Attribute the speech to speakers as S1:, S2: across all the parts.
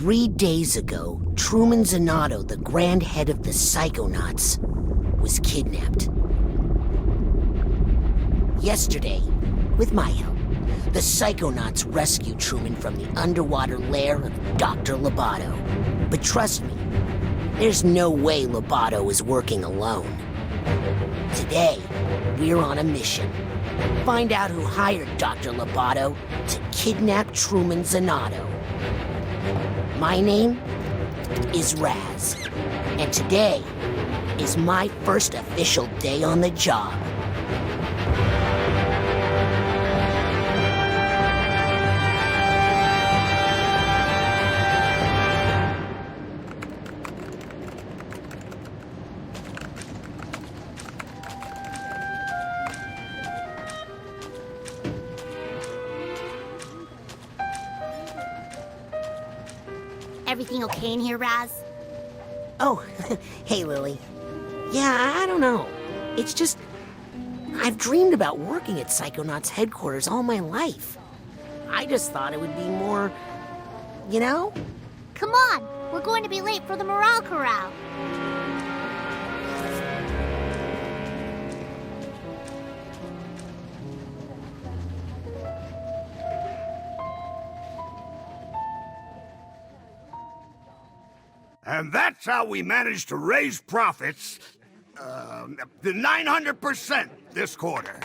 S1: 3 days ago, Truman Zanotto, the grand head of the Psychonauts, was kidnapped. Yesterday, with my help, the Psychonauts rescued Truman from the underwater lair of Dr. Loboto. But trust me, there's no way Loboto is working alone. Today, we're on a mission. Find out who hired Dr. Loboto to kidnap Truman Zanotto. My name is Raz, and today is my first official day on the job.
S2: Everything okay in here, Raz?
S1: Oh, hey, Lily. Yeah, I don't know. It's just, I've dreamed about working at Psychonauts headquarters all my life. I just thought it would be more, you know?
S2: Come on, we're going to be late for the morale corral.
S3: And that's how we managed to raise profits, the 900% this quarter.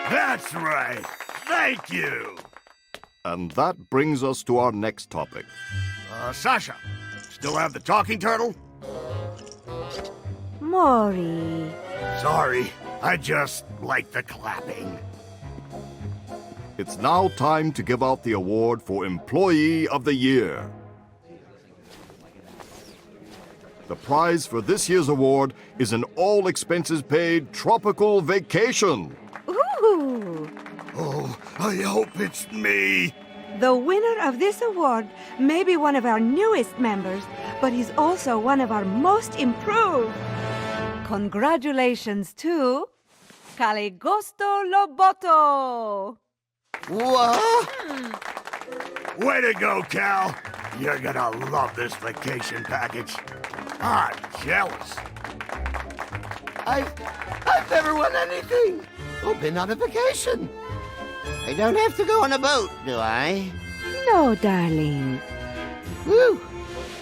S3: That's right. Thank you.
S4: And that brings us to our next topic.
S3: Sasha, still have the talking turtle?
S5: Maury.
S3: Sorry, I just like the clapping.
S4: It's now time to give out the award for Employee of the Year. The prize for this year's award is an all-expenses-paid tropical vacation.
S5: Ooh!
S3: Oh, I hope it's me.
S5: The winner of this award may be one of our newest members, but he's also one of our most improved. Congratulations to Caligosto Loboto.
S3: What? Way to go, Cal. You're gonna love this vacation package. I'm jealous.
S6: I've never won anything or been on a vacation. I don't have to go on a boat, do I?
S5: No, darling.
S6: Woo!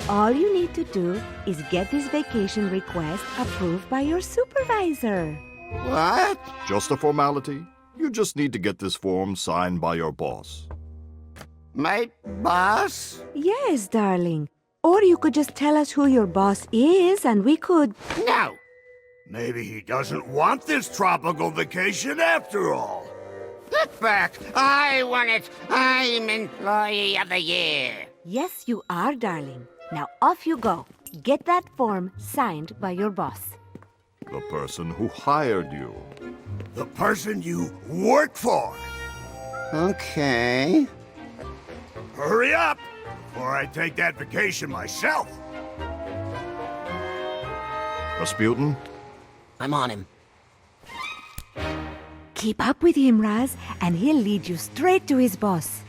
S5: All you need to do is get this vacation request approved by your supervisor.
S6: What?
S4: Just a formality. You just need to get this form signed by your boss.
S6: My boss?
S5: Yes, darling. Or you could just tell us who your boss is and we could...
S6: No!
S3: Maybe he doesn't want this tropical vacation after all.
S6: Get back! I want it! I'm Employee of the Year!
S5: Yes, you are, darling. Now off you go. Get that form signed by your boss.
S4: The person who hired you.
S3: The person you work for.
S6: Okay.
S3: Hurry up, before I take that vacation myself.
S4: Razputin?
S1: I'm on him.
S5: Keep up with him, Raz, and he'll lead you straight to his boss.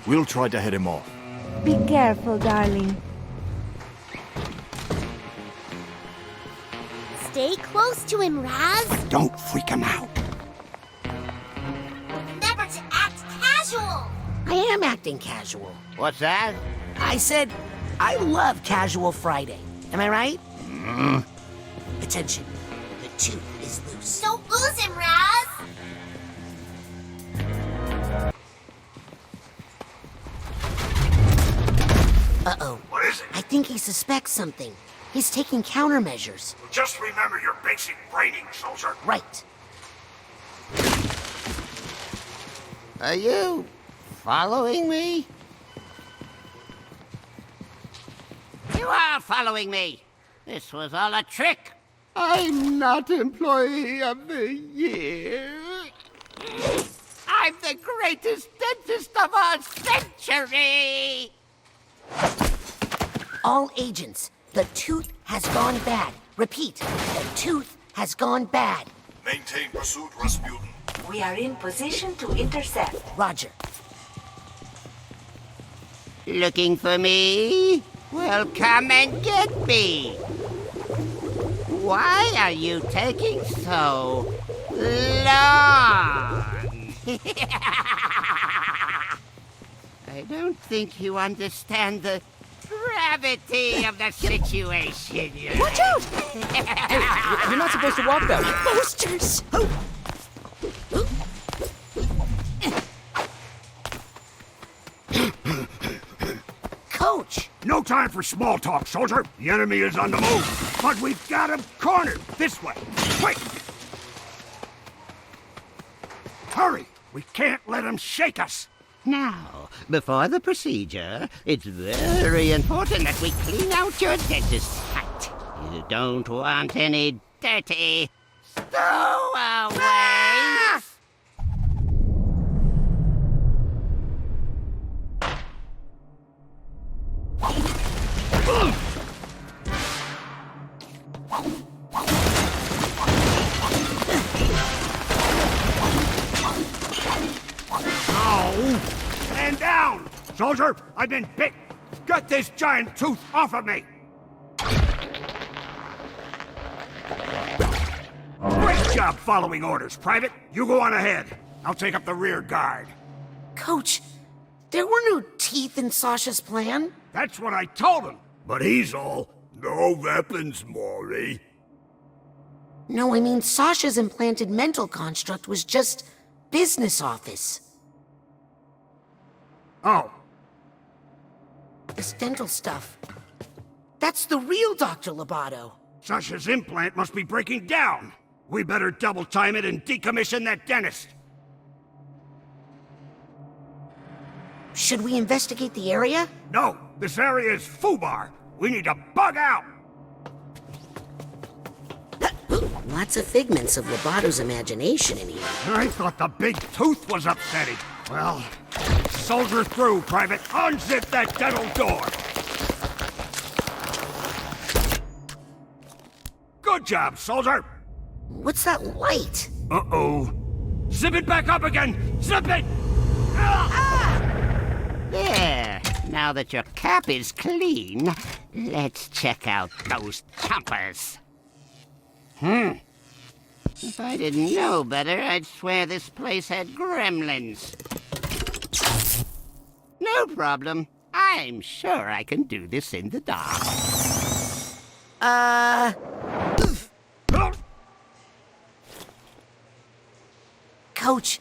S7: We'll try to head him off.
S5: Be careful, darling.
S2: Stay close to him, Raz.
S3: Don't freak him out.
S2: Remember to act casual.
S1: I am acting casual.
S6: What's that?
S1: I said, I love Casual Friday. Am I right? Attention, the tooth is loose.
S2: Don't lose him, Raz.
S1: Uh-oh.
S3: What is it?
S1: I think he suspects something. He's taking countermeasures.
S3: Just remember your basic training, soldier.
S1: Right.
S6: Are you following me? You are following me. This was all a trick. I'm not Employee of the Year. I'm the greatest dentist of our century.
S1: All agents, the tooth has gone bad. Repeat, the tooth has gone bad.
S7: Maintain pursuit, Razputin.
S5: We are in position to intercept.
S1: Roger.
S6: Looking for me? Well, come and get me. Why are you taking so long? I don't think you understand the gravity of the situation.
S1: Watch out!
S8: You're not supposed to walk that way.
S1: Posters! Coach!
S3: No time for small talk, soldier. The enemy is on the move. But we've got him cornered. This way. Quick! Hurry! We can't let him shake us.
S6: Now, before the procedure, it's very important that we clean out your dentist site. You don't want any dirty stowaways.
S3: Stand down! Soldier, I've been bit! Get this giant tooth off of me! Great job following orders, Private. You go on ahead. I'll take up the rear guard.
S1: Coach, there were no teeth in Sasha's plan.
S3: That's what I told him. But he's all, no weapons, Maury.
S1: No, I mean Sasha's implanted mental construct was just business office.
S3: Oh,
S1: This dental stuff. That's the real Dr. Lobato.
S3: Sasha's implant must be breaking down. We better double time it and decommission that dentist.
S1: Should we investigate the area?
S3: No, this area is foobar. We need to bug out.
S1: Lots of figments of Lobato's imagination in here.
S3: I thought the big tooth was upsetting. Well, soldier through, Private. Unzip that dental door. Good job, soldier.
S1: What's that light?
S3: Uh-oh. Zip it back up again. Zip it!
S6: There. Now that your cap is clean, let's check out those chompers. If I didn't know better, I'd swear this place had gremlins. No problem. I'm sure I can do this in the dark.
S1: Coach,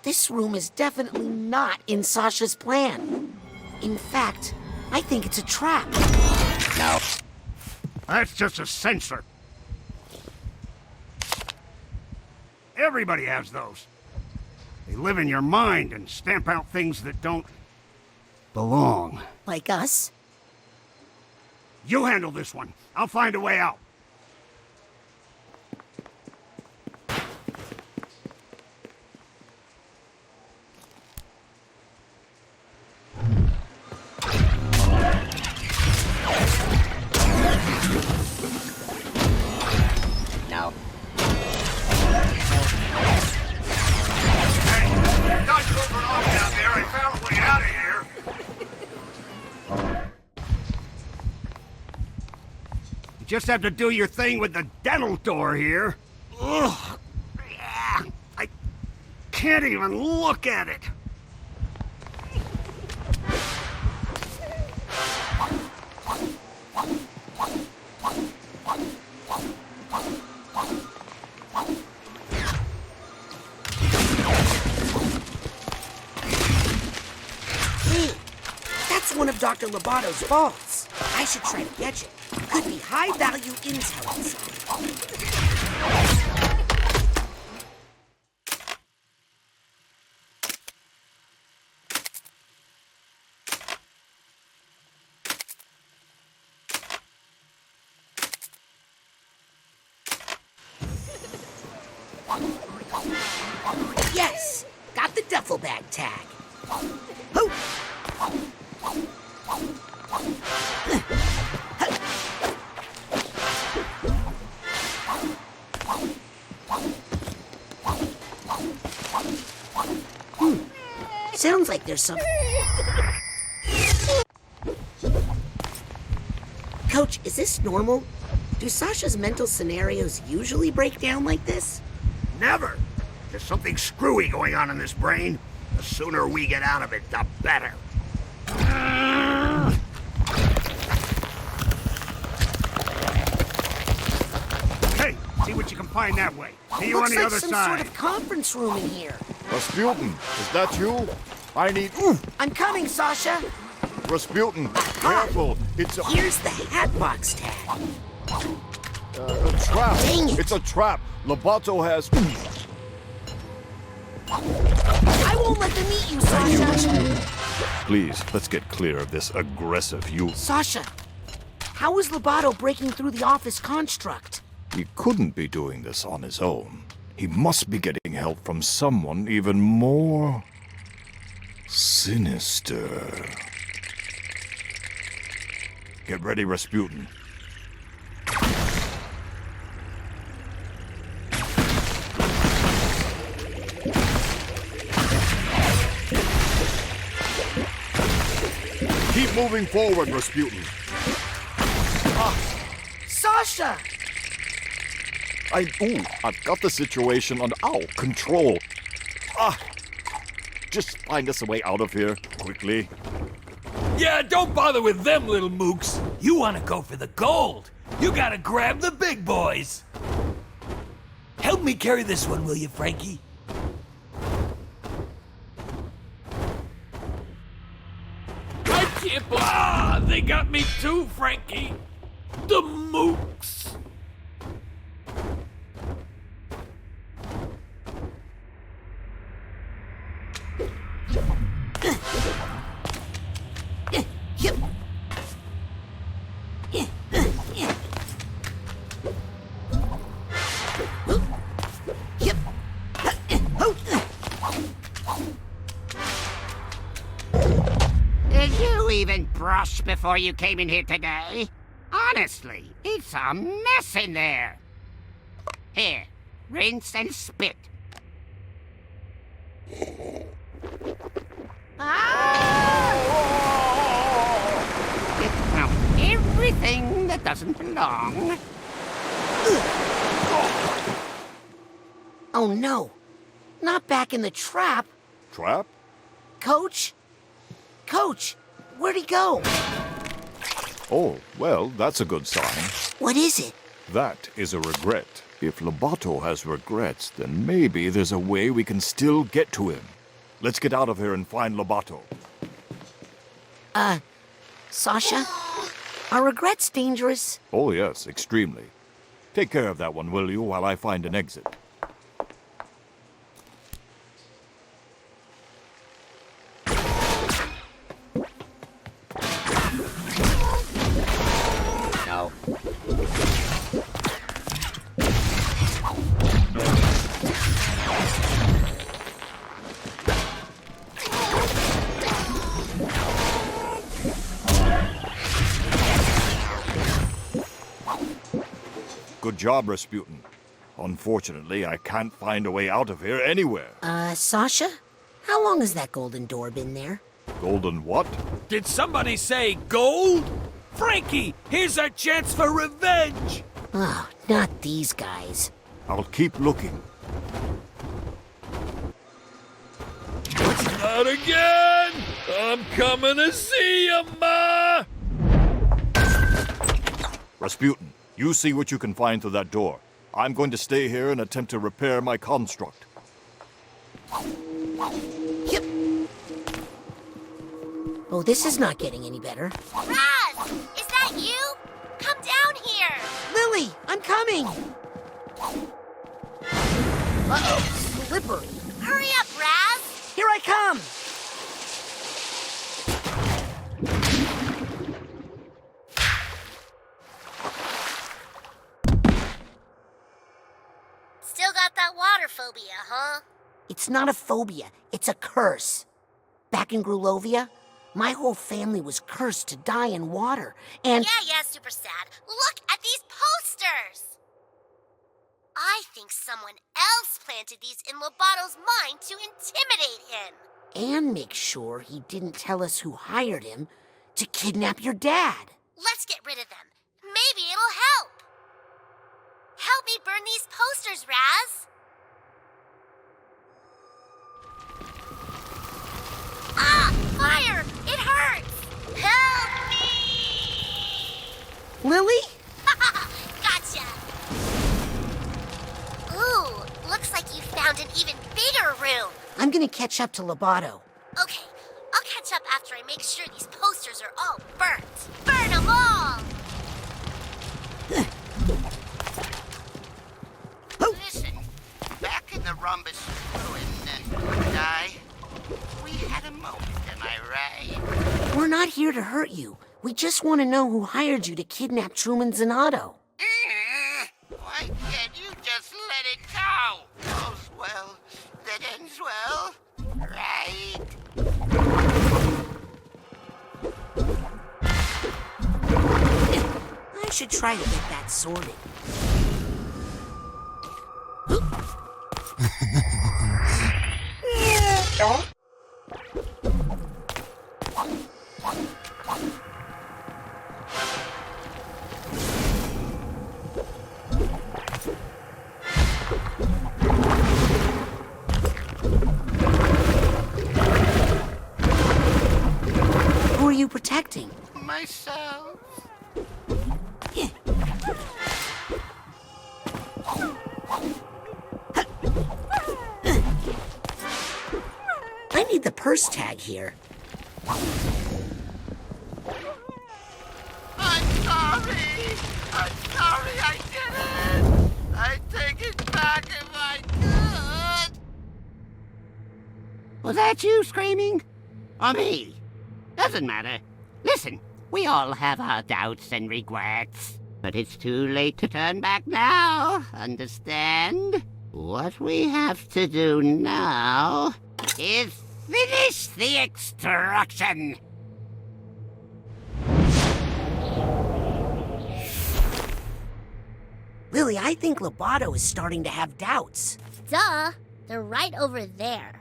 S1: this room is definitely not in Sasha's plan. In fact, I think it's a trap.
S6: No.
S3: That's just a sensor. Everybody has those. They live in your mind and stamp out things that don't belong.
S1: Like us?
S3: You handle this one. I'll find a way out.
S6: No.
S3: Not goofing off down there. I found a way out of here. You just have to do your thing with the dental door here. Ugh. Yeah. I can't even look at it.
S1: Hey, that's one of Dr. Lobato's vaults. I should try to get it. Could be high-value intel inside. Yes! Got the duffel bag tag. Hoo! sounds like there's some... Coach, is this normal? Do Sasha's mental scenarios usually break down like this?
S3: Never. There's something screwy going on in this brain. The sooner we get out of it, the better. Hey, see what you can find that way. See you on the other
S1: some
S3: side.
S1: sort of conference room in here.
S4: Rasputin, is that you? I need... Ooh!
S1: I'm coming, Sasha.
S4: Rasputin, careful! It's a
S1: Here's the hatbox tag.
S4: trap!
S1: Dang it.
S4: It's a trap! Lobato has...
S1: I won't let them eat you, Sasha.
S4: Please, let's get clear of this aggressive youth.
S1: Sasha, how is Lobato breaking through the office construct?
S4: He couldn't be doing this on his own. He must be getting help from someone even more... sinister. Get ready, Rasputin. Keep moving forward, Rasputin.
S1: Sasha!
S4: I've got the situation under control. Just find us a way out of here, quickly.
S9: Yeah, don't bother with them little mooks. You want to go for the gold. You gotta grab the big boys. Help me carry this one, will you, Frankie? I can't believe... they got me too, Frankie. The mooks.
S6: Did you even brush before you came in here today? Honestly, it's a mess in there. Here, rinse and spit. Get out everything that doesn't belong.
S1: Oh no, not back in the trap.
S4: Trap?
S1: Coach? Coach, where'd he go?
S4: Oh, well, that's a good sign.
S1: What is it?
S4: That is a regret. If Lobato has regrets, then maybe there's a way we can still get to him. Let's get out of here and find Lobato.
S1: Sasha? Are regrets dangerous?
S4: Oh, yes, extremely. Take care of that one, will you, while I find an exit.
S6: No.
S4: Good job, Rasputin. Unfortunately, I can't find a way out of here anywhere.
S1: Sasha? How long has that golden door been there?
S4: Golden what?
S9: Did somebody say gold? Frankie, here's our chance for revenge.
S1: Oh, not these guys.
S4: I'll keep looking.
S9: Not again! I'm coming to see you, Ma!
S4: Rasputin, you see what you can find through that door. I'm going to stay here and attempt to repair my construct.
S1: Yep. Oh, this is not getting any better.
S2: Raz! Is that you? Come down here!
S1: Lily, I'm coming! Uh-oh, slippery.
S2: Hurry up, Raz!
S1: Here I come!
S2: Still got that water phobia, huh?
S1: It's not a phobia, it's a curse. Back in Grulovia, my whole family was cursed to die in water, and...
S2: Yeah, super sad. Look at these posters! I think someone else planted these in Lobato's mind to intimidate him.
S1: and make sure he didn't tell us who hired him to kidnap your dad.
S2: Let's get rid of them. Maybe it'll help. Help me burn these posters, Raz. Ah! Fire! It hurts! Help me!
S1: Lily?
S2: Gotcha! Ooh, looks like you found an even bigger room.
S1: I'm gonna catch up to Lobato.
S2: Okay, I'll catch up after I make sure these posters are all burnt. Burn them all!
S6: Listen, back in the rhombus ruin, we had a moment, am I right?
S1: We're not here to hurt you. We just want to know who hired you to kidnap Truman Zanotto.
S6: Why can't you just let it go? All's well that ends well, right?
S1: I should try to get that sorted. Who are you protecting?
S6: Myself.
S1: I need the purse tag here.
S6: I'm sorry I did it. I take it back if I could. Was that you screaming? Or me? Doesn't matter. Listen, we all have our doubts and regrets. But it's too late to turn back now, understand? What we have to do now is finish the extraction.
S1: Lily, I think Lobato is starting to have doubts.
S2: Duh, they're right over there.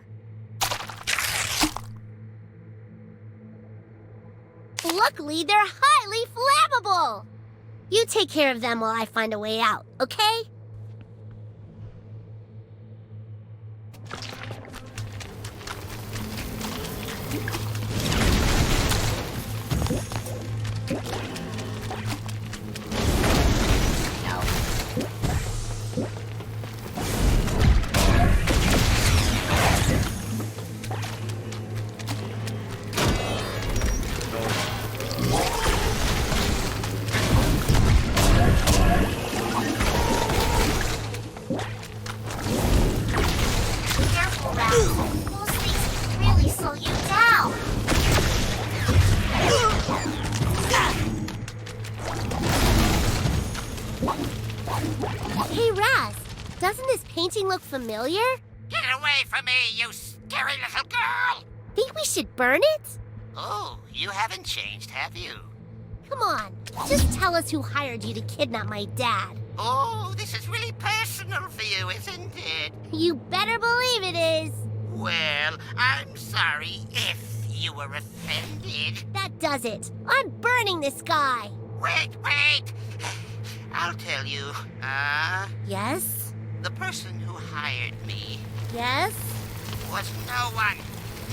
S2: Luckily, they're highly flammable. You take care of them while I find a way out, okay? Careful, Raz. Those things can really slow you down. Hey, Raz, doesn't this painting look familiar?
S6: Get away from me, you scary little girl!
S2: Think we should burn it?
S6: Oh, you haven't changed, have you?
S2: Come on, just tell us who hired you to kidnap my dad.
S6: Oh, this is really personal for you, isn't it?
S2: You better believe it is.
S6: Well, I'm sorry if you were offended.
S2: That does it. I'm burning this guy.
S6: Wait! I'll tell you.
S2: Yes?
S6: The person who hired me
S2: Yes?
S6: was no one.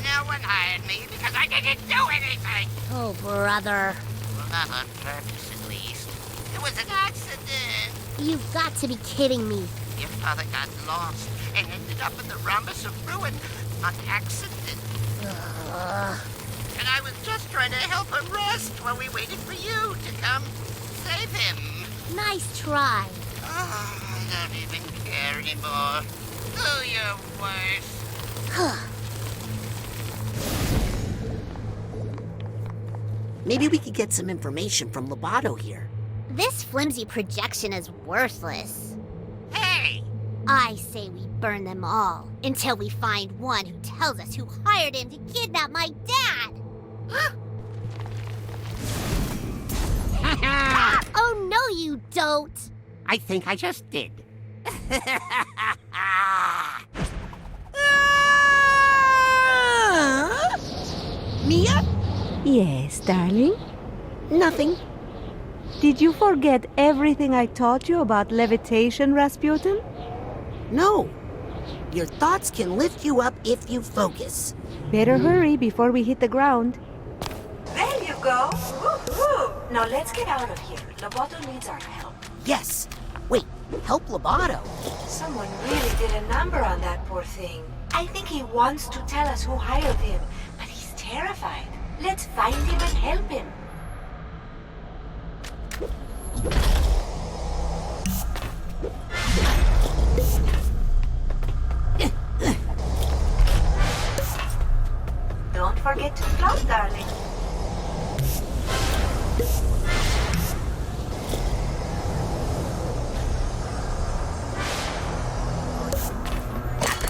S6: No one hired me because I didn't do anything.
S2: Oh, brother.
S6: Well, not on purpose, at least. It was an accident.
S2: You've got to be kidding me.
S6: Your father got lost and ended up in the rhombus of ruin on accident. And I was just trying to help him rest while we waited for you to come save him.
S2: Nice try.
S6: Oh, I don't even care anymore. Do your worst.
S1: Maybe we could get some information from Lobato here.
S2: This flimsy projection is worthless.
S6: Hey!
S2: I say we burn them all until we find one who tells us who hired him to kidnap my dad. Oh, no, you don't.
S6: I think I just did.
S5: Yes, darling?
S1: Nothing.
S5: Did you forget everything I taught you about levitation, Razputin?
S1: No. Your thoughts can lift you up if you focus.
S5: Better hurry before we hit the ground. There you go. Woo-hoo. Now let's get out of here. Loboto needs our help.
S1: Yes. Wait, help Lobato?
S5: Someone really did a number on that poor thing. I think he wants to tell us who hired him, but he's terrified. Let's find him and help him. Don't forget to float, darling.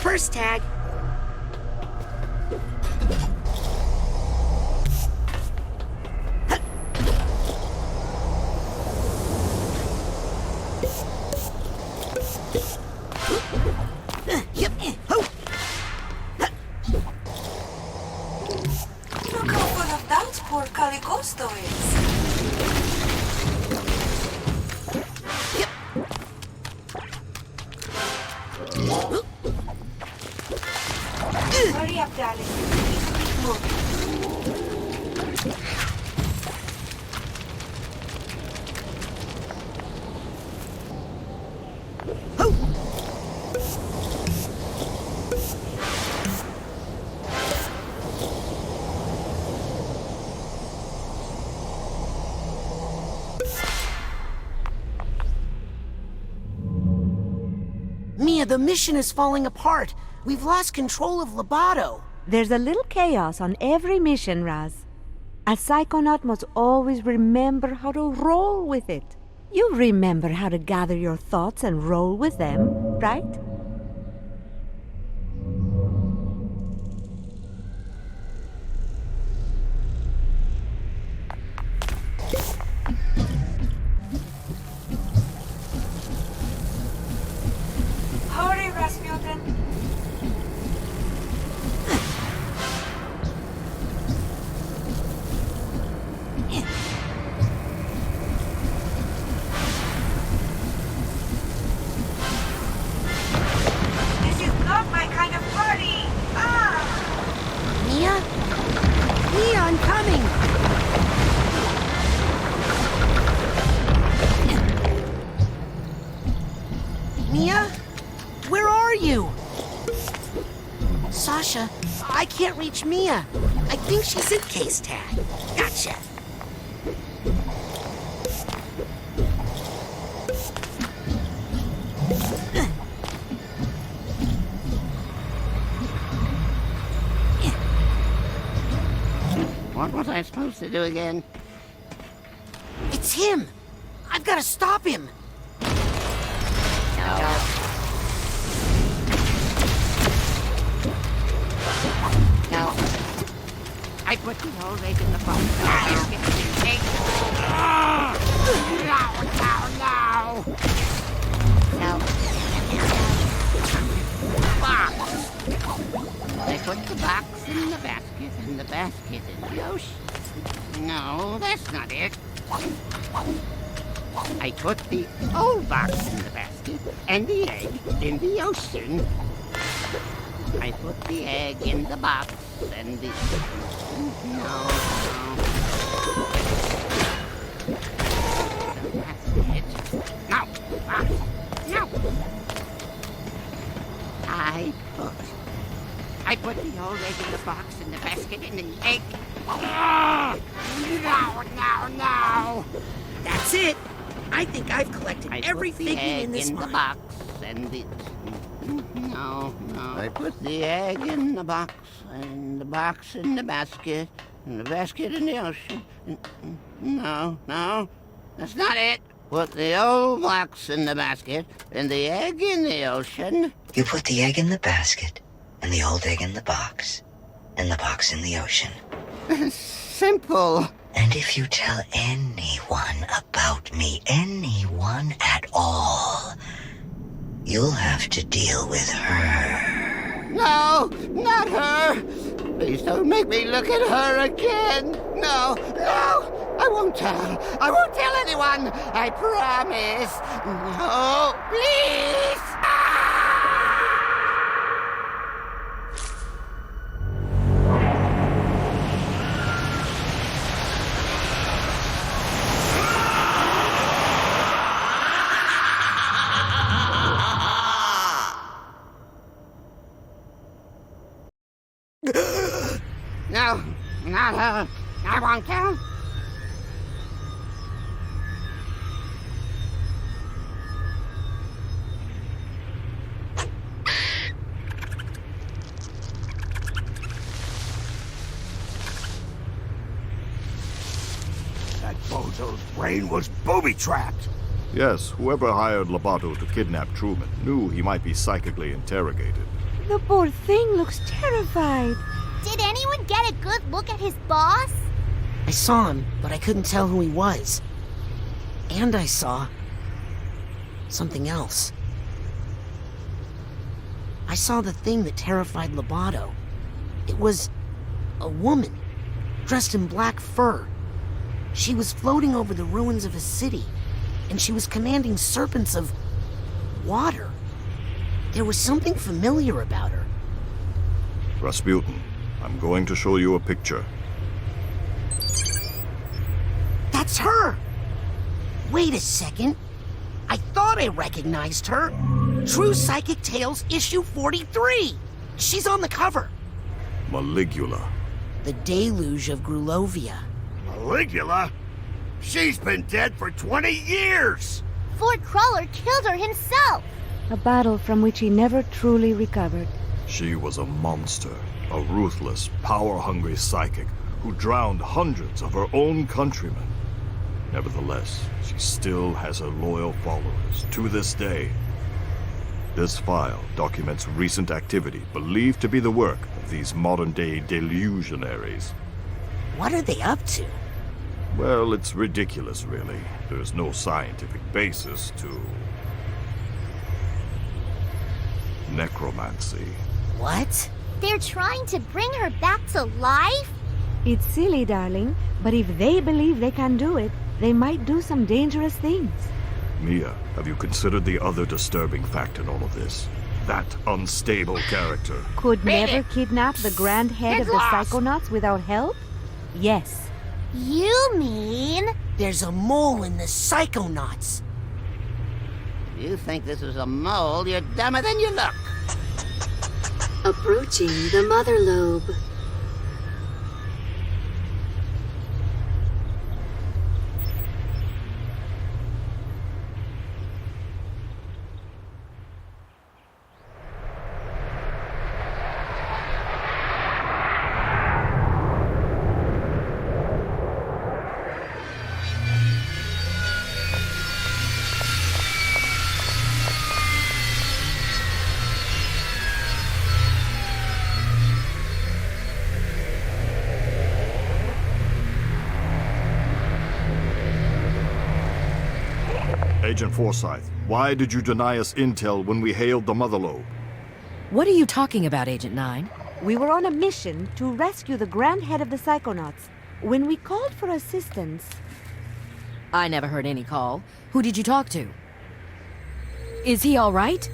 S1: First tag.
S5: Look how full of doubts poor Caligosto is. Hurry up, darling. Keep moving.
S1: Mia, the mission is falling apart. We've lost control of Lobato.
S5: There's a little chaos on every mission, Raz. A psychonaut must always remember how to roll with it. You remember how to gather your thoughts and roll with them, right? Hurry, Razputin. This is not my kind of party! Ah!
S1: Mia? Mia, I'm coming! Mia? Where are you? Sasha, I can't reach Mia. I think she's in case tag. Gotcha.
S6: What was I supposed to do again?
S1: It's him! I've got to stop him!
S6: No. No. I put the whole egg in the box. No. Box. I put the box in the basket and the basket in the ocean. No, that's not it. I put the old box in the basket and the egg in the ocean. I put the egg in the box and the... No. That's it. No. Box. No. I put the old egg in the box and the basket and the egg... No.
S1: That's it! I think I've collected every figure in this
S6: the
S1: mine.
S6: box and the... No. I put the egg in the box and the box in the basket and the basket in the ocean. No. That's not it. Put the old box in the basket and the egg in the ocean.
S10: You put the egg in the basket and the old egg in the box and the box in the ocean.
S6: Simple.
S10: And if you tell anyone about me, anyone at all, you'll have to deal with her.
S6: No, not her. Please don't make me look at her again. No, no, I won't tell. I won't tell anyone. I promise. No, please. No, not her. I won't tell.
S3: That bozo's brain was booby-trapped.
S4: Yes, whoever hired Lobato to kidnap Truman knew he might be psychically interrogated.
S5: The poor thing looks terrified.
S2: Did anyone get a good look at his boss?
S1: I saw him, but I couldn't tell who he was. And I saw something else. I saw the thing that terrified Lobato. It was a woman, dressed in black fur. She was floating over the ruins of a city, and she was commanding serpents of water. There was something familiar about her.
S4: Razputin, I'm going to show you a picture.
S1: That's her! Wait a second. I thought I recognized her. True Psychic Tales, issue 43. She's on the cover.
S4: Maligula.
S1: The Deluge of Grulovia.
S3: Maligula? She's been dead for 20 years!
S2: Fort Crawler killed her himself!
S5: A battle from which he never truly recovered.
S4: She was a monster, a ruthless, power-hungry psychic who drowned hundreds of her own countrymen. Nevertheless, she still has her loyal followers to this day. This file documents recent activity believed to be the work of these modern-day delusionaries.
S1: What are they up to?
S4: Well, it's ridiculous, really. There's no scientific basis to necromancy.
S1: What?
S2: They're trying to bring her back to life?
S5: It's silly, darling, but if they believe they can do it, they might do some dangerous things.
S4: Mia, have you considered the other disturbing fact in all of this? That unstable character.
S5: Could never kidnap the grand head of the Psychonauts without help? Yes.
S2: You mean?
S1: There's a mole in the Psychonauts.
S6: If you think this is a mole, you're dumber than you look.
S11: Approaching the mother lobe.
S4: Agent Forsyth, why did you deny us intel when we hailed the Mother Lobe?
S12: What are you talking about, Agent 9?
S5: We were on a mission to rescue the grand head of the Psychonauts. When we called for assistance...
S12: I never heard any call. Who did you talk to? Is he all right?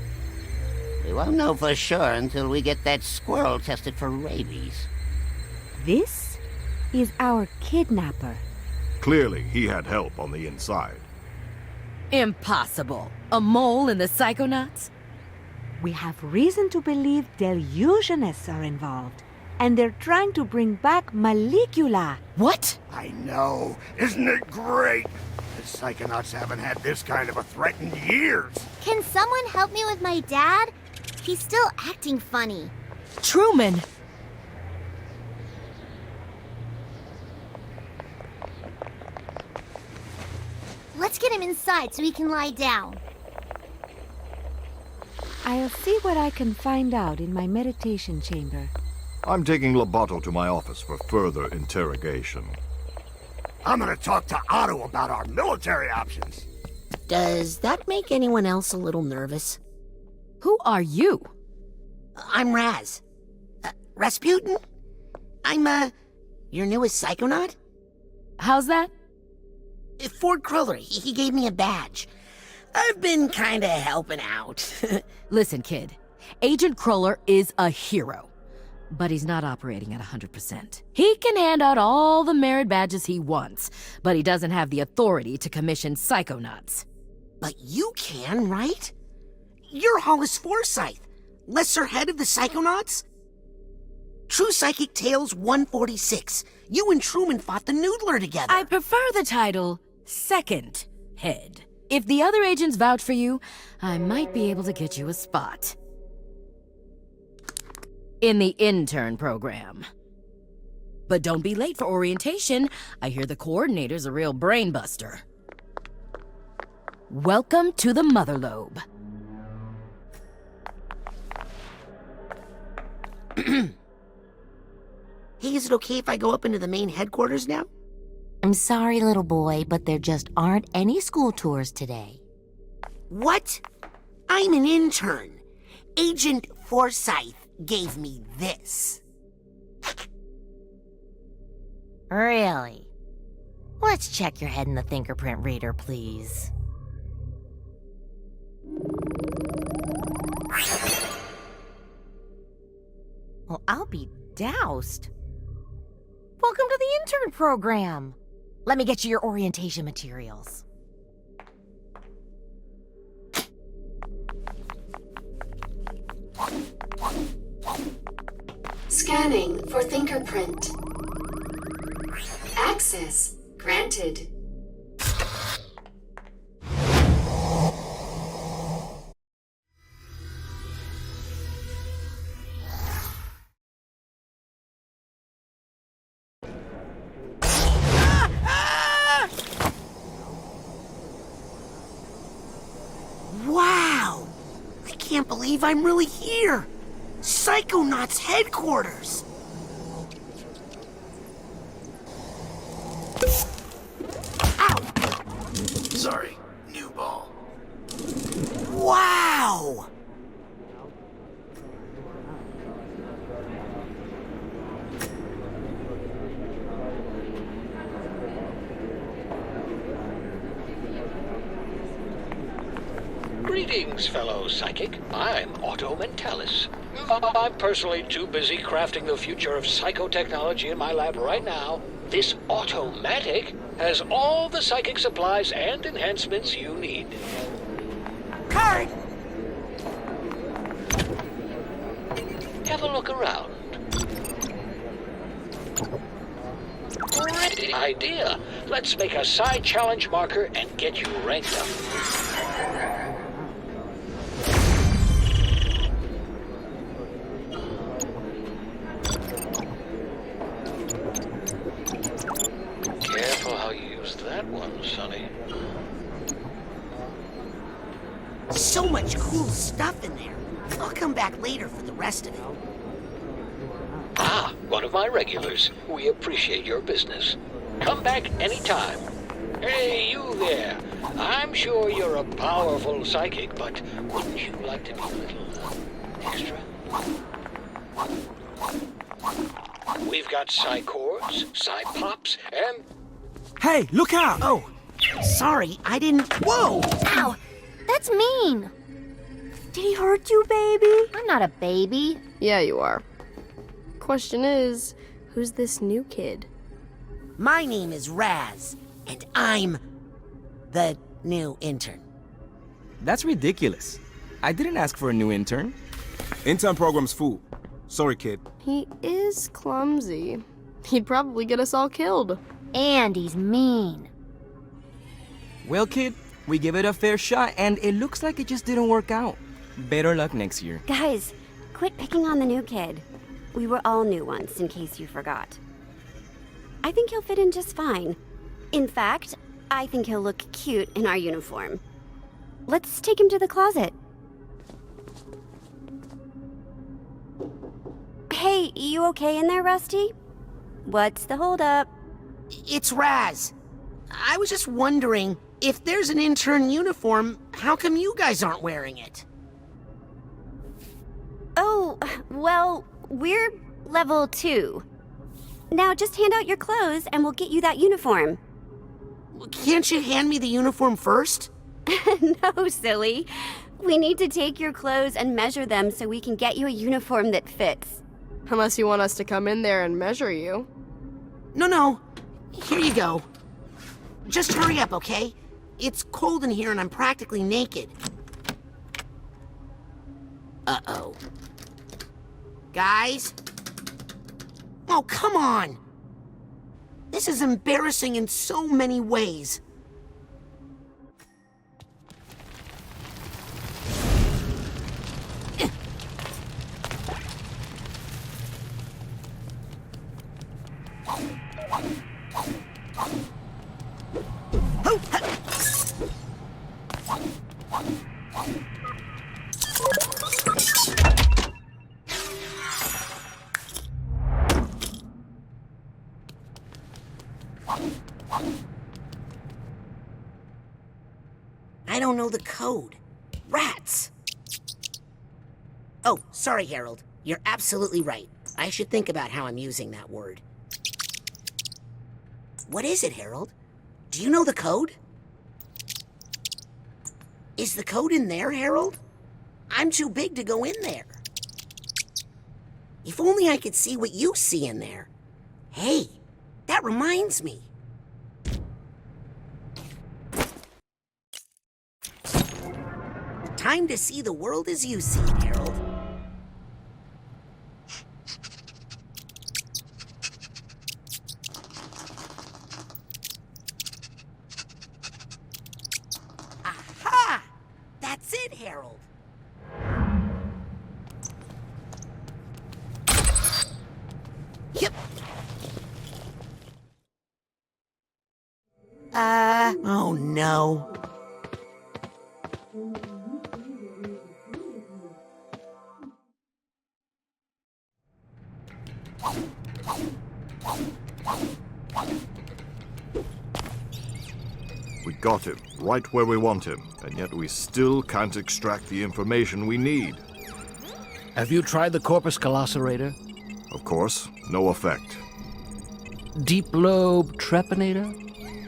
S6: We won't know for sure until we get that squirrel tested for rabies.
S5: This is our kidnapper.
S4: Clearly, he had help on the inside.
S12: Impossible. A mole in the Psychonauts?
S5: We have reason to believe delusionists are involved. And they're trying to bring back Maligula.
S12: What?
S3: I know. Isn't it great? The Psychonauts haven't had this kind of a threat in years.
S2: Can someone help me with my dad? He's still acting funny.
S12: Truman!
S2: Let's get him inside so he can lie down.
S5: I'll see what I can find out in my meditation chamber.
S4: I'm taking Lobato to my office for further interrogation.
S3: I'm gonna talk to Otto about our military options.
S1: Does that make anyone else a little nervous?
S12: Who are you?
S1: I'm Raz. Razputin? I'm, your newest Psychonaut?
S12: How's that?
S1: Ford Cruller, he gave me a badge. I've been kinda helping out.
S12: Listen, kid. Agent Cruller is a hero. But he's not operating at 100%. He can hand out all the merit badges he wants, but he doesn't have the authority to commission Psychonauts.
S1: But you can, right? You're Hollis Forsyth, lesser head of the Psychonauts? True Psychic Tales 146. You and Truman fought the Noodler together.
S12: I prefer the title Second Head. If the other agents vouch for you, I might be able to get you a spot in the intern program. But don't be late for orientation. I hear the coordinator's a real brain buster. Welcome to the Mother Lobe.
S1: Hey, is it okay if I go up into the main headquarters now?
S13: I'm sorry, little boy, but there just aren't any school tours today.
S1: What? I'm an intern. Agent Forsyth gave me this.
S13: Really? Let's check your head in the fingerprint reader, please. Well, I'll be doused. Welcome to the intern program. Let me get you your orientation materials.
S11: Scanning for fingerprint. Access granted.
S1: Wow! I can't believe I'm really here! Psychonauts headquarters! Ow!
S7: Sorry, new ball.
S1: Wow!
S14: Greetings, fellow psychic. I'm Auto Mentalis. I'm personally too busy crafting the future of psychotechnology in my lab right now. This Automatic has all the psychic supplies and enhancements you need.
S1: Card!
S14: Have a look around. Great idea. Let's make a side challenge marker and get you ranked up. Careful how you use that one, Sonny.
S1: So much cool stuff in there. I'll come back later for the rest of it.
S14: Ah, one of my regulars. We appreciate your business. Come back anytime. Hey, you there. I'm sure you're a powerful psychic, but wouldn't you like to be a little extra? We've got Psychords, Psypops, and...
S8: Hey, look out!
S1: Oh, sorry, I didn't... Whoa!
S2: Ow! That's mean!
S15: Did he hurt you, baby?
S2: I'm not a baby.
S15: Yeah, you are. Question is, who's this new kid?
S1: My name is Raz, and I'm the new intern.
S8: That's ridiculous. I didn't ask for a new intern.
S16: Intern program's full. Sorry, kid.
S15: He is clumsy. He'd probably get us all killed.
S2: And he's mean.
S8: Well, kid, we give it a fair shot, and it looks like it just didn't work out. Better luck next year.
S15: Guys, quit picking on the new kid. We were all new once, in case you forgot. I think he'll fit in just fine. In fact, I think he'll look cute in our uniform. Let's take him to the closet. Hey, you okay in there, Rusty? What's the holdup?
S1: It's Raz. I was just wondering, if there's an intern uniform, how come you guys aren't wearing it?
S15: Oh, well, we're level 2. Now just hand out your clothes and we'll get you that uniform.
S1: Can't you hand me the uniform first?
S15: No, silly. We need to take your clothes and measure them so we can get you a uniform that fits.
S17: Unless you want us to come in there and measure you.
S1: No. Here you go. Just hurry up, okay? It's cold in here and I'm practically naked. Uh-oh. Guys? Oh, come on! This is embarrassing in so many ways. I don't know the code. Rats! Oh, sorry, Harold. You're absolutely right. I should think about how I'm using that word. What is it, Harold? Do you know the code? Is the code in there, Harold? I'm too big to go in there. If only I could see what you see in there. Hey, that reminds me. Time to see the world as you see it, Harold. Aha! That's it, Harold. Yep. Oh no.
S4: We got him, right where we want him, and yet we still can't extract the information we need.
S14: Have you tried the corpus calloserator?
S4: Of course, no effect.
S14: Deep lobe trepanator?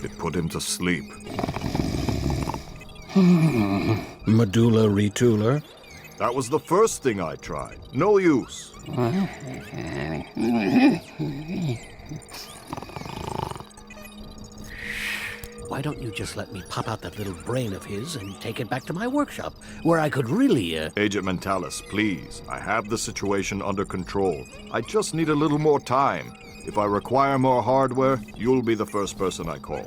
S4: It put him to sleep.
S14: Medulla retooler?
S4: That was the first thing I tried. No use.
S14: Why don't you just let me pop out that little brain of his and take it back to my workshop, where I could really,
S4: Agent Mentalis, please. I have the situation under control. I just need a little more time. If I require more hardware, you'll be the first person I call.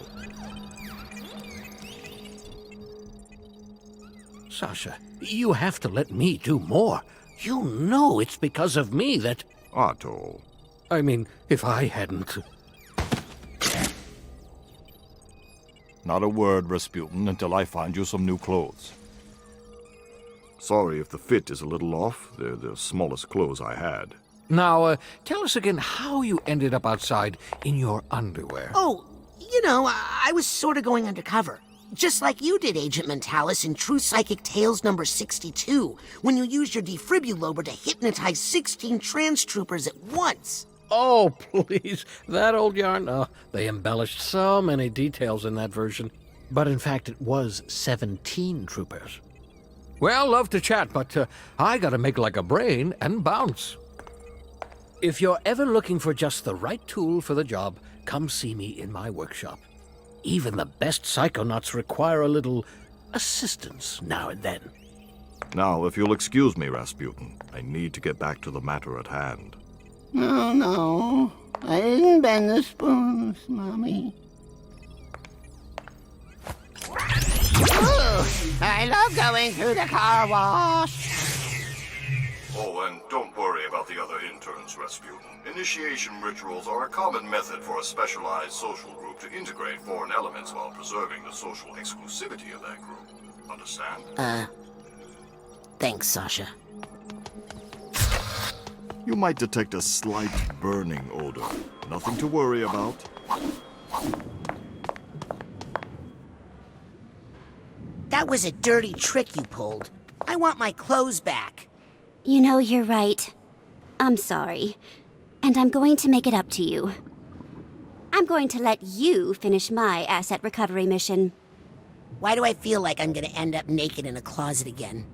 S14: Sasha, you have to let me do more. You know it's because of me that...
S4: Otto.
S14: I mean, if I hadn't...
S4: Not a word, Razputin, until I find you some new clothes. Sorry if the fit is a little off. They're the smallest clothes I had.
S14: Now, tell us again how you ended up outside in your underwear.
S1: Oh, I was sort of going undercover. Just like you did, Agent Mentalis, in True Psychic Tales number 62, when you used your defibrillator to hypnotize 16 trans troopers at once.
S14: Oh, please. That old yarn? Oh, they embellished so many details in that version. But in fact, it was 17 troopers. Well, love to chat, but I gotta make like a brain and bounce. If you're ever looking for just the right tool for the job, come see me in my workshop. Even the best Psychonauts require a little assistance now and then.
S4: Now, if you'll excuse me, Razputin, I need to get back to the matter at hand.
S6: No, I didn't bend the spoons, Mommy. Ooh, I love going through the car wash.
S4: Oh, and don't worry about the other interns, Razputin. Initiation rituals are a common method for a specialized social group to integrate foreign elements while preserving the social exclusivity of that group. Understand?
S1: Thanks, Sasha.
S4: You might detect a slight burning odor. Nothing to worry about.
S1: That was a dirty trick you pulled. I want my clothes back.
S15: You're right. I'm sorry. and I'm going to make it up to you. I'm going to let you finish my asset recovery mission.
S1: Why do I feel like I'm gonna end up naked in a closet again?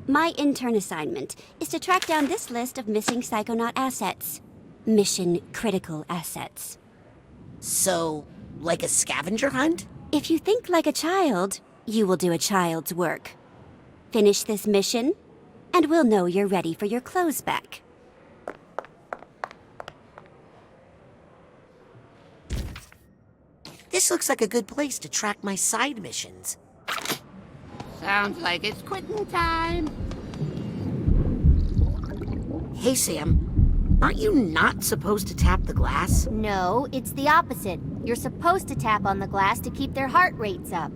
S15: My intern assignment is to track down this list of missing Psychonaut assets. Mission critical assets.
S1: So, like a scavenger hunt?
S15: If you think like a child, you will do a child's work. Finish this mission, and we'll know you're ready for your clothes back.
S1: This looks like a good place to track my side missions.
S6: Sounds like it's quitting time.
S1: Hey, Sam. Aren't you not supposed to tap the glass?
S2: No, it's the opposite. You're supposed to tap on the glass to keep their heart rates up.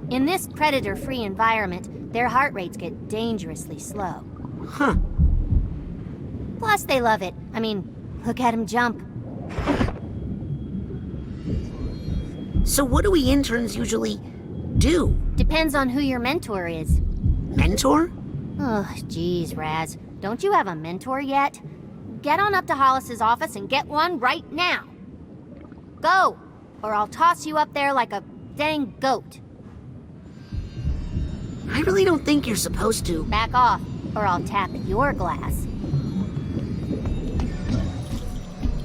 S2: In this predator-free environment, their heart rates get dangerously slow.
S1: Huh.
S2: Plus, they love it. I mean, look at them jump.
S1: So what do we interns usually do?
S2: Depends on who your mentor is.
S1: Mentor?
S2: Ugh, geez, Raz. Don't you have a mentor yet? Get on up to Hollis's office and get one right now. Go, or I'll toss you up there like a dang goat.
S1: I really don't think you're supposed to.
S2: Back off, or I'll tap at your glass.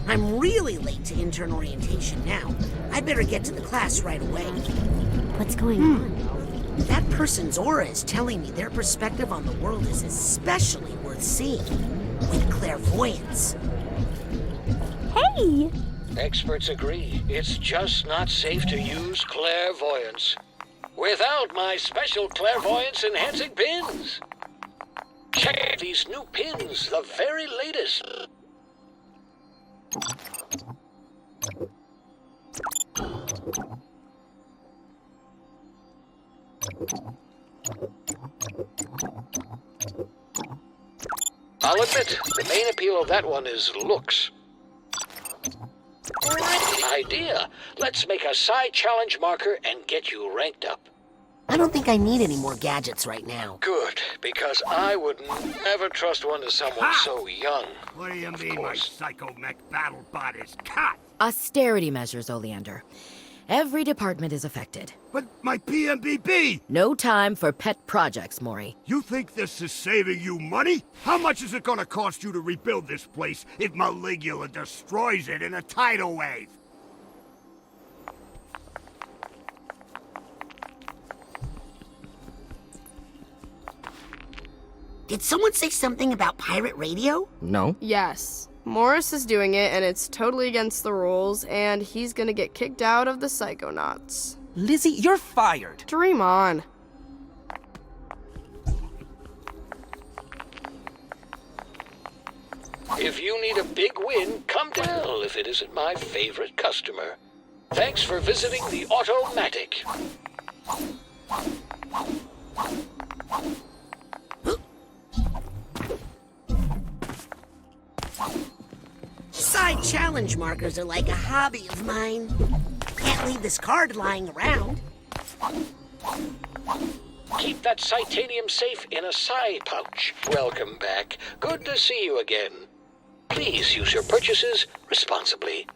S1: I'm really late to intern orientation now. I better get to the class right away.
S15: What's going on?
S1: That person's aura is telling me their perspective on the world is especially worth seeing. With clairvoyance.
S15: Hey!
S14: Experts agree. It's just not safe to use clairvoyance without my special clairvoyance enhancing pins. Check these new pins, the very latest. I'll admit, the main appeal of that one is looks. Idea. Let's make a Psy challenge marker and get you ranked up.
S1: I don't think I need any more gadgets right now.
S14: Good, because I would never trust one to someone so young.
S3: What do you mean my psychomech battle bot is cut?
S12: Austerity measures, Oleander. Every department is affected.
S3: But my PMBB!
S12: No time for pet projects, Maury.
S3: You think this is saving you money? How much is it gonna cost you to rebuild this place if Maligula destroys it in a tidal wave?
S1: Did someone say something about pirate radio?
S8: No.
S17: Yes. Morris is doing it, and it's totally against the rules, and he's gonna get kicked out of the Psychonauts.
S8: Lizzie, you're fired.
S17: Dream on.
S14: If you need a big win, come tell if it isn't my favorite customer. Thanks for visiting the Automatic.
S1: Side challenge markers are like a hobby of mine. Can't leave this card lying around.
S14: Keep that Titanium safe in a Psy pouch. Welcome back. Good to see you again. Please use your purchases responsibly.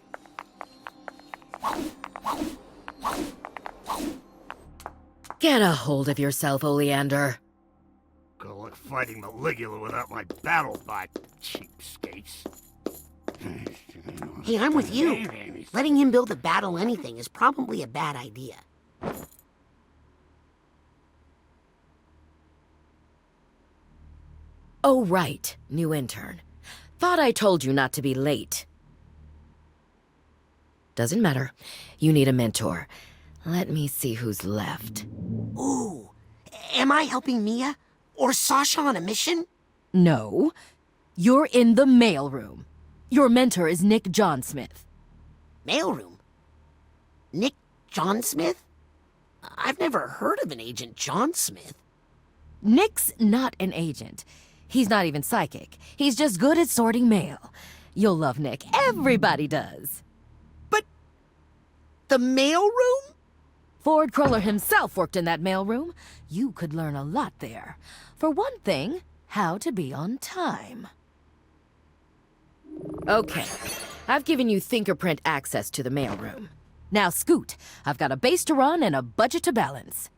S12: Get a hold of yourself, Oleander.
S3: Good luck fighting Maligula without my battle bot, cheapskates.
S1: Hey, I'm with you. Letting him build a battle anything is probably a bad idea.
S12: Oh, right. New intern. Thought I told you not to be late. Doesn't matter. You need a mentor. Let me see who's left.
S1: Ooh. Am I helping Mia? Or Sasha on a mission?
S12: No. You're in the mailroom. Your mentor is Nick John Smith.
S1: Mailroom? Nick John Smith? I've never heard of an Agent John Smith.
S12: Nick's not an agent. He's not even psychic. He's just good at sorting mail. You'll love Nick. Everybody does.
S1: But the mailroom?
S12: Ford Cruller himself worked in that mailroom. You could learn a lot there. For one thing, how to be on time. Okay, I've given you fingerprint access to the mailroom. Now scoot. I've got a base to run and a budget to balance.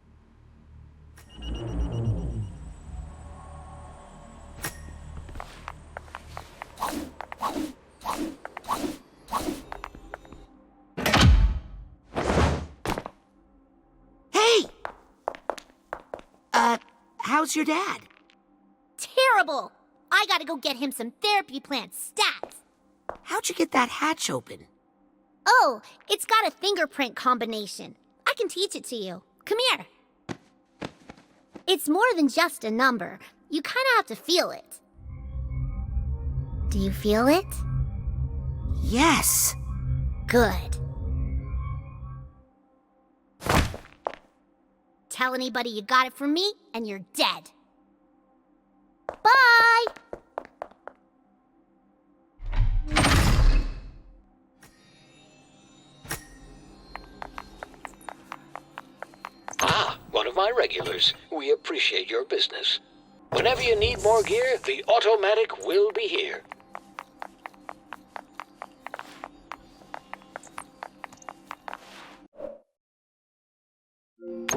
S1: Hey! How's your dad?
S2: Terrible! I gotta go get him some therapy plant stats.
S1: How'd you get that hatch open?
S2: Oh, it's got a fingerprint combination. I can teach it to you. Come here. It's more than just a number. You kinda have to feel it. Do you feel it?
S1: Yes.
S2: Good. Tell anybody you got it from me, and you're dead. Bye!
S14: Ah, one of my regulars. We appreciate your business. Whenever you need more gear, the Automatic will be here.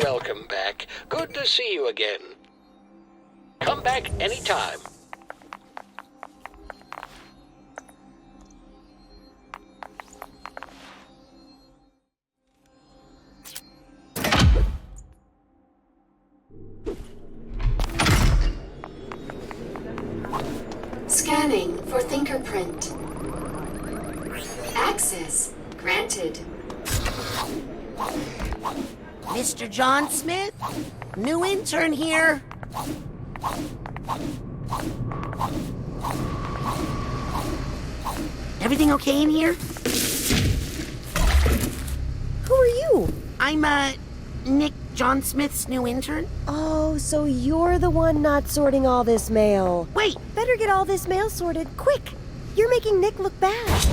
S14: Welcome back. Good to see you again. Come back anytime.
S11: Scanning for fingerprint. Access granted.
S1: Mr. John Smith? New intern here. Everything okay in here?
S13: Who are you?
S1: I'm, Nick, John Smith's new intern.
S13: Oh, so you're the one not sorting all this mail.
S1: Wait!
S13: Better get all this mail sorted, quick! You're making Nick look bad.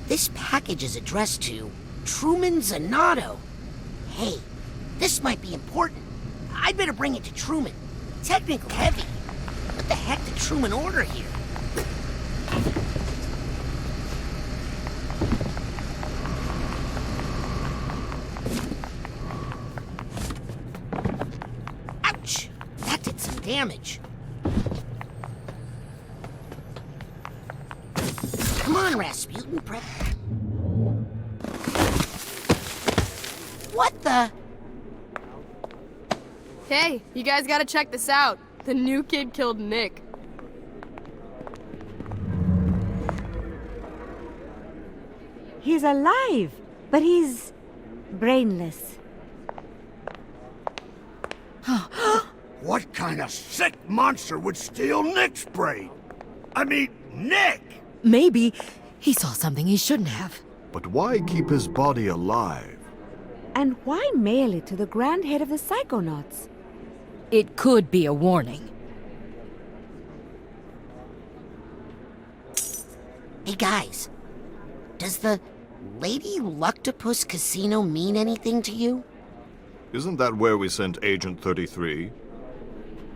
S1: This package is addressed to Truman Zanotto. Hey, this might be important. I'd better bring it to Truman. Technically heavy. What the heck did Truman order here? Ouch! That did some damage. Come on, Razputin, prep. What the?
S17: Hey, you guys gotta check this out. The new kid killed Nick.
S5: He's alive, but he's brainless.
S3: What kind of sick monster would steal Nick's brain? I mean, Nick!
S12: Maybe he saw something he shouldn't have.
S4: But why keep his body alive?
S5: And why mail it to the grand head of the Psychonauts?
S12: It could be a warning.
S1: Hey guys, does the Lady Luctopus Casino mean anything to you?
S4: Isn't that where we sent Agent 33?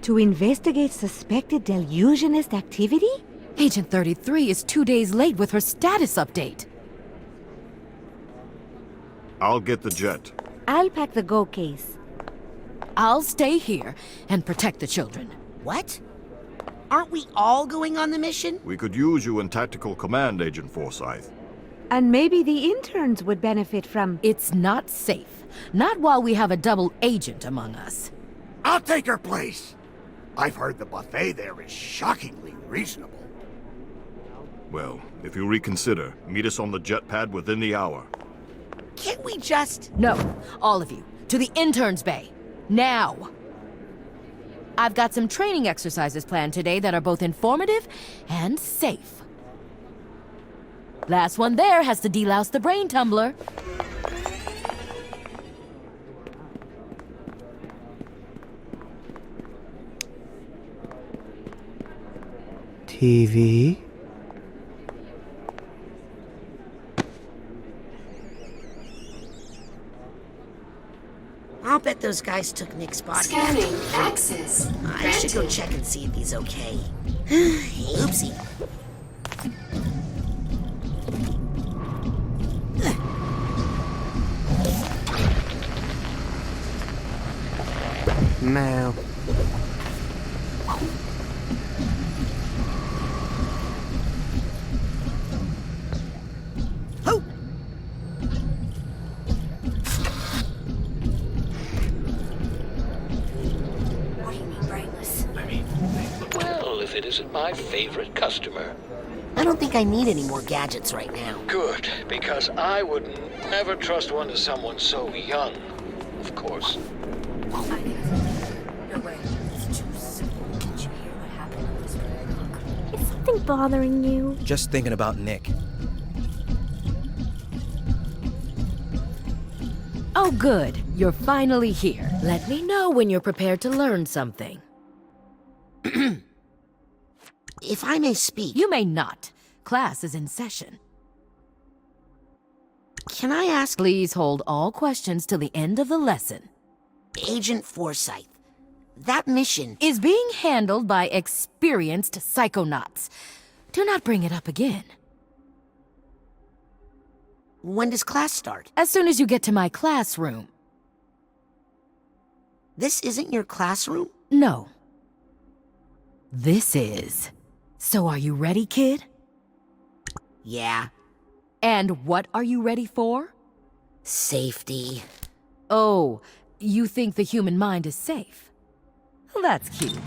S5: To investigate suspected delusionist activity?
S12: Agent 33 is 2 days late with her status update.
S4: I'll get the jet.
S5: I'll pack the go case.
S12: I'll stay here and protect the children.
S1: What? Aren't we all going on the mission?
S4: We could use you in tactical command, Agent Forsyth.
S5: And maybe the interns would benefit from...
S12: It's not safe. Not while we have a double agent among us.
S3: I'll take her place. I've heard the buffet there is shockingly reasonable.
S4: Well, if you reconsider, meet us on the jet pad within the hour.
S1: Can't we just...
S12: No, all of you, to the interns' bay. Now! I've got some training exercises planned today that are both informative and safe. Last one there has to delouse the brain tumbler.
S18: TV?
S1: I'll bet those guys took Nick's body.
S11: Scanning. Access.
S1: I should go check and see if he's okay. Oopsie.
S18: Now.
S14: Well, if it isn't my favorite customer.
S1: I don't think I need any more gadgets right now.
S14: Good, because I would never trust one to someone so young, of course.
S19: Is something bothering you?
S8: Just thinking about Nick.
S12: Oh, good. You're finally here. Let me know when you're prepared to learn something.
S1: If I may speak...
S12: You may not. Class is in session.
S1: Can I ask...
S12: Please hold all questions till the end of the lesson.
S1: Agent Forsyth, that mission...
S12: is being handled by experienced psychonauts. Do not bring it up again.
S1: When does class start?
S12: As soon as you get to my classroom.
S1: This isn't your classroom?
S12: No. This is. So are you ready, kid?
S1: Yeah.
S12: And what are you ready for?
S1: Safety.
S12: Oh, you think the human mind is safe? Well, that's cute.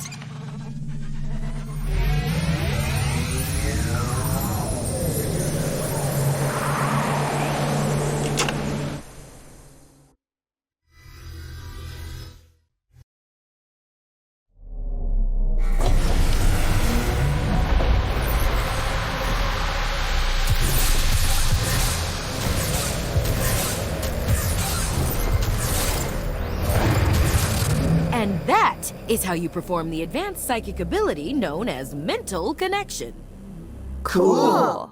S12: And that is how you perform the advanced psychic ability known as mental connection.
S1: Cool.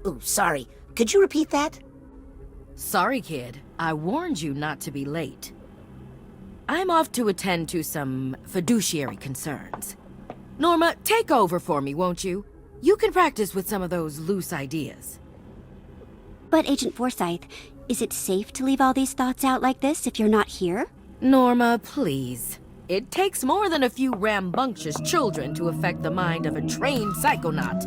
S1: Ooh, sorry. Could you repeat that?
S12: Sorry, kid. I warned you not to be late. I'm off to attend to some fiduciary concerns. Norma, take over for me, won't you? You can practice with some of those loose ideas.
S15: But Agent Forsyth, is it safe to leave all these thoughts out like this if you're not here?
S12: Norma, please. It takes more than a few rambunctious children to affect the mind of a trained psychonaut.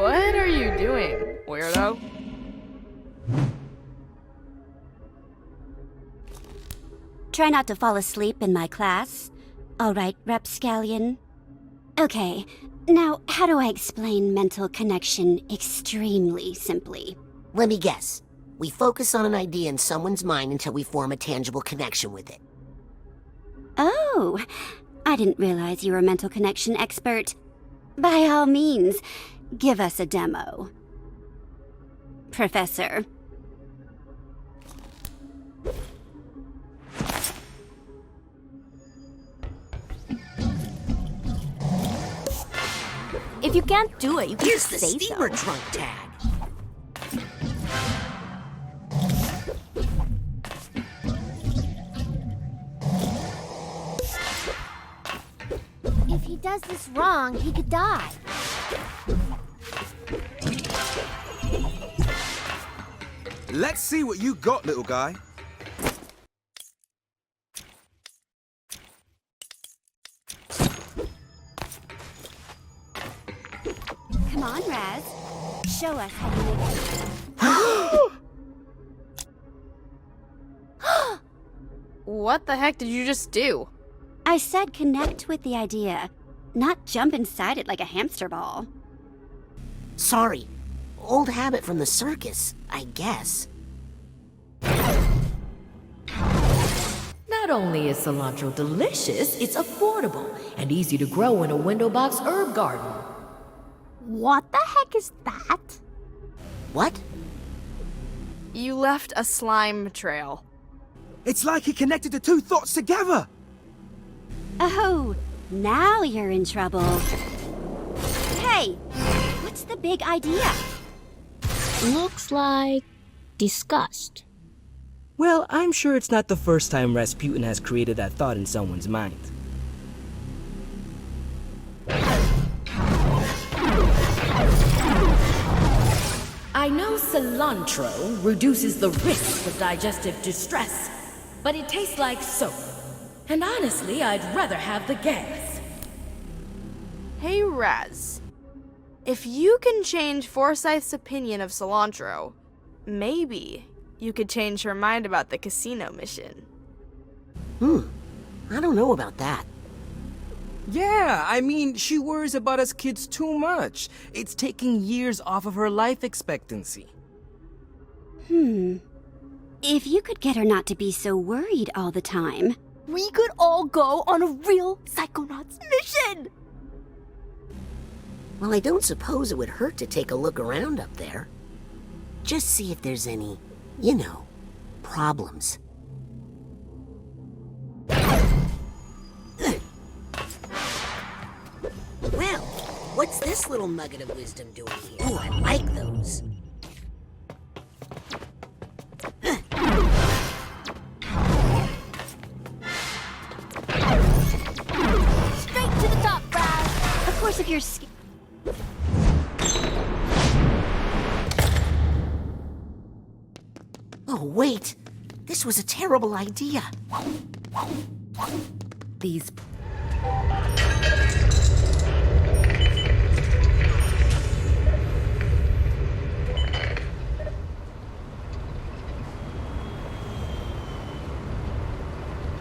S17: What are you doing, weirdo?
S15: Try not to fall asleep in my class. All right, Rapscallion. Okay, now how do I explain mental connection extremely simply?
S1: Let me guess. We focus on an idea in someone's mind until we form a tangible connection with it.
S15: Oh, I didn't realize you were a mental connection expert. By all means, give us a demo. Professor.
S19: If you can't do it, you can
S1: Here's the
S19: say
S1: steamer
S19: so.
S1: trunk tag.
S2: If he does this wrong, he could die.
S16: Let's see what you got, little guy.
S15: Come on, Raz. Show us how you make it.
S17: What the heck did you just do?
S15: I said connect with the idea, not jump inside it like a hamster ball.
S1: Sorry. Old habit from the circus, I guess.
S12: Not only is cilantro delicious, it's affordable and easy to grow in a window box herb garden.
S19: What the heck is that?
S1: What?
S17: You left a slime trail.
S16: It's like he connected the two thoughts together.
S15: Oh, now you're in trouble. Hey, what's the big idea?
S19: Looks like disgust.
S8: Well, I'm sure it's not the first time Razputin has created that thought in someone's mind.
S12: I know cilantro reduces the risk of digestive distress, but it tastes like soap. And honestly, I'd rather have the gas.
S17: Hey, Raz. If you can change Forsyth's opinion of cilantro, maybe you could change her mind about the casino mission.
S1: I don't know about that.
S8: Yeah, I mean, she worries about us kids too much. It's taking years off of her life expectancy.
S15: If you could get her not to be so worried all the time.
S19: We could all go on a real Psychonauts mission!
S1: Well, I don't suppose it would hurt to take a look around up there. Just see if there's any, you know, problems. Well, what's this little nugget of wisdom doing here? Ooh, I like those.
S19: Straight to the top, Raz!
S15: Of course, if you're
S1: Oh, wait. This was a terrible idea.
S12: These...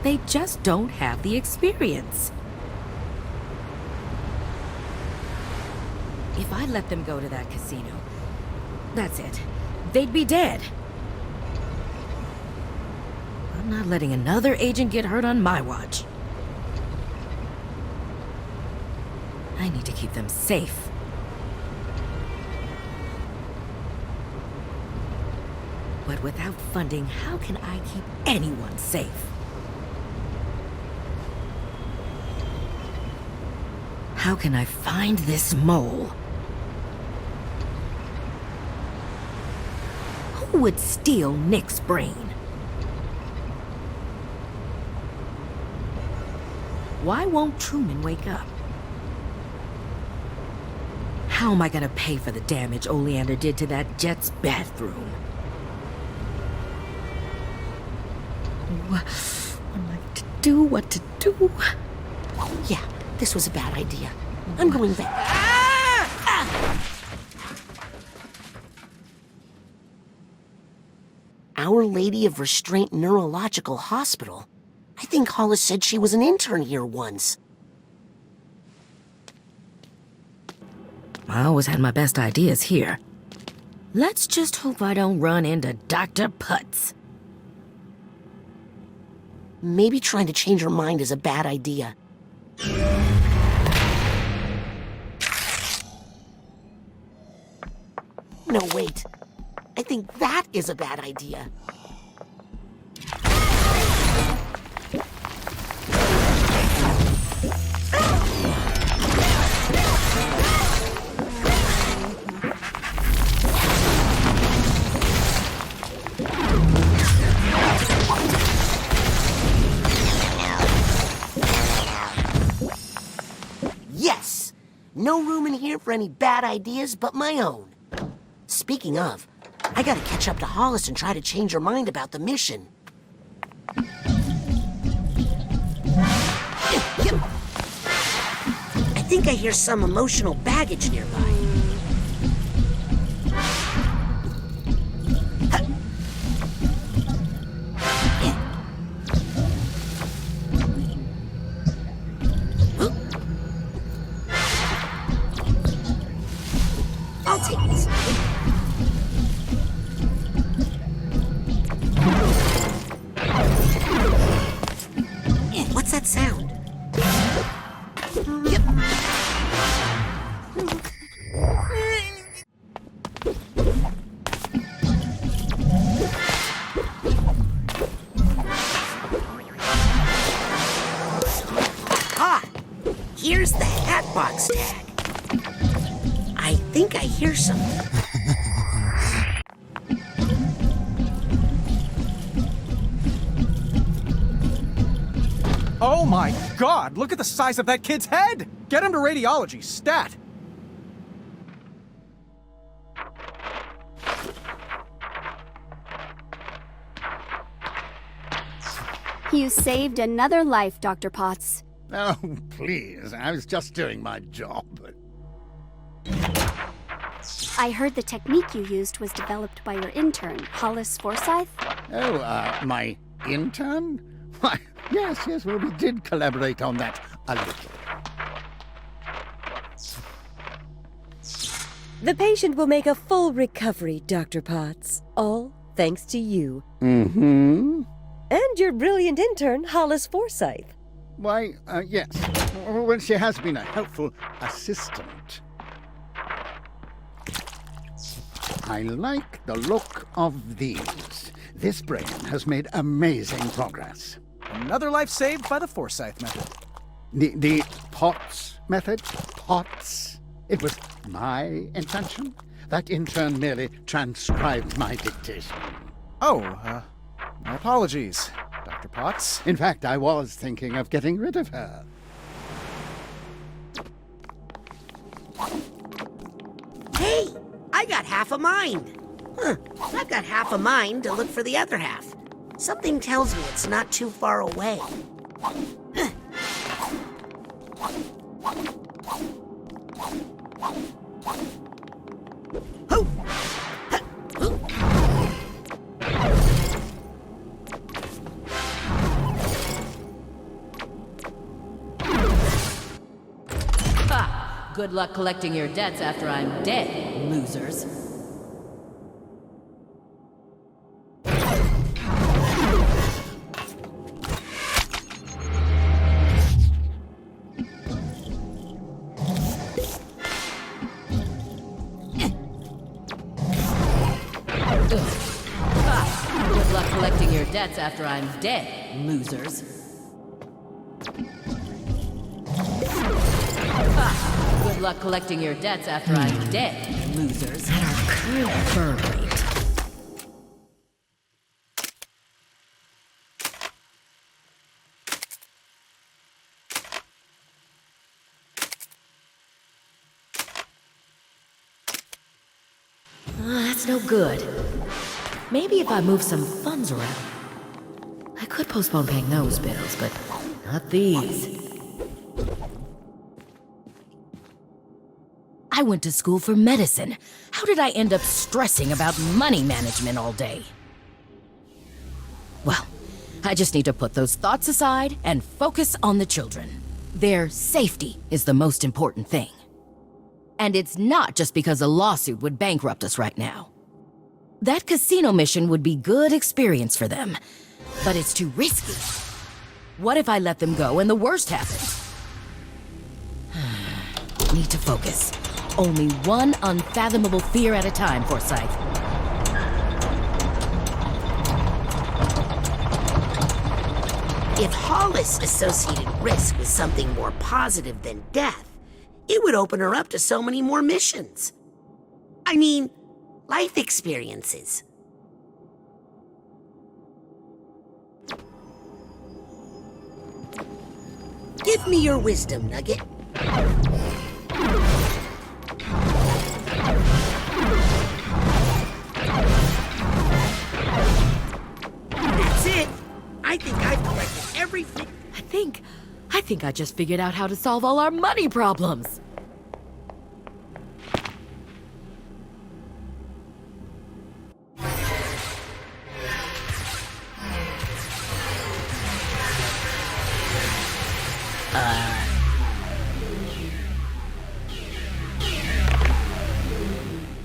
S12: They just don't have the experience. If I let them go to that casino, that's it. They'd be dead. I'm not letting another agent get hurt on my watch. I need to keep them safe. But without funding, how can I keep anyone safe? How can I find this mole? Who would steal Nick's brain? Why won't Truman wake up? How am I gonna pay for the damage Oleander did to that jet's bathroom? What am I to do? What to do?
S1: Yeah, this was a bad idea. I'm going back. Our Lady of Restraint Neurological Hospital. I think Hollis said she was an intern here once.
S12: I always had my best ideas here. Let's just hope I don't run into Dr. Putz.
S1: Maybe trying to change her mind is a bad idea. No, wait. I think that is a bad idea. Yes! No room in here for any bad ideas but my own. Speaking of, I gotta catch up to Hollis and try to change her mind about the mission. I think I hear some emotional baggage nearby. sound. Yep. Ah! Here's the Hatbox tag. I think I hear something.
S18: Oh my god, look at the size of that kid's head! Get him to radiology, stat!
S15: You saved another life, Dr. Potts.
S3: Oh, please. I was just doing my job.
S15: I heard the technique you used was developed by your intern, Hollis Forsyth.
S3: Oh, my intern? Why, yes, well, we did collaborate on that a little.
S20: The patient will make a full recovery, Dr. Potts. All thanks to you.
S3: Mm-hmm.
S20: And your brilliant intern, Hollis Forsyth.
S3: Why, yes. Well, she has been a helpful assistant. I like the look of these. This brain has made amazing progress.
S18: Another life saved by the Forsyth method.
S3: The Potts method? Potts? It was my invention. That intern merely transcribed my dictation.
S18: Oh, my apologies, Dr. Potts.
S3: In fact, I was thinking of getting rid of her.
S1: Hey, I got half a mind. I've got half a mind to look for the other half. Something tells me it's not too far away.
S12: Ha! Good luck collecting your debts after I'm dead, losers. Good luck collecting your debts after I'm dead, losers. Good luck collecting your debts after I'm dead, losers. At our current burn rate. That's no good. Maybe if I move some funds around. I could postpone paying those bills, but not these. I went to school for medicine. How did I end up stressing about money management all day? Well, I just need to put those thoughts aside and focus on the children. Their safety is the most important thing. And it's not just because a lawsuit would bankrupt us right now. That casino mission would be good experience for them, but it's too risky. What if I let them go and the worst happens? Need to focus. Only one unfathomable fear at a time, Forsyth.
S1: If Hollis associated risk with something more positive than death, it would open her up to so many more missions. I mean, life experiences. Give me your wisdom, Nugget. That's it. I think I've collected everything.
S12: I think I just figured out how to solve all our money problems.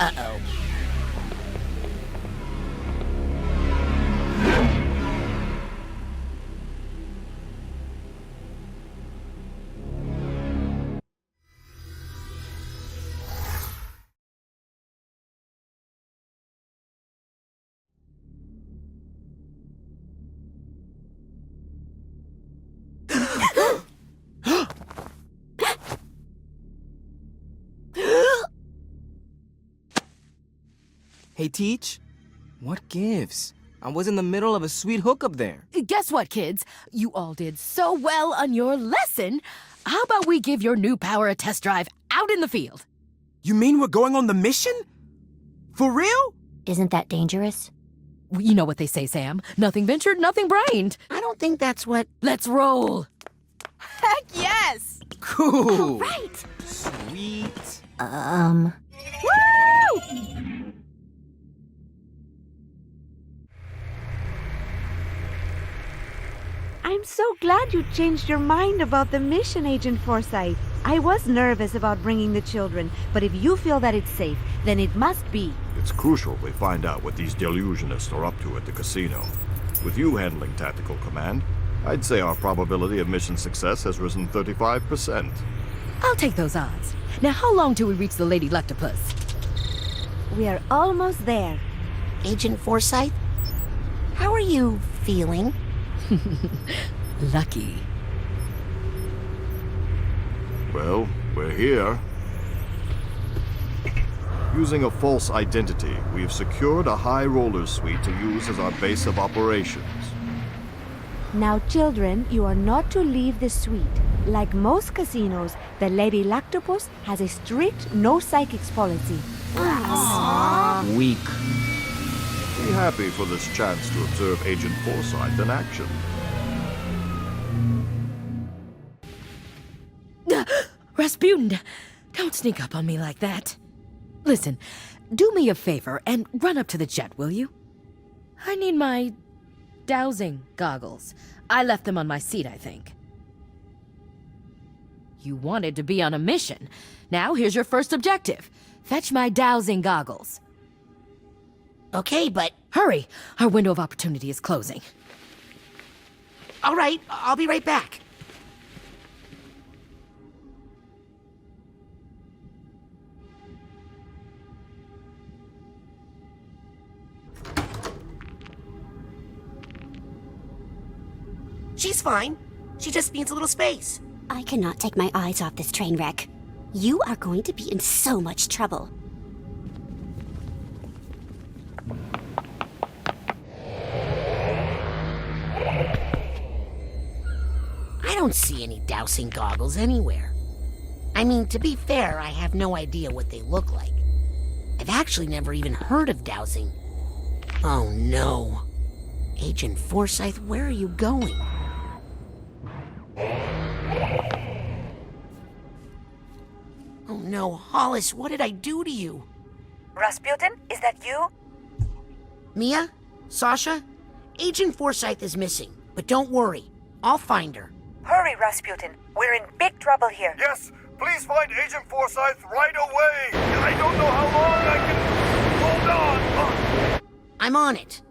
S1: Uh-oh.
S8: Hey, Teach, what gives? I was in the middle of a sweet hookup there.
S12: Guess what, kids? You all did so well on your lesson. How about we give your new power a test drive out in the field?
S18: You mean we're going on the mission? For real?
S2: Isn't that dangerous?
S12: You know what they say, Sam. Nothing ventured, nothing brained.
S1: I don't think that's what...
S12: Let's roll.
S17: Heck yes!
S8: Cool.
S2: All right.
S8: Sweet.
S2: Woo!
S5: I'm so glad you changed your mind about the mission, Agent Forsyth. I was nervous about bringing the children, but if you feel that it's safe, then it must be.
S4: It's crucial we find out what these delusionists are up to at the casino. With you handling tactical command, I'd say our probability of mission success has risen 35%.
S12: I'll take those odds. Now, how long till we reach the Lady Luctopus?
S5: We are almost there.
S1: Agent Forsyth, how are you feeling?
S12: Lucky.
S4: Well, we're here. Using a false identity, we've secured a high roller suite to use as our base of operations.
S5: Now, children, you are not to leave the suite. Like most casinos, the Lady Luctopus has a strict no psychics policy.
S8: Weak.
S4: Be happy for this chance to observe Agent Forsyth in action.
S12: Razputin, don't sneak up on me like that. Listen, do me a favor and run up to the jet, will you? I need my dowsing goggles. I left them on my seat, I think. You wanted to be on a mission. Now here's your first objective. Fetch my dowsing goggles.
S1: Okay, but...
S12: Hurry! Our window of opportunity is closing.
S1: All right, I'll be right back. She's fine. She just needs a little space.
S15: I cannot take my eyes off this train wreck. You are going to be in so much trouble.
S1: I don't see any dowsing goggles anywhere. I mean, to be fair, I have no idea what they look like. I've actually never even heard of dowsing. Oh no. Agent Forsyth, where are you going? Oh no, Hollis, what did I do to you?
S5: Razputin, is that you?
S1: Mia? Sasha? Agent Forsyth is missing, but don't worry. I'll find her.
S5: Hurry, Razputin. We're in big trouble here.
S4: Yes, please find Agent Forsyth right away! I don't know how long I can hold on!
S1: I'm on it.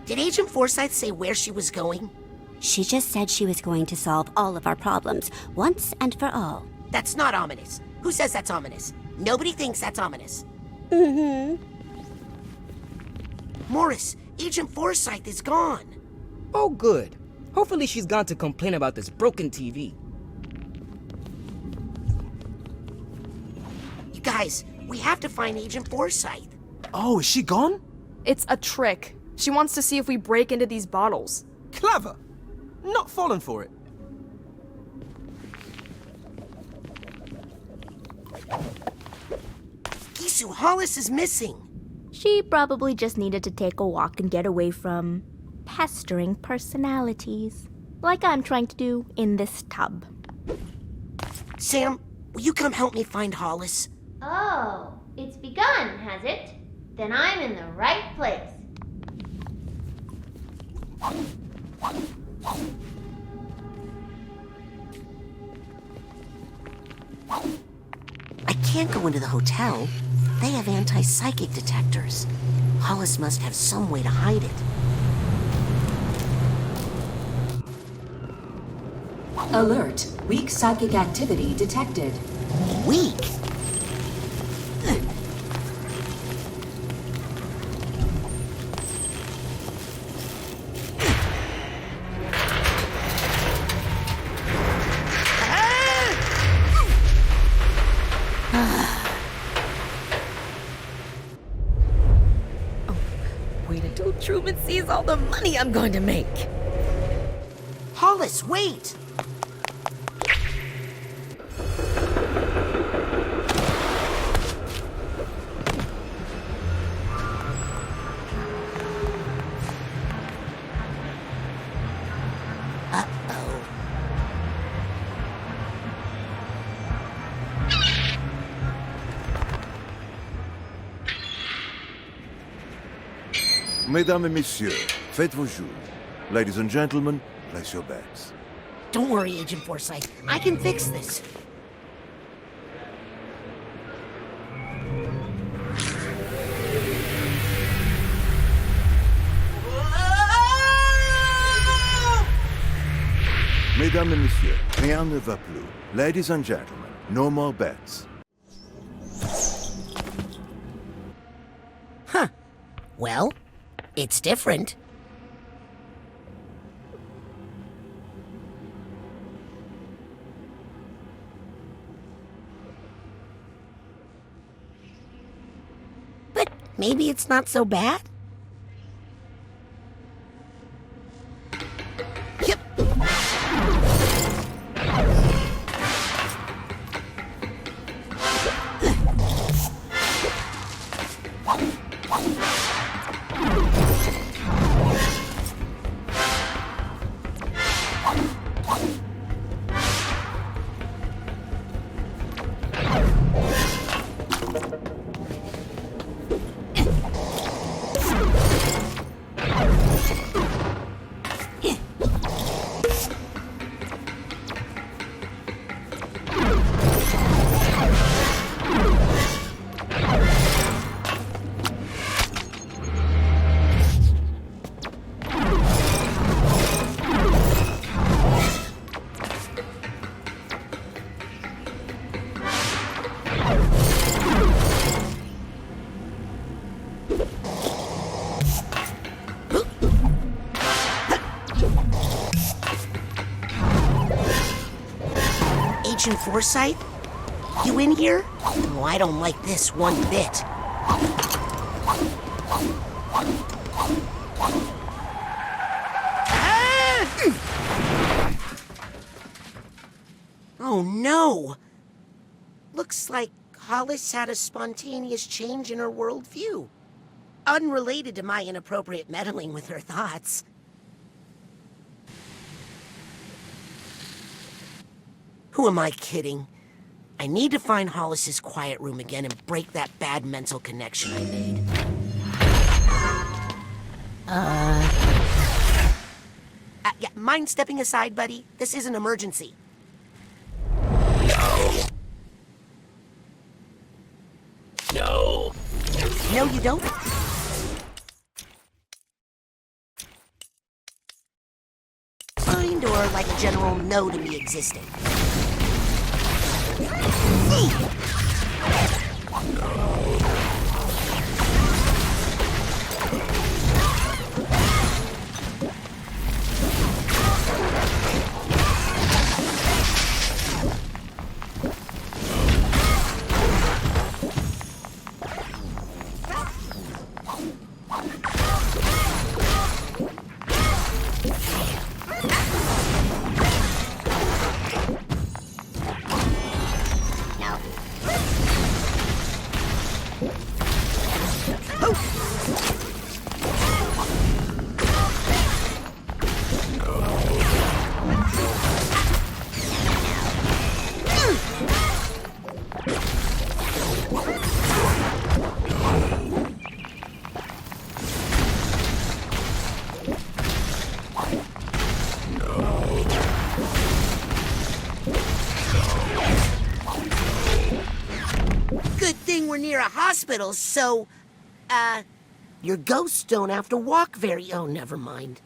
S1: Did Agent Forsyth say where she was going?
S15: She just said she was going to solve all of our problems, once and for all.
S1: That's not ominous. Who says that's ominous? Nobody thinks that's ominous.
S15: Mm-hmm.
S1: Morris, Agent Forsyth is gone.
S8: Oh, good. Hopefully she's gone to complain about this broken TV.
S1: You guys, we have to find Agent Forsyth.
S18: Oh, is she gone?
S17: It's a trick. She wants to see if we break into these bottles.
S18: Clever. Not falling for it.
S1: Gisu, Hollis is missing.
S19: She probably just needed to take a walk and get away from pestering personalities, like I'm trying to do in this tub.
S1: Sam, will you come help me find Hollis?
S2: Oh, it's begun, has it? Then I'm in the right place.
S1: I can't go into the hotel. They have anti-psychic detectors. Hollis must have some way to hide it.
S21: Alert. Weak psychic activity detected.
S1: Weak?
S20: Truman sees all the money I'm going to make.
S1: Hollis, wait!
S9: Mesdames et messieurs, faites vos jours. Ladies and gentlemen, place your bets.
S1: Don't worry, Agent Forsyth. I can fix this.
S9: Mesdames et messieurs, rien ne va plus. Ladies and gentlemen, no more bets.
S1: Huh. Well, it's different. But maybe it's not so bad. Yep. Agent Forsyth? You in here? Oh, I don't like this one bit. Oh no! Looks like Hollis had a spontaneous change in her worldview. Unrelated to my inappropriate meddling with her thoughts. Who am I kidding? I need to find Hollis's quiet room again and break that bad mental connection I made. Yeah, mind stepping aside, buddy? This is an emergency.
S14: No.
S1: No, you don't? Mind or like a general no to me existing? We're near a hospital, so, your ghosts don't have to walk very... Oh, never mind.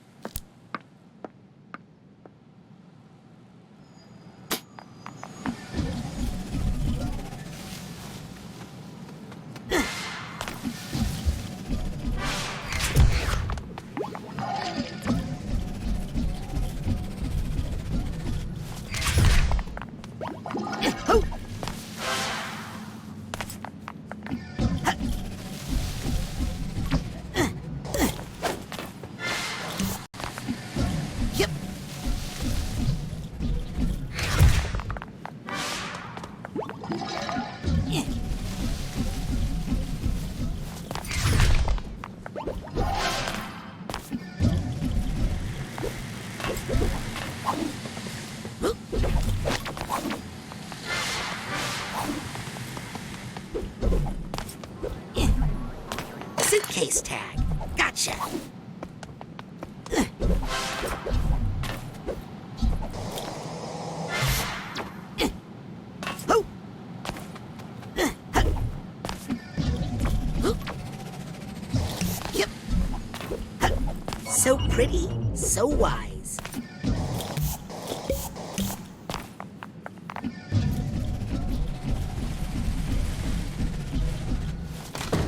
S1: price tag. Gotcha. Yep. So pretty, so wise.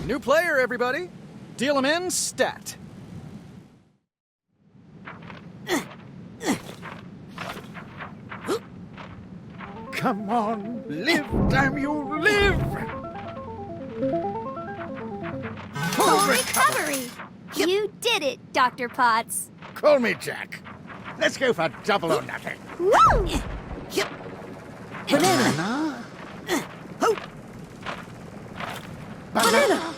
S18: New player, everybody. Deal 'em in, stat.
S3: Come on, live, damn you, live!
S15: Full recovery! You did it, Dr. Potts.
S3: Call me Jack. Let's go for double or nothing.
S15: Woo!
S1: Yep.
S3: Banana.
S5: Banana!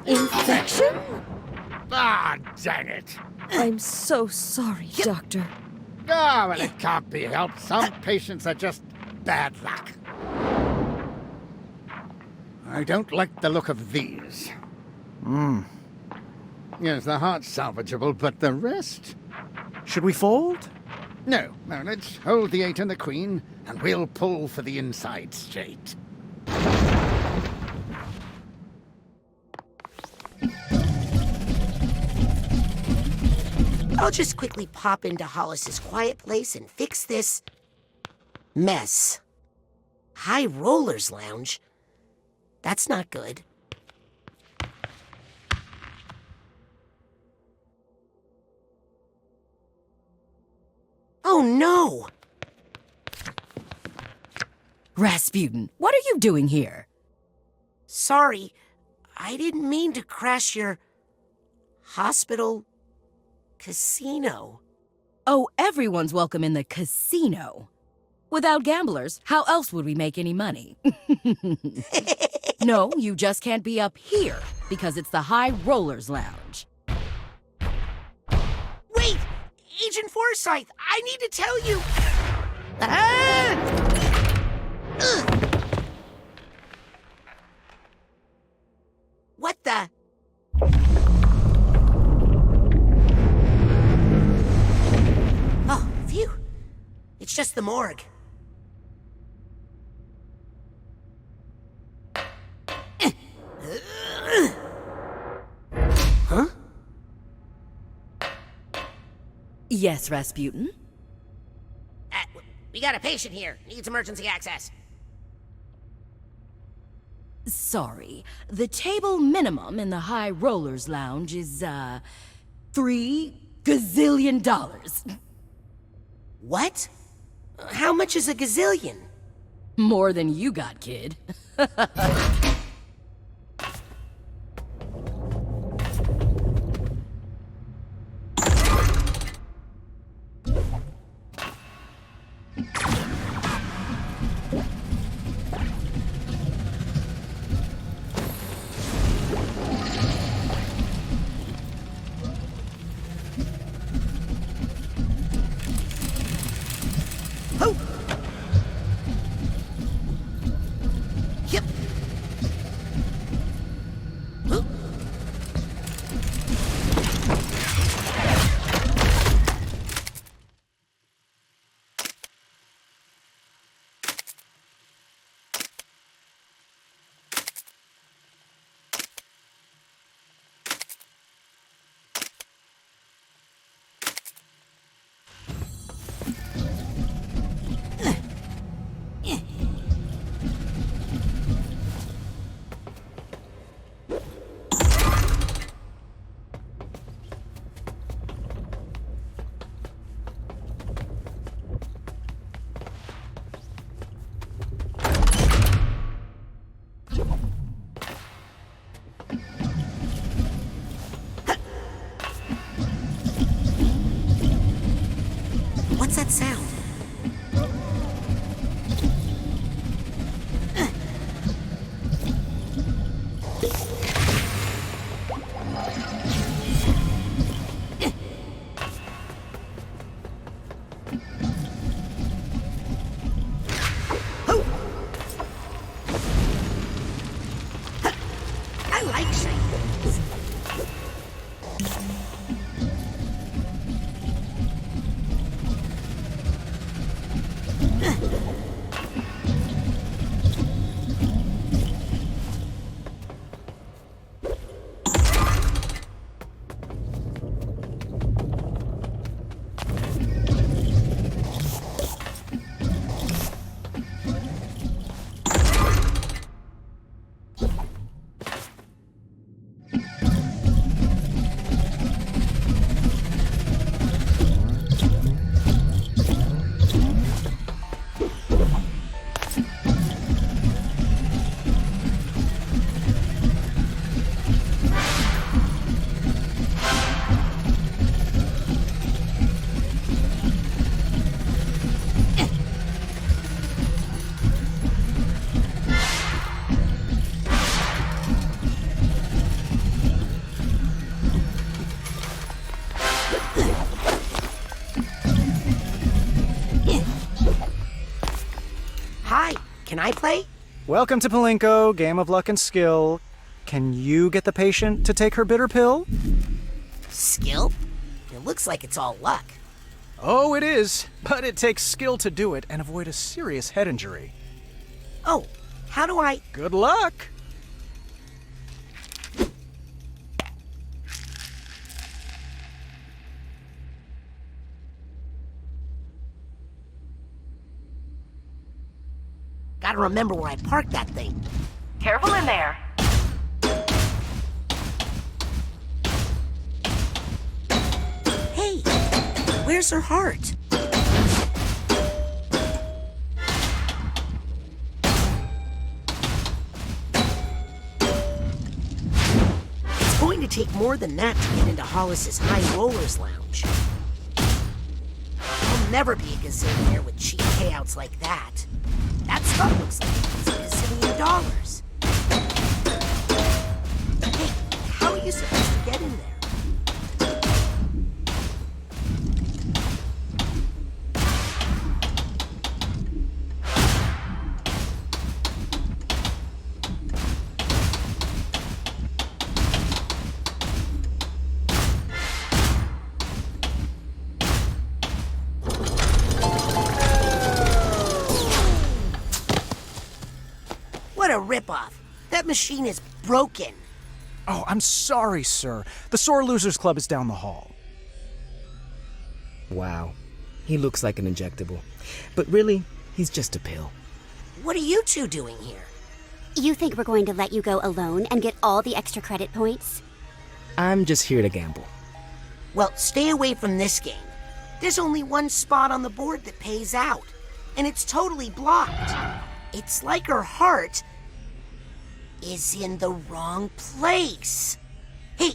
S5: Infection?
S3: Ah, dang it.
S5: I'm so sorry, Doctor.
S3: Ah, well, it can't be helped. Some patients are just bad luck. I don't like the look of these. Yes, the heart's salvageable, but the rest?
S18: Should we fold?
S3: No, let's hold the 8 and the queen, and we'll pull for the inside straight.
S1: I'll just quickly pop into Hollis's quiet place and fix this mess. High Rollers Lounge? That's not good. Oh no!
S12: Razputin, what are you doing here?
S1: Sorry, I didn't mean to crash your hospital casino.
S12: Oh, everyone's welcome in the casino. Without gamblers, how else would we make any money? No, you just can't be up here because it's the High Rollers Lounge.
S1: Wait! Agent Forsyth, I need to tell you. Ah! Ugh. What the? Oh, phew. It's just the morgue. Huh?
S12: Yes, Razputin?
S1: We got a patient here. Needs emergency access.
S12: Sorry. The table minimum in the High Rollers Lounge is, $3 gazillion.
S1: What? How much is a gazillion?
S12: More than you got, kid.
S1: I play?
S18: Welcome to Palinko, game of luck and skill. Can you get the patient to take her bitter pill?
S1: Skill? It looks like it's all luck.
S18: Oh, it is, but it takes skill to do it and avoid a serious head injury.
S1: Oh, how do I...
S18: Good luck!
S1: Gotta remember where I parked that thing.
S12: Careful in there.
S1: Hey, where's her heart? It's going to take more than that to get into Hollis's High Rollers Lounge. I'll never be a gazillionaire with cheap payouts like that. That stuff looks like it's a gazillion dollars. Hey, how are you supposed to get in there? What a ripoff. That machine is broken.
S18: Oh, I'm sorry, sir. The Sore Losers Club is down the hall.
S8: Wow. He looks like an injectable. But really, he's just a pill.
S1: What are you two doing here?
S15: You think we're going to let you go alone and get all the extra credit points?
S8: I'm just here to gamble.
S1: Well, stay away from this game. There's only one spot on the board that pays out, and it's totally blocked. It's like her heart is in the wrong place. Hey,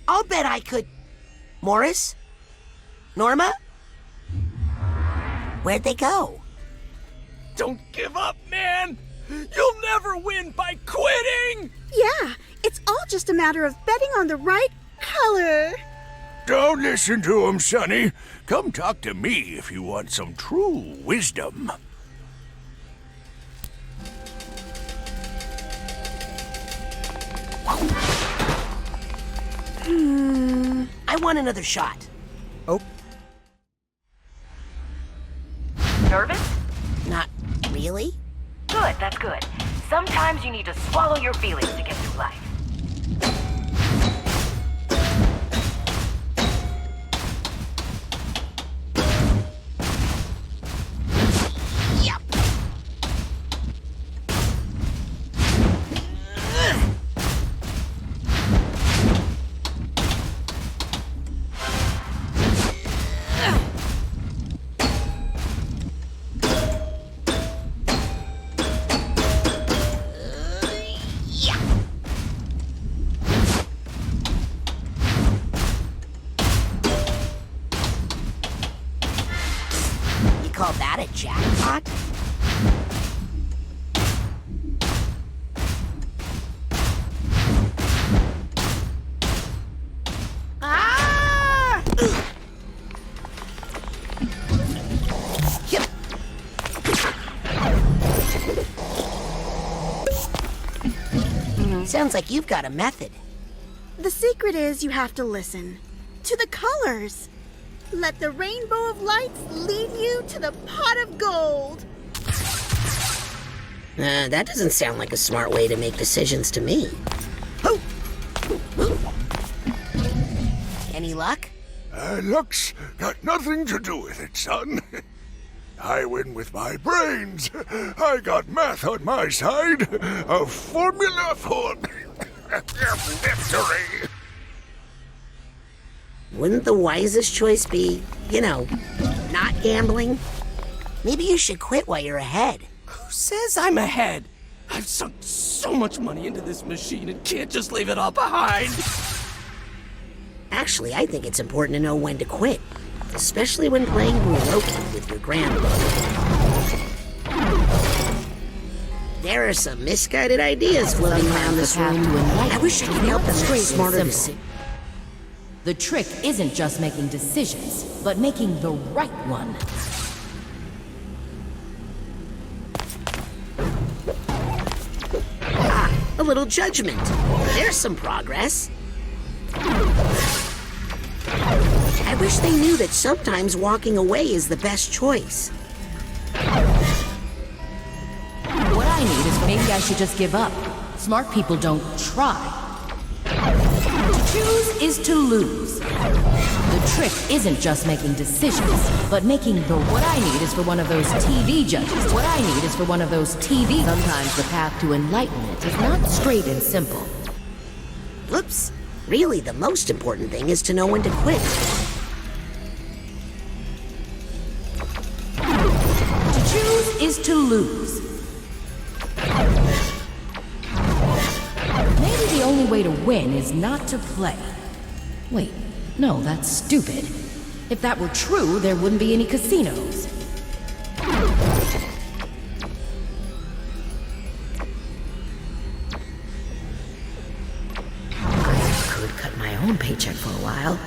S1: I'll bet I could... Morris? Norma? Where'd they go?
S10: Don't give up, man! You'll never win by quitting!
S22: Yeah, it's all just a matter of betting on the right color.
S10: Don't listen to him, Sonny. Come talk to me if you want some true wisdom.
S1: I want another shot.
S18: Oh.
S12: Nervous?
S1: Not really.
S12: Good, that's good. Sometimes you need to swallow your feelings to get through life.
S1: Call that a jackpot?
S22: Ah!
S1: Yep. Sounds like you've got a method.
S22: The secret is you have to listen to the colors. Let the rainbow of lights lead you to the pot of gold.
S1: That doesn't sound like a smart way to make decisions to me. Any luck?
S10: Luck's got nothing to do with it, son. I win with my brains. I got math on my side. A formula for victory.
S1: Wouldn't the wisest choice be, not gambling? Maybe you should quit while you're ahead.
S8: Who says I'm ahead? I've sunk so much money into this machine and can't just leave it all behind.
S1: Actually, I think it's important to know when to quit, especially when playing Uroki with your grandmother. There are some misguided ideas floating around this room. I wish I could help them make smarter decisions.
S12: The trick isn't just making decisions, but making the right one.
S1: little judgment. There's some progress. I wish they knew that sometimes walking away is the best choice.
S12: What I need is maybe I should just give up. Smart people don't try. To choose is to lose. The trick isn't just making decisions, but making the... What I need is for one of those TV judges. What I need is for one of those TV... Sometimes the path to enlightenment is not straight and simple.
S1: Whoops. Really, the most important thing is to know when to quit.
S12: To choose is to lose. Maybe the only way to win is not to play. Wait, no, that's stupid. If that were true, there wouldn't be any casinos.
S1: I could cut my own paycheck for a while.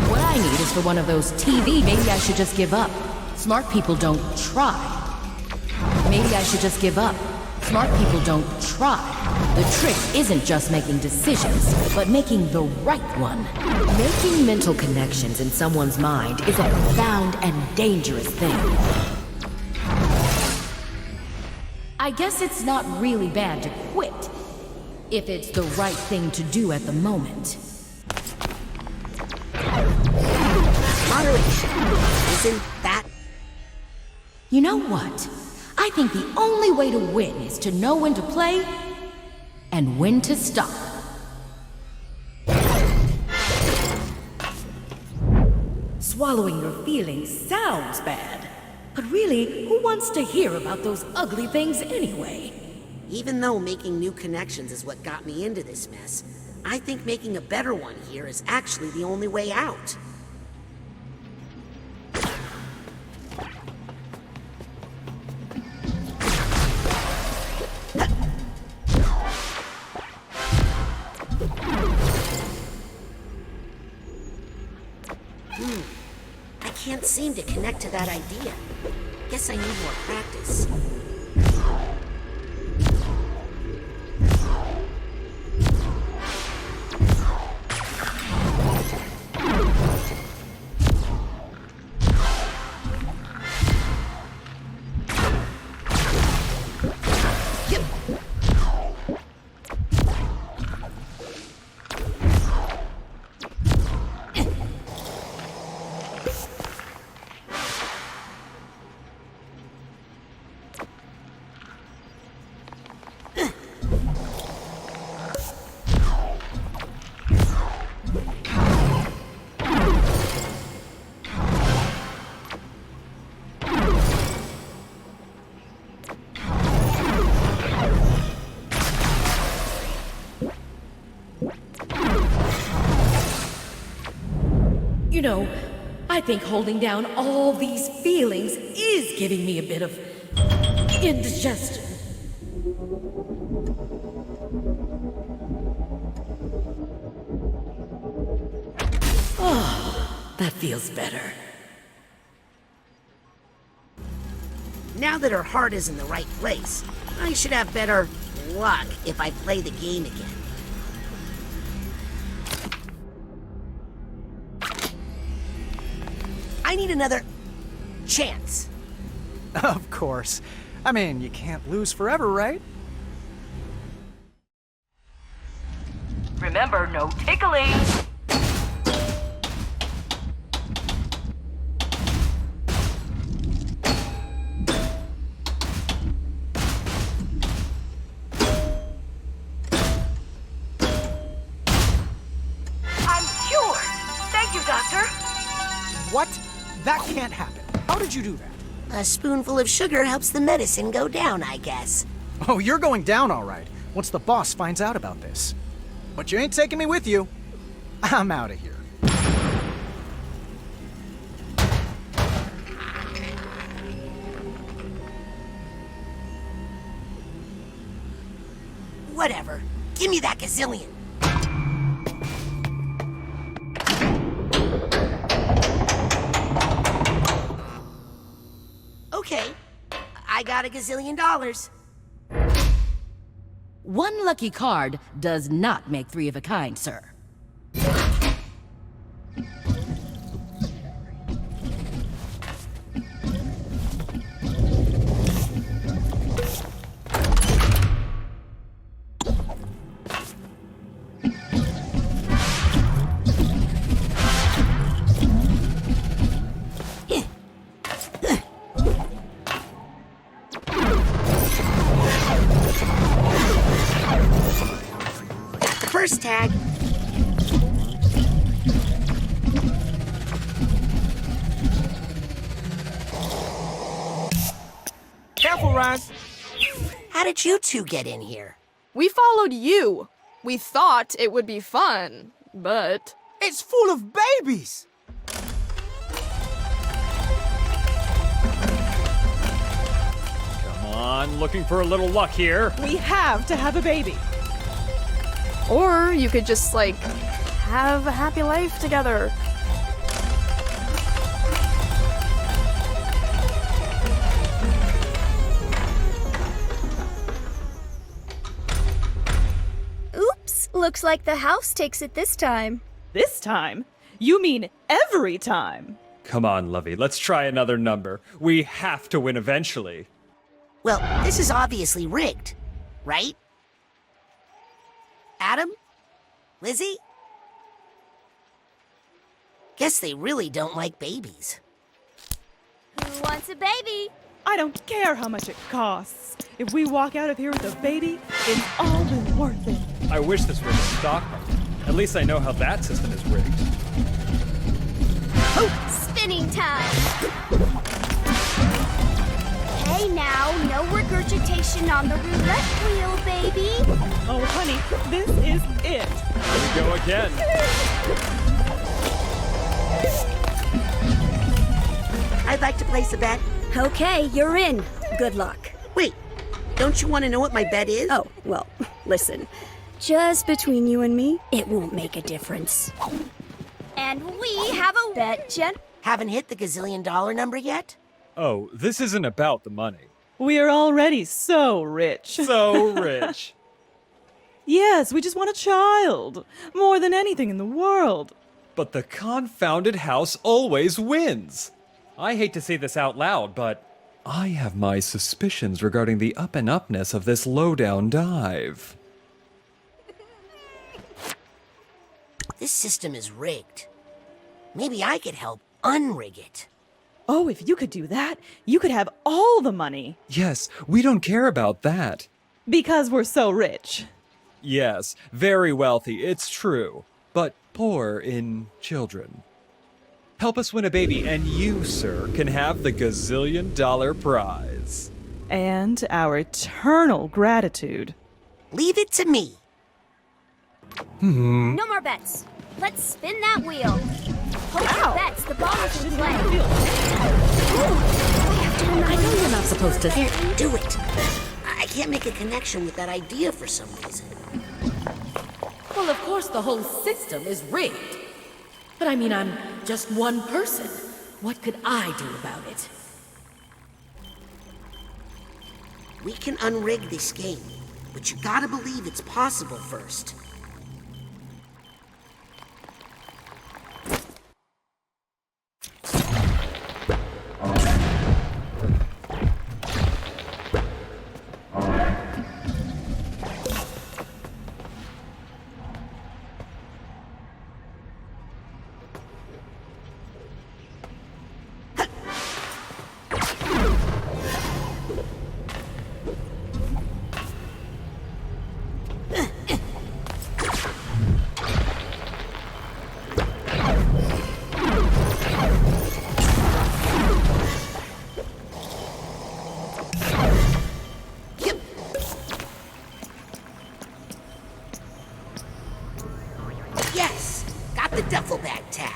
S12: What I need is for one of those TV... Maybe I should just give up. Smart people don't try. Maybe I should just give up. Smart people don't try. The trick isn't just making decisions, but making the right one. Making mental connections in someone's mind is a profound and dangerous thing. I guess it's not really bad to quit, if it's the right thing to do at the moment.
S1: Moderation. Isn't that...
S12: You know what? I think the only way to win is to know when to play and when to stop. Swallowing your feelings sounds bad, but really, who wants to hear about those ugly things anyway?
S1: Even though making new connections is what got me into this mess, I think making a better one here is actually the only way out. I can't seem to connect to that idea. Guess I need more practice.
S12: You know, I think holding down all these feelings is giving me a bit of indigestion. Oh, that feels better.
S1: Now that her heart is in the right place, I should have better luck if I play the game again. I need another chance.
S18: Of course. I mean, you can't lose forever, right?
S12: Remember, no tickling!
S6: I'm cured! Thank you, Doctor!
S18: What? That can't happen. How did you do that?
S1: A spoonful of sugar helps the medicine go down, I guess.
S18: Oh, you're going down all right, once the boss finds out about this. But you ain't taking me with you. I'm out of here.
S1: Whatever. Give me that gazillion. got $1 gazillion.
S12: One lucky card does not make 3 of a kind, sir.
S1: First tag.
S8: Careful, Raz.
S1: How did you two get in here?
S17: We followed you. We thought it would be fun, but...
S16: It's full of babies!
S7: Come on, looking for a little luck here.
S13: We have to have a baby.
S17: Or you could just, like, have a happy life together.
S19: Oops, looks like the house takes it this time.
S13: This time? You mean every time?
S7: Come on, Lovey, let's try another number. We have to win eventually.
S1: Well, this is obviously rigged, right? Adam? Lizzie? Guess they really don't like babies.
S19: Who wants a baby?
S13: I don't care how much it costs. If we walk out of here with a baby, it's all been worth it.
S7: I wish this were the stock market. At least I know how that system is rigged.
S19: Oh, spinning time! Hey now, no regurgitation on the roulette wheel, baby!
S13: Oh, honey, this is it!
S7: Here we go again!
S1: I'd like to place a bet.
S15: Okay, you're in. Good luck.
S1: Wait, don't you want to know what my bet is?
S15: Oh, well, listen. Just between you and me, it won't make a difference.
S19: And we have a bet, Jen.
S1: Haven't hit the $1 gazillion number yet?
S7: Oh, this isn't about the money.
S13: We are already so rich.
S7: So rich.
S13: Yes, we just want a child. More than anything in the world.
S7: But the confounded house always wins. I hate to say this out loud, but I have my suspicions regarding the up-and-upness of this low-down dive.
S1: This system is rigged. Maybe I could help unrig it.
S13: Oh, if you could do that, you could have all the money.
S7: Yes, we don't care about that.
S13: Because we're so rich.
S7: Yes, very wealthy, it's true. But poor in children. Help us win a baby, and you, sir, can have the $1 gazillion prize.
S13: And our eternal gratitude.
S1: Leave it to me.
S19: No more bets. Let's spin that wheel. Hold your bets. The ball is in play.
S12: I know you're not supposed to.
S1: Here, do it. I can't make a connection with that idea for some reason.
S12: Well, of course the whole system is rigged. But I mean, I'm just one person. What could I do about it?
S1: We can unrig this game, but you gotta believe it's possible first. Yes! Got the duffel bag tag.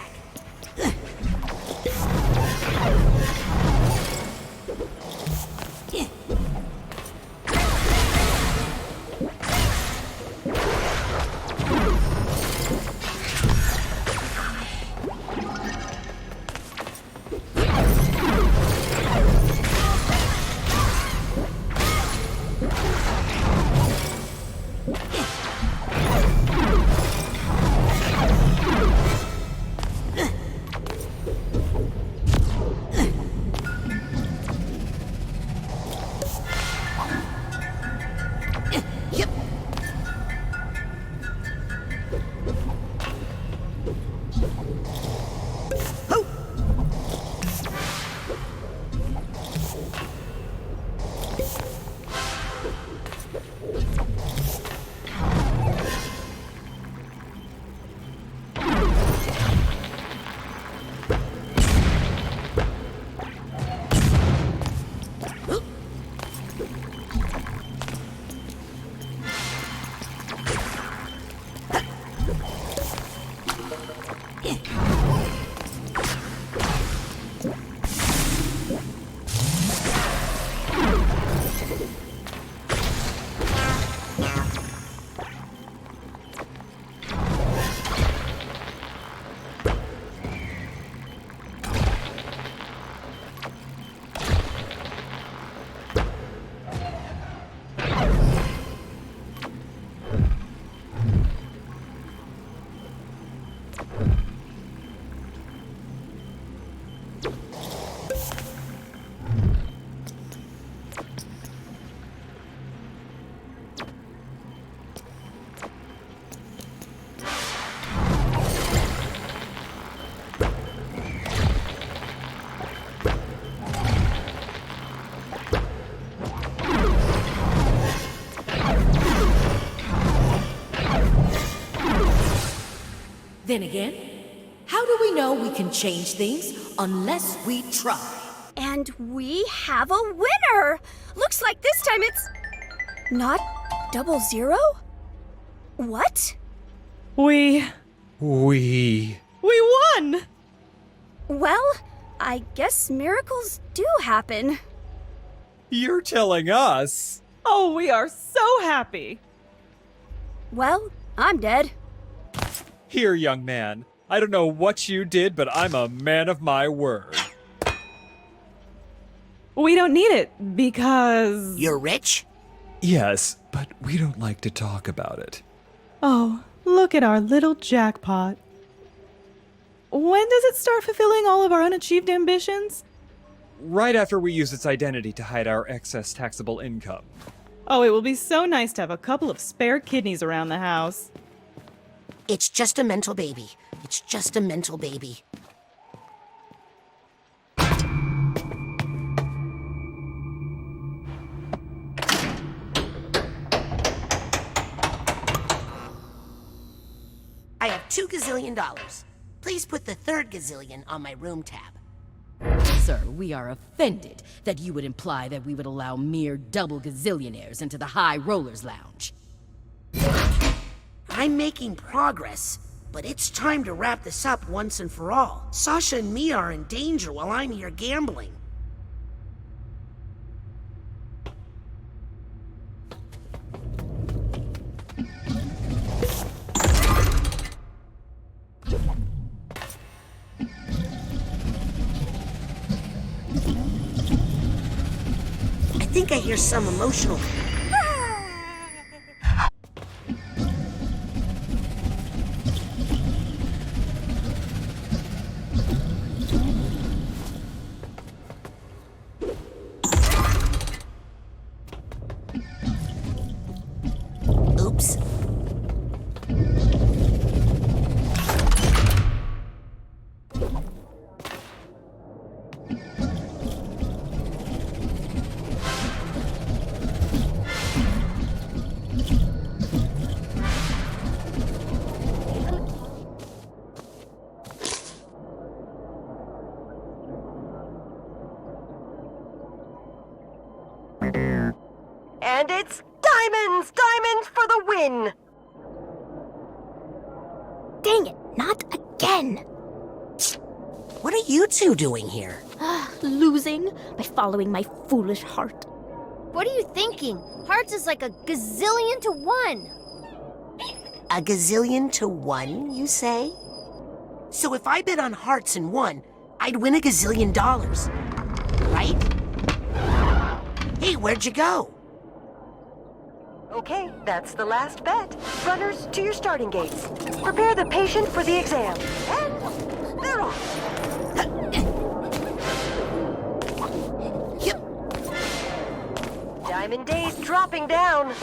S12: Then again, how do we know we can change things unless we try?
S15: And we have a winner! Looks like this time it's not 00? What?
S13: We won!
S15: Well, I guess miracles do happen.
S7: You're telling us?
S13: Oh, we are so happy.
S15: Well, I'm dead.
S7: Here, young man. I don't know what you did, but I'm a man of my word.
S13: We don't need it because...
S1: You're rich?
S7: Yes, but we don't like to talk about it.
S13: Oh, look at our little jackpot. When does it start fulfilling all of our unachieved ambitions?
S7: Right after we use its identity to hide our excess taxable income.
S13: Oh, it will be so nice to have a couple of spare kidneys around the house.
S1: It's just a mental baby. It's just a mental baby. I have $2 gazillion. Please put the third gazillion on my room tab.
S12: Sir, we are offended that you would imply that we would allow mere double gazillionaires into the High Rollers Lounge.
S1: I'm making progress, but it's time to wrap this up once and for all. Sasha and me are in danger while I'm here gambling. I think I hear some emotional... Oops.
S6: And it's diamonds! Diamonds for the win!
S19: Dang it, not again!
S1: What are you two doing here?
S19: Losing by following my foolish heart.
S2: What are you thinking? Hearts is like a gazillion to one.
S1: A gazillion to one, you say? So if I bet on hearts and won, I'd win $1 gazillion, right? Hey, where'd you go?
S6: Okay, that's the last bet. Runners, to your starting gates. Prepare the patient for the exam. And they're off. Diamond Days dropping down.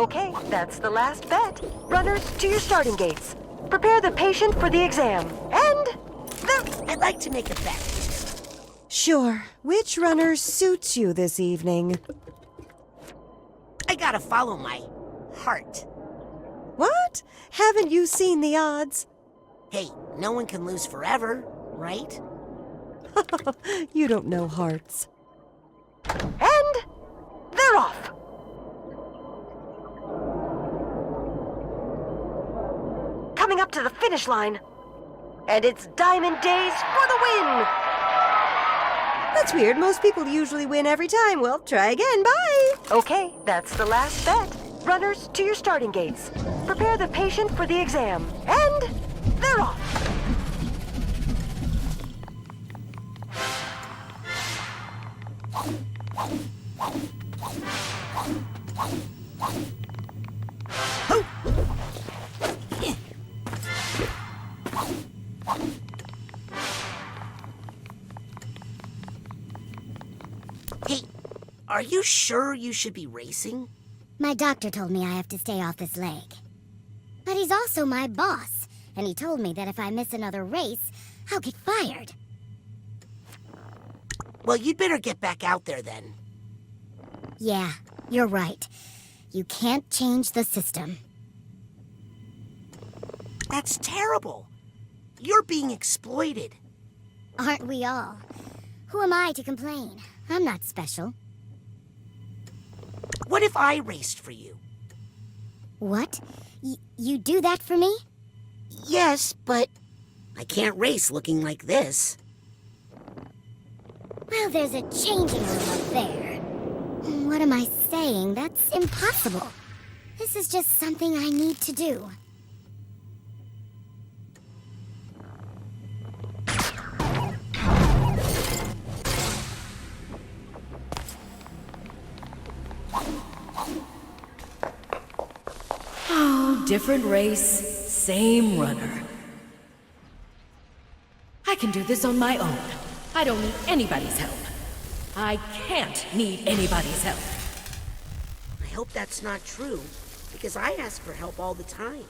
S6: Okay, that's the last bet. Runners, to your starting gates. Prepare the patient for the exam. And
S1: I'd like to make a bet.
S4: Sure. Which runner suits you this evening?
S1: I gotta follow my heart.
S4: What? Haven't you seen the odds?
S1: Hey, no one can lose forever, right?
S4: You don't know hearts.
S6: And they're off. Coming up to the finish line. And it's Diamond Days for the win!
S4: That's weird. Most people usually win every time. Well, try again. Bye!
S6: Okay, that's the last bet. Runners, to your starting gates. Prepare the patient for the exam. And they're off.
S1: Hey, are you sure you should be racing?
S11: My doctor told me I have to stay off this leg. But he's also my boss, and he told me that if I miss another race, I'll get fired.
S1: Well, you'd better get back out there then.
S11: Yeah, you're right. You can't change the system.
S1: That's terrible. You're being exploited.
S11: Aren't we all? Who am I to complain? I'm not special.
S1: What if I raced for you?
S11: What? You do that for me?
S1: Yes, but I can't race looking like this.
S11: Well, there's a changing room up there. What am I saying? That's impossible. This is just something I need to do.
S12: Oh, different race, same runner. I can do this on my own. I don't need anybody's help. I can't need anybody's help.
S1: I hope that's not true, because I ask for help all the time.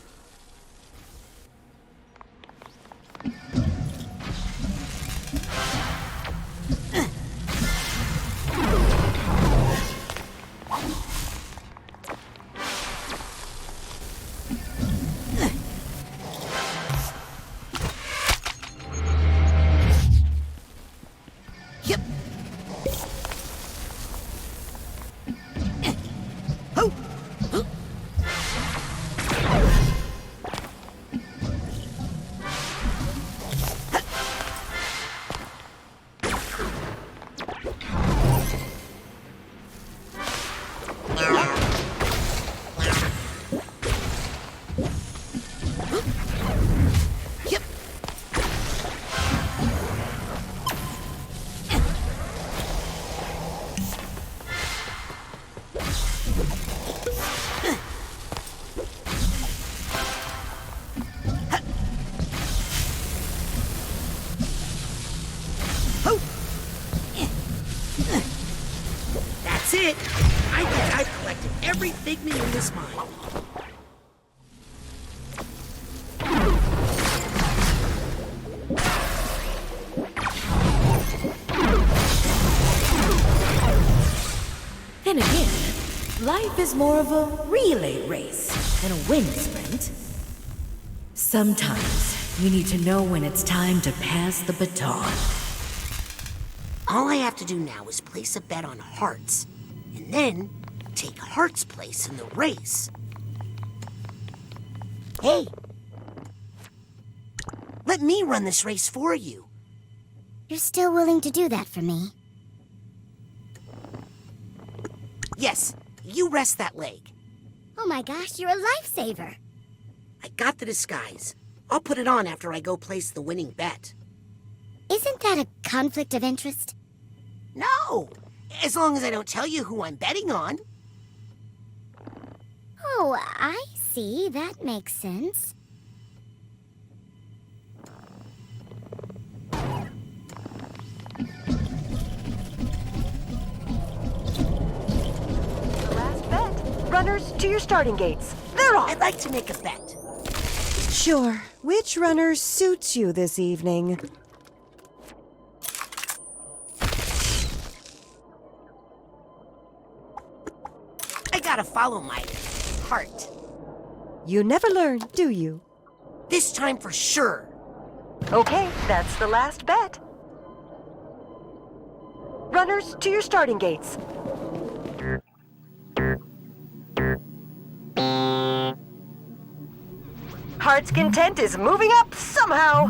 S1: That's it. I think I've collected every figment in this mine.
S12: Then again, life is more of a relay race than a wind sprint. Sometimes you need to know when it's time to pass the baton.
S1: All I have to do now is place a bet on Hearts, and then take Hearts' place in the race. Hey! Let me run this race for you.
S11: You're still willing to do that for me?
S1: Yes, you rest that leg.
S11: Oh my gosh, you're a lifesaver.
S1: I got the disguise. I'll put it on after I go place the winning bet.
S11: Isn't that a conflict of interest?
S1: No! As long as I don't tell you who I'm betting on.
S11: Oh, I see. That makes sense.
S6: Runners, to your starting gates. They're off!
S1: I'd like to make a bet.
S4: Sure. Which runner suits you this evening?
S1: I gotta follow my heart.
S4: You never learn, do you?
S1: This time for sure.
S6: Okay, that's the last bet. Runners, to your starting gates. Heart's Content is moving up somehow.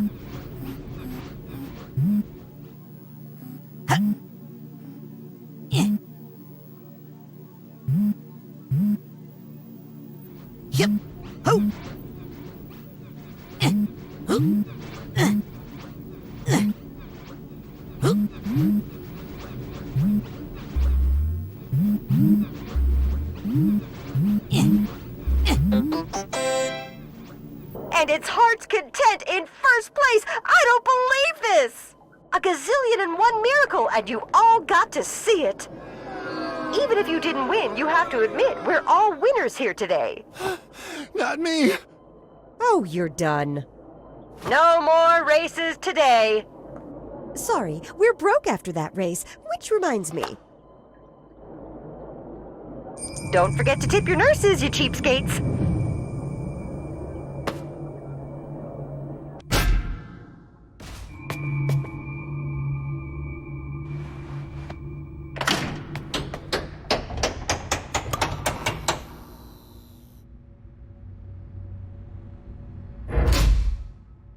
S1: Yep. Ho.
S6: And it's Heart's Content in first place! I don't believe this! A gazillion and one miracle, and you all got to see it. Even if you didn't win, you have to admit, we're all winners here today.
S10: Not me.
S4: Oh, you're done.
S6: No more races today.
S4: Sorry, we're broke after that race, which reminds me.
S6: Don't forget to tip your nurses, you cheapskates.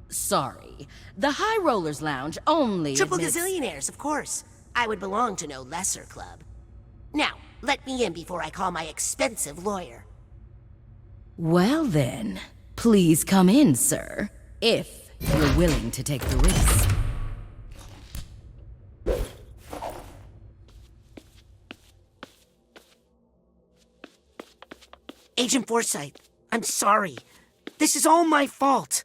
S12: Sorry. The High Rollers Lounge only
S1: Triple
S12: admits...
S1: gazillionaires, of course. I would belong to no lesser club. Now, let me in before I call my expensive lawyer.
S12: Well then, please come in, sir. If you're willing to take the risk.
S1: Agent Forsyth, I'm sorry. This is all my fault.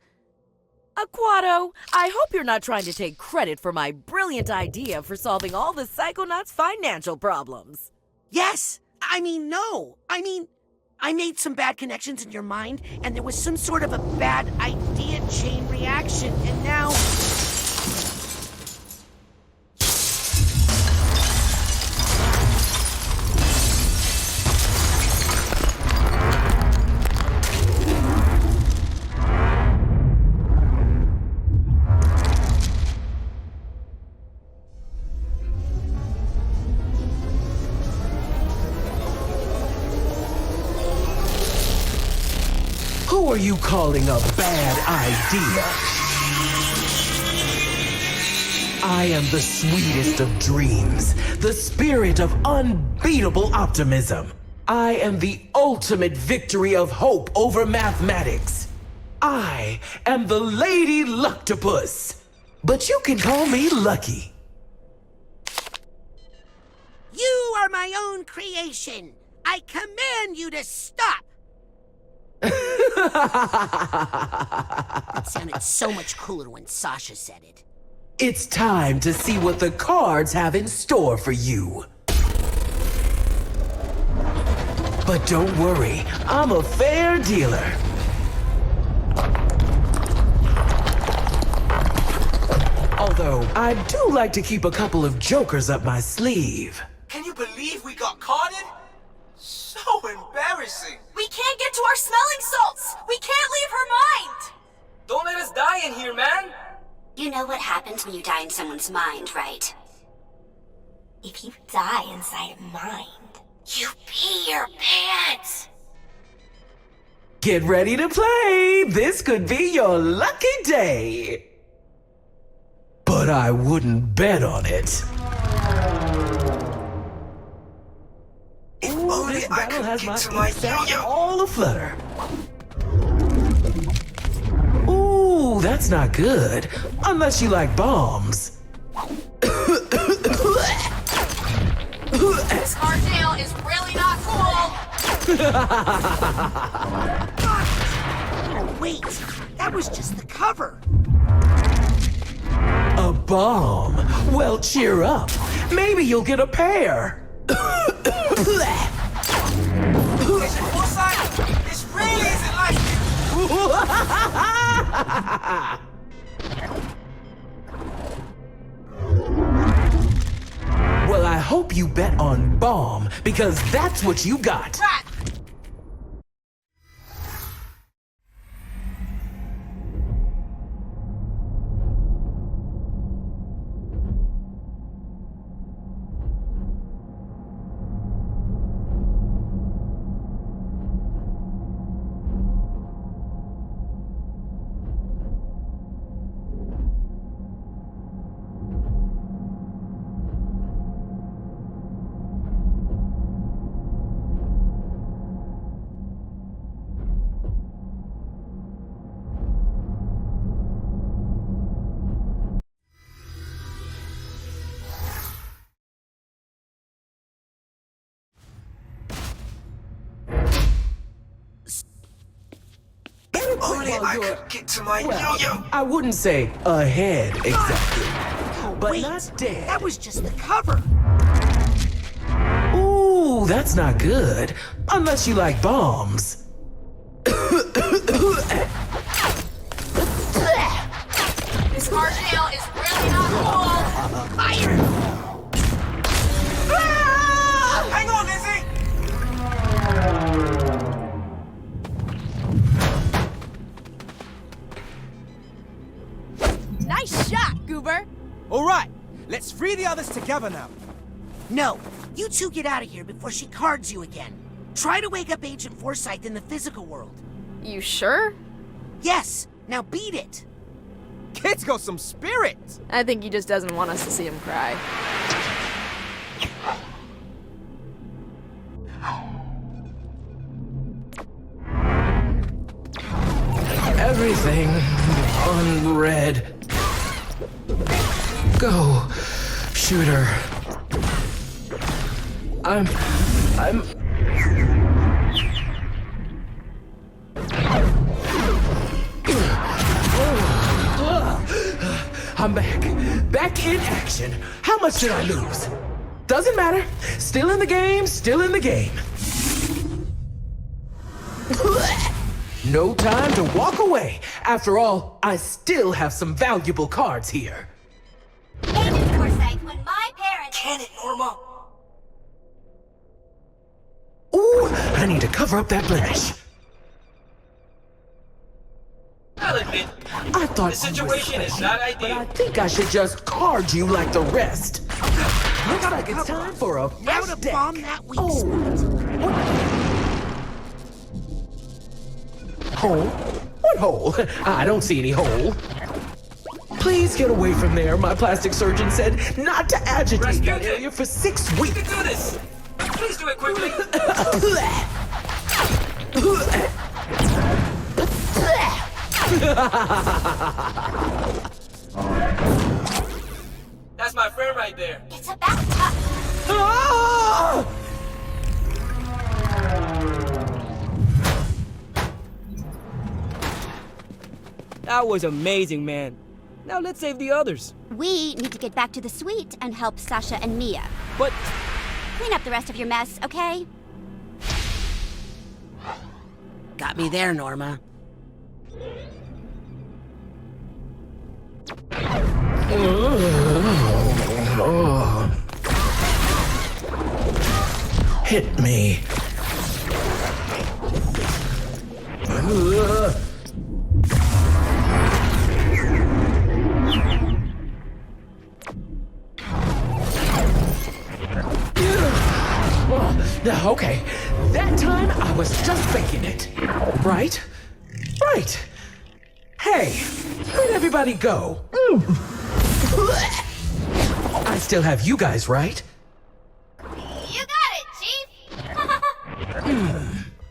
S12: Aquato, I hope you're not trying to take credit for my brilliant idea for solving all the Psychonauts' financial problems.
S1: Yes! No! I made some bad connections in your mind, and there was some sort of a bad idea chain reaction, and now...
S20: Who are you calling a bad idea? I am the sweetest of dreams, the spirit of unbeatable optimism. I am the ultimate victory of hope over mathematics. I am the Lady Luctopus, but you can call me Lucky.
S1: You are my own creation. I command you to stop. It sounded so much cooler when Sasha said it.
S20: It's time to see what the cards have in store for you. But don't worry, I'm a fair dealer. Although, I do like to keep a couple of jokers up my sleeve.
S21: Can you believe we got carded? So embarrassing.
S23: We can't get to our smelling salts! We can't leave her mind!
S8: Don't let us die in here, man!
S11: You know what happens when you die in someone's mind, right?
S23: If you die inside a mind,
S11: you pee your pants!
S20: Get ready to play! This could be your lucky day! But I wouldn't bet on it.
S21: If only I could get to my yo-yo!
S20: All aflutter. Ooh, that's not good. Unless you like bombs.
S23: this cartel is really not cool!
S1: Oh, wait! That was just the cover!
S20: A bomb? Well, cheer up. Maybe you'll get a pair.
S21: This
S20: Well, I hope you bet on bomb, because that's what you got.
S23: Rat!
S20: Only
S21: I could get to my yo-yo.
S20: I wouldn't say ahead exactly, but
S1: Wait,
S20: not dead.
S1: that was just the cover.
S20: Ooh, that's not good. Unless you like bombs.
S23: This marshmallow is really not cool.
S1: Fire!
S21: Hang on, Izzy!
S17: Nice shot, Goober.
S18: All right, let's free the others together now.
S1: No, you two get out of here before she cards you again. Try to wake up Agent Forsyth in the physical world.
S17: You sure?
S1: Yes, now beat it.
S18: Kid's got some spirit.
S17: I think he just doesn't want us to see him cry.
S20: Everything on red. Go, shooter. I'm... I'm back. Back in action. How much did I lose? Doesn't matter. Still in the game, still in the game. No time to walk away. After all, I still have some valuable cards here.
S23: Agent Forsyth, when my parents...
S21: Can it, Norma?
S20: Ooh, I need to cover up that blemish.
S21: I'll admit,
S20: I thought
S21: the situation is not
S20: but I
S21: ideal.
S20: think I should just card you like the rest. Looks like it's time for a
S1: Now
S20: fresh
S1: to
S20: deck.
S1: bomb that weak
S20: Oh,
S1: spot.
S20: hole? What hole? I don't see any hole. Please get away from there. My plastic surgeon said not to agitate that area for 6
S21: We
S20: weeks.
S21: can do this! Please do it quickly! That's my friend right there.
S23: It's a bathtub.
S20: Ah!
S5: That was amazing, man. Now let's save the others.
S15: We need to get back to the suite and help Sasha and Mia.
S5: But
S15: Clean up the rest of your mess, okay?
S1: Got me there, Norma.
S20: Hit me. Okay, that time I was just faking it. Right? Right. Hey, where'd everybody go? I still have you guys, right?
S23: You got it, Chief.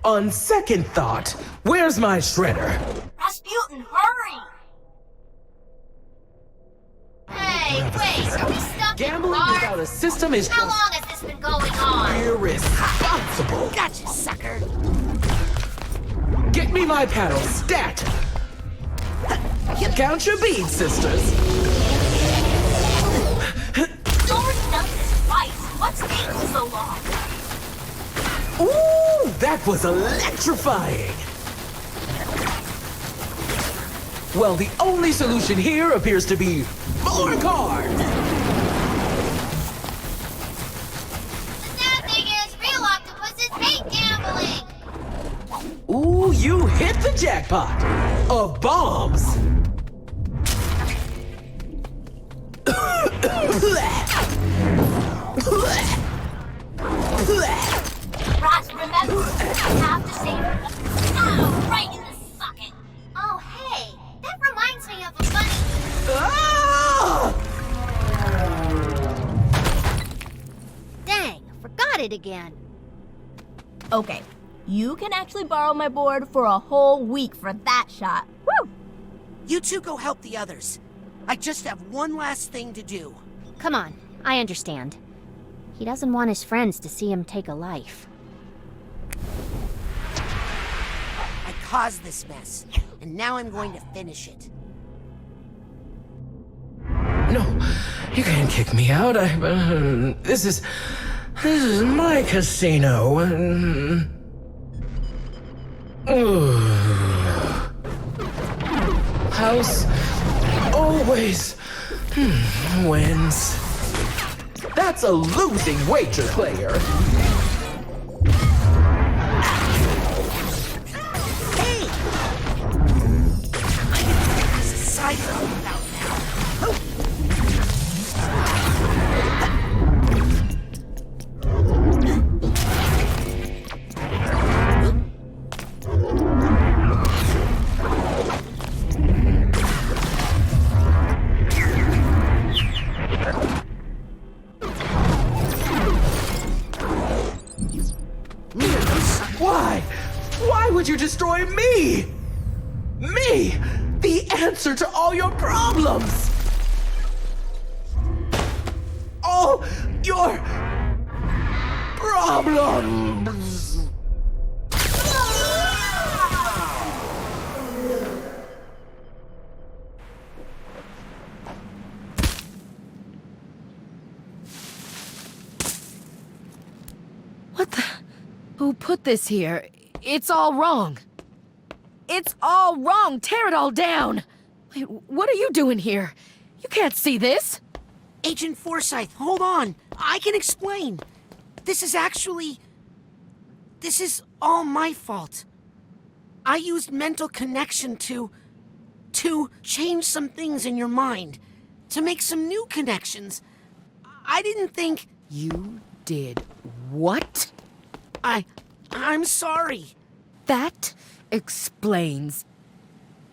S20: On second thought, where's my shredder?
S23: Razputin, hurry. Hey, wait, are we stuck
S20: Gambling
S23: in
S20: without a system is
S23: How
S20: just
S23: long has this been going on?
S20: irresponsible.
S1: Gotcha, sucker.
S20: Get me my paddle, stat! Count your beads, sisters.
S23: You've already done this twice. What's taking so long?
S20: Ooh, that was electrifying. Well, the only solution here appears to be more cards!
S2: The thing is, real octopuses hate gambling!
S20: Ooh, you hit the jackpot of bombs!
S2: Ross, remember, you have to save her. Ow, right in the socket. Oh, hey, that reminds me of a funny...
S19: Dang, forgot it again.
S3: Okay, you can actually borrow my board for a whole week for that shot. Woo!
S1: You two go help the others. I just have one last thing to do.
S2: Come on, I understand. He doesn't want his friends to see him take a life.
S1: I caused this mess, and now I'm going to finish it.
S20: No, you can't kick me out. This is my casino. House always wins. That's a losing wager, player.
S1: Hey! I can figure this cipher out now.
S20: Why would you destroy me? Me! The answer to all your problems! All your problems!
S12: What the? Who put this here? It's all wrong. It's all wrong. Tear it all down. Wait, what are you doing here? You can't see this.
S1: Agent Forsyth, hold on. I can explain. This is all my fault. I used mental connection to change some things in your mind. To make some new connections. I didn't think...
S12: You did what?
S1: I'm sorry.
S12: That explains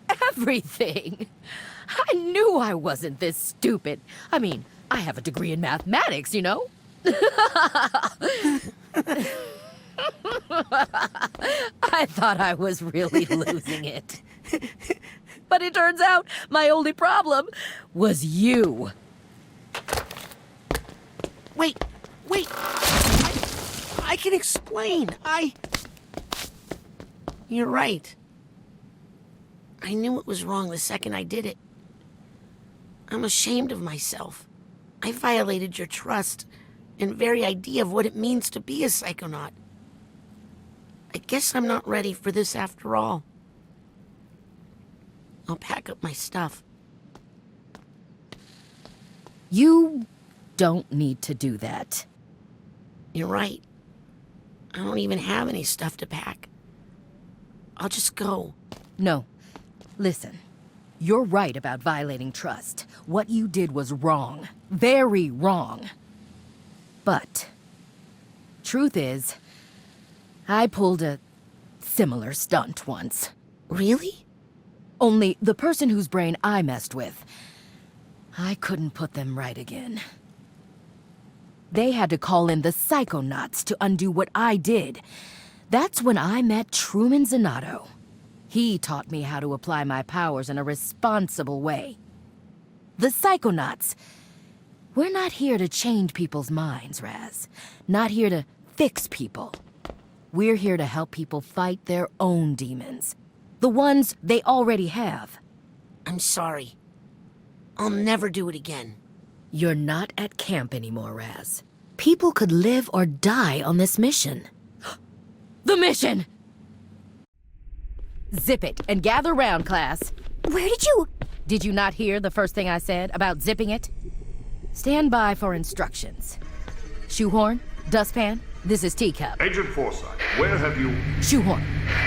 S12: everything. I knew I wasn't this stupid. I mean, I have a degree in mathematics, you know? I thought I was really losing it. But it turns out my only problem was you.
S1: Wait. I can explain. You're right. I knew it was wrong the second I did it. I'm ashamed of myself. I violated your trust and very idea of what it means to be a psychonaut. I guess I'm not ready for this after all. I'll pack up my stuff.
S12: You don't need to do that.
S1: You're right. I don't even have any stuff to pack. I'll just go.
S12: No. Listen. You're right about violating trust. What you did was wrong. Very wrong. But, truth is, I pulled a similar stunt once.
S1: Really?
S12: Only the person whose brain I messed with, I couldn't put them right again. They had to call in the Psychonauts to undo what I did. That's when I met Truman Zanotto. He taught me how to apply my powers in a responsible way. The Psychonauts, we're not here to change people's minds, Raz. Not here to fix people. We're here to help people fight their own demons. The ones they already have.
S1: I'm sorry. I'll never do it again.
S12: You're not at camp anymore, Raz. People could live or die on this mission. The mission! Zip it and gather round, class.
S11: Where did you...
S12: Did you not hear the first thing I said about zipping it? Stand by for instructions. Shoehorn, Dustpan, this is Teacup.
S10: Agent Forsyth, where have you...
S12: Shoehorn,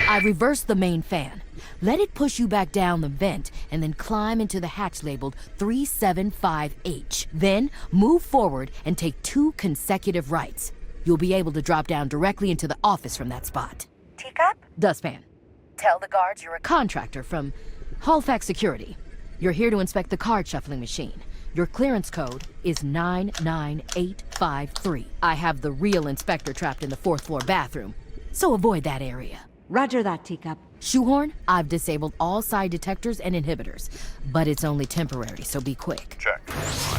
S12: I reversed the main fan. Let it push you back down the vent and then climb into the hatch labeled 375H. Then move forward and take 2 consecutive rights. You'll be able to drop down directly into the office from that spot.
S9: Teacup?
S12: Dustpan, tell the guards you're a contractor from Halifax Security. You're here to inspect the card shuffling machine. Your clearance code is 99853. I have the real inspector trapped in the 4th floor bathroom, so avoid that area.
S9: Roger that, Teacup.
S12: Shoehorn, I've disabled all side detectors and inhibitors, but it's only temporary, so be quick.
S10: Check.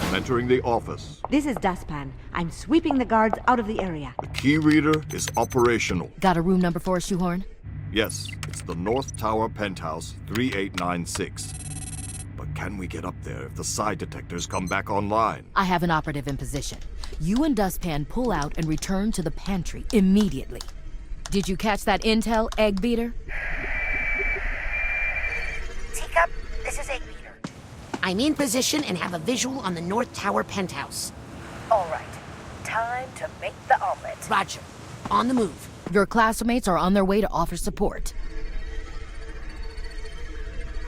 S10: I'm entering the office.
S9: This is Dustpan. I'm sweeping the guards out of the area.
S10: The key reader is operational.
S12: Got a room number for us, Shoehorn?
S10: Yes, it's the North Tower Penthouse, 3896. But can we get up there if the side detectors come back online?
S12: I have an operative in position. You and Dustpan pull out and return to the pantry immediately. Did you catch that intel, Egg Beater?
S1: Teacup, this is Egg Beater. I'm in position and have a visual on the North Tower penthouse.
S9: All right. Time to make the omelet.
S1: Roger. On the move.
S12: Your classmates are on their way to offer support.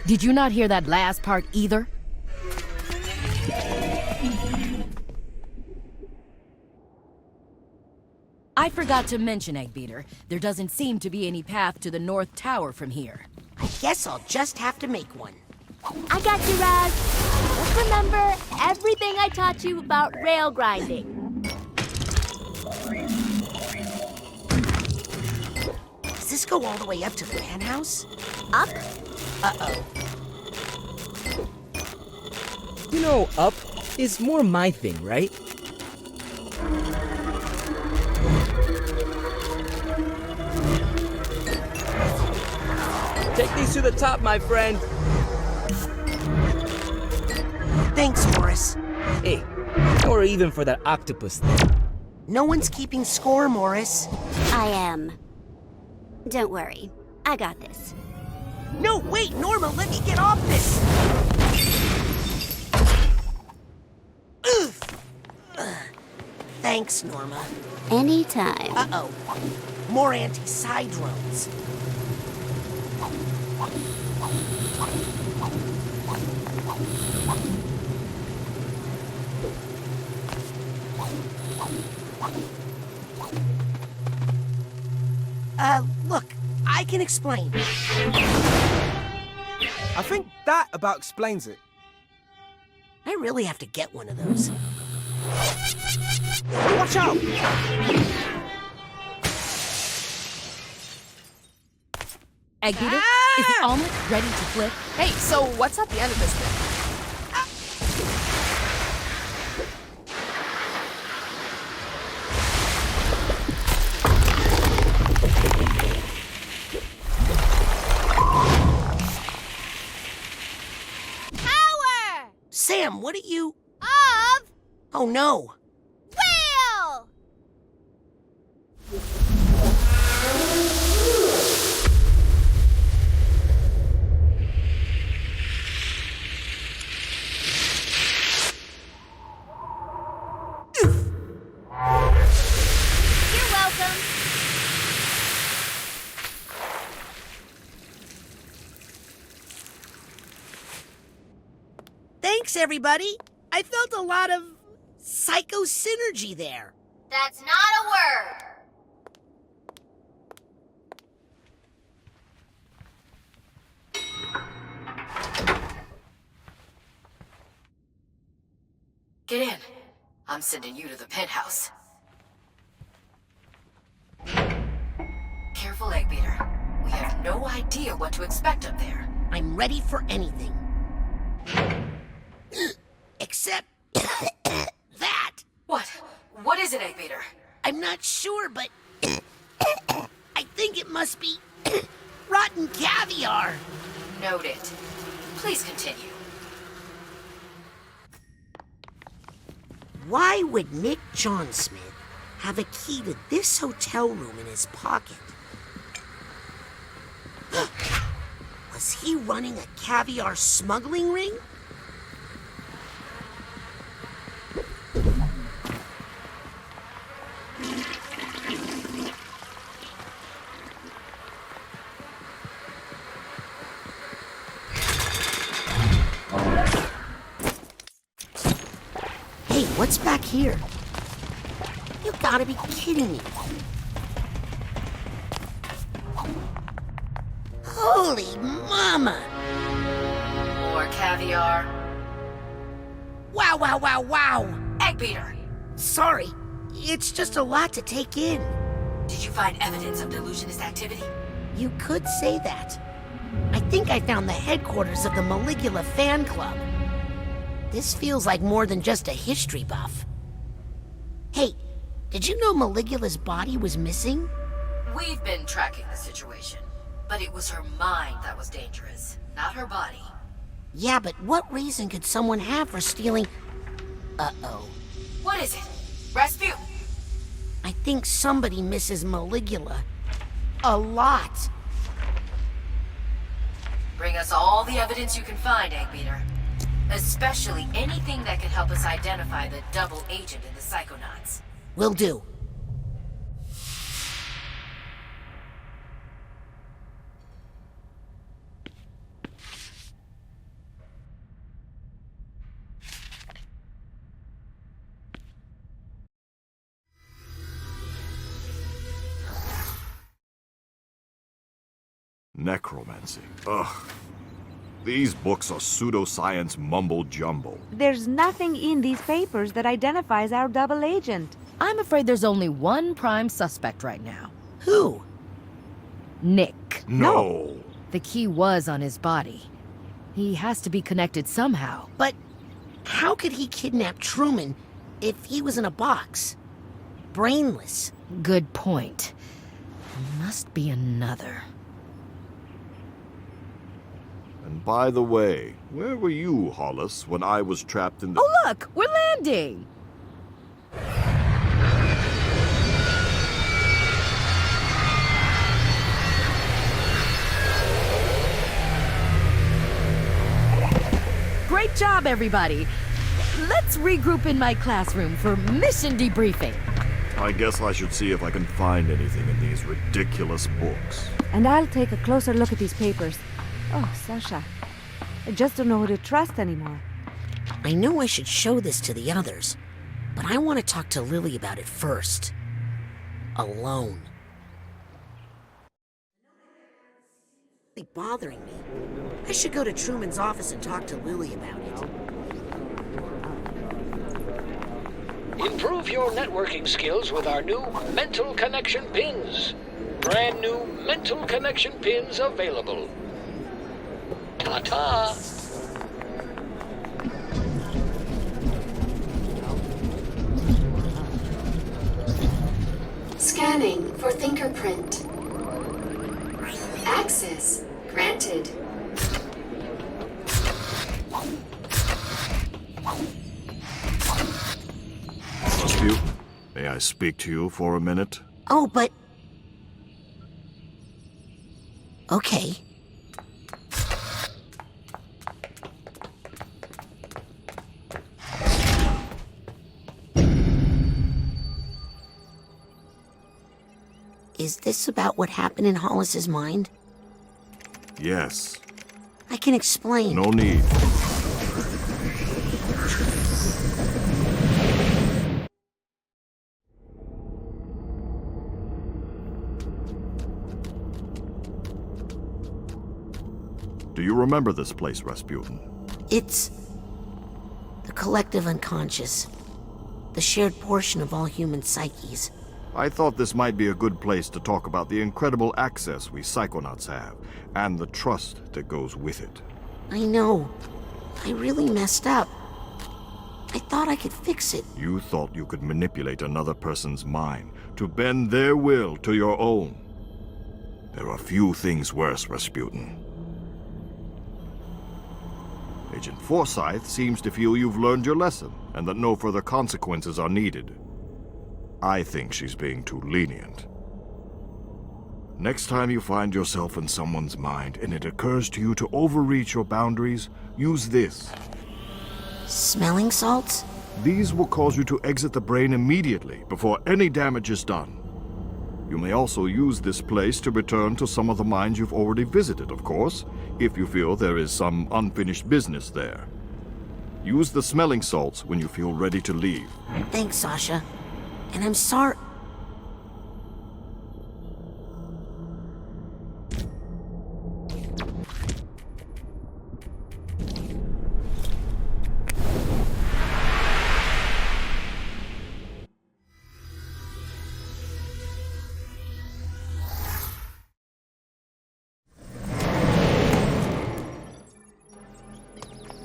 S12: Did you not hear that last part either? I forgot to mention, Egg Beater, there doesn't seem to be any path to the North Tower from here.
S1: I guess I'll just have to make one.
S19: I got you, Raz. Just remember everything I taught you about rail grinding.
S1: Does this go all the way up to the penthouse?
S19: Up?
S1: Uh-oh.
S5: You know, up is more my thing, right? Take these to the top, my friend.
S1: Thanks, Morris.
S5: Hey, or even for that octopus thing.
S1: No one's keeping score, Morris.
S15: I am. Don't worry. I got this.
S1: No, wait, Norma, let me get off this! Thanks, Norma.
S15: Anytime.
S1: Uh-oh. More anti-side drones. Look, I can explain.
S16: I think that about explains it.
S1: I really have to get one of those.
S16: Watch out!
S12: Egg Beater, is the omelet ready to flip?
S17: Hey, so what's at the end of this thing?
S1: Sam, what are you...
S2: Of...
S1: Oh, no.
S2: Whale! You're welcome.
S1: Thanks, everybody. I felt a lot of psycho-synergy there.
S2: That's not a word.
S12: Get in. I'm sending you to the penthouse. Careful, Egg Beater. We have no idea what to expect up there.
S1: I'm ready for anything. Except that.
S12: What? What is it, Egg Beater?
S1: I'm not sure, but I think it must be rotten caviar.
S12: Noted. Please continue.
S1: Why would Nick Johnsmith have a key to this hotel room in his pocket? Was Is he running a caviar smuggling ring? Hey, what's back here? You gotta be kidding me. Holy mama!
S12: More caviar.
S1: Wow, wow, wow, wow!
S12: Egg beater!
S1: Sorry, it's just a lot to take in.
S12: Did you find evidence of delusionist activity?
S1: You could say that. I think I found the headquarters of the Maligula fan club. This feels like more than just a history buff. Hey, did you know Maligula's body was missing?
S12: We've been tracking the situation, but it was her mind that was dangerous, not her body.
S1: Yeah, but what reason could someone have for stealing... Uh-oh.
S12: What is it? Razputin?
S1: I think somebody misses Maligula. A lot.
S12: Bring us all the evidence you can find, Egg Beater. Especially anything that can help us identify the double agent in the Psychonauts.
S1: Will do.
S7: Necromancy. Ugh. These books are pseudoscience mumble-jumble.
S14: There's nothing in these papers that identifies our double agent.
S12: I'm afraid there's only one prime suspect right now.
S1: Who?
S12: Nick.
S7: No.
S12: The key was on his body. He has to be connected somehow.
S1: But how could he kidnap Truman if he was in a box? Brainless.
S12: Good point. Must be another.
S7: And by the way, where were you, Hollis, when I was trapped in the...
S12: Oh, look! We're landing! Great job, everybody! Let's regroup in my classroom for mission debriefing.
S7: I guess I should see if I can find anything in these ridiculous books.
S14: And I'll take a closer look at these papers. Oh, Sasha. I just don't know who to trust anymore.
S1: I know I should show this to the others, but I want to talk to Lily about it first. Alone. It's bothering me. I should go to Truman's office and talk to Lily about it.
S22: Improve your networking skills with our new Mental Connection Pins. Brand new Mental Connection Pins available. Ta-ta!
S24: Scanning for fingerprint. Access granted.
S7: Rasputin, may I speak to you for a minute?
S1: Oh, but... Okay. Is this about what happened in Hollis's mind?
S7: Yes.
S1: I can explain.
S7: No need. Do you remember this place, Razputin?
S1: It's the collective unconscious, the shared portion of all human psyches.
S7: I thought this might be a good place to talk about the incredible access we Psychonauts have, and the trust that goes with it.
S1: I know. I really messed up. I thought I could fix it.
S7: You thought you could manipulate another person's mind to bend their will to your own. There are few things worse, Razputin. Agent Forsyth seems to feel you've learned your lesson, and that no further consequences are needed. I think she's being too lenient. Next time you find yourself in someone's mind and it occurs to you to overreach your boundaries, use this.
S1: Smelling salts?
S7: These will cause you to exit the brain immediately before any damage is done. You may also use this place to return to some of the mines you've already visited, of course, if you feel there is some unfinished business there. Use the smelling salts when you feel ready to leave.
S1: Thanks, Sasha. And I'm sorry.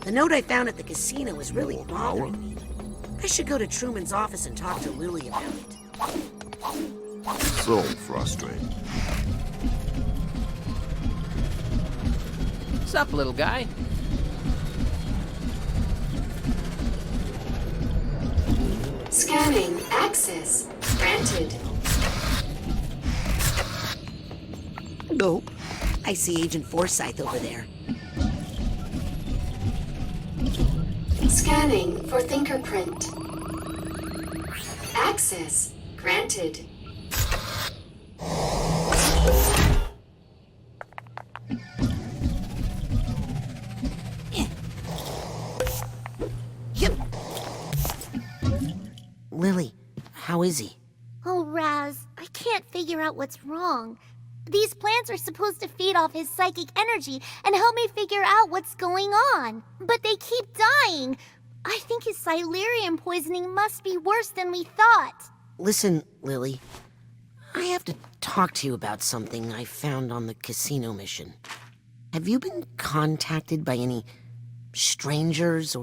S1: The note I found at the casino is really bothering me. I should go to Truman's office and talk to Lily about it.
S7: So frustrating.
S4: Sup, little guy?
S24: Scanning. Access granted.
S1: Nope. I see Agent Forsyth over there.
S24: Scanning for fingerprint. Access granted.
S1: Lily, how is he?
S2: Oh, Raz, I can't figure out what's wrong. These plants are supposed to feed off his psychic energy and help me figure out what's going on. But they keep dying. I think his Silurium poisoning must be worse than we thought.
S1: Listen, Lily. I have to talk to you about something I found on the casino mission. Have you been contacted by any strangers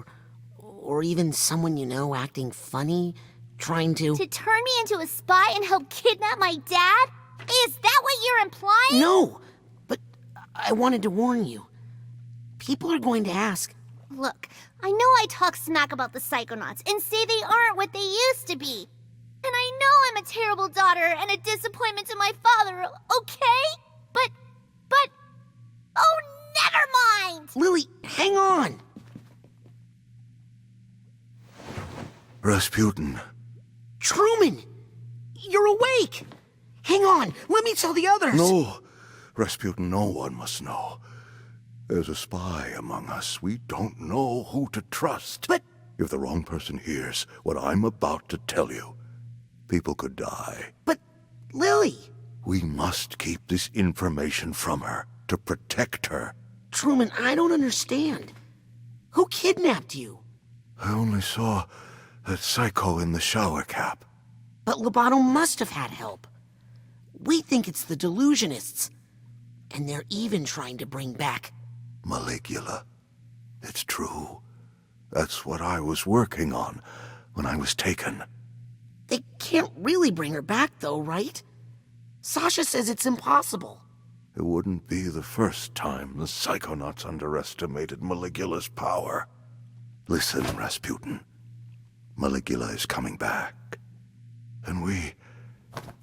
S1: or even someone you know acting funny, trying to...
S2: To turn me into a spy and help kidnap my dad? Is that what you're implying?
S1: No, but I wanted to warn you. People are going to ask.
S2: Look, I know I talk smack about the Psychonauts and say they aren't what they used to be. And I know I'm a terrible daughter and a disappointment to my father, okay? But, oh, never mind!
S1: Lily, hang on!
S10: Razputin.
S1: Truman! You're awake! Hang on, let me tell the others!
S10: No, Razputin, no one must know. There's a spy among us. We don't know who to trust.
S1: But...
S10: If the wrong person hears what I'm about to tell you, people could die.
S1: But, Lily...
S10: We must keep this information from her to protect her.
S1: Truman, I don't understand. Who kidnapped you?
S10: I only saw that psycho in the shower cap.
S1: But Lobato must have had help. We think it's the delusionists. And they're even trying to bring back...
S10: Maligula. It's true. That's what I was working on when I was taken.
S1: They can't really bring her back, though, right? Sasha says it's impossible.
S10: It wouldn't be the first time the Psychonauts underestimated Maligula's power. Listen, Razputin. Maligula is coming back. And we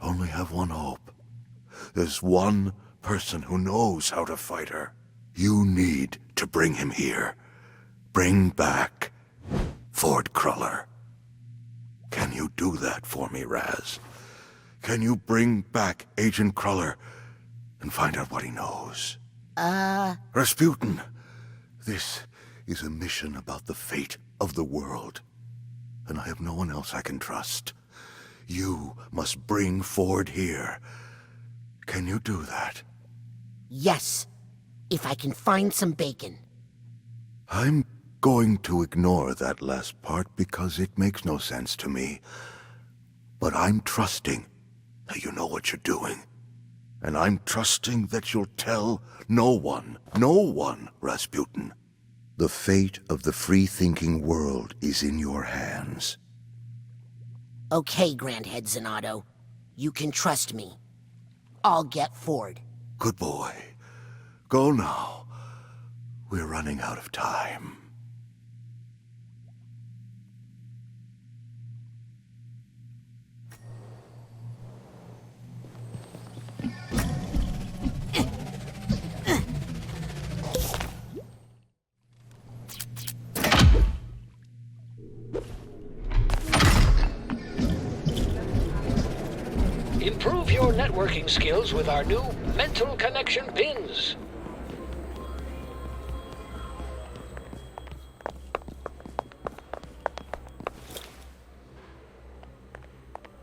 S10: only have one hope. There's one person who knows how to fight her. You need to bring him here. Bring back Ford Cruller. Can you do that for me, Raz? Can you bring back Agent Cruller and find out what he knows? Razputin, this is a mission about the fate of the world. And I have no one else I can trust. You must bring Ford here. Can you do that?
S1: Yes, if I can find some bacon.
S10: I'm going to ignore that last part because it makes no sense to me. But I'm trusting that you know what you're doing. And I'm trusting that you'll tell no one, Razputin. The fate of the free-thinking world is in your hands.
S1: Okay, Grandhead Zanotto. You can trust me. I'll get Ford.
S10: Good boy. Go now. We're running out of time.
S22: Improve your networking skills with our new mental connection pins.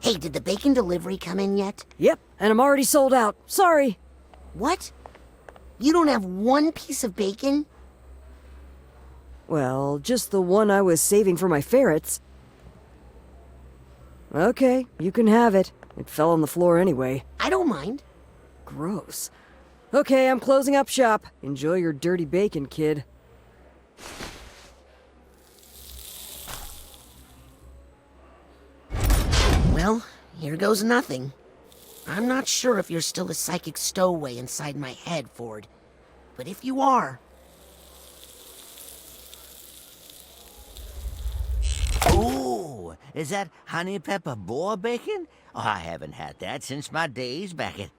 S1: Hey, did the bacon delivery come in yet?
S4: Yep, and I'm already sold out. Sorry.
S1: What? You don't have one piece of bacon?
S4: Well, just the one I was saving for my ferrets. Okay, you can have it. It fell on the floor anyway.
S1: I don't mind.
S4: Gross. Okay, I'm closing up shop. Enjoy your dirty bacon, kid.
S1: Well, here goes nothing. I'm not sure if you're still a psychic stowaway inside my head, Ford. But if you are...
S6: Ooh, is that honey pepper boar bacon? Oh, I haven't had that since my days back at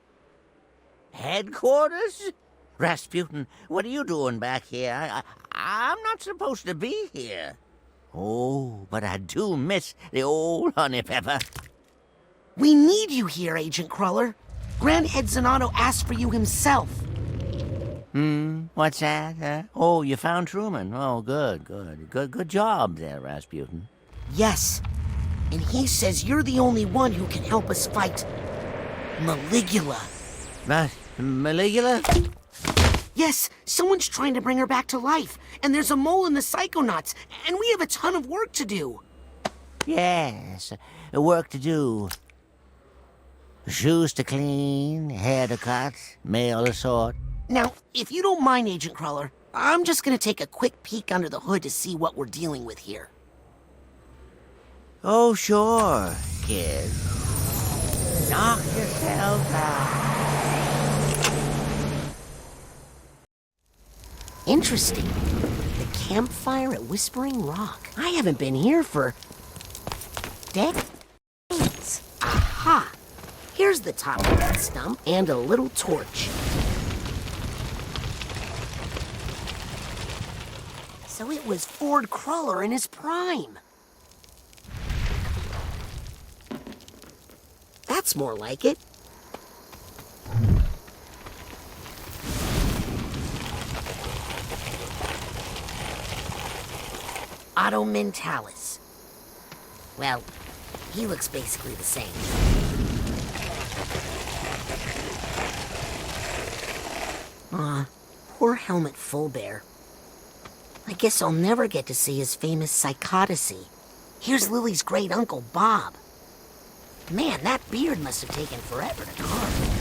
S6: headquarters. Razputin, what are you doing back here? I'm not supposed to be here. Oh, but I do miss the old honey pepper.
S1: We need you here, Agent Cruller. Grand Head Zanotto asked for you himself.
S6: What's that? Oh, you found Truman. Oh, good job there, Razputin.
S1: Yes, and he says you're the only one who can help us fight Maligula.
S6: Maligula?
S1: Yes, someone's trying to bring her back to life, and there's a mole in the Psychonauts, and we have a ton of work to do.
S6: Yes, work to do. Shoes to clean, hair to cut, mail to sort.
S1: Now, if you don't mind, Agent Cruller, I'm just gonna take a quick peek under the hood to see what we're dealing with here.
S6: Oh, sure, kid. Knock yourself out.
S1: Interesting. The campfire at Whispering Rock. I haven't been here for decades. Aha! Here's the top of that stump and a little torch. So it was Ford Cruller in his prime. That's more like it. Auto Mentalis. Well, he looks basically the same. Aw, poor Helmet Fullbear. I guess I'll never get to see his famous psychotacy. Here's Lily's great uncle, Bob. Man, that beard must have taken forever to carve.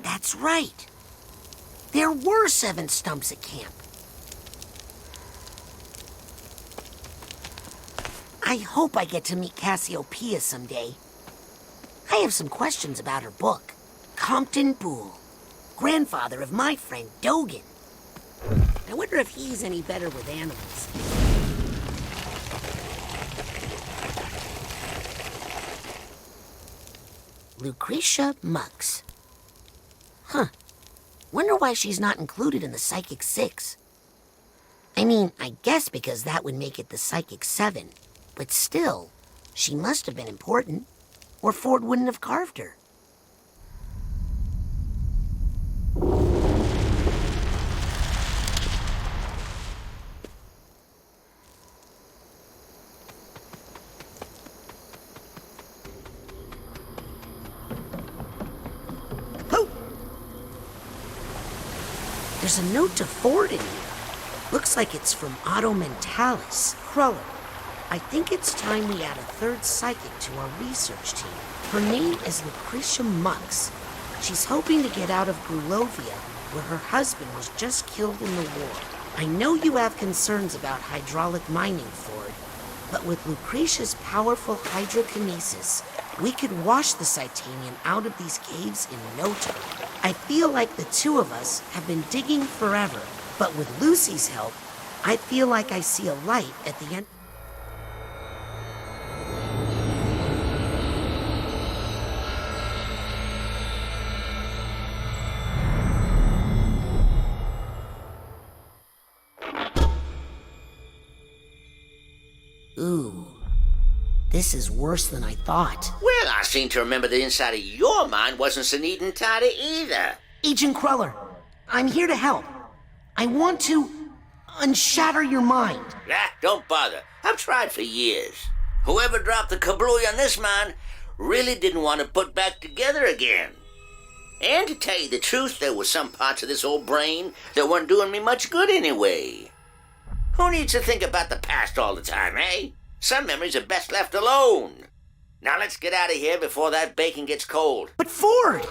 S1: That's right. There were 7 stumps at camp. I hope I get to meet Cassiopeia someday. I have some questions about her book, Compton Pool, grandfather of my friend Dogan. I wonder if he's any better with animals. Lucretia Mux. Huh. Wonder why she's not included in the Psychic 6. I mean, I guess because that would make it the Psychic 7. But still, she must have been important, or Ford wouldn't have carved her. Oh! There's a note to Ford in here. Looks like it's from Auto Mentalis. Cruller. I think it's time we add a 3rd psychic to our research team. Her name is Lucretia Mux. She's hoping to get out of Grulovia, where her husband was just killed in the war. I know you have concerns about hydraulic mining, Ford, but with Lucretia's powerful hydrokinesis, we could wash the Titanium out of these caves in no time. I feel like the 2 of us have been digging forever, but with Lucy's help, I feel like I see a light at the end. This is worse than I thought.
S6: Well, I seem to remember the inside of your mind wasn't so neat and tidy either.
S1: Agent Cruller, I'm here to help. I want to unshatter your mind.
S6: Ah, don't bother. I've tried for years. Whoever dropped the kablooey on this mind really didn't want to put back together again. And to tell you the truth, there were some parts of this old brain that weren't doing me much good anyway. Who needs to think about the past all the time, eh? Some memories are best left alone. Now let's get out of here before that bacon gets cold.
S1: But Ford!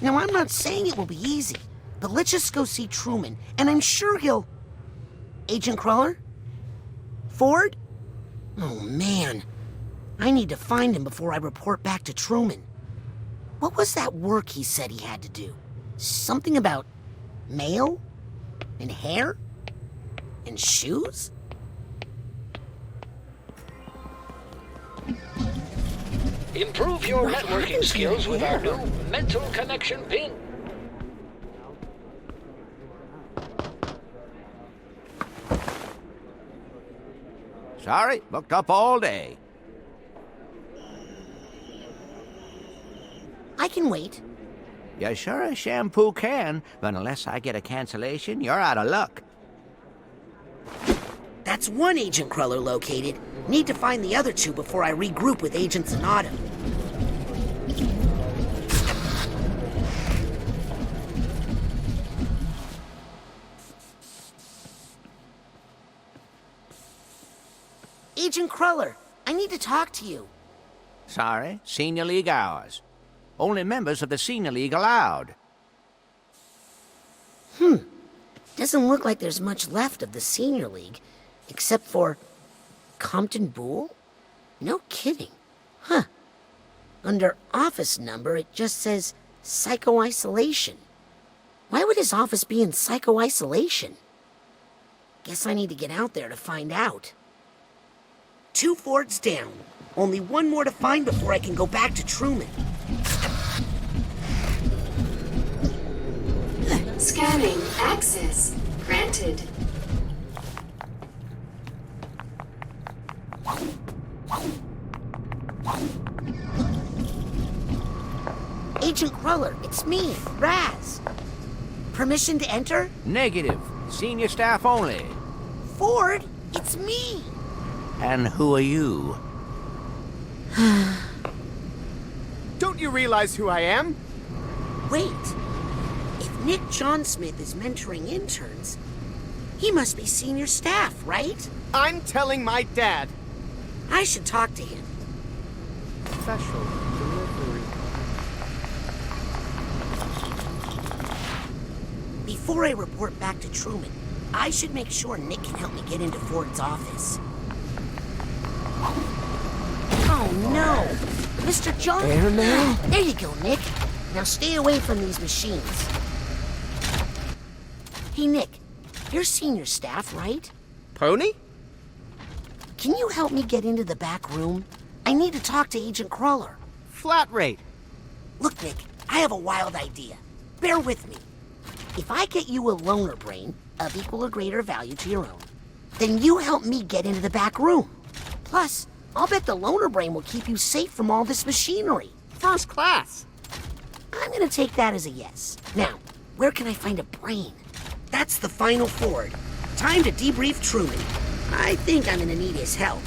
S1: Now, I'm not saying it will be easy, but let's just go see Truman, and I'm sure he'll... Agent Cruller? Ford? Oh, man. I need to find him before I report back to Truman. What was that work he said he had to do? Something about mail? And hair? And shoes?
S22: Improve your networking skills with our new mental connection pin.
S6: Sorry, booked up all day.
S1: I can wait.
S6: You sure as shampoo can, but unless I get a cancellation, you're out of luck.
S1: That's one Agent Cruller located. Need to find the other two before I regroup with Agent Zanotto. Agent Cruller, I need to talk to you.
S6: Sorry, Senior League hours. Only members of the Senior League allowed.
S1: Doesn't look like there's much left of the Senior League, except for Compton Boole? No kidding. Huh. Under office number, it just says psycho-isolation. Why would his office be in psycho-isolation? Guess I need to get out there to find out. 2 Fords down. Only one more to find before I can go back to Truman.
S24: Scanning. Access granted.
S1: Agent Cruller, it's me, Raz. Permission to enter?
S6: Negative. Senior staff only.
S1: Ford, it's me.
S6: And who are you?
S8: Don't you realize who I am?
S1: Wait. If Nick John Smith is mentoring interns, he must be senior staff, right?
S8: I'm telling my dad.
S1: I should talk to him.
S8: Special delivery.
S1: Before I report back to Truman, I should make sure Nick can help me get into Ford's office. Oh no! Mr. John...
S8: Airman?
S1: There you go, Nick. Now stay away from these machines. Hey, Nick. You're senior staff, right?
S8: Pony?
S1: Can you help me get into the back room? I need to talk to Agent Cruller.
S8: Flat rate.
S1: Look, Nick, I have a wild idea. Bear with me. If I get you a loner brain of equal or greater value to your own, then you help me get into the back room. Plus, I'll bet the loner brain will keep you safe from all this machinery.
S8: First class.
S1: I'm gonna take that as a yes. Now, where can I find a brain? That's the final Ford. Time to debrief Truman. I think I'm gonna need his help.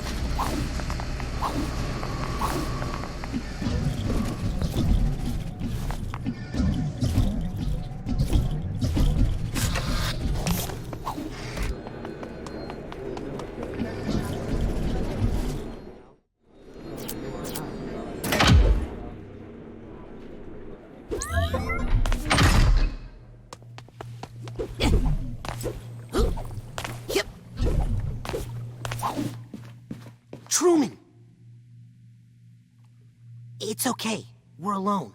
S1: Truman! It's okay. We're alone.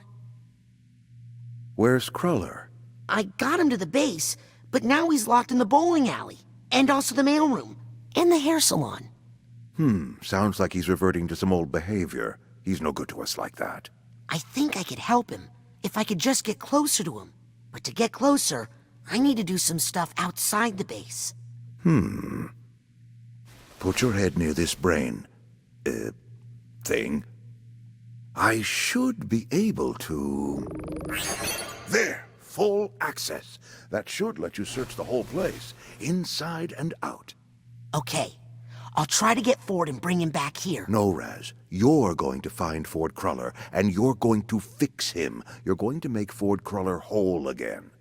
S10: Where's Cruller?
S1: I got him to the base, but now he's locked in the bowling alley, and also the mailroom, and the hair salon.
S10: Sounds like he's reverting to some old behavior. He's no good to us like that.
S1: I think I could help him if I could just get closer to him. But to get closer, I need to do some stuff outside the base.
S10: Put your head near this brain, thing. I should be able to... There! Full access. That should let you search the whole place, inside and out.
S1: Okay. I'll try to get Ford and bring him back here.
S10: No, Raz. You're going to find Ford Cruller, and you're going to fix him. You're going to make Ford Cruller whole again.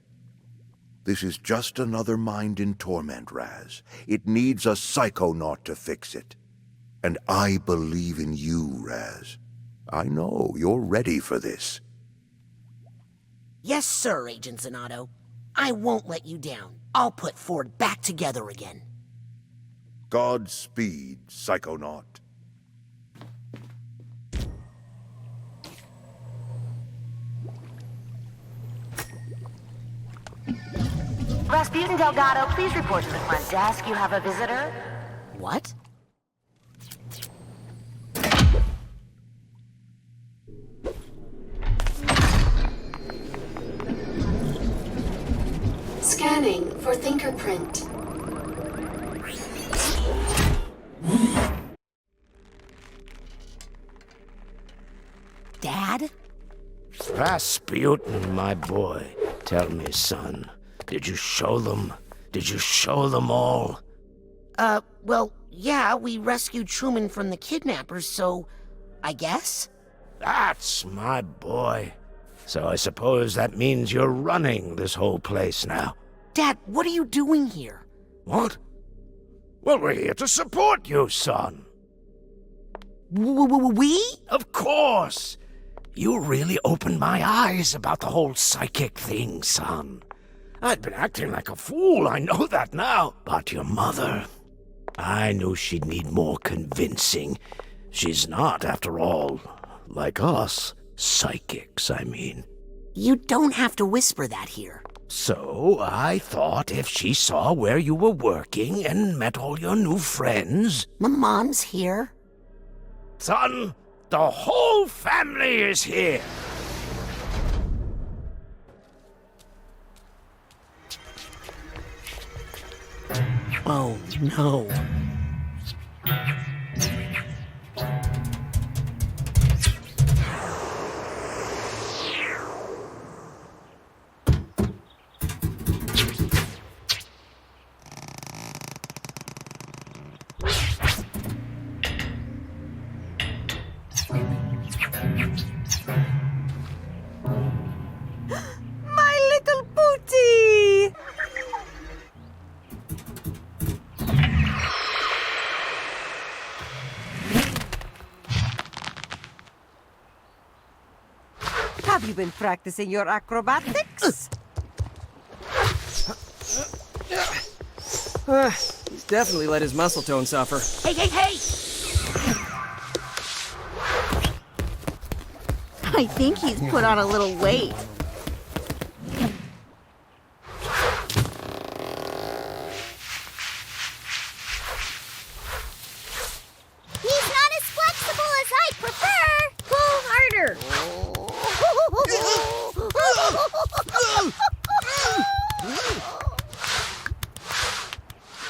S10: This is just another mind in torment, Raz. It needs a Psychonaut to fix it. And I believe in you, Raz. I know you're ready for this.
S1: Yes, sir, Agent Zanotto. I won't let you down. I'll put Ford back together again.
S10: Godspeed, Psychonaut.
S9: Razputin Delgado, please report to the front desk. You have a visitor.
S1: What?
S24: Scanning for fingerprint.
S1: Dad?
S22: Razputin, my boy. Tell me, son. Did you show them? Did you show them all?
S1: Well, yeah, we rescued Truman from the kidnappers, so... I guess?
S22: That's my boy. So I suppose that means you're running this whole place now.
S1: Dad, what are you doing here?
S22: What? Well, we're here to support you, son.
S1: We?
S22: Of course. You really opened my eyes about the whole psychic thing, son. I'd been acting like a fool, I know that now. But your mother, I knew she'd need more convincing. She's not, after all, like us. Psychics, I mean.
S1: You don't have to whisper that here.
S22: So I thought if she saw where you were working and met all your new friends...
S1: My mom's here.
S22: Son, the whole family is here.
S1: Oh, no.
S14: My little booty! Have you been practicing your acrobatics?
S5: He's definitely let his muscle tone suffer.
S1: Hey, hey, hey!
S19: I think he's put on a little weight.
S11: He's not as flexible as I'd prefer. Pull harder.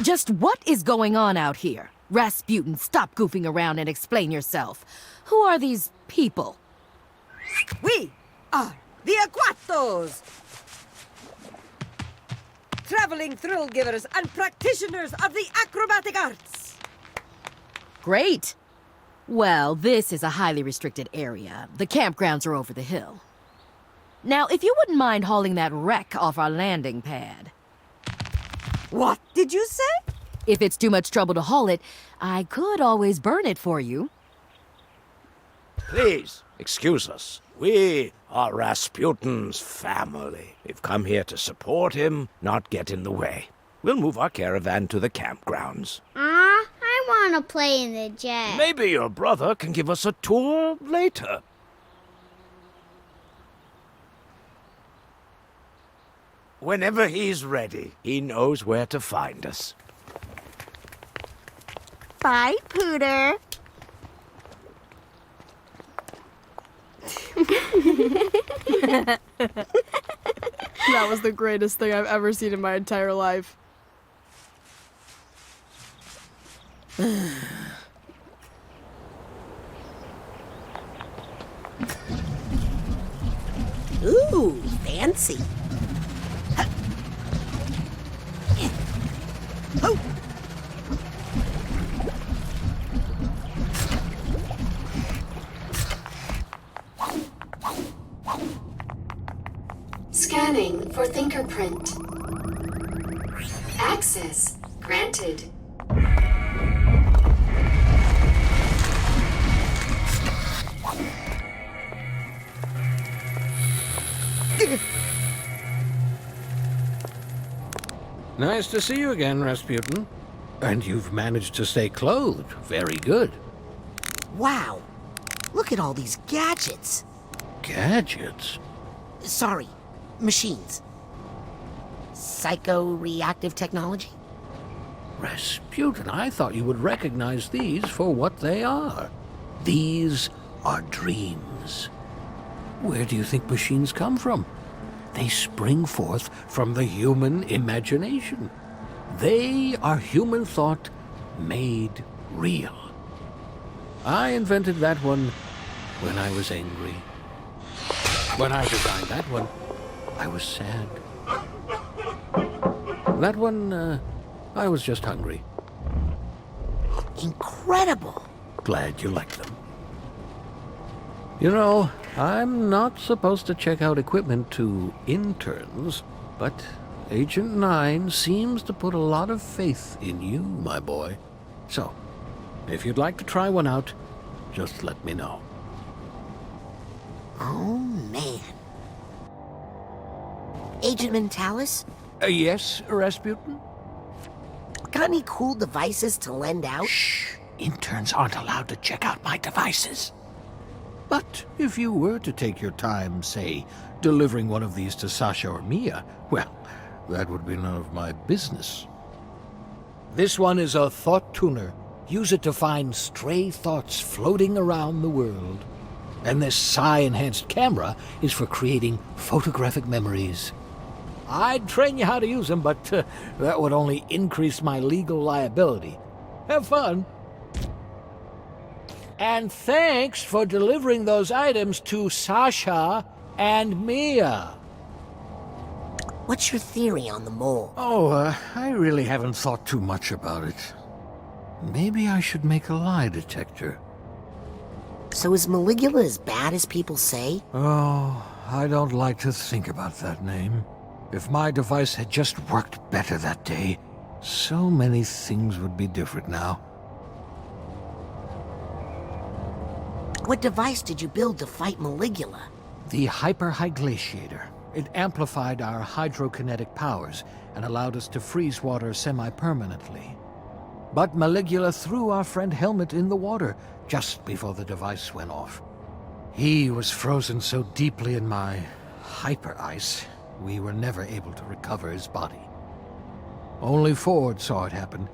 S12: Just what is going on out here? Razputin, stop goofing around and explain yourself. Who are these people?
S14: We are the Aquatos! Traveling thrill givers and practitioners of the acrobatic arts!
S12: Great. Well, this is a highly restricted area. The campgrounds are over the hill. Now, if you wouldn't mind hauling that wreck off our landing pad.
S14: What did you say?
S12: If it's too much trouble to haul it, I could always burn it for you.
S22: Please, excuse us. We are Razputin's family. We've come here to support him, not get in the way. We'll move our caravan to the campgrounds.
S11: I want to play in the jet.
S22: Maybe your brother can give us a tour later. Whenever he's ready, he knows where to find us.
S19: Bye, Pooter.
S17: That was the greatest thing I've ever seen in my entire life.
S1: Ooh, fancy. Oh.
S24: Scanning for fingerprint. Access granted.
S13: Nice to see you again, Razputin. And you've managed to stay clothed. Very good.
S1: Wow. Look at all these gadgets.
S13: Gadgets?
S1: Sorry, machines. Psycho-reactive technology?
S13: Razputin, I thought you would recognize these for what they are. These are dreams. Where do you think machines come from? They spring forth from the human imagination. They are human thought made real. I invented that one when I was angry. When I designed that one, I was sad. That one, I was just hungry.
S1: Incredible.
S13: Glad you like them. You know, I'm not supposed to check out equipment to interns, but Agent 9 seems to put a lot of faith in you, my boy. So, if you'd like to try one out, just let me know.
S1: Oh, man. Agent Mentalis?
S13: Yes, Razputin?
S1: Got any cool devices to lend out?
S13: Shh! Interns aren't allowed to check out my devices. But if you were to take your time, say, delivering one of these to Sasha or Mia, well, that would be none of my business. This one is a thought tuner. Use it to find stray thoughts floating around the world. And this psi-enhanced camera is for creating photographic memories. I'd train you how to use them, but that would only increase my legal liability. Have fun. And thanks for delivering those items to Sasha and Mia.
S1: What's your theory on the mole?
S13: Oh, I really haven't thought too much about it. Maybe I should make a lie detector.
S1: So is Maligula as bad as people say?
S13: Oh, I don't like to think about that name. If my device had just worked better that day, so many things would be different now.
S1: What device did you build to fight Maligula?
S13: The Hyper-High Glaciator. It amplified our hydrokinetic powers and allowed us to freeze water semi-permanently. But Maligula threw our friend Helmet in the water just before the device went off. He was frozen so deeply in my hyper-ice, we were never able to recover his body. Only Ford saw it happen,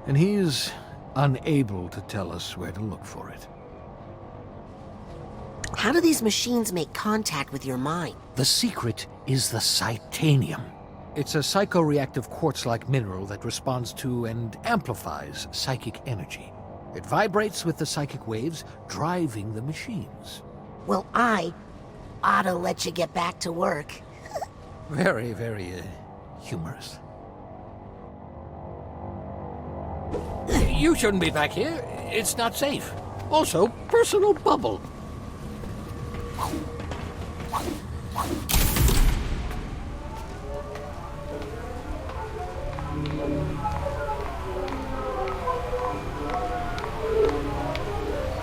S13: and he's unable to tell us where to look for it.
S1: How do these machines make contact with your mind?
S13: The secret is the Psytanium. It's a psychoreactive quartz-like mineral that responds to and amplifies psychic energy. It vibrates with the psychic waves, driving the machines.
S1: Well, I ought to let you get back to work.
S13: Very, very humorous. You shouldn't be back here. It's not safe. Also, personal bubble.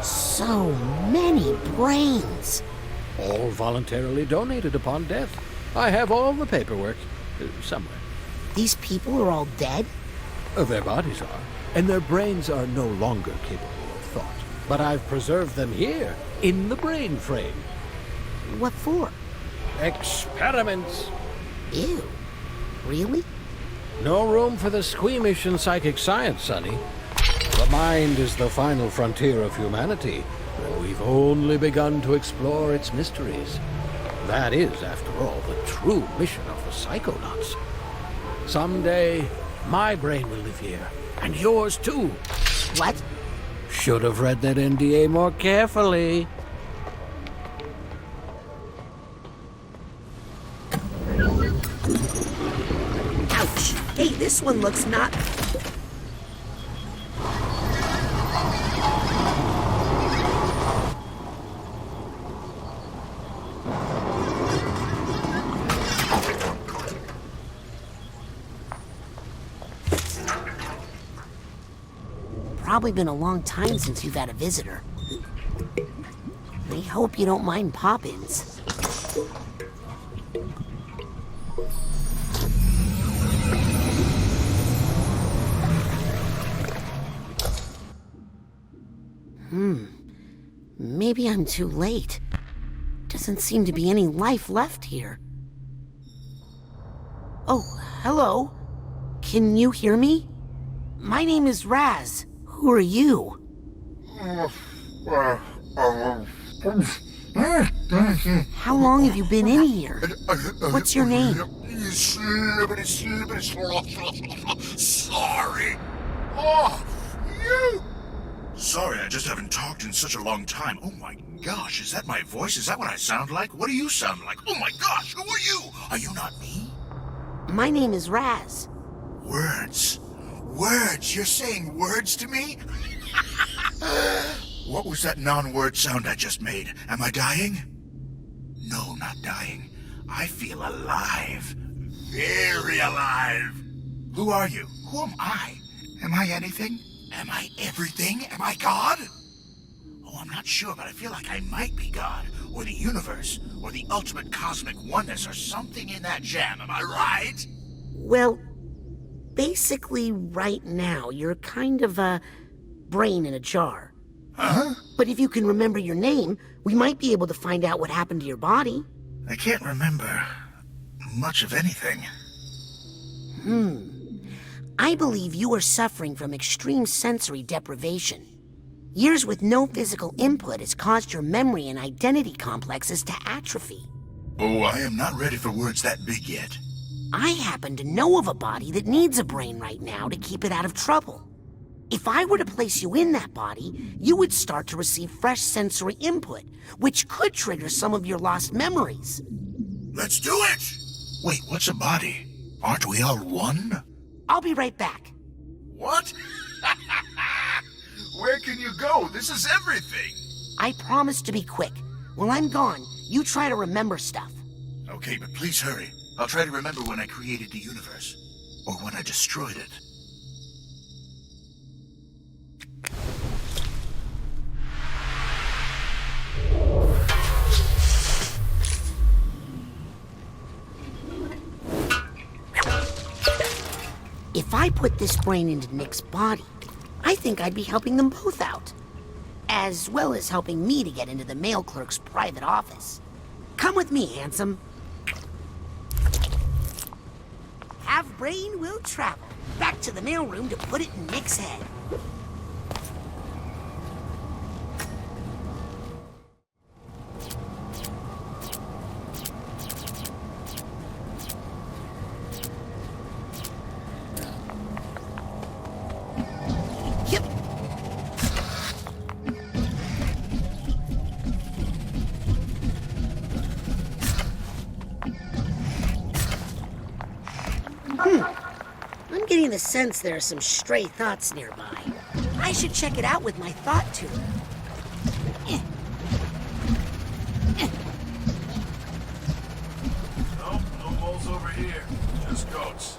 S1: So many brains.
S13: All voluntarily donated upon death. I have all the paperwork. Somewhere.
S1: These people are all dead?
S13: Their bodies are. And their brains are no longer capable of thought. But I've preserved them here, in the brain frame.
S1: What for?
S13: Experiments.
S1: Ew. Really?
S13: No room for the squeamish in psychic science, Sonny. The mind is the final frontier of humanity, and we've only begun to explore its mysteries. That is, after all, the true mission of the Psychonauts. Someday, my brain will live here, and yours too.
S1: What?
S13: Should have read that NDA more carefully.
S1: Ouch! Hey, this one looks not... Probably been a long time since you've had a visitor. I hope you don't mind pop-ins. Maybe I'm too late. Doesn't seem to be any life left here. Oh, hello. Can you hear me? My name is Raz. Who are you? How long have you been in here? What's your name?
S10: Sorry. Oh, you. Sorry, I just haven't talked in such a long time. Oh my gosh, is that my voice? Is that what I sound like? What do you sound like? Oh my gosh, who are you? Are you not me?
S1: My name is Raz.
S10: Words. Words? You're saying words to me? What was that non-word sound I just made? Am I dying? No, not dying. I feel alive. Very alive. Who are you? Who am I? Am I anything? Am I everything? Am I God? Oh, I'm not sure, but I feel like I might be God, or the universe, or the ultimate cosmic oneness, or something in that jam. Am I right?
S1: Well, basically right now, you're kind of a brain in a jar.
S10: Huh?
S1: But if you can remember your name, we might be able to find out what happened to your body.
S10: I can't remember much of anything.
S1: I believe you are suffering from extreme sensory deprivation. Years with no physical input has caused your memory and identity complexes to atrophy.
S10: Oh, I am not ready for words that big yet.
S1: I happen to know of a body that needs a brain right now to keep it out of trouble. If I were to place you in that body, you would start to receive fresh sensory input, which could trigger some of your lost memories.
S10: Let's do it! Wait, what's a body? Aren't we all one?
S1: I'll be right back.
S10: What? Where can you go? This is everything.
S1: I promise to be quick. While I'm gone, you try to remember stuff.
S10: Okay, but please hurry. I'll try to remember when I created the universe. Or when I destroyed it.
S1: If I put this brain into Nick's body, I think I'd be helping them both out. As well as helping me to get into the mail clerk's private office. Come with me, handsome. Have brain will travel. Back to the mailroom to put it in Nick's head. I'm getting the sense there are some stray thoughts nearby. I should check it out with my thought tuner.
S10: Nope, no moles over here. Just goats.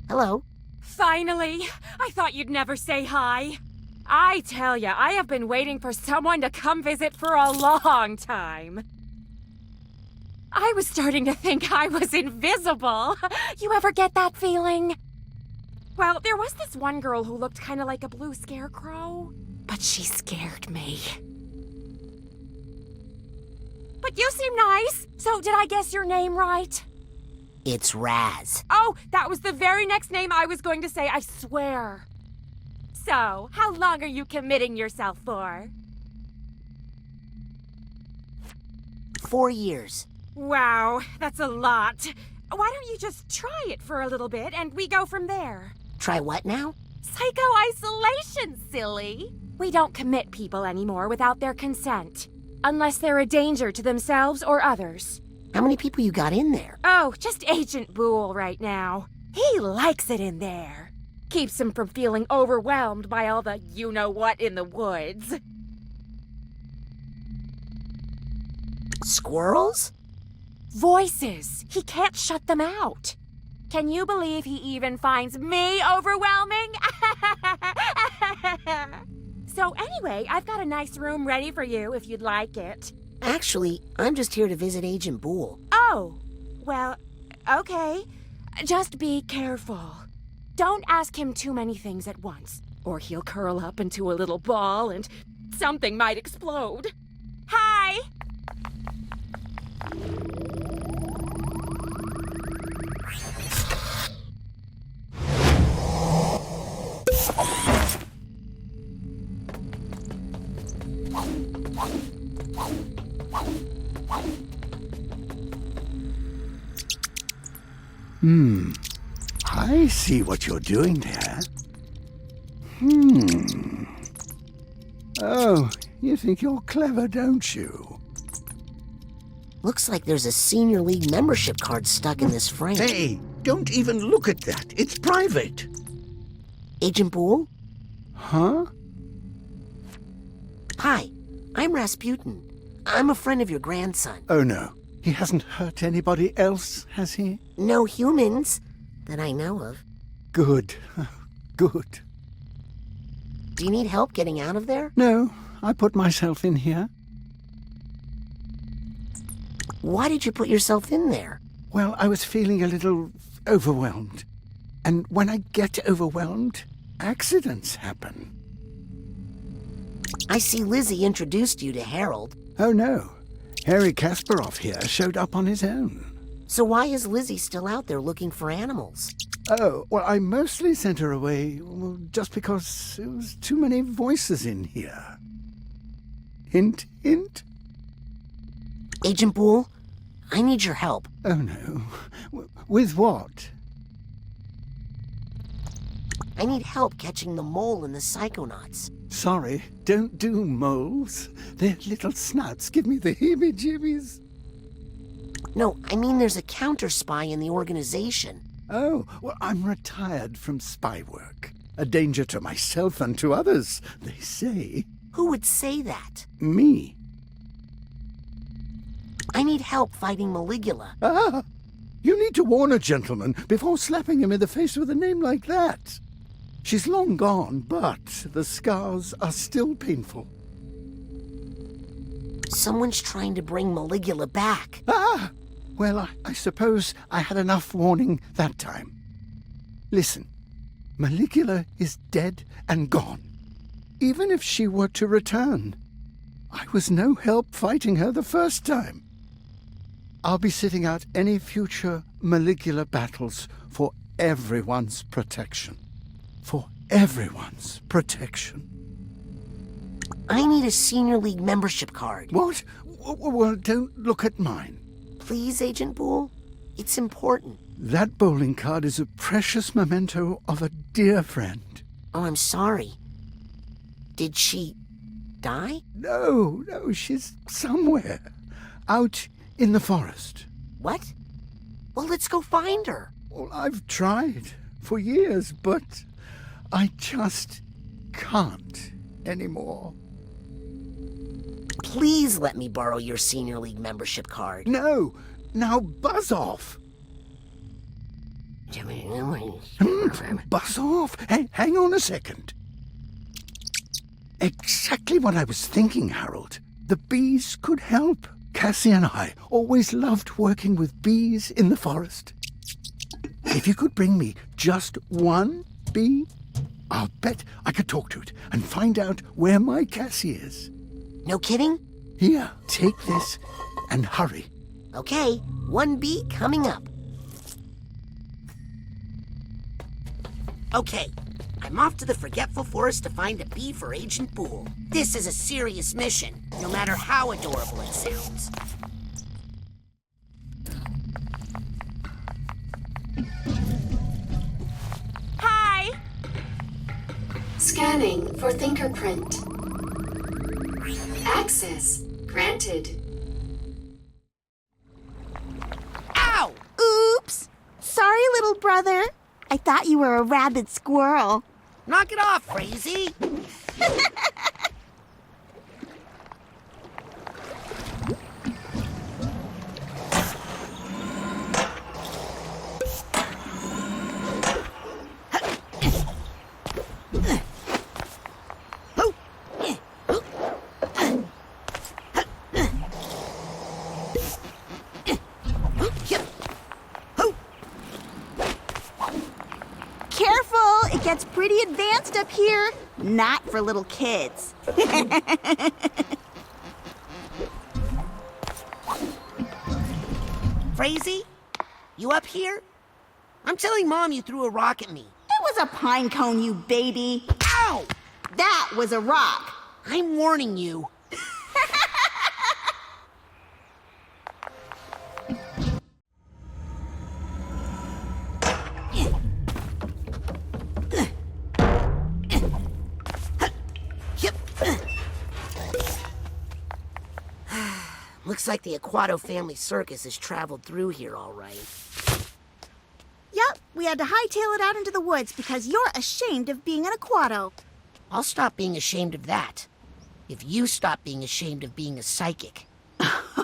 S1: Hello.
S3: Finally! I thought you'd never say hi. I tell ya, I have been waiting for someone to come visit for a long time. I was starting to think I was invisible. You ever get that feeling? Well, there was this one girl who looked kind of like a blue scarecrow, but she scared me. But you seem nice, so did I guess your name right?
S1: It's Raz.
S3: Oh, that was the very next name I was going to say, I swear. So, how long are you committing yourself for?
S1: 4 years.
S3: Wow, that's a lot. Why don't you just try it for a little bit and we go from there?
S1: Try what now?
S3: Psycho-isolation, silly. We don't commit people anymore without their consent. Unless they're a danger to themselves or others.
S1: How many people you got in there?
S3: Oh, just Agent Boole right now. He likes it in there. Keeps him from feeling overwhelmed by all the you-know-what in the woods.
S1: Squirrels?
S3: Voices. He can't shut them out. Can you believe he even finds me overwhelming? So anyway, I've got a nice room ready for you if you'd like it.
S1: Actually, I'm just here to visit Agent Boole.
S3: Oh, well, okay. Just be careful. Don't ask him too many things at once, or he'll curl up into a little ball and something might explode. Hi!
S18: I see what you're doing there. Oh, you think you're clever, don't you?
S1: Looks like there's a Senior League membership card stuck in this frame.
S18: Hey, don't even look at that. It's private.
S1: Agent Boole?
S18: Huh?
S1: Hi, I'm Razputin. I'm a friend of your grandson.
S18: Oh, no. He hasn't hurt anybody else, has he?
S1: No humans that I know of.
S18: Good. Good.
S1: Do you need help getting out of there?
S18: No, I put myself in here.
S1: Why did you put yourself in there?
S18: Well, I was feeling a little overwhelmed. And when I get overwhelmed, accidents happen.
S1: I see Lizzie introduced you to Harold.
S18: Oh, no. Harry Kasparov here showed up on his own.
S1: So why is Lizzie still out there looking for animals?
S18: Oh, well, I mostly sent her away just because there was too many voices in here. Hint, hint.
S1: Agent Boole, I need your help.
S18: Oh, no. With what?
S1: I need help catching the mole in the Psychonauts.
S18: Sorry, don't do moles. Their little snouts give me the heebie-jeebies.
S1: No, I mean there's a counter-spy in the organization.
S18: Oh, well, I'm retired from spy work. A danger to myself and to others, they say.
S1: Who would say that?
S18: Me.
S1: I need help fighting Maligula.
S18: Ah! You need to warn a gentleman before slapping him in the face with a name like that. She's long gone, but the scars are still painful.
S1: Someone's trying to bring Maligula back.
S18: Ah! Well, I suppose I had enough warning that time. Listen, Maligula is dead and gone. Even if she were to return, I was no help fighting her the first time. I'll be sitting out any future Maligula battles for everyone's protection. For everyone's protection.
S1: I need a Senior League membership card.
S18: What? Well, don't look at mine.
S1: Please, Agent Boole. It's important.
S18: That bowling card is a precious memento of a dear friend.
S1: Oh, I'm sorry. Did she die?
S18: No, she's somewhere. Out in the forest.
S1: What? Well, let's go find her.
S18: Well, I've tried for years, but I just can't anymore.
S1: Please let me borrow your Senior League membership card.
S18: No! Now buzz off! Buzz off? Hey, hang on a second. Exactly what I was thinking, Harold. The bees could help. Cassie and I always loved working with bees in the forest. If you could bring me just one bee, I'll bet I could talk to it and find out where my Cassie is.
S1: No kidding?
S18: Here, take this and hurry.
S1: Okay, one bee coming up. Okay, I'm off to the Forgetful Forest to find a bee for Agent Boole. This is a serious mission, no matter how adorable it sounds.
S3: Hi!
S24: Scanning for fingerprint. Access granted.
S1: Ow!
S15: Oops! Sorry, little brother. I thought you were a rabid squirrel.
S1: Knock it off, Crazy!
S15: Careful! It gets pretty advanced up here. Not for little kids.
S1: Crazy? You up here? I'm telling Mom you threw a rock at me.
S15: It was a pine cone, you baby.
S1: Ow!
S15: That was a rock.
S1: I'm warning you. Looks like the Aquato family circus has traveled through here all right.
S15: Yup, we had to hightail it out into the woods because you're ashamed of being an Aquato.
S1: I'll stop being ashamed of that. If you stop being ashamed of being a psychic.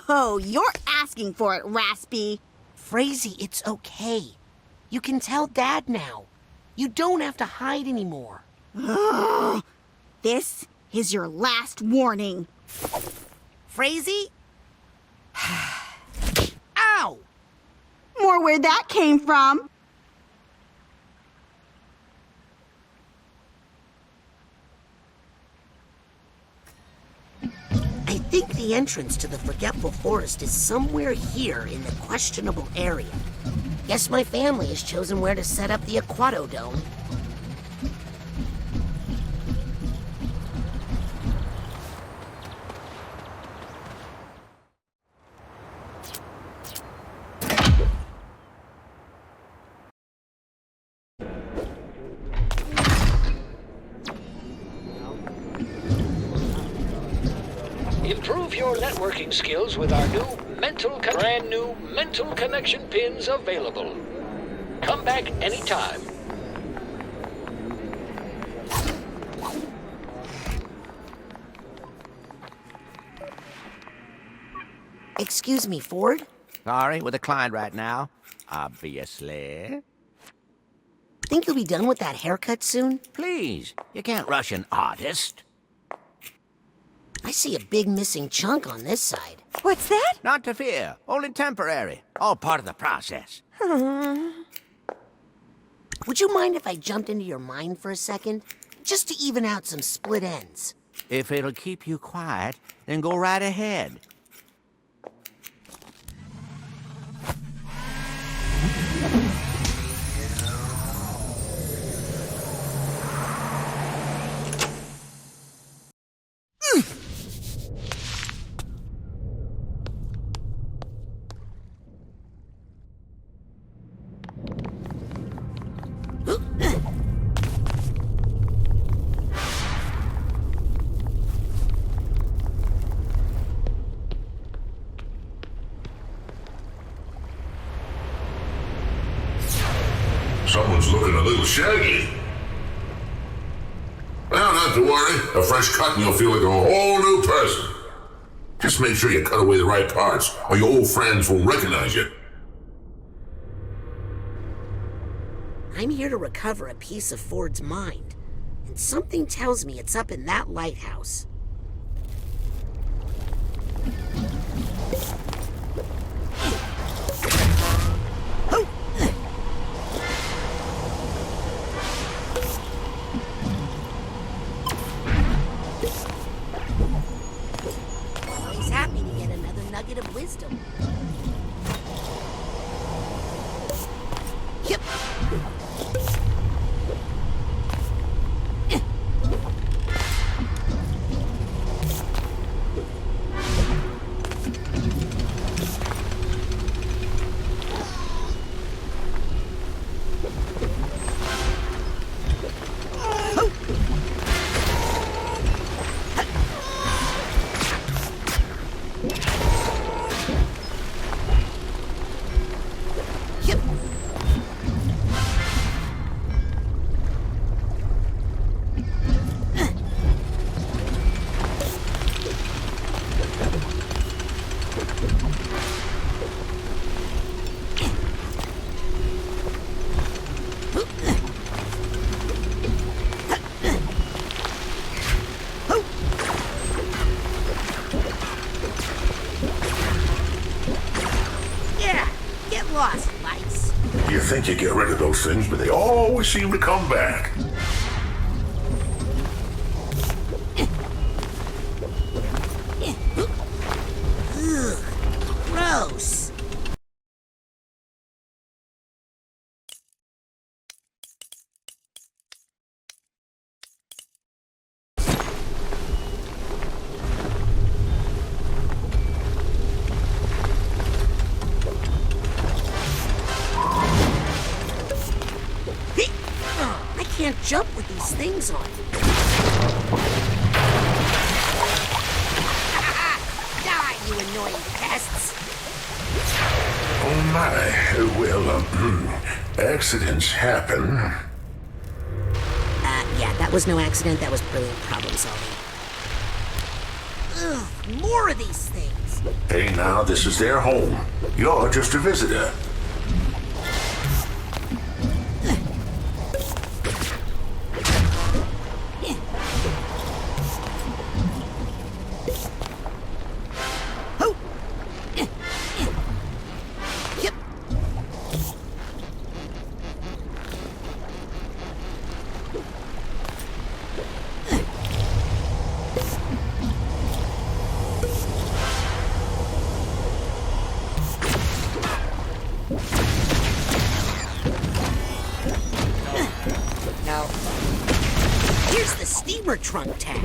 S15: Oh, you're asking for it, Raspy.
S1: Crazy, it's okay. You can tell Dad now. You don't have to hide anymore.
S15: Ugh. This is your last warning.
S1: Crazy? Ow!
S15: More where that came from.
S1: I think the entrance to the Forgetful Forest is somewhere here in the questionable area. Guess my family has chosen where to set up the Aquato Dome.
S20: Improve your networking skills with our brand new mental connection pins available. Come back anytime.
S1: Excuse me, Ford?
S6: Sorry, with a client right now. Obviously.
S1: Think you'll be done with that haircut soon?
S6: Please, you can't rush an artist.
S1: I see a big missing chunk on this side.
S15: What's that?
S6: Not to fear. Only temporary. All part of the process.
S1: Would you mind if I jumped into your mind for a second? Just to even out some split ends.
S6: If it'll keep you quiet, then go right ahead.
S21: Someone's looking a little shaggy. Well, not to worry. A fresh cut and you'll feel like a whole new person. Just make sure you cut away the right parts, or your old friends won't recognize you.
S1: I'm here to recover a piece of Ford's mind, and something tells me it's up in that lighthouse. Always happy to get another nugget of wisdom. Yep.
S21: think you get rid of those things, but they always seem to come back.
S1: Ugh, gross. I can't jump with these things on. Die, you annoying pests!
S21: Oh my, well, accidents happen.
S1: Yeah, that was no accident, that was brilliant problem solving. Ugh, more of these things!
S21: Hey now, this is their home. You're just a visitor.
S1: Now, here's the steamer trunk tab.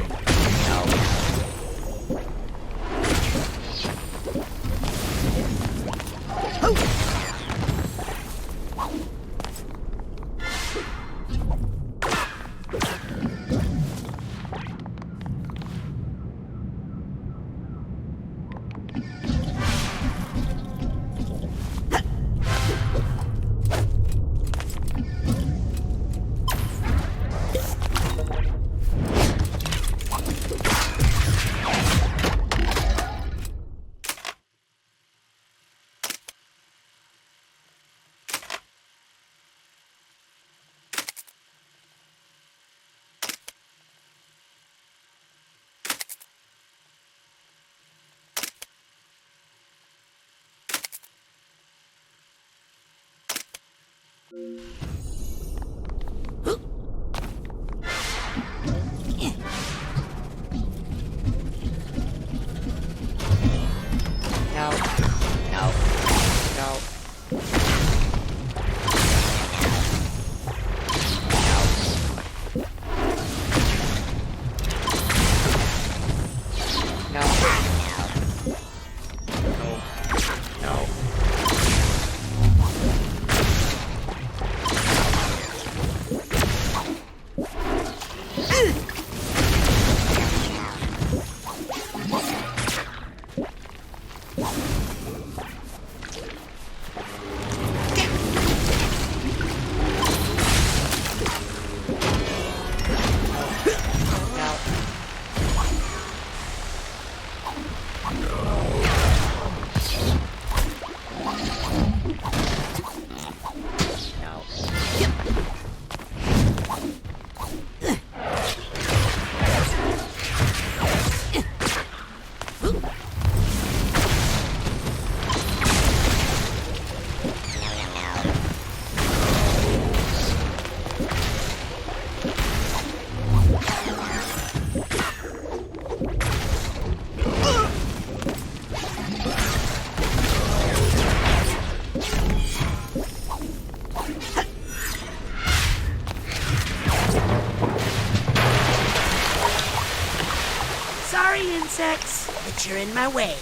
S1: Insects, but you're in my way.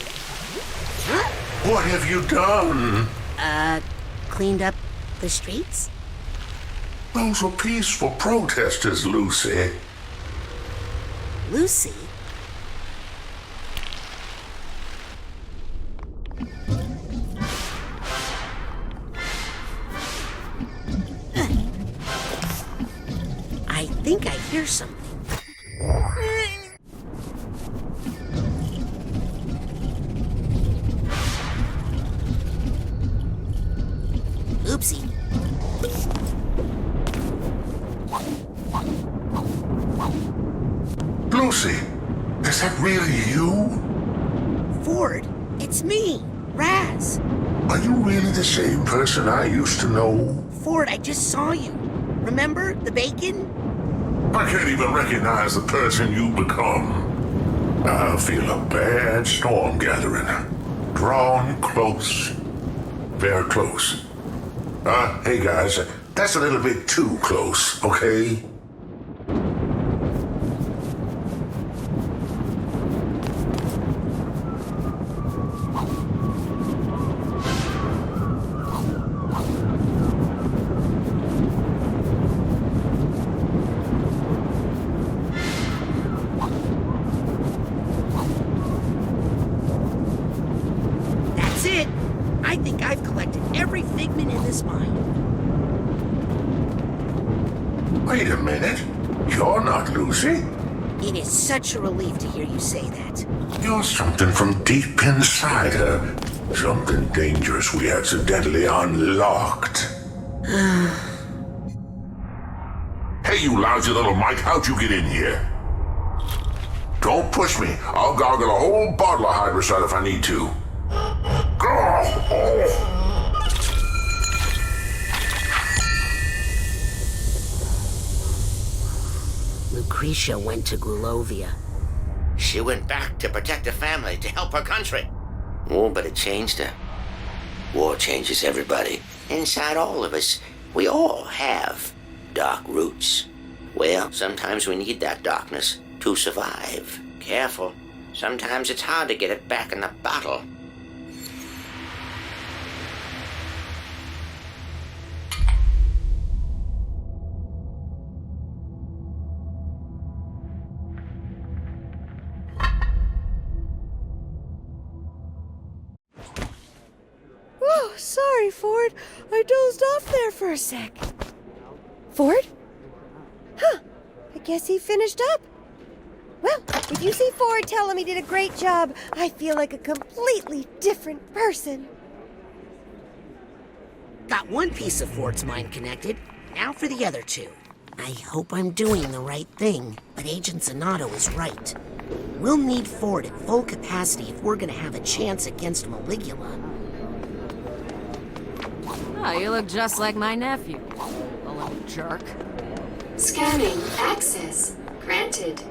S1: Huh?
S21: What have you done?
S1: Cleaned up the streets?
S21: Those were peaceful protesters, Lucy.
S1: Lucy? I think I hear something. Oopsie.
S21: Lucy, is that really you?
S1: Ford, it's me, Raz.
S21: Are you really the same person I used to know?
S1: Ford, I just saw you. Remember the bacon?
S21: I can't even recognize the person you become. I feel a bad storm gathering. Drawn close. Very close. Hey guys, that's a little bit too close, okay?
S1: That's it. I think I've collected every figment in this mine.
S21: Wait a minute. You're not Lucy.
S1: It is such a relief to hear you say that.
S21: You're something from deep inside her. Something dangerous we accidentally unlocked. Hey, you lousy little Mike, how'd you get in here? Don't push me. I'll gargle a whole bottle of hydrocide if I need to.
S1: Lucretia went to Grulovia.
S6: She went back to protect her family, to help her country. Oh, but it changed her. War changes everybody. Inside all of us, we all have dark roots. Well, sometimes we need that darkness to survive. Careful. Sometimes it's hard to get it back in the bottle.
S2: Oh, sorry, Ford. I dozed off there for a sec. Ford? Huh. I guess he finished up. Well, if you see Ford, tell him he did a great job. I feel like a completely different person.
S1: Got one piece of Ford's mine connected. Now for the other two. I hope I'm doing the right thing, but Agent Zanotto is right. We'll need Ford at full capacity if we're gonna have a chance against Maligula.
S12: Oh, you look just like my nephew, a little jerk.
S24: Scanning. Access granted.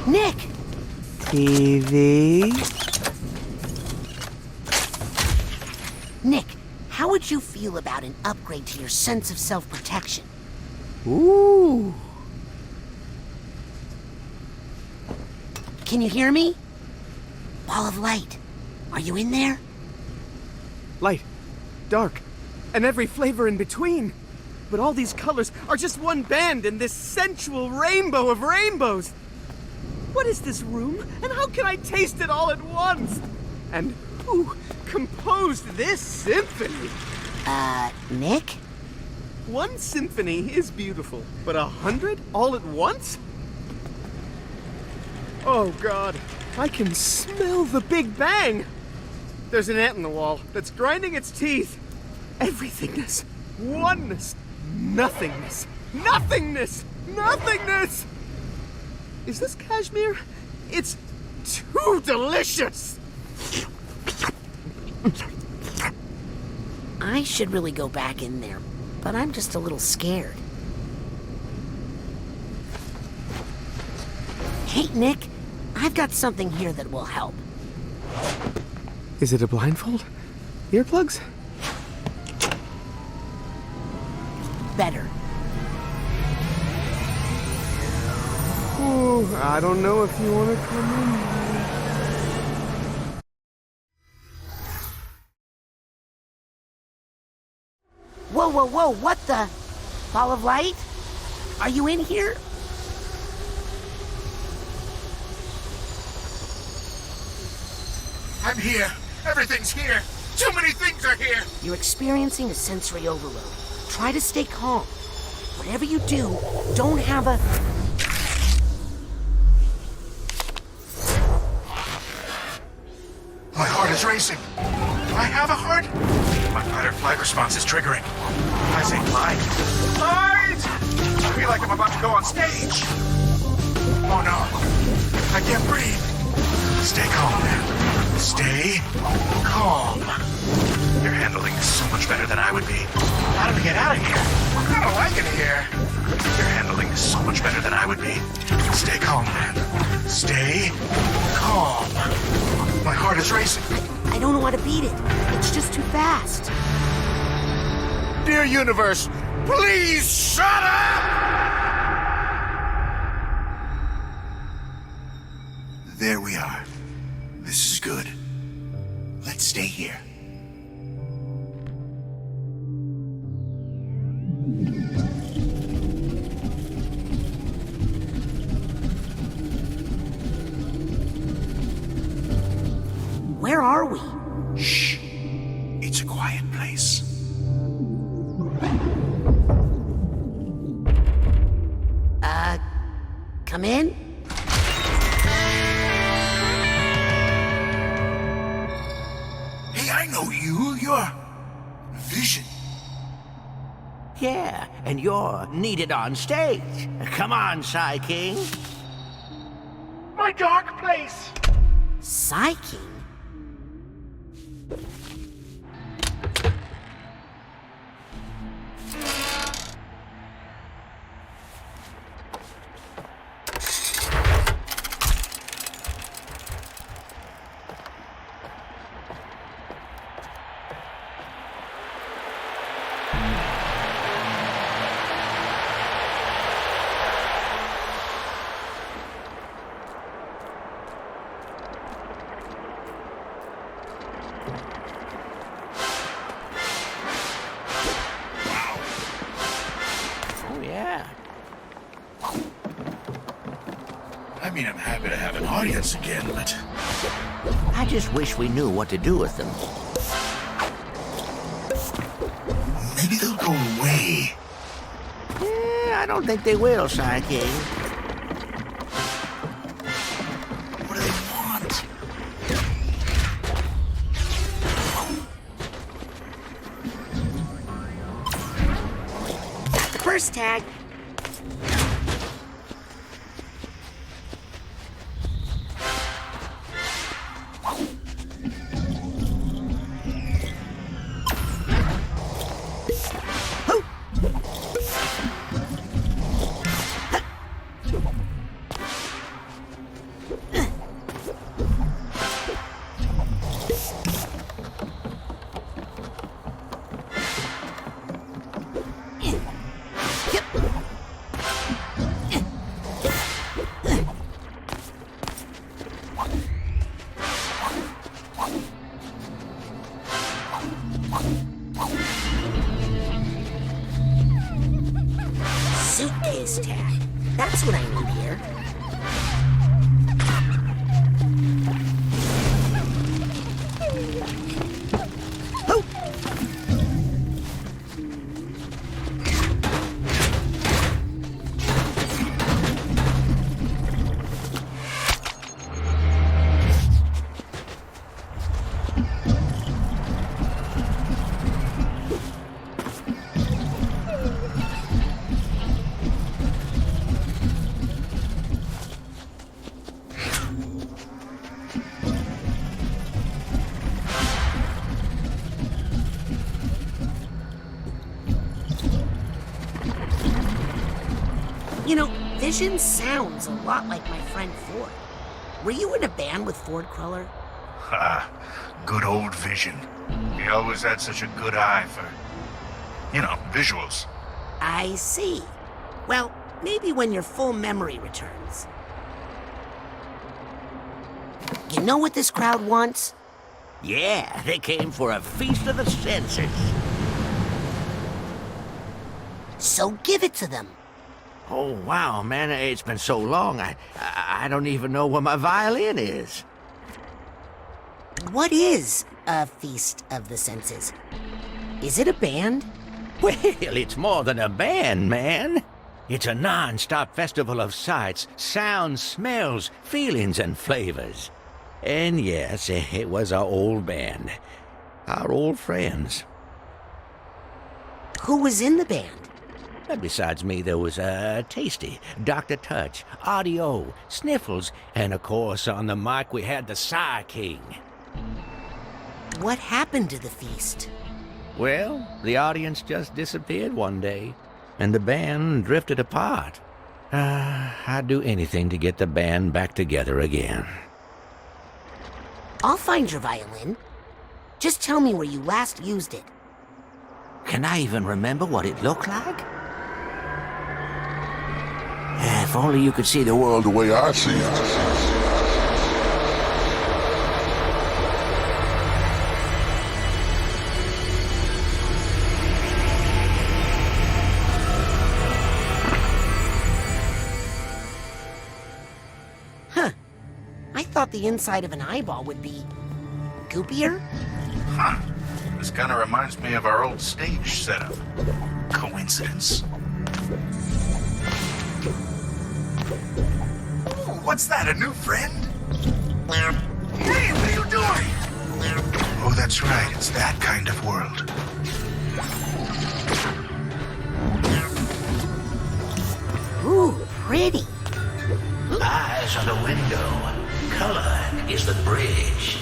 S1: Nick!
S5: TV?
S1: Nick, how would you feel about an upgrade to your sense of self-protection?
S5: Ooh.
S1: Can you hear me? Ball of light. Are you in there?
S5: Light, dark, and every flavor in between. But all these colors are just one band in this sensual rainbow of rainbows. What is this room, and how can I taste it all at once? And who composed this symphony?
S1: Nick?
S5: One symphony is beautiful, but 100 all at once? Oh God, I can smell the Big Bang! There's an ant in the wall that's grinding its teeth. Everythingness, oneness, nothingness, nothingness, nothingness! Is this cashmere? It's too delicious!
S1: I should really go back in there, but I'm just a little scared. Hey, Nick, I've got something here that will help.
S5: Is it a blindfold? Earplugs?
S1: Better.
S5: Ooh, I don't know if you want to come in.
S1: Whoa, whoa, whoa, what the? Ball of light? Are you in here?
S21: I'm here. Everything's here. Too many things are here.
S1: You're experiencing a sensory overload. Try to stay calm. Whatever you do, don't have a...
S21: My heart is racing. I have a heart. My fight or flight response is triggering. I say flight. Light!
S4: feel like I'm about to go on stage. Oh no, I can't breathe. Stay calm, man. Stay calm. You're handling this so much better than I would be. How do we get out of here? I don't like it here. You're handling this so much better than I would be. Stay calm, man. Stay calm. My heart is racing.
S1: I don't know how to beat it. It's just too fast.
S4: Dear universe, please shut up! There we are. This is good. Let's stay here.
S1: Where are we?
S4: Shh. It's a quiet place.
S1: Come in?
S4: Hey, I know you. You're Vision.
S6: Yeah, and you're needed on stage. Come on, Psy King.
S4: My dark place.
S1: Psy King?
S4: I mean, I'm happy to have an audience again, but...
S6: I just wish we knew what to do with them.
S4: Maybe they'll go away.
S6: I don't think they will, Psy King.
S4: What do they want?
S1: Got the purse tag. Suitcase tag. That's what I need here. Oh! You know, Vision sounds a lot like my friend Ford. Were you in a band with Ford Cruller?
S4: Ah, good old Vision. He always had such a good eye for, visuals.
S1: I see. Well, maybe when your full memory returns. You know what this crowd wants?
S6: Yeah, they came for a feast of the senses.
S1: So give it to them.
S6: Oh, wow, man, it's been so long, I don't even know where my violin is.
S1: What is a Feast of the Senses? Is it a band?
S6: Well, it's more than a band, man. It's a non-stop festival of sights, sounds, smells, feelings, and flavors. And yes, it was our old band. Our old friends.
S1: Who was in the band?
S22: Besides me, there was Tasty, Dr. Touch, Audio, Sniffles, and of course on the mic we had the Psy King.
S1: What happened to the feast?
S22: Well, the audience just disappeared one day, and the band drifted apart. I'd do anything to get the band back together again.
S1: I'll find your violin. Just tell me where you last used it.
S22: Can I even remember what it looked like? If only you could see the world
S21: The way I see it.
S1: Huh. I thought the inside of an eyeball would be goopier.
S4: Huh. This kind of reminds me of our old stage setup. Coincidence? Oh, what's that, a new friend? Hey, what are you doing? Oh, that's right, it's that kind of world.
S1: Ooh, pretty.
S22: Eyes are the window. Color is the bridge.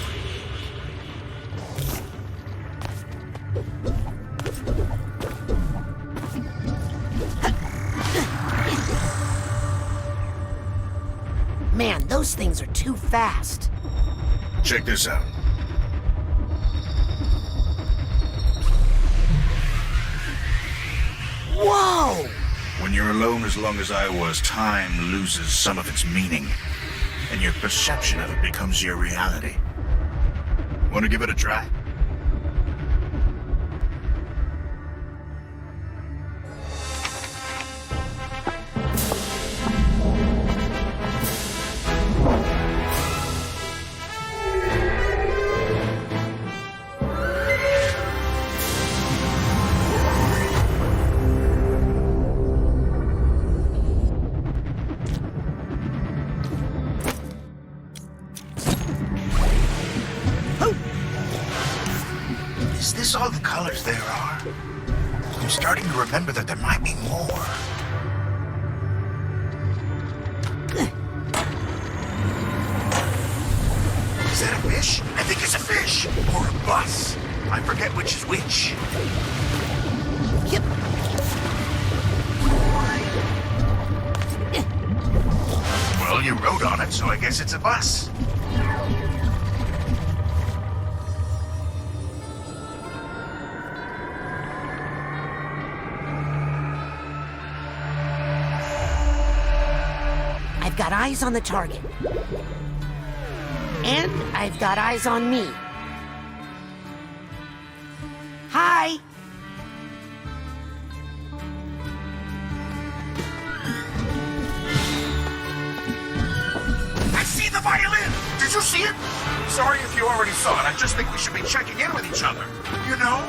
S1: Man, those things are too fast.
S4: Check this out.
S1: Whoa!
S4: When you're alone as long as I was, time loses some of its meaning, and your perception of it becomes your reality. Want to give it a try? Is this all the colors there are? I'm starting to remember that there might be more. Is that a fish? I think it's a fish. Or a bus. I forget which is which.
S1: Yep.
S4: Well, you rode on it, so I guess it's a bus.
S1: I've got eyes on the target. And I've got eyes on me. Hi!
S4: I see the violin! Did you see it? Sorry if you already saw it. I just think we should be checking in with each other. You know?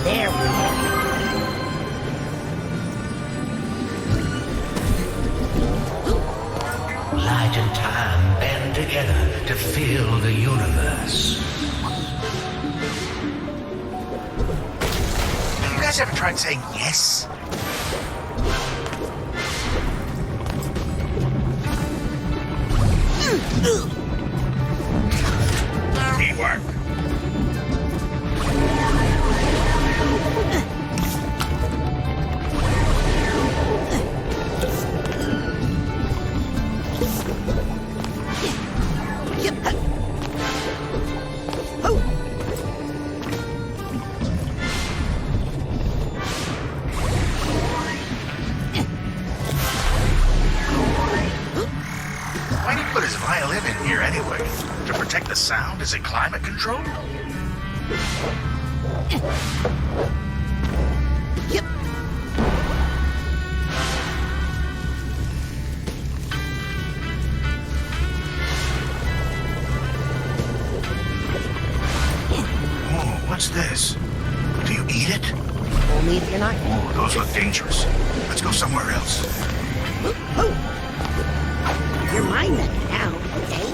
S1: There we go.
S22: Light and time band together to fill the universe.
S4: Have you guys ever tried saying yes? Teamwork. Why'd he put his violin in here anyway? To protect the sound? Is it climate controlled?
S1: Yep.
S4: Oh, what's this? Do you eat it?
S1: Only if you're not.
S4: Oh, those look dangerous. Let's go somewhere else.
S1: You're my mech now, okay?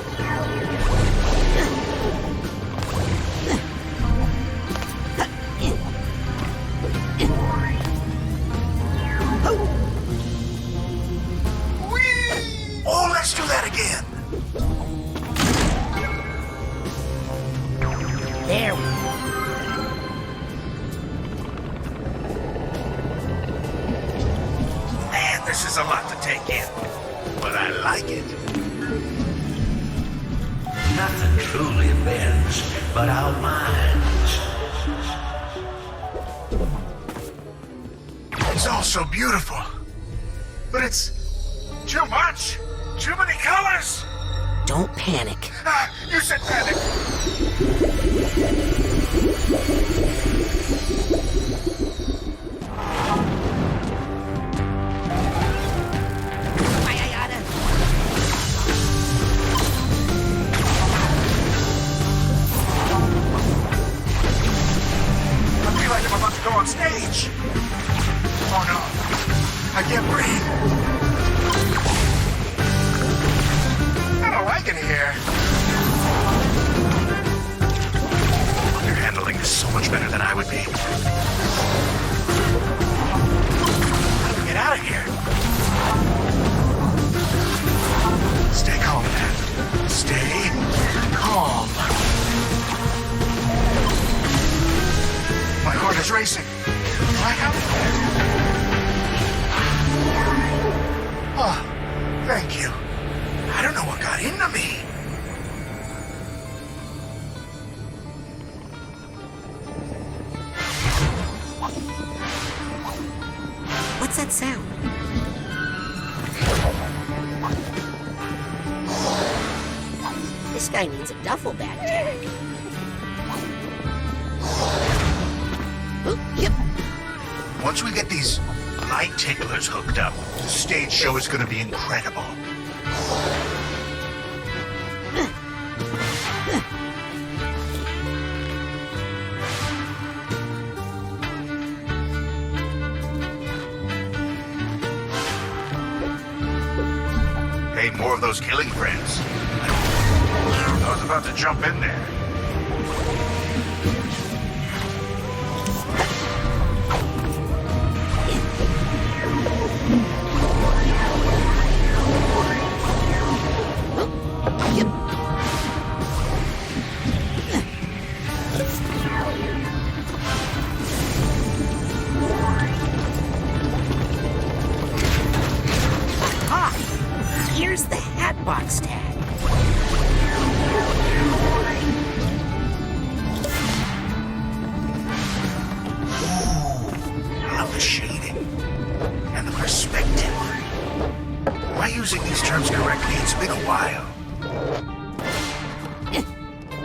S4: This is a lot to take in, but I like it.
S22: Nothing truly bends but our minds.
S4: It's all so beautiful, but it's too much. Too many colors.
S1: Don't panic.
S4: Ah, you said panic. I feel like I'm about to go on stage. Oh no, I can't breathe. I don't like it here. Your handling is so much better than I would be. How do we get out of here? Stay calm, man. Stay calm. My heart is racing. Blackout? Oh, thank you. I don't know what got into me.
S1: What's that sound? This guy needs a duffel bag tag. Oh, yep.
S4: Once we get these light ticklers hooked up, the stage show is going to be incredible. Hey, more of those killing friends. I was about to jump in there.
S1: Here's the Hatbox tag.
S4: I love the shading and the perspective. Am I using these terms correctly? It's been a while.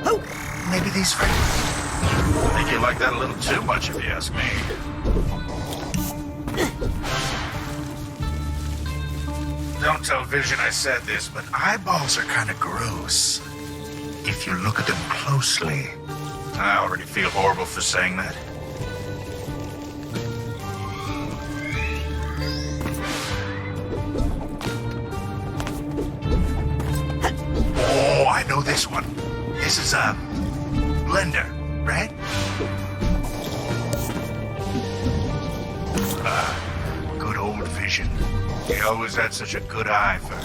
S4: Oh, maybe these friends. I think you like that a little too much, if you ask me. Don't tell Vision I said this, but eyeballs are kind of gross. If you look at them closely. I already feel horrible for saying that. Oh, I know this one. This is a blender, right? Good old Vision. He always had such a good eye for,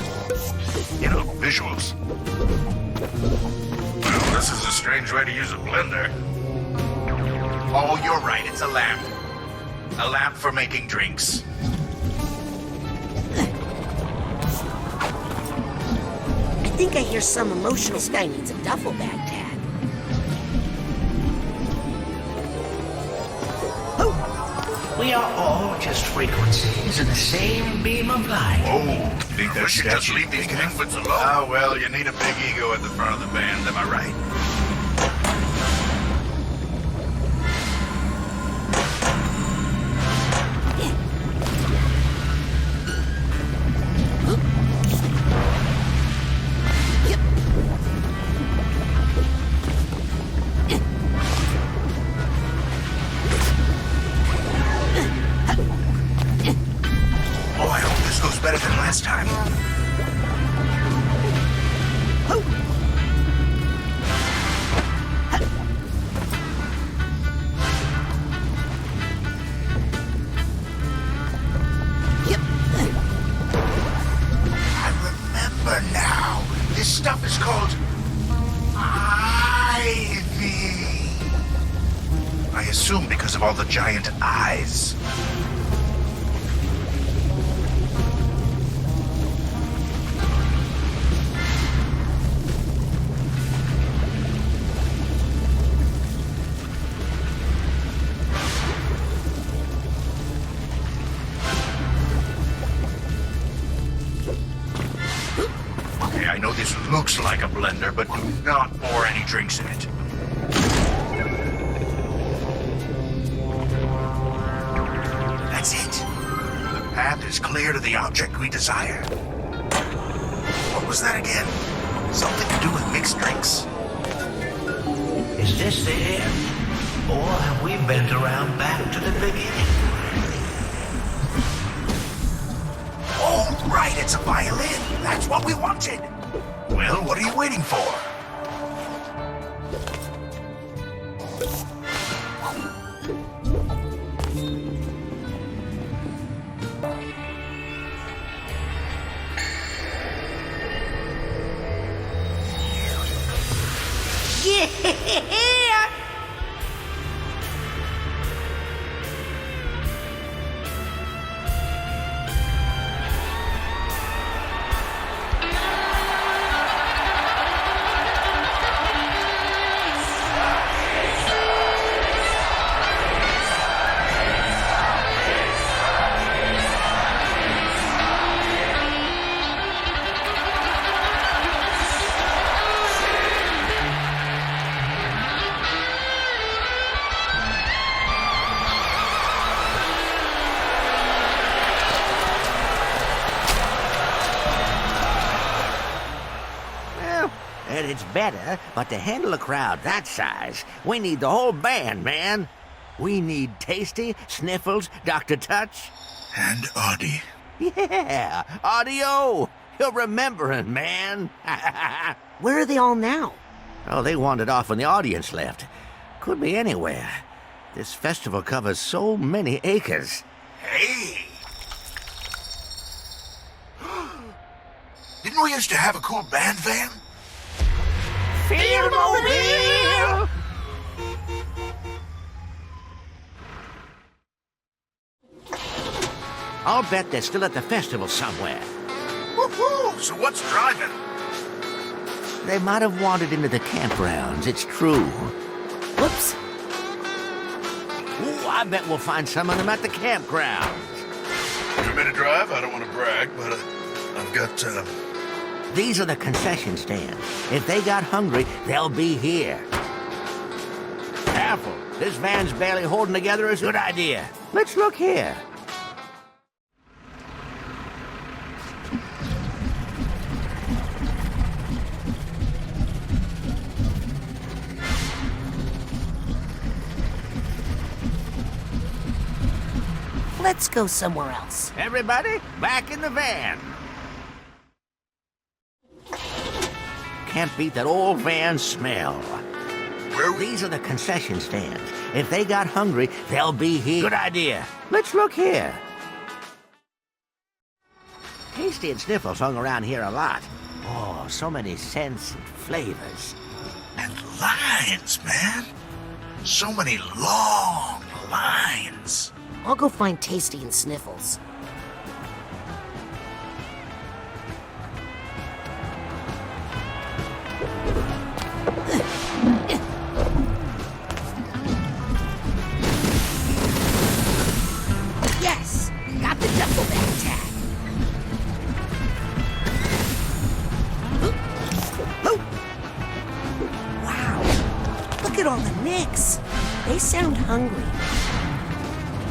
S4: visuals. Well, this is a strange way to use a blender. Oh, you're right. It's a lamp. A lamp for making drinks.
S1: I think I hear some emotional. This guy needs a duffel bag tag.
S22: We are all just frequencies in the same beam of light.
S4: Oh, think that we should just leave these Bigfoots alone? Ah, well, you need a big ego at the front of the band, am I right? Better than last time. Yep. I remember now. This stuff is called ivy. I assume because of all the giant eyes. looks like a blender, but do not pour any drinks in it. That's it. The path is clear to the object we desire. What was that again? Something to do with mixed drinks?
S6: Is this the end? Or have we bent around back to the beginning?
S4: Oh, right, it's a violin. That's what we wanted. Well, what are you waiting for?
S6: Yeah! And it's better, but to handle a crowd that size, we need the whole band, man. We need Tasty, Sniffles, Dr. Touch.
S4: And Audie.
S6: Yeah, Audio. You're remembering, man.
S1: Where are they all now?
S6: Oh, they wandered off when the audience left. Could be anywhere. This festival covers so many acres.
S4: Hey! Didn't we used to have a cool band van?
S6: Filmobile! I'll bet they're still at the festival somewhere.
S4: Woohoo! So what's driving?
S6: They might have wandered into the campgrounds, it's true.
S1: Whoops.
S6: Ooh, I bet we'll find some of them at the campgrounds.
S4: 2-minute drive? I don't want to brag, but I've got,
S6: These are the concession stands. If they got hungry, they'll be here. Careful. This van's barely holding together a good idea. Let's look here.
S1: Let's go somewhere else.
S6: Everybody, back in the van. Can't beat that old van smell. These are the concession stands. If they got hungry, they'll be here. Good idea. Let's look here. Tasty and Sniffles hung around here a lot. Oh, so many scents and flavors.
S4: And lines, man. So many long lines.
S1: I'll go find Tasty and Sniffles. Yes! Got the duffel bag tag. Wow! Look at all the nicks. They sound hungry.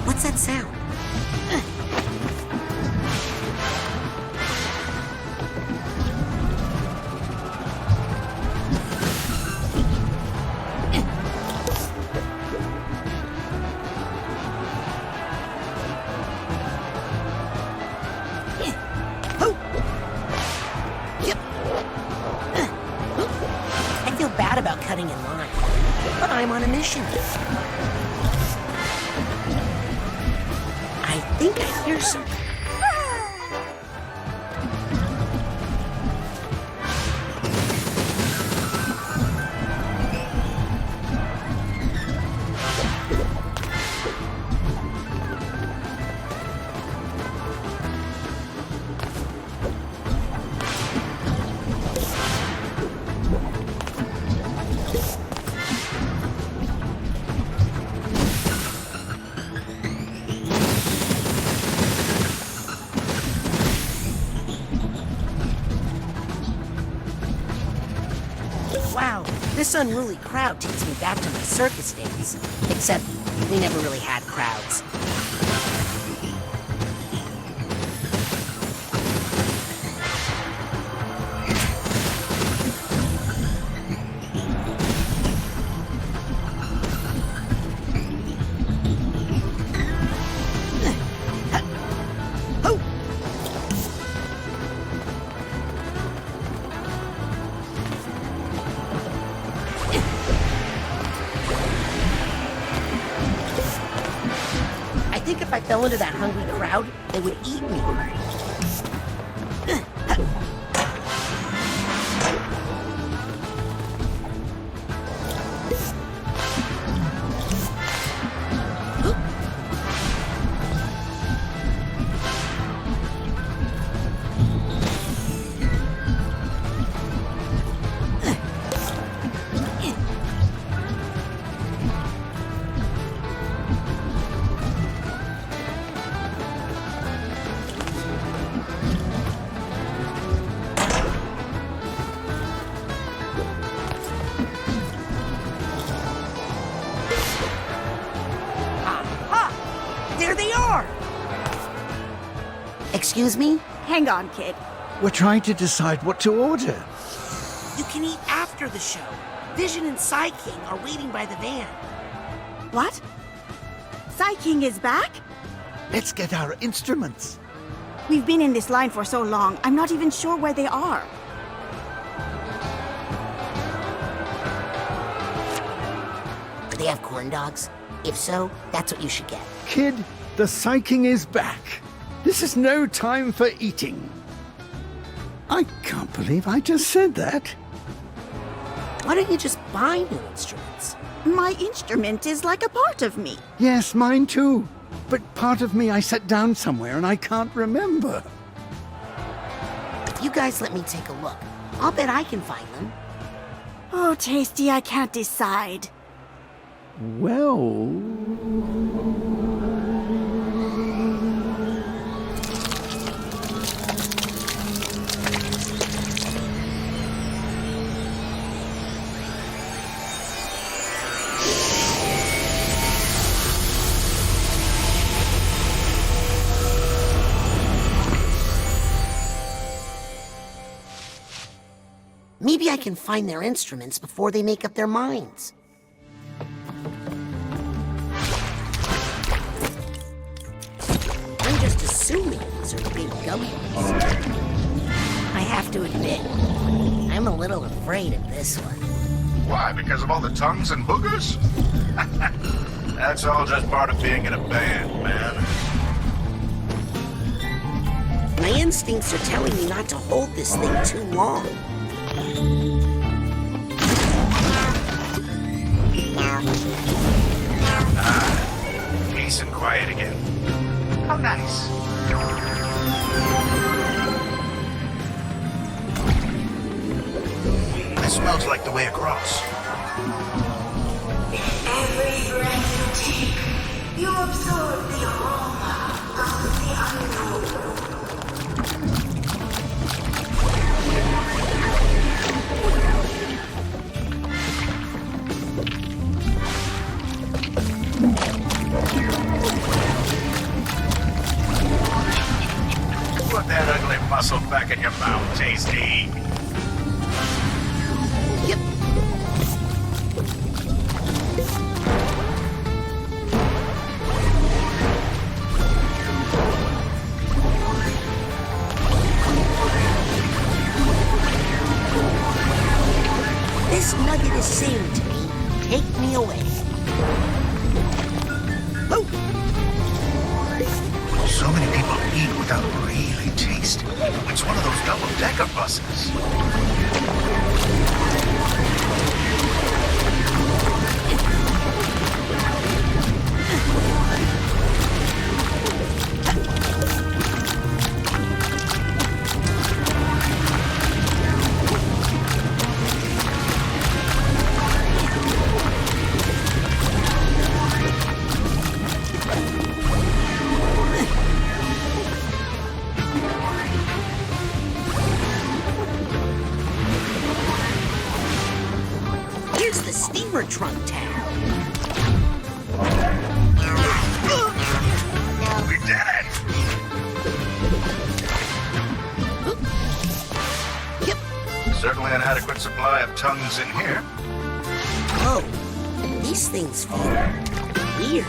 S1: What's that sound? I feel bad about cutting in line, but I'm on a mission. I think I hear something. This unruly crowd takes me back to my circus days. Except, we never really had crowds. If I fell into that hungry crowd, they would eat me. Excuse me?
S15: Hang on, kid.
S18: We're trying to decide what to order.
S1: You can eat after the show. Vision and Psy King are waiting by the van.
S15: What? Psy King is back?
S18: Let's get our instruments.
S15: We've been in this line for so long, I'm not even sure where they are.
S1: Do they have corn dogs? If so, that's what you should get.
S18: Kid, the Psy King is back. This is no time for eating. I can't believe I just said that.
S1: Why don't you just buy new instruments?
S15: My instrument is like a part of me.
S18: Yes, mine too. But part of me I set down somewhere and I can't remember.
S1: If you guys let me take a look, I'll bet I can find them.
S15: Oh, Tasty, I can't decide.
S18: Well...
S1: Maybe I can find their instruments before they make up their minds. I'm just assuming these are big gummies. I have to admit, I'm a little afraid of this one.
S4: Why, because of all the tongues and boogers? That's all just part of being in a band, man.
S1: My instincts are telling me not to hold this thing too long.
S4: Peace and quiet again. How nice. It smells like the way across.
S7: Every breath you take, you absorb the aroma of the unknown.
S4: Put that ugly muscle back in your mouth, Tasty.
S1: Yep. This nugget is saying to me, take me away. Oh!
S4: So many people eat without really tasting. It's one of those double-decker buses. adequate supply of tongues in here.
S1: Oh, these things feel weird.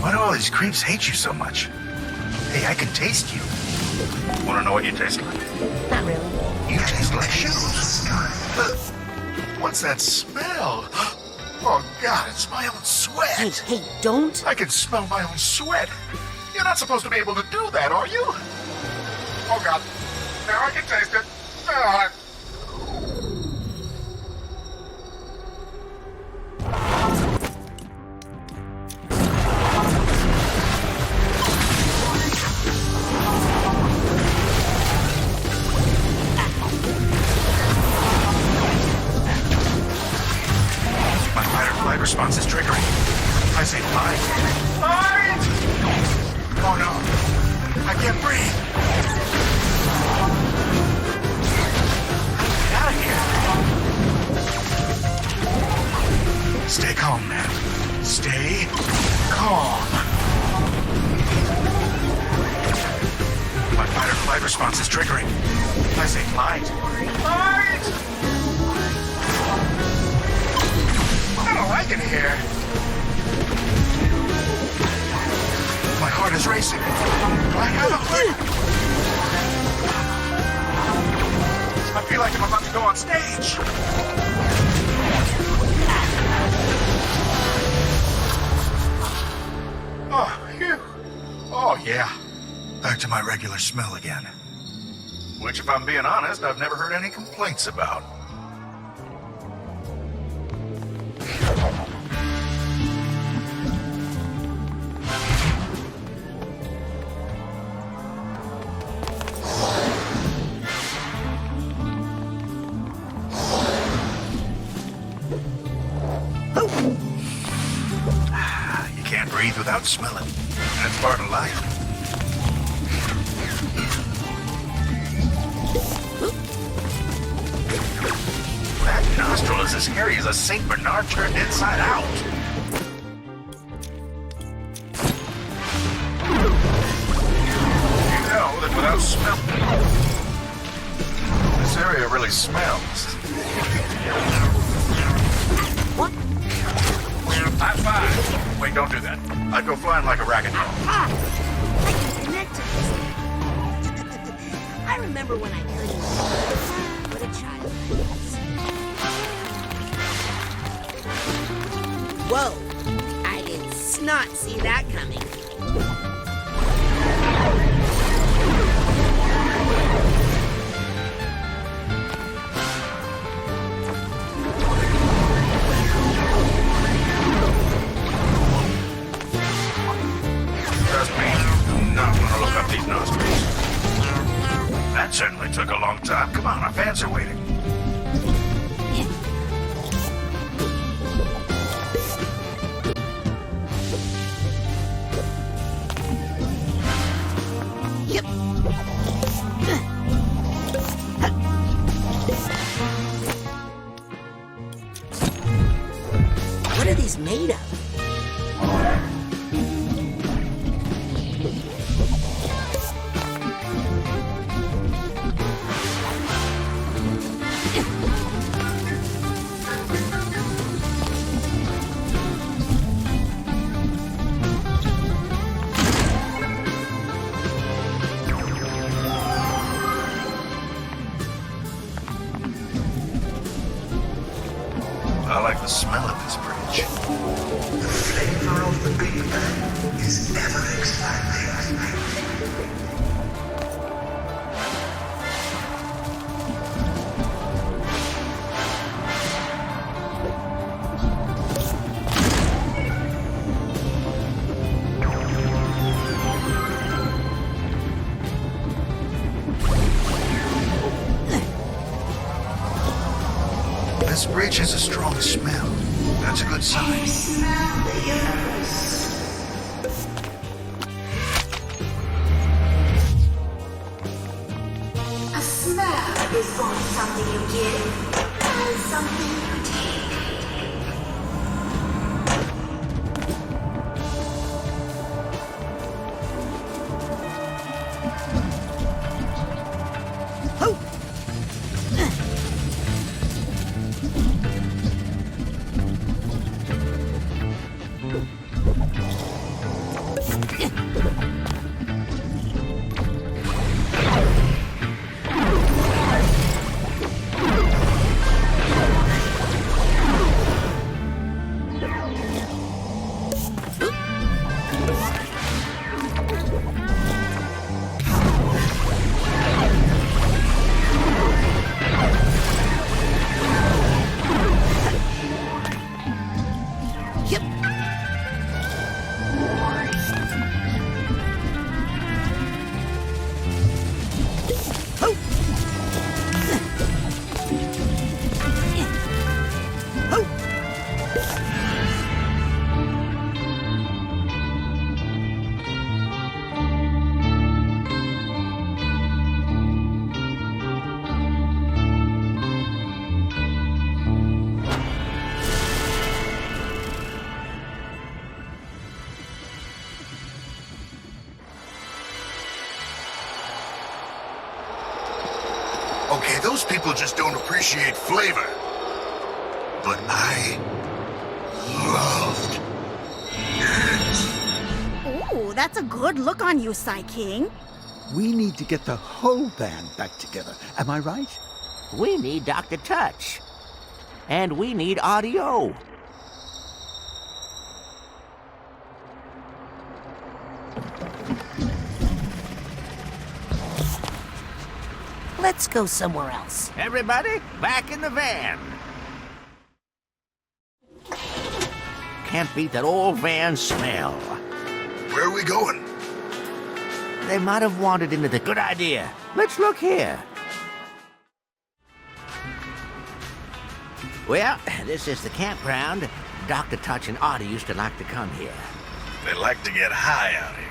S4: Why do all these creeps hate you so much? Hey, I can taste you. Wanna know what you taste like?
S1: Not really.
S4: You taste like shoes. What's that smell? Oh, God, it's my own sweat.
S1: Hey, don't.
S4: I can smell my own sweat. You're not supposed to be able to do that, are you? Oh, God. Now I can taste it. Ah. Response is triggering. I say fight. Fight! Oh no. I can't breathe. Get out of here. Stay calm, man. Stay calm. My fight or flight response is triggering. I say fight. Fight! I don't like it here. My heart is racing. I have a heart. I feel like I'm about to go on stage. Oh, phew. Oh, yeah. Back to my regular smell again. Which, if I'm being honest, I've never heard any complaints about. You can't breathe without smelling. That's part of life. That nostril is as hairy as a St. Bernard turned inside out. You know that without smell, this area really smells. What? High five! Wait, don't do that. I'd go flying like a racketeer.
S1: I can connect to this. I remember when I couldn't. What a child I was. Whoa! I did not see that coming.
S4: Trust me, I'm not gonna look up these nostrils. That certainly took a long time. Come on, our fans are waiting.
S1: Yep. What are these made of?
S4: I like the smell of this bridge.
S7: The flavor of the Big Bang is ever expanding.
S4: This bridge has a strong smell. That's a good sign.
S7: Smell the universe. A smell is both something you give and something you take.
S4: Okay, those people just don't appreciate flavor. But I loved it.
S15: Ooh, that's a good look on you, Psy King.
S18: We need to get the whole band back together. Am I right?
S6: We need Dr. Touch. And we need audio.
S1: Let's go somewhere else.
S6: Everybody, back in the van. Can't beat that old van smell.
S4: Where are we going?
S6: They might have wandered into the... Good idea. Let's look here. Well, this is the campground. Dr. Touch and Artie used to like to come here.
S4: They like to get high out here.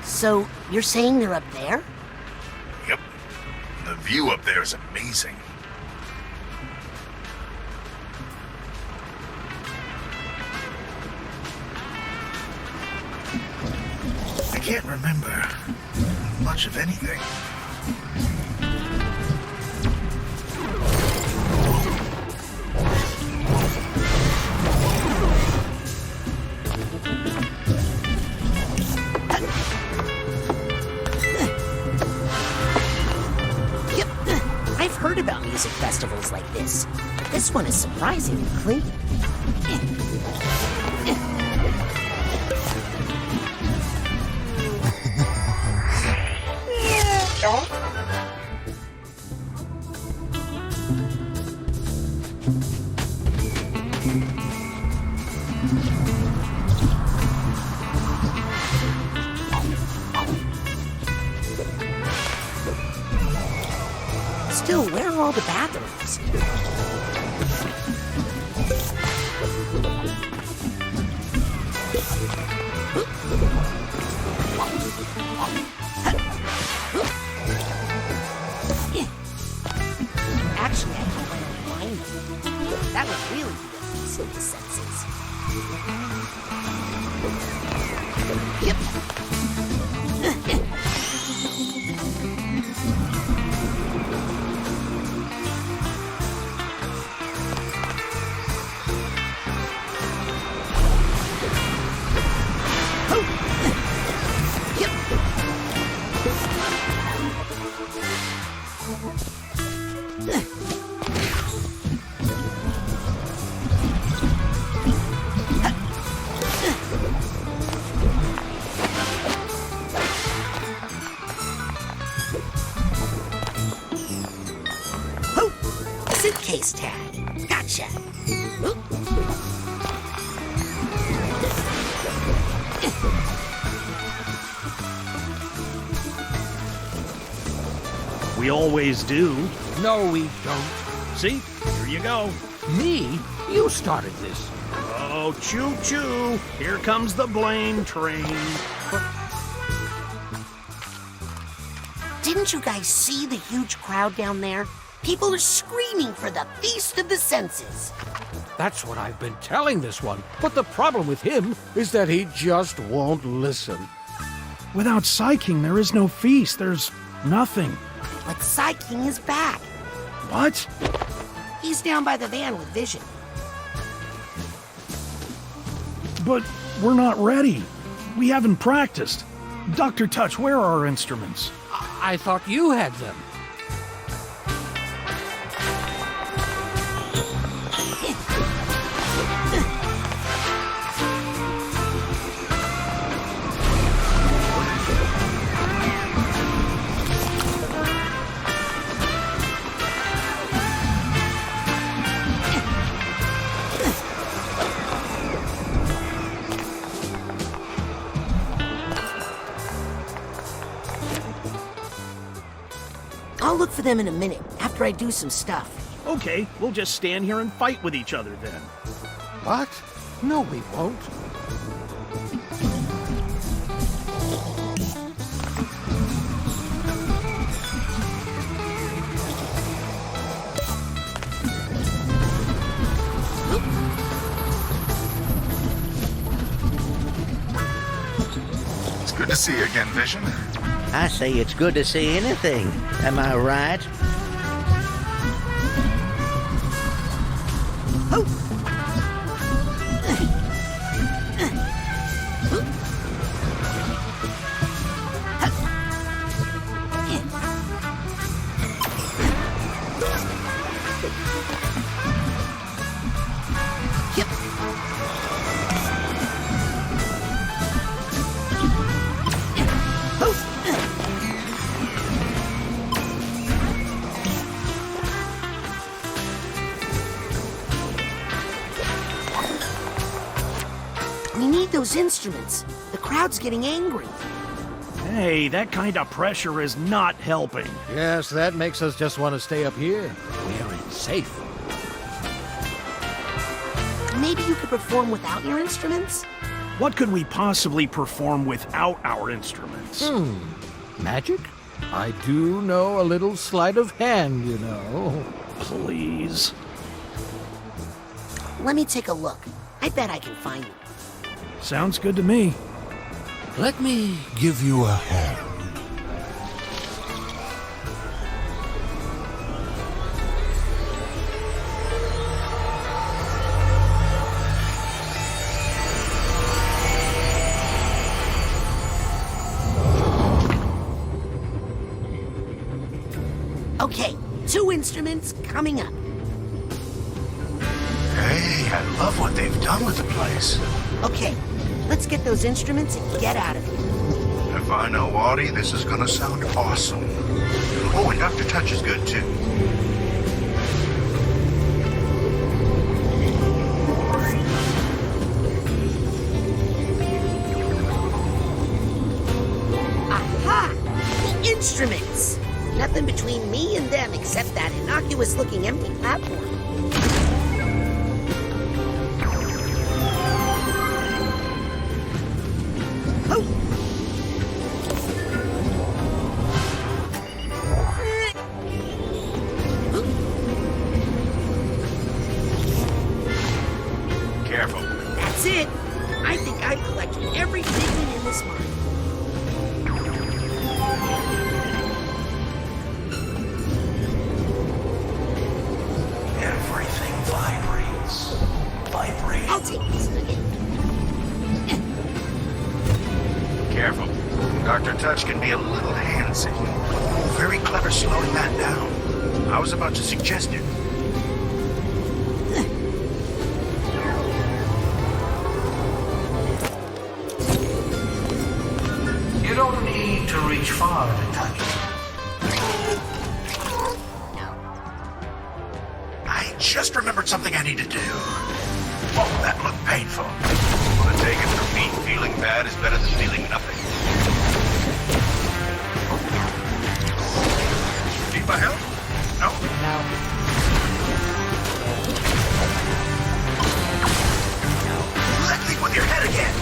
S1: So, you're saying they're up there?
S4: Yep. The view up there is amazing. I can't remember much of anything.
S1: I've heard about music festivals like this, but this one is surprisingly clean. Still, where are all the bathrooms? Actually, I can find them. That would really be a feast of the senses. Yep. Suitcase tag. Gotcha.
S8: We always do.
S13: No, we don't.
S8: See? Here you go.
S13: Me? You started this.
S8: Oh, choo-choo. Here comes the blame train.
S1: Didn't you guys see the huge crowd down there? People are screaming for the Feast of the Senses.
S13: That's what I've been telling this one. But the problem with him is that he just won't listen.
S8: Without Psy King, there is no feast. There's nothing.
S1: But Psy King is back.
S8: What?
S1: He's down by the van with Vision.
S8: But we're not ready. We haven't practiced. Dr. Touch, where are our instruments?
S13: I thought you had them.
S1: I'll look for them in a minute, after I do some stuff.
S8: Okay, we'll just stand here and fight with each other then.
S13: What? No, we won't.
S4: It's good to see you again, Vision.
S6: I say it's good to see anything. Am I right?
S1: We need those instruments. The crowd's getting angry.
S8: Hey, that kind of pressure is not helping.
S13: Yes, that makes us just want to stay up here, where it's safe.
S1: Maybe you could perform without your instruments?
S8: What could we possibly perform without our instruments?
S13: Magic? I do know a little sleight of hand, you know.
S8: Please.
S1: Let me take a look. I bet I can find it.
S8: Sounds good to me.
S13: Let me give you a hand.
S1: Okay, 2 instruments coming up.
S4: Hey, I love what they've done with the place.
S1: Okay, let's get those instruments and get out of here.
S4: If I know Audie, this is gonna sound awesome. Oh, and Dr. Touch is good too.
S1: Aha! The instruments! Nothing between me and them except that innocuous-looking empty platform.
S4: Careful.
S1: That's it. I think I've collected every pigment in this mine.
S4: Everything vibrates. Vibrates.
S1: I'll take this again.
S4: Careful. Dr. Touch can be a little handsy. Very clever slowing that down. I was about to suggest it.
S22: You don't need to reach far to touch it.
S4: I just remembered something I need to do. Oh, that looked painful. Wanna take it from me, feeling bad is better than feeling nothing. Need my help? No? Let me with your head again.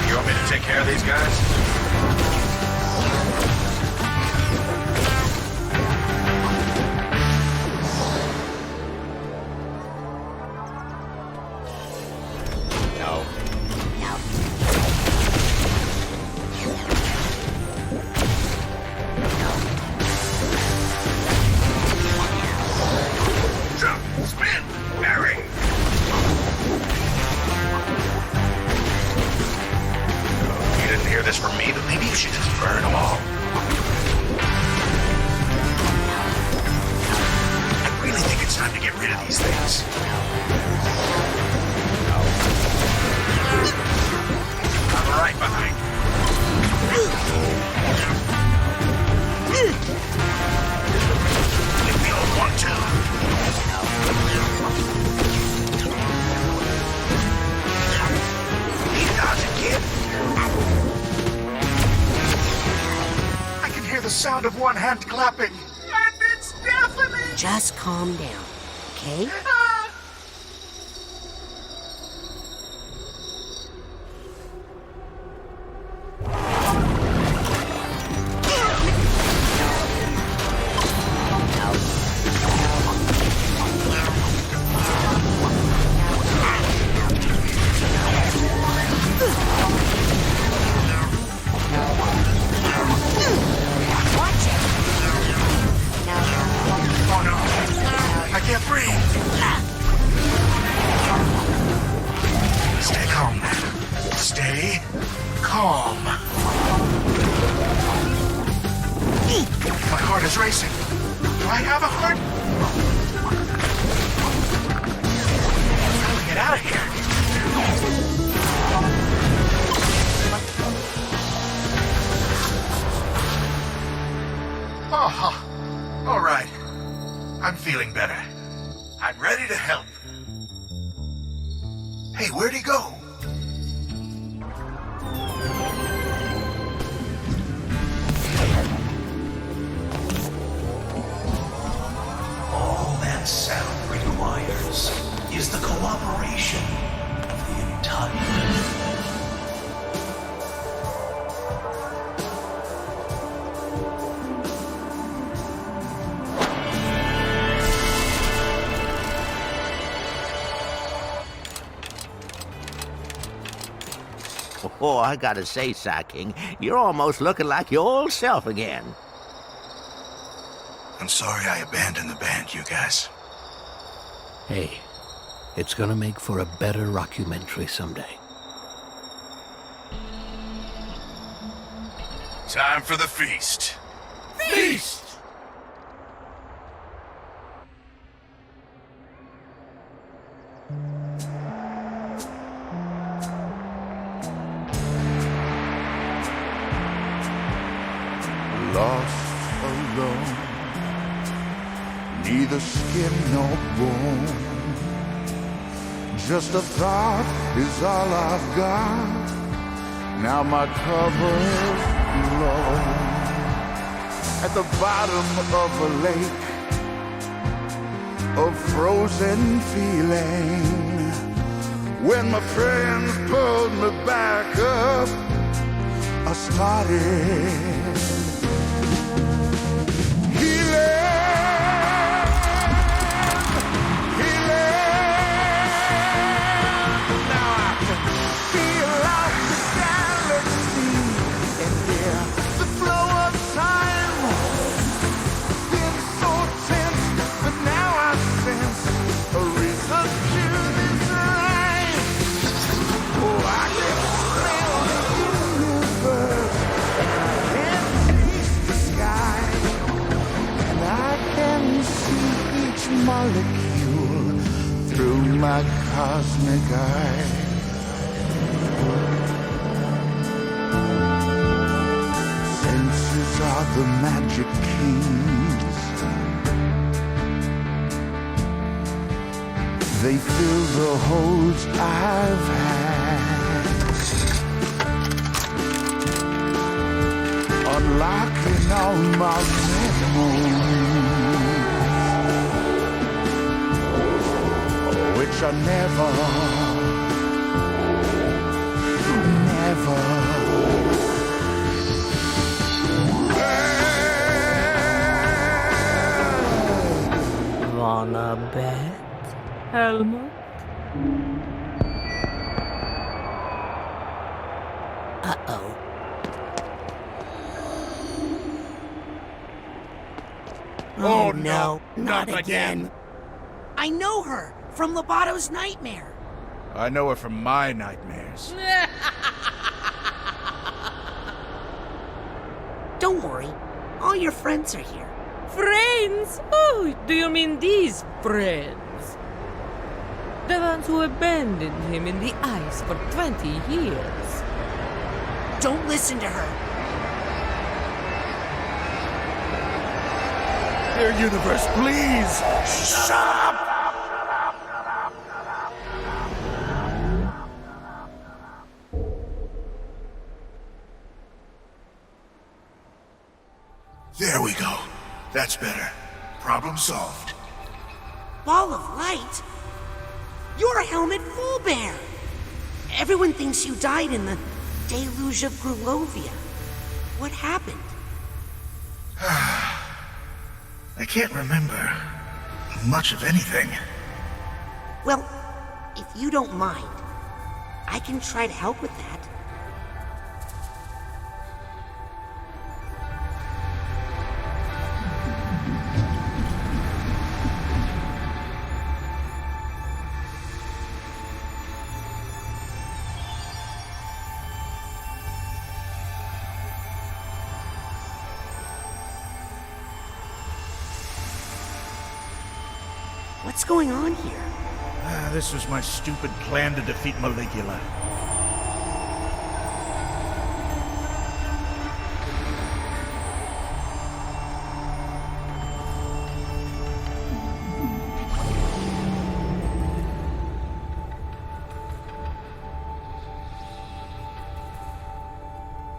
S4: You want me to take care of these guys? Jump! Spin! Parry! You didn't hear this from me, but maybe you should just burn them all. I really think it's time to get rid of these things. I'm right behind you. If we all want to. Keep dodging, kid. I can hear the sound of one hand clapping. And it's deafening.
S1: Just calm down, okay?
S4: Stay calm. My heart is racing. Do I have a heart? How do we get out of here? Oh, all right. I'm feeling better. I'm ready to help. Hey, where'd he go?
S9: All that sound requires is the cooperation of the Untitled.
S6: Oh, I gotta say, Psy King, you're almost looking like your old self again.
S4: I'm sorry I abandoned the band, you guys.
S13: Hey, it's gonna make for a better rockumentary someday.
S4: Time for the feast. Feast!
S10: Lost alone, neither skin nor bone. Just a thought is all I've got. Now my cover's low. At the bottom of a lake of frozen feeling. When my friends pulled me back up, I started molecule through my cosmic eye. Senses are the magic keys. They fill the holes I've had, unlocking all my memories, which I never
S1: Wanna bet, Helmut? Uh-oh.
S5: Oh no, not again.
S1: I know her from Lobato's nightmare.
S4: I know her from my nightmares.
S1: Don't worry, all your friends are here.
S14: Friends? Oh, do you mean these friends? The ones who abandoned him in the ice for 20 years.
S1: Don't listen to her.
S4: Dear universe, please, shut up! There we go. That's better. Problem solved.
S1: Ball of light? You're Helmut Fullbear. Everyone thinks you died in the deluge of Grulovia. What happened?
S4: I can't remember much of anything.
S1: Well, if you don't mind, I can try to help with that. What's going on here?
S4: This was my stupid plan to defeat Maligula.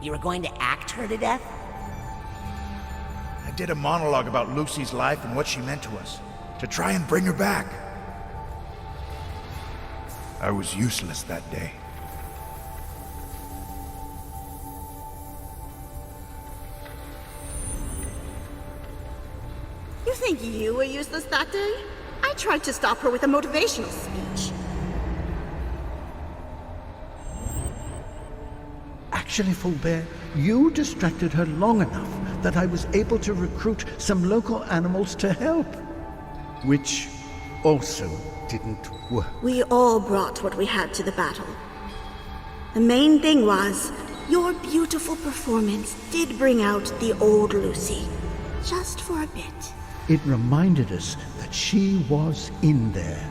S1: You were going to act her to death?
S4: I did a monologue about Lucy's life and what she meant to us, to try and bring her back. I was useless that day.
S15: You think you were useless that day? I tried to stop her with a motivational speech.
S18: Actually, Fulbert, you distracted her long enough that I was able to recruit some local animals to help. Which also didn't work.
S15: We all brought what we had to the battle. The main thing was, your beautiful performance did bring out the old Lucy. Just for a bit.
S18: It reminded us that she was in there.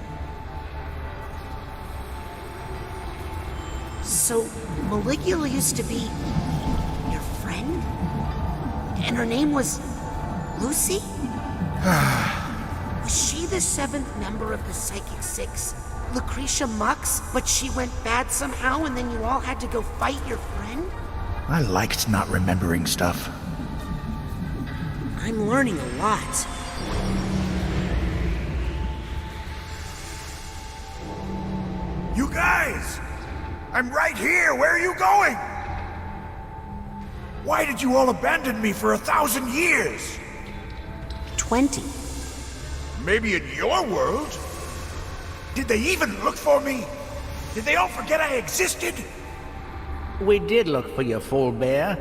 S1: So, Maligula used to be your friend? And her name was Lucy? Was she the 7th member of the Psychic Six, Lucretia Mux, but she went bad somehow and then you all had to go fight your friend?
S4: I liked not remembering stuff.
S1: I'm learning a lot.
S4: You guys! I'm right here! Where are you going? Why did you all abandon me for 1,000 years?
S1: 20.
S4: Maybe in your world? Did they even look for me? Did they all forget I existed?
S13: We did look for you, Fulbert.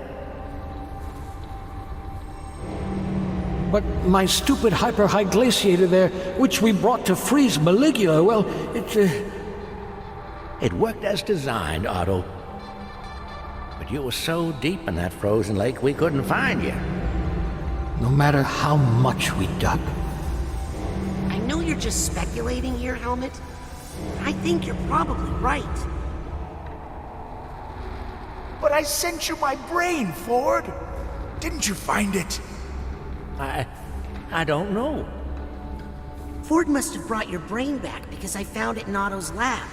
S13: But my stupid hyper-high glaciator there, which we brought to freeze Maligula, well, It worked as designed, Otto. But you were so deep in that frozen lake we couldn't find you. No matter how much we dug.
S1: I know you're just speculating here, Helmet. I think you're probably right.
S4: But I sent you my brain, Ford. Didn't you find it?
S13: I don't know.
S1: Ford must have brought your brain back because I found it in Otto's lab.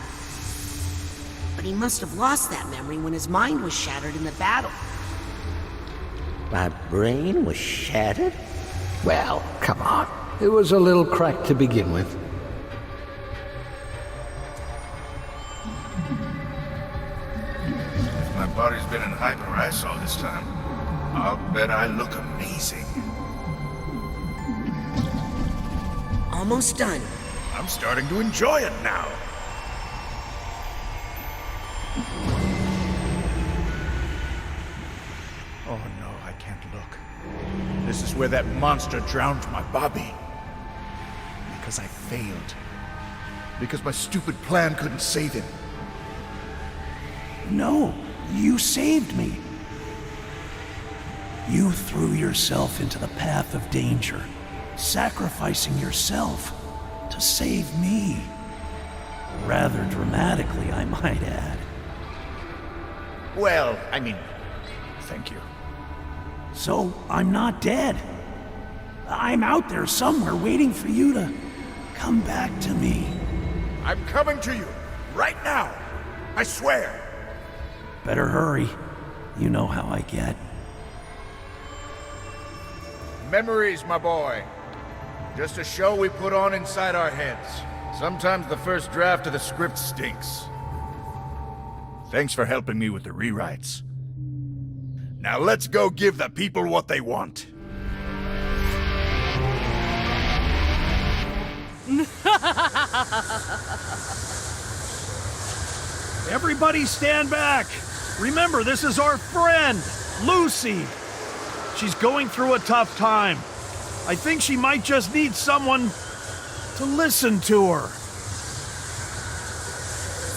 S1: But he must have lost that memory when his mind was shattered in the battle.
S13: My brain was shattered? Well, come on. It was a little cracked to begin with.
S4: If my body's been in hyper-ice all this time, I'll bet I look amazing.
S1: Almost done.
S4: I'm starting to enjoy it now. Oh no, I can't look. This is where that monster drowned my Bobby. Because I failed. Because my stupid plan couldn't save him.
S8: No, you saved me. You threw yourself into the path of danger, sacrificing yourself to save me. Rather dramatically, I might add.
S4: Well, I mean, thank you.
S8: So, I'm not dead. I'm out there somewhere waiting for you to come back to me.
S4: I'm coming to you, right now. I swear.
S8: Better hurry. You know how I get.
S4: Memories, my boy. Just a show we put on inside our heads. Sometimes the first draft of the script stinks. Thanks for helping me with the rewrites. Now let's go give the people what they want.
S8: Everybody stand back. Remember, this is our friend, Lucy. She's going through a tough time. I think she might just need someone to listen to her.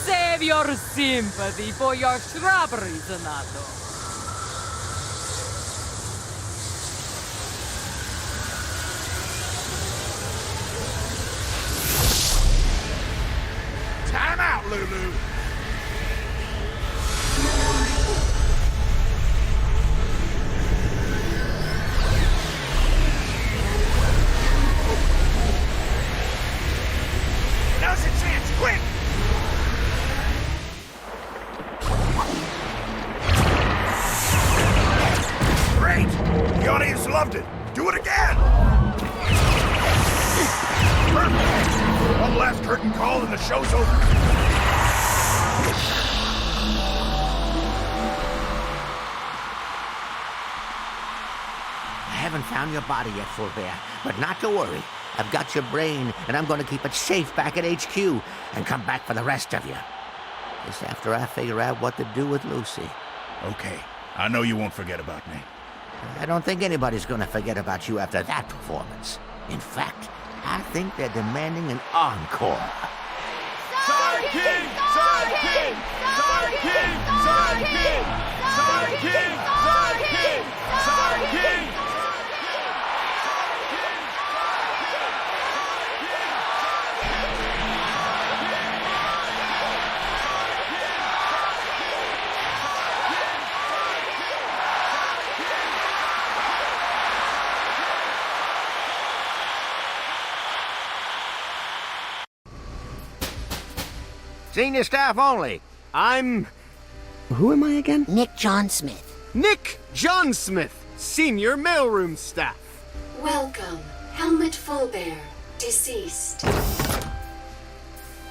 S14: Save your sympathy for your strawberries, Donato.
S11: Lulu.
S4: Now's your chance, quick!
S11: Great! The audience loved it. Do it again! Perfect! One last curtain call and the show's over.
S6: I haven't found your body yet, Fulbear, but not to worry. I've got your brain, and I'm going to keep it safe back at HQ and come back for the rest of you. Just after I figure out what to do with Lucy.
S11: Okay, I know you won't forget about me.
S6: I don't think anybody's going to forget about you after that performance. In fact, I think they're demanding an encore.
S11: Sidekick! Sidekick! Sidekick! Sidekick! Sidekick! Sidekick! Sidekick!
S6: Senior staff only.
S5: Who am I again?
S1: Nick John Smith.
S5: Nick John Smith, senior mailroom staff.
S24: Welcome, Helmut Fulbear, deceased.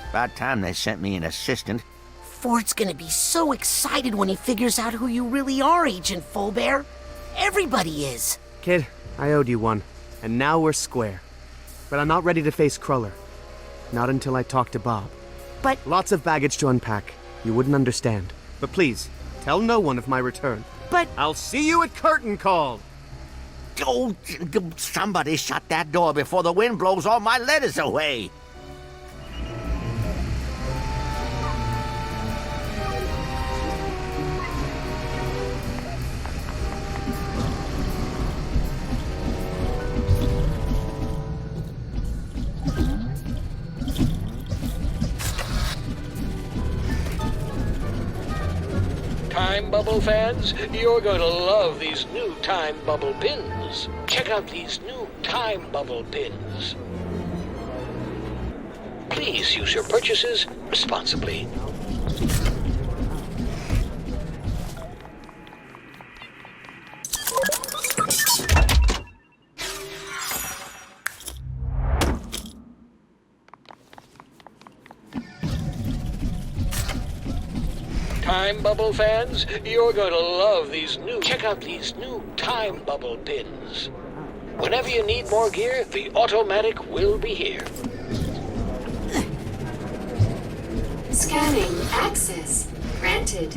S6: About time they sent me an assistant.
S1: Ford's gonna be so excited when he figures out who you really are, Agent Fulbear. Everybody is.
S5: Kid, I owed you one, and now we're square. But I'm not ready to face Cruller. Not until I talk to Bob.
S1: But...
S5: Lots of baggage to unpack. You wouldn't understand. But please, tell no one of my return.
S1: But...
S5: I'll see you at curtain call!
S6: Oh, somebody shut that door before the wind blows all my letters away.
S20: Time Bubble fans, you're going to love these new Time Bubble pins. Check out these new Time Bubble pins. Please use your purchases responsibly. Time Bubble fans, you're going to love these new... Check out these new Time Bubble pins. Whenever you need more gear, the automatic will be here.
S24: Scanning access granted.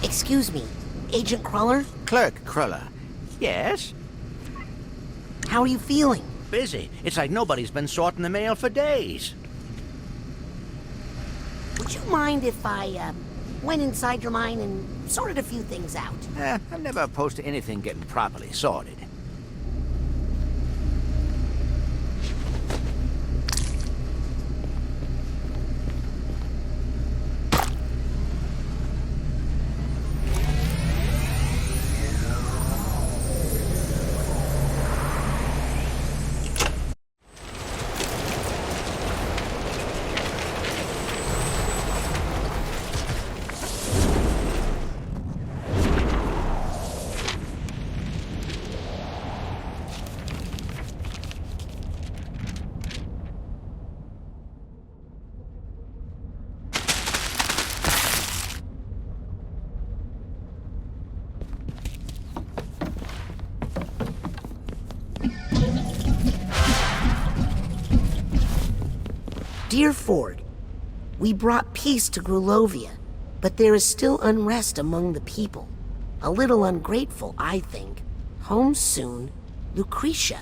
S1: Excuse me, Agent Cruller?
S6: Clerk Cruller. Yes?
S1: How are you feeling?
S6: Busy. It's like nobody's been sorting the mail for days.
S1: Would you mind if I, went inside your mind and sorted a few things out?
S6: I'm never opposed to anything getting properly sorted.
S1: Dear Ford, we brought peace to Grulovia, but there is still unrest among the people. A little ungrateful, I think. Home soon, Lucretia.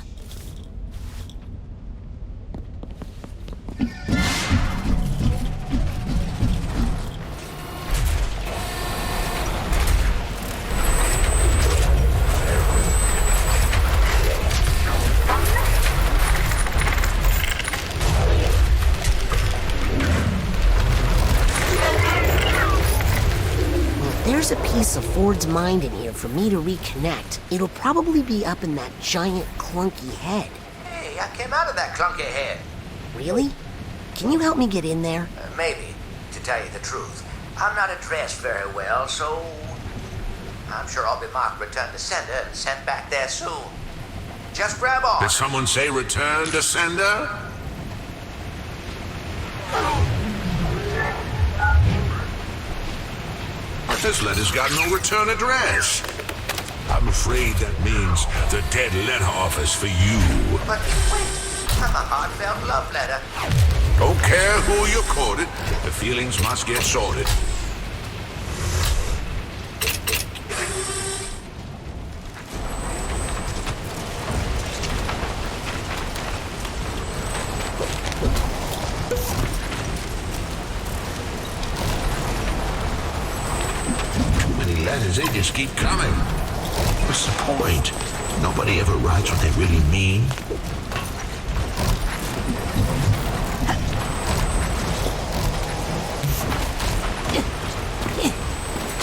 S1: there's a piece of Ford's mind in here for me to reconnect, it'll probably be up in that giant clunky head.
S6: Hey, I came out of that clunky head.
S1: Really? Can you help me get in there?
S6: Maybe, to tell you the truth. I'm not addressed very well, so I'm sure I'll be marked return to sender and sent back there soon. Just grab on.
S21: Did someone say return to sender? This letter's got no return address. I'm afraid that means the dead letter office for you.
S6: But wait, I'm a heartfelt love letter.
S21: Don't care who you courted, the feelings must get sorted. Letters, they just keep coming. What's the point? Nobody ever writes what they really mean.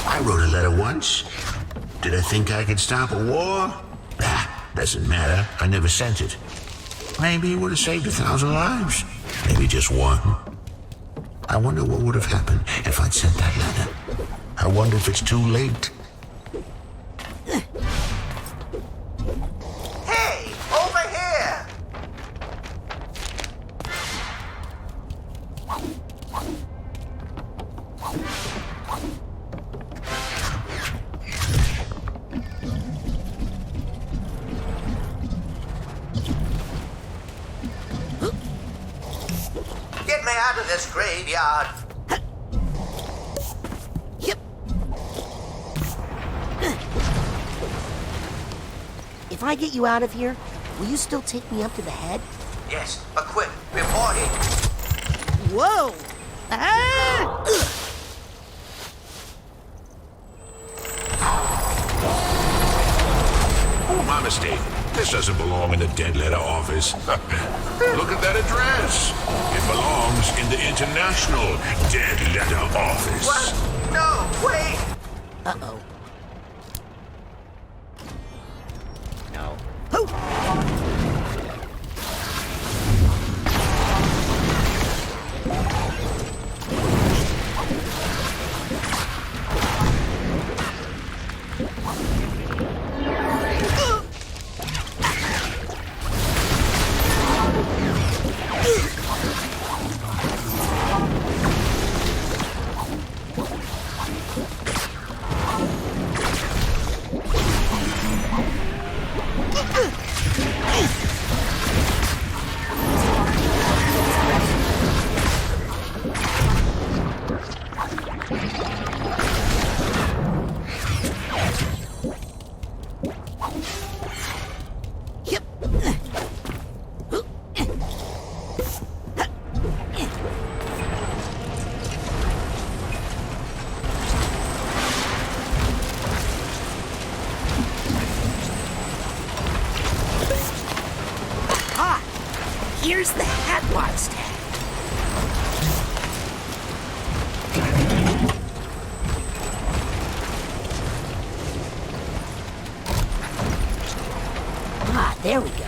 S21: I wrote a letter once. Did I think I could stop a war? Doesn't matter. I never sent it. Maybe it would have saved 1,000 lives. Maybe just one. I wonder what would have happened if I'd sent that letter. I wonder if it's too late.
S6: Hey, over here! Get me out of this graveyard.
S1: If I get you out of here, will you still take me up to the head?
S6: Yes, but quick, before he...
S1: Whoa! Ah!
S21: Oh, my mistake. This doesn't belong in the dead letter office. Look at that address. It belongs in the International Dead Letter Office.
S6: What? No, wait!
S1: Uh-oh.
S6: No.
S1: Here's the Hatwat's tag. Ah, there we go.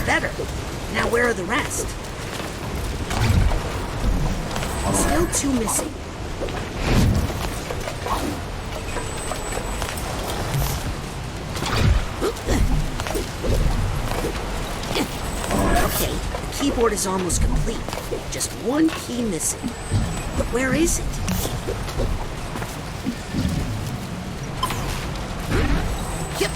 S1: Better. Now where are the rest? Still 2 missing. Okay, keep fort is almost complete. Just one key missing. But where is it? Yep.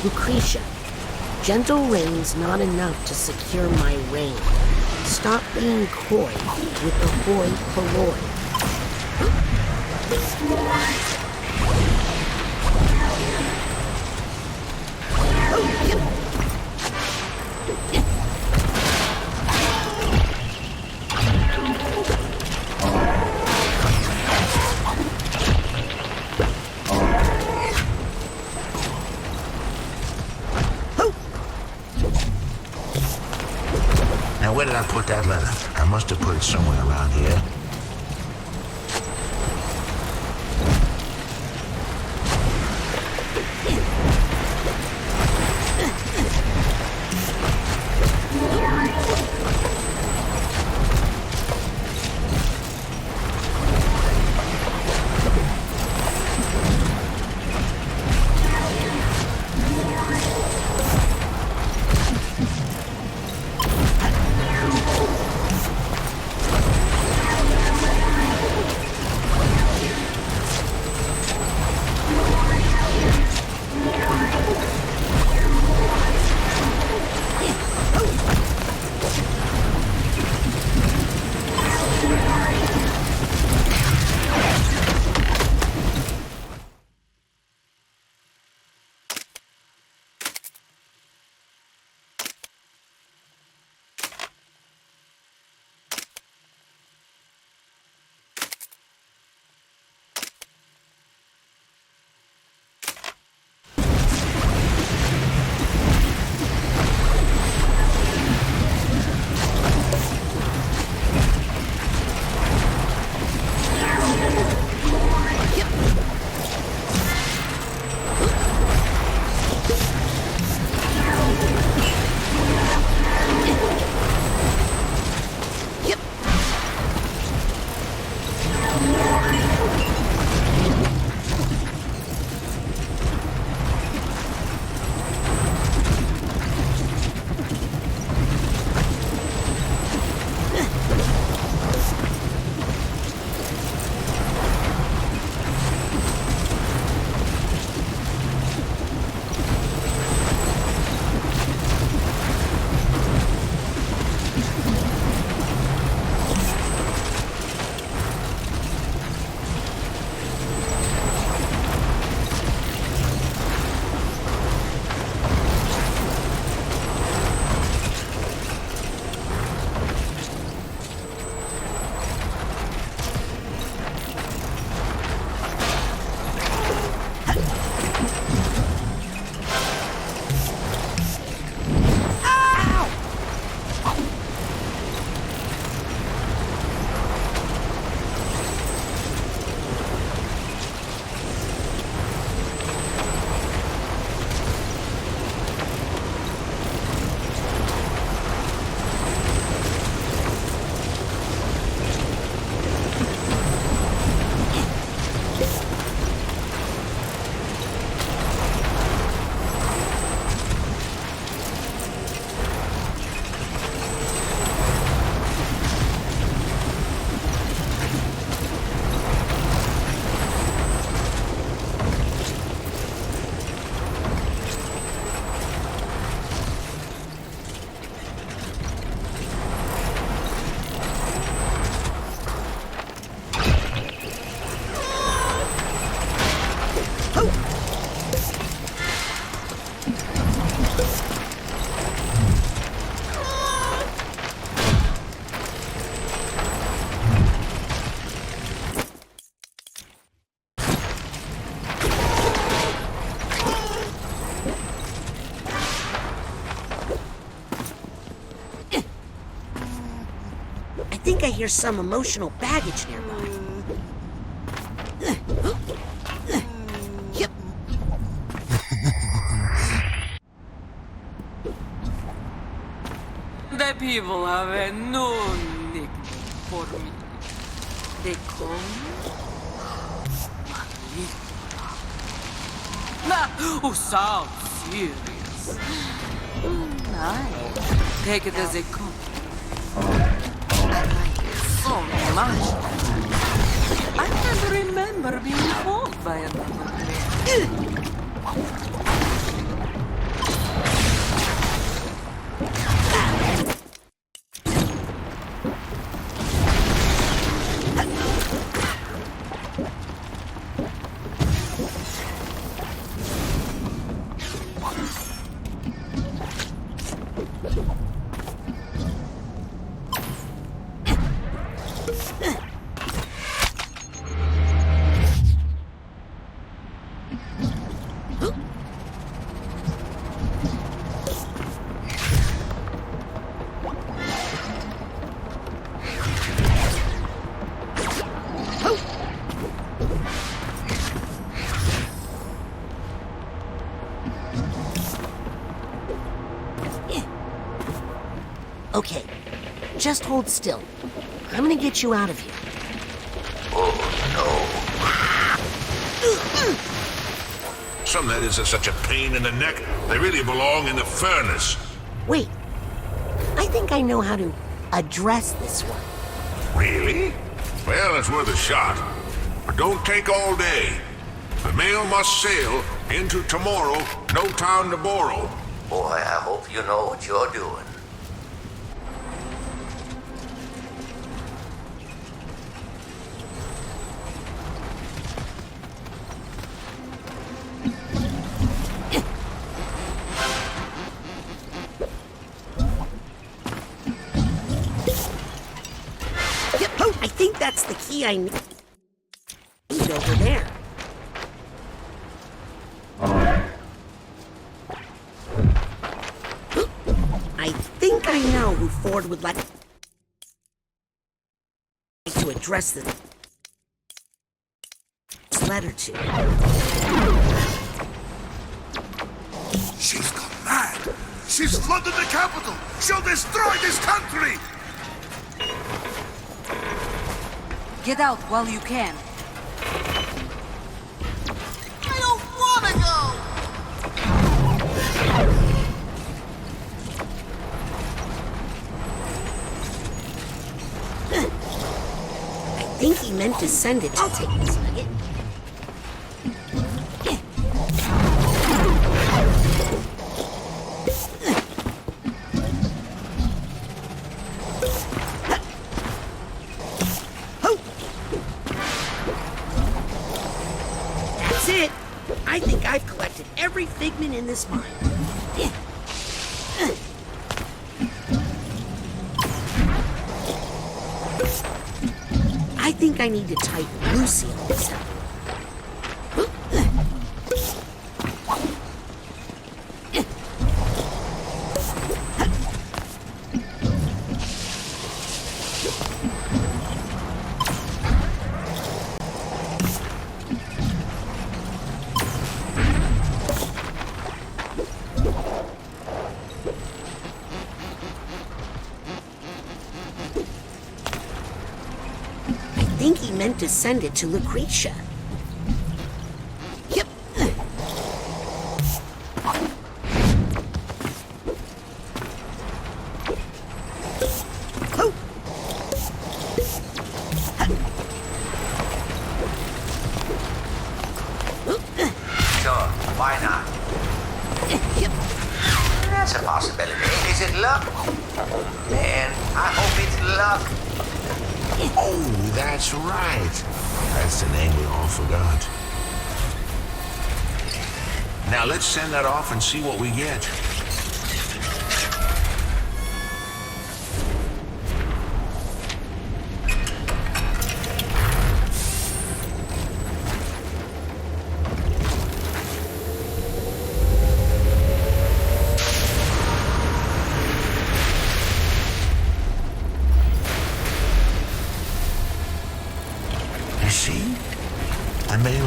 S1: Lucretia, gentle rain's not enough to secure my reign. Stop being coy with the hoi polloi.
S16: Now, where did I put that letter? I must have put it somewhere around here.
S1: think I hear some emotional baggage nearby. Yep.
S14: The people have a new nickname for me. They call me oh, sounds serious. I take it as a compliment. I like it so much. I can't remember being called by another man.
S1: Okay, just hold still. I'm gonna get you out of here.
S21: Some letters are such a pain in the neck, they really belong in the furnace.
S1: Wait, I think I know how to address this one.
S21: Really? Well, it's worth a shot. But don't take all day. The mail must sail into tomorrow, no time to borrow.
S6: Boy, I hope you know what you're doing.
S1: I think that's the key I need over there. I think I know who Ford would like to address this letter to.
S11: She's gone mad. She's flooded the capital. She'll destroy this country.
S3: Get out while you can.
S11: I don't want to go.
S1: I think he meant to send it to take this nugget. That's it. I think I've collected every figment in this mine. I think I need to type Lucy on this up. I think he meant to send it to Lucretia. Yep. Oh.
S6: Sure, why not?
S1: Yep.
S6: That's a possibility. Is it luck? Oh, man, I hope it's luck.
S16: Oh, that's right. That's the name we all forgot. Now let's send that off and see what we get.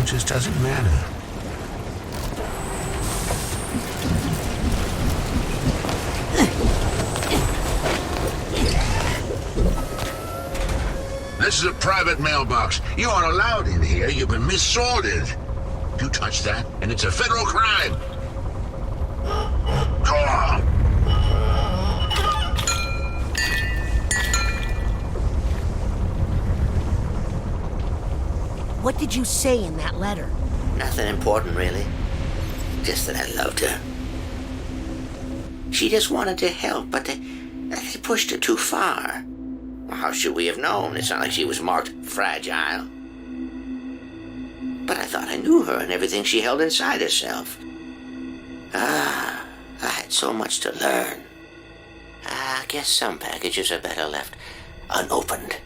S16: just doesn't matter. This is a private mailbox. You aren't allowed in here. You've been missorted. You touch that, and it's a federal crime. Go on.
S1: What did you say in that letter?
S6: Nothing important, really. Just that I loved her. She just wanted to help, but they pushed her too far. Well, how should we have known? It's not like she was marked fragile. But I thought I knew her and everything she held inside herself. I had so much to learn. I guess some packages are better left unopened.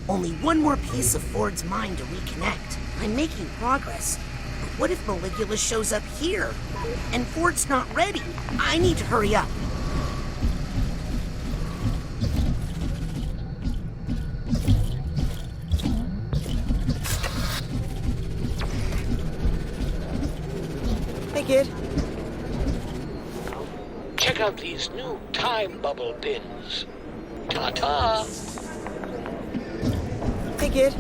S1: Only one more piece of Ford's mind to reconnect. I'm making progress. But what if Maligula shows up here? And Ford's not ready? I need to hurry up. Hey, kid.
S20: Check out these new time bubble pins. Ta-ta!
S1: Hey, kid.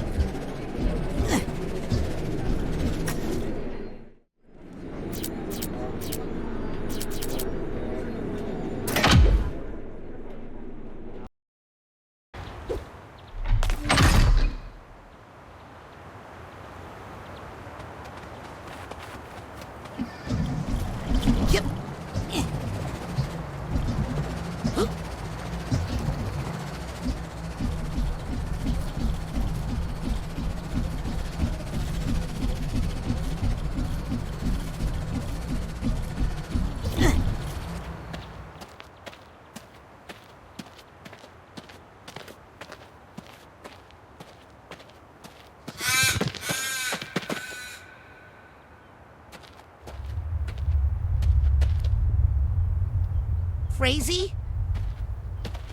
S1: Crazy?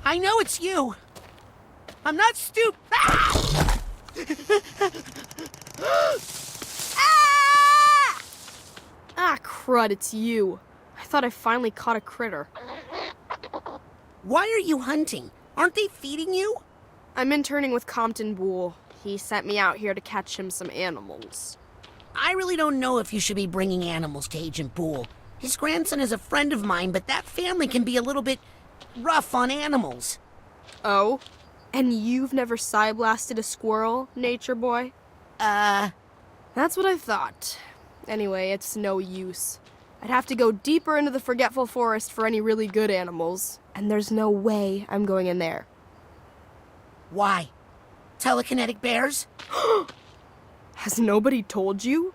S1: I know it's you. I'm not stupid. Ah!
S2: Ah, crud, it's you. I thought I finally caught a critter.
S1: Why are you hunting? Aren't they feeding you?
S2: I'm interning with Compton Bull. He sent me out here to catch him some animals.
S1: I really don't know if you should be bringing animals to Agent Bull. His grandson is a friend of mine, but that family can be a little bit rough on animals.
S2: Oh? And you've never psi-blasted a squirrel, nature boy?
S1: That's
S2: what I thought. Anyway, it's no use. I'd have to go deeper into the forgetful forest for any really good animals, and there's no way I'm going in there.
S1: Why? Telekinetic bears?
S2: Has nobody told you?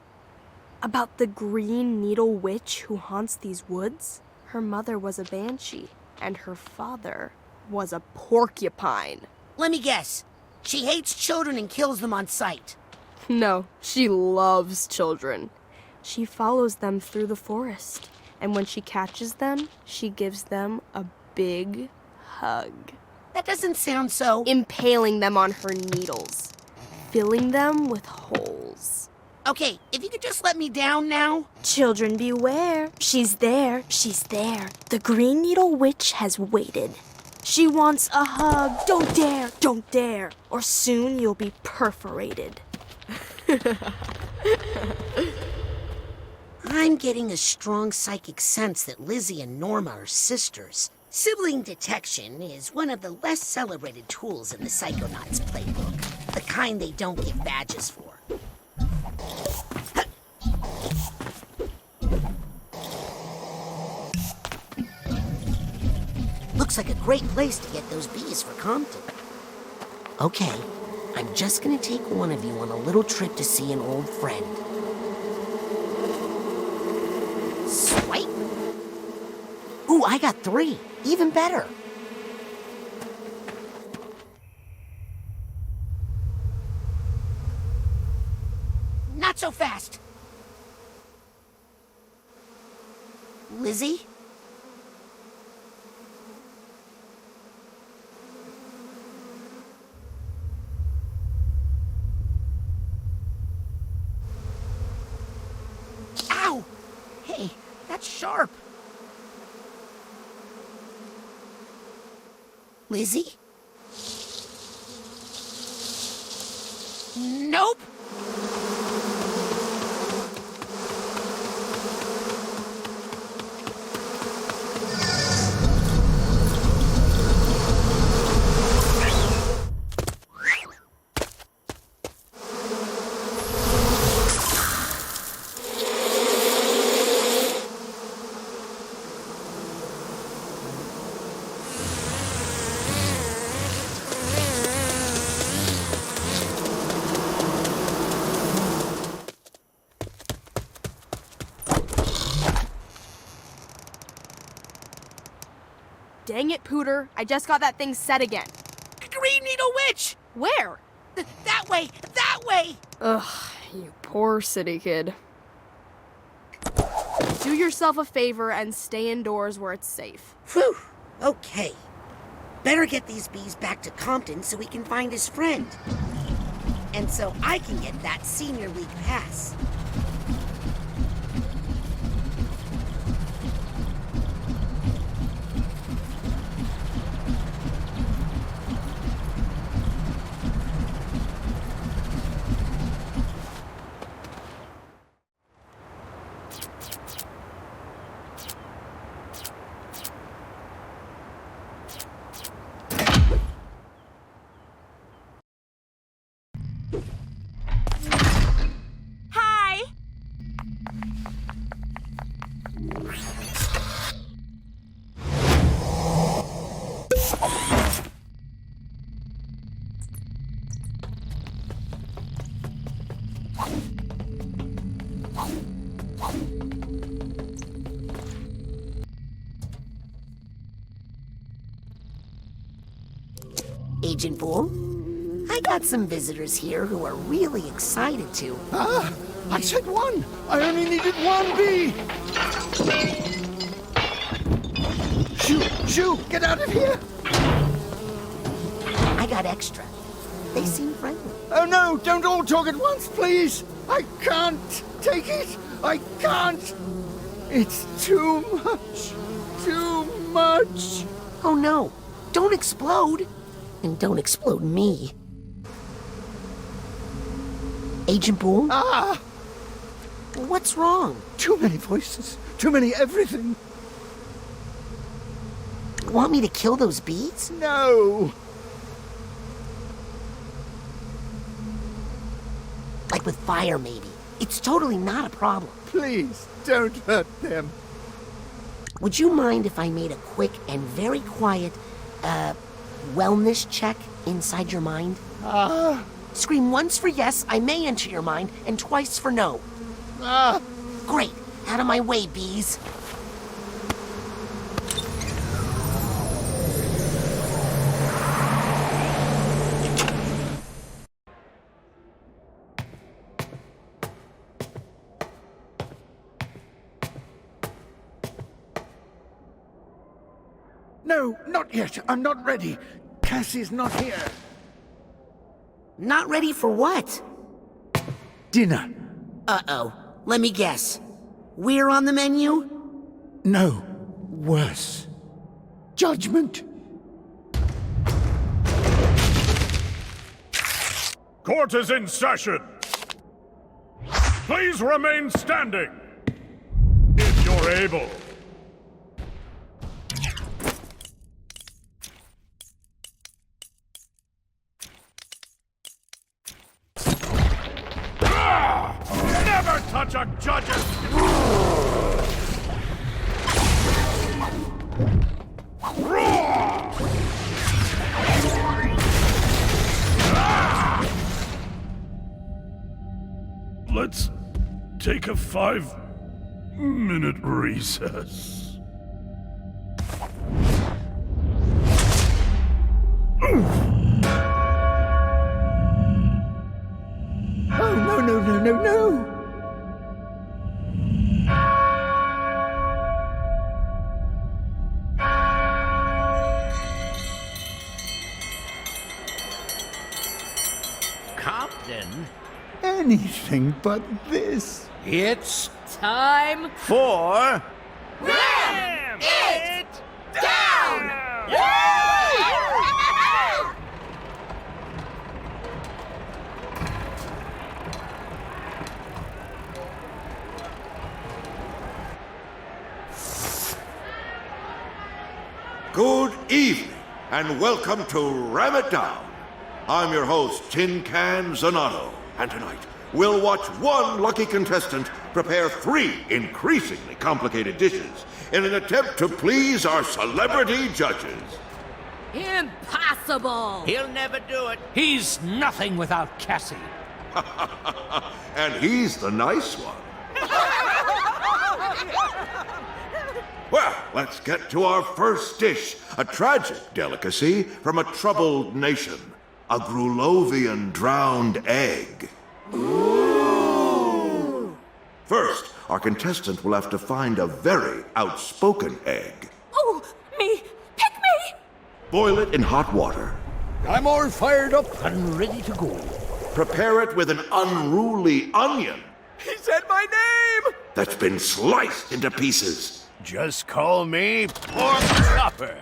S2: About the Green Needle Witch who haunts these woods? Her mother was a banshee, and her father was a porcupine.
S1: Let me guess. She hates children and kills them on sight.
S2: No, she loves children. She follows them through the forest, and when she catches them, she gives them a big hug.
S1: That doesn't sound so...
S2: Impaling them on her needles, filling them with holes.
S1: Okay, if you could just let me down now.
S15: Children beware. She's there. She's there. The Green Needle Witch has waited. She wants a hug. Don't dare. Don't dare. Or soon you'll be perforated.
S1: I'm getting a strong psychic sense that Lizzie and Norma are sisters. Sibling detection is one of the less celebrated tools in the Psychonauts playbook. The kind they don't give badges for. Looks like a great place to get those bees for Compton. Okay, I'm just gonna take one of you on a little trip to see an old friend. Ooh, I got 3. Even better. Not so fast. Lizzie? Ow! Hey, that's sharp. Lizzie? Nope!
S2: Dang it, Pooter. I just got that thing set again.
S1: Green Needle Witch!
S2: Where?
S1: That way! That way!
S2: Ugh, you poor city kid. Do yourself a favor and stay indoors where it's safe.
S1: Whew. Okay. Better get these bees back to Compton so he can find his friend. And so I can get that senior week pass. Agent Bull, I got some visitors here who are really excited to.
S18: Ah! I said 1! I only needed 1 bee! Shoo! Get out of here!
S1: I got extra. They seem friendly.
S18: Oh no! Don't all talk at once, please! I can't take it! I can't! It's too much! Too much!
S1: Oh no! Don't explode! And don't explode me. Agent Boone?
S18: Ah!
S1: What's wrong?
S18: Too many voices. Too many everything.
S1: Want me to kill those bees?
S18: No!
S1: Like with fire, maybe. It's totally not a problem.
S18: Please, don't hurt them.
S1: Would you mind if I made a quick and very quiet, wellness check inside your mind? Scream once for yes, I may enter your mind, and twice for no. Great. Out of my way, bees.
S18: No, not yet. I'm not ready. Cassie's not here.
S1: Not ready for what?
S18: Dinner.
S1: Uh-oh. Let me guess. We're on the menu?
S18: No. Worse. Judgment.
S8: Court is in session. Please remain standing. If you're able. Never touch a judge's... Let's take a 5-minute recess.
S18: No!
S13: Captain,
S18: Anything but this.
S13: it's time for...
S7: Ram it down!
S10: Good evening, and welcome to Ram It Down. I'm your host, Tin Can Zanotto, and tonight we'll watch one lucky contestant prepare 3 increasingly complicated dishes in an attempt to please our celebrity judges.
S14: Impossible!
S13: He'll never do it. He's nothing without Cassie.
S10: And he's the nice one. Well, let's get to our first dish, a tragic delicacy from a troubled nation. A Grulovian drowned egg. Ooh. First, our contestant will have to find a very outspoken egg.
S2: Oh, me! Pick me!
S10: Boil it in hot water.
S13: I'm all fired up and ready to go.
S10: Prepare it with an unruly onion.
S5: He said my name!
S10: That's been sliced into pieces.
S8: Just call me Pork Chopper.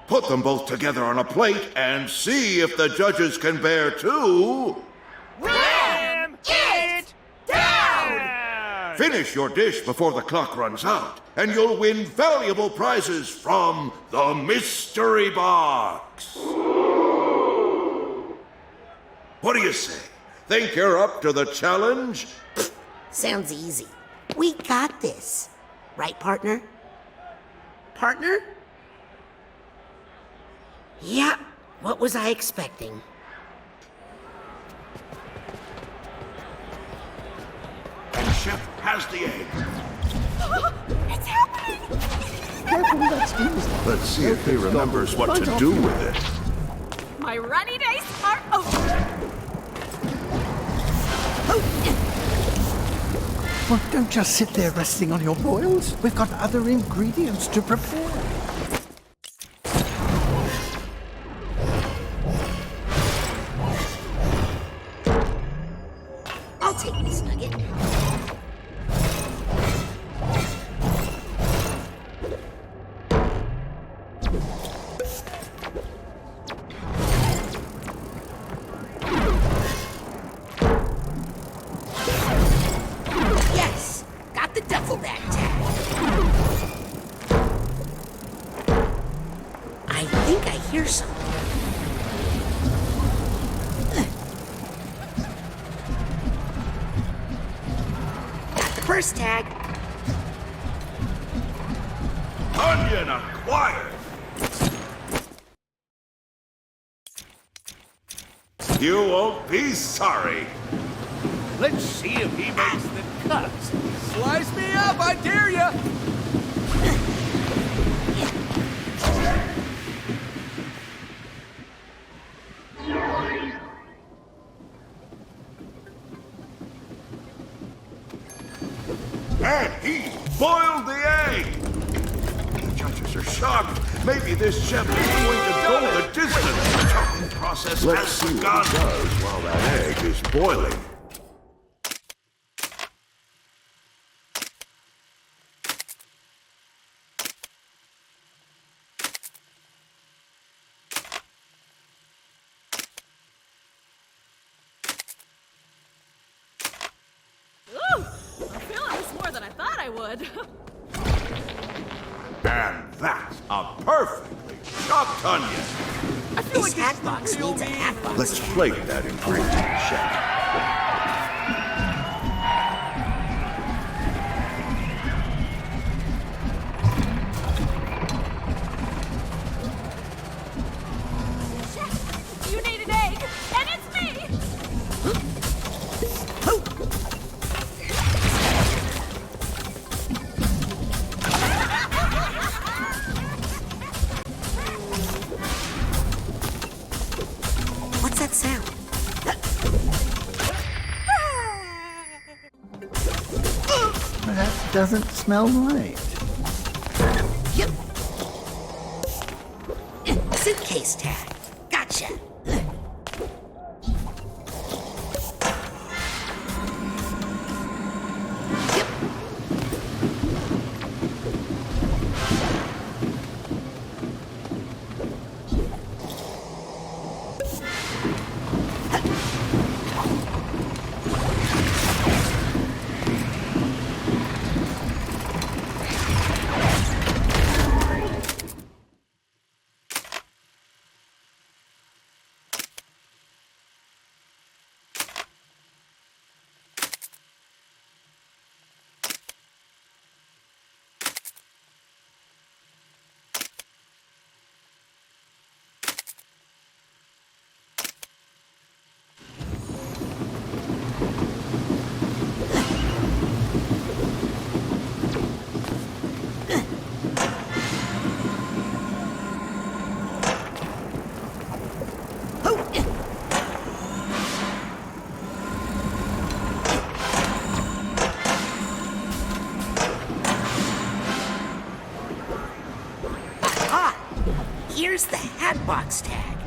S10: Put them both together on a plate and see if the judges can bear to...
S7: Ram it down!
S10: Finish your dish before the clock runs out, and you'll win valuable prizes from the Mystery Box. What do you say? Think you're up to the challenge?
S1: Sounds easy. We got this. Right, partner? Partner? Yeah, what was I expecting?
S10: And Chef has the egg.
S2: It's happening!
S18: Careful, that's easy.
S10: Let's see if he remembers what to do with it.
S2: My rainy days are over!
S18: Well, don't just sit there resting on your boils. We've got other ingredients to prepare.
S1: I'll take this nugget. Yes! Got the duffel bag tag. I think I hear something. First tag.
S10: Onion acquired. You won't be sorry.
S8: Let's see if he makes the cut.
S5: Slice me up, I dare ya!
S10: And he boiled the egg! The judges are shocked. Maybe this chef is going to go the distance. The chopping process has begun. Let's see what he does while that egg is boiling.
S2: Ooh! I'm feeling this more than I thought I would.
S10: And that's a perfectly chopped onion.
S5: I feel
S1: This
S5: like
S1: hat box needs a hat box.
S10: Let's plate that ingredient, chef.
S2: You need an egg, and it's me!
S1: What's that sound?
S18: doesn't smell right.
S1: Yep. Suitcase tag. Gotcha. Here's the hatbox tag.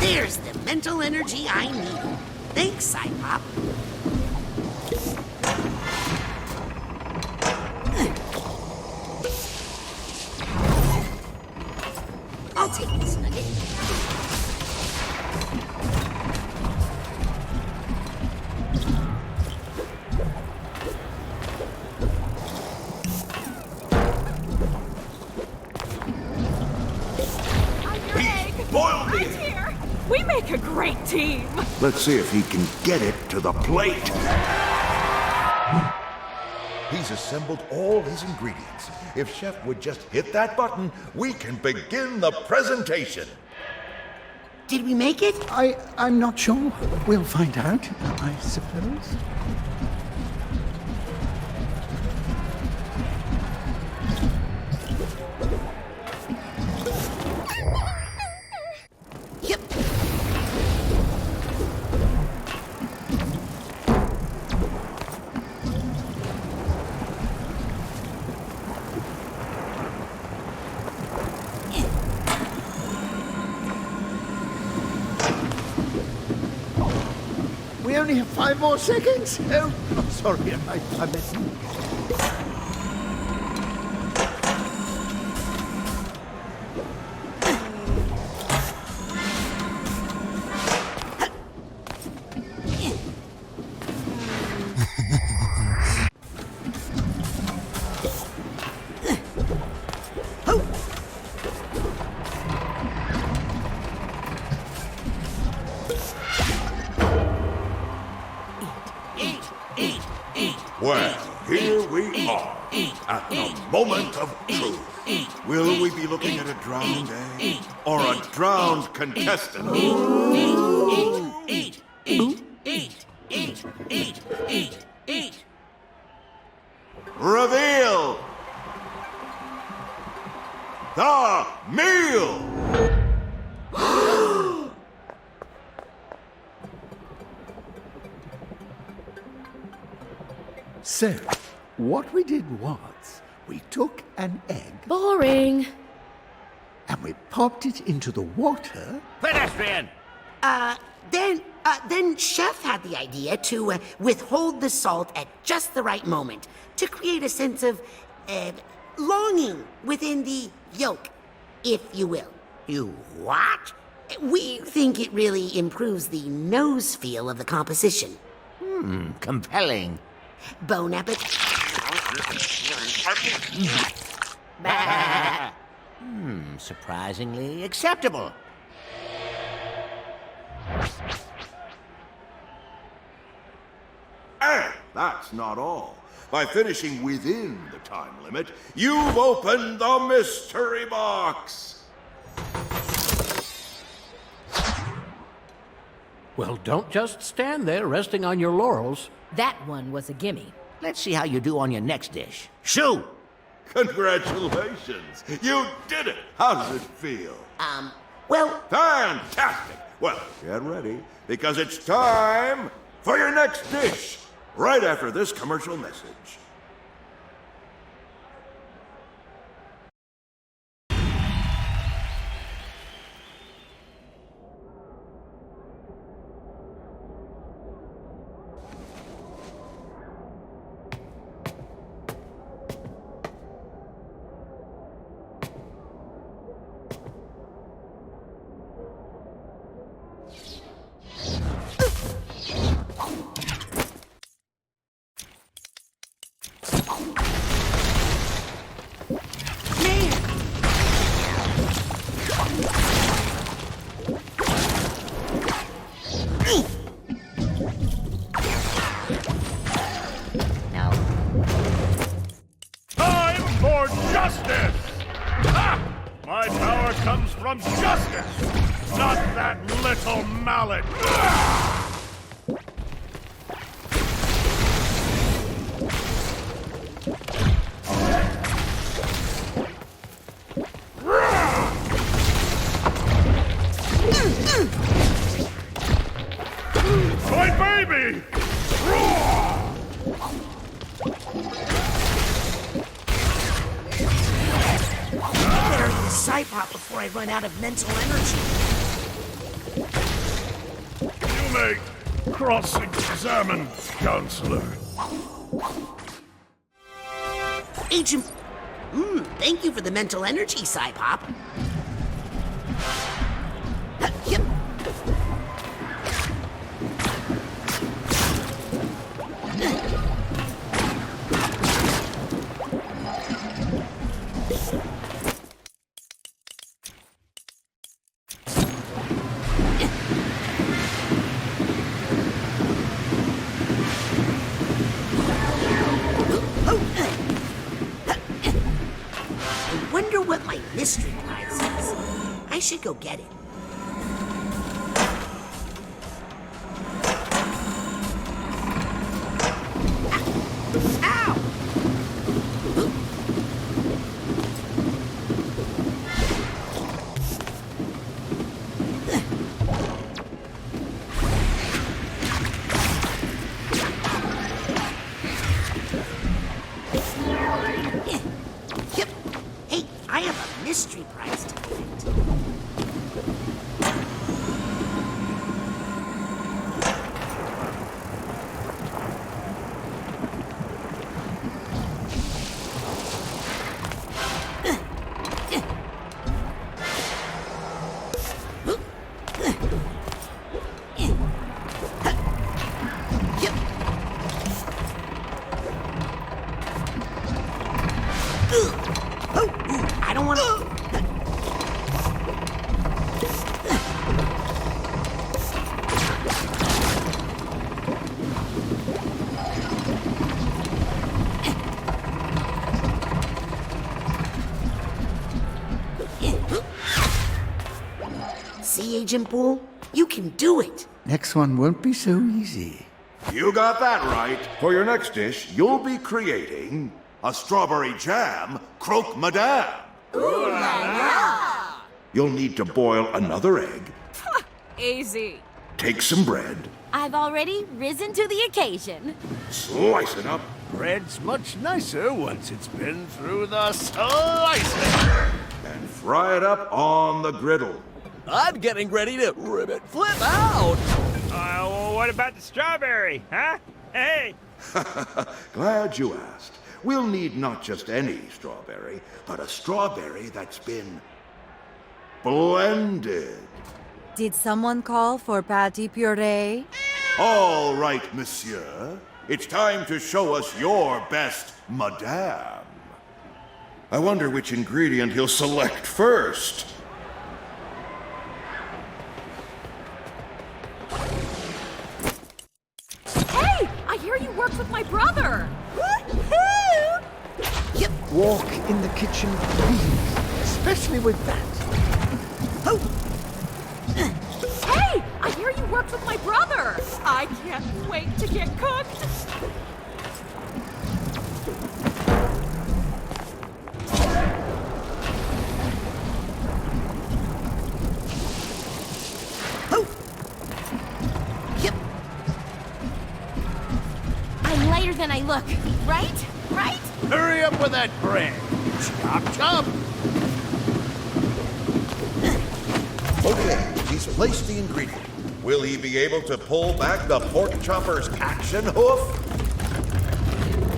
S1: There's the mental energy I need. Thanks, Cypop. I'll take this nugget.
S21: Boiled it!
S2: Here. We make a great team.
S10: Let's see if he can get it to the plate.
S11: He's assembled all his ingredients. If Chef would just hit that button, we can begin the presentation.
S1: Did we make it?
S18: I'm not sure. We'll find out, I suppose.
S1: Yep.
S18: We only have 5 more seconds. Oh, sorry, I missed.
S21: Well, here we are, at the moment of truth. Will we be looking at a drowned egg or a drowned contestant? Reveal the meal!
S18: So, what we did was, we took an egg.
S15: Boring.
S18: And we popped it into the water.
S6: Pedestrian!
S1: Then Chef had the idea to withhold the salt at just the right moment to create a sense of longing within the yolk, if you will.
S6: You what?
S1: We think it really improves the nose feel of the composition.
S6: Compelling.
S1: Bon appetit.
S6: Surprisingly acceptable.
S21: And that's not all. By finishing within the time limit, you've opened the mystery box.
S13: Well, don't just stand there resting on your laurels.
S12: That one was a gimme.
S6: Let's see how you do on your next dish. Shoo!
S11: Congratulations! You did it! How does it feel?
S1: Well...
S11: Fantastic! Well, get ready, because it's time for your next dish, right after this commercial message.
S8: Time for justice! Ha! My power comes from justice, not that little mallet. My baby!
S1: Better eat a Psy-Pop before I run out of mental energy.
S8: You may cross-examine, Counselor.
S1: Agent... thank you for the mental energy, Psy-Pop. Yep. I wonder what my mystery prize is. I should go get it. Ow! Yep. Hey, I have a mystery prize to collect. I don't want to... See, Agent Bull? You can do it.
S18: Next one won't be so easy.
S11: You got that right. For your next dish, you'll be creating a strawberry jam croque madame.
S7: Ooh la la!
S11: You'll need to boil another egg,
S12: Easy.
S11: take some bread,
S12: I've already risen to the occasion.
S11: slice it up,
S8: Bread's much nicer once it's been through the slicer.
S11: and fry it up on the griddle.
S17: I'm getting ready to ribbit flip out.
S19: What about the strawberry, huh? Hey!
S11: Glad you asked. We'll need not just any strawberry, but a strawberry that's been blended.
S3: Did someone call for patty puree?
S11: All right, monsieur. It's time to show us your best madame. I wonder which ingredient he'll select first.
S12: Hey! I hear you worked with my brother! Woohoo!
S1: Yep.
S18: Walk in the kitchen, please. Especially with that.
S12: Hey! I hear you worked with my brother! I can't wait to get cooked! than I look, right? Right?
S17: Hurry up with that bread. Chop, chop.
S11: Okay, he's placed the ingredient. Will he be able to pull back the pork chopper's action hoof?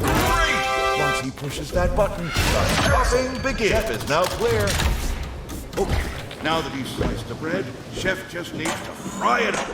S11: Great! Once he pushes that button, the chopping begins. Chef is now clear. Okay, now that he's sliced the bread, Chef just needs to fry it up.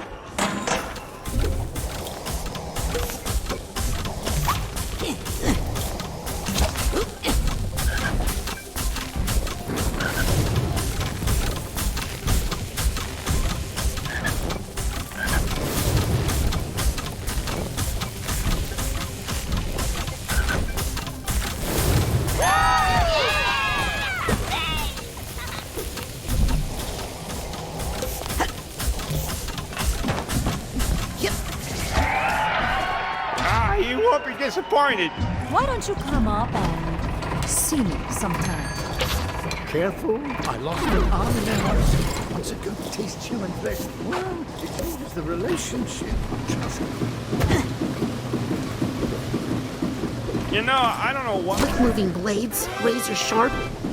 S19: You won't be disappointed.
S3: Why don't you come up and see me sometime?
S18: Careful, I lost an arm in a house. Once a goat tastes human flesh, well, it changes the relationship. Trust me.
S19: You know, I don't know what.
S1: Quick moving blades, razor sharp.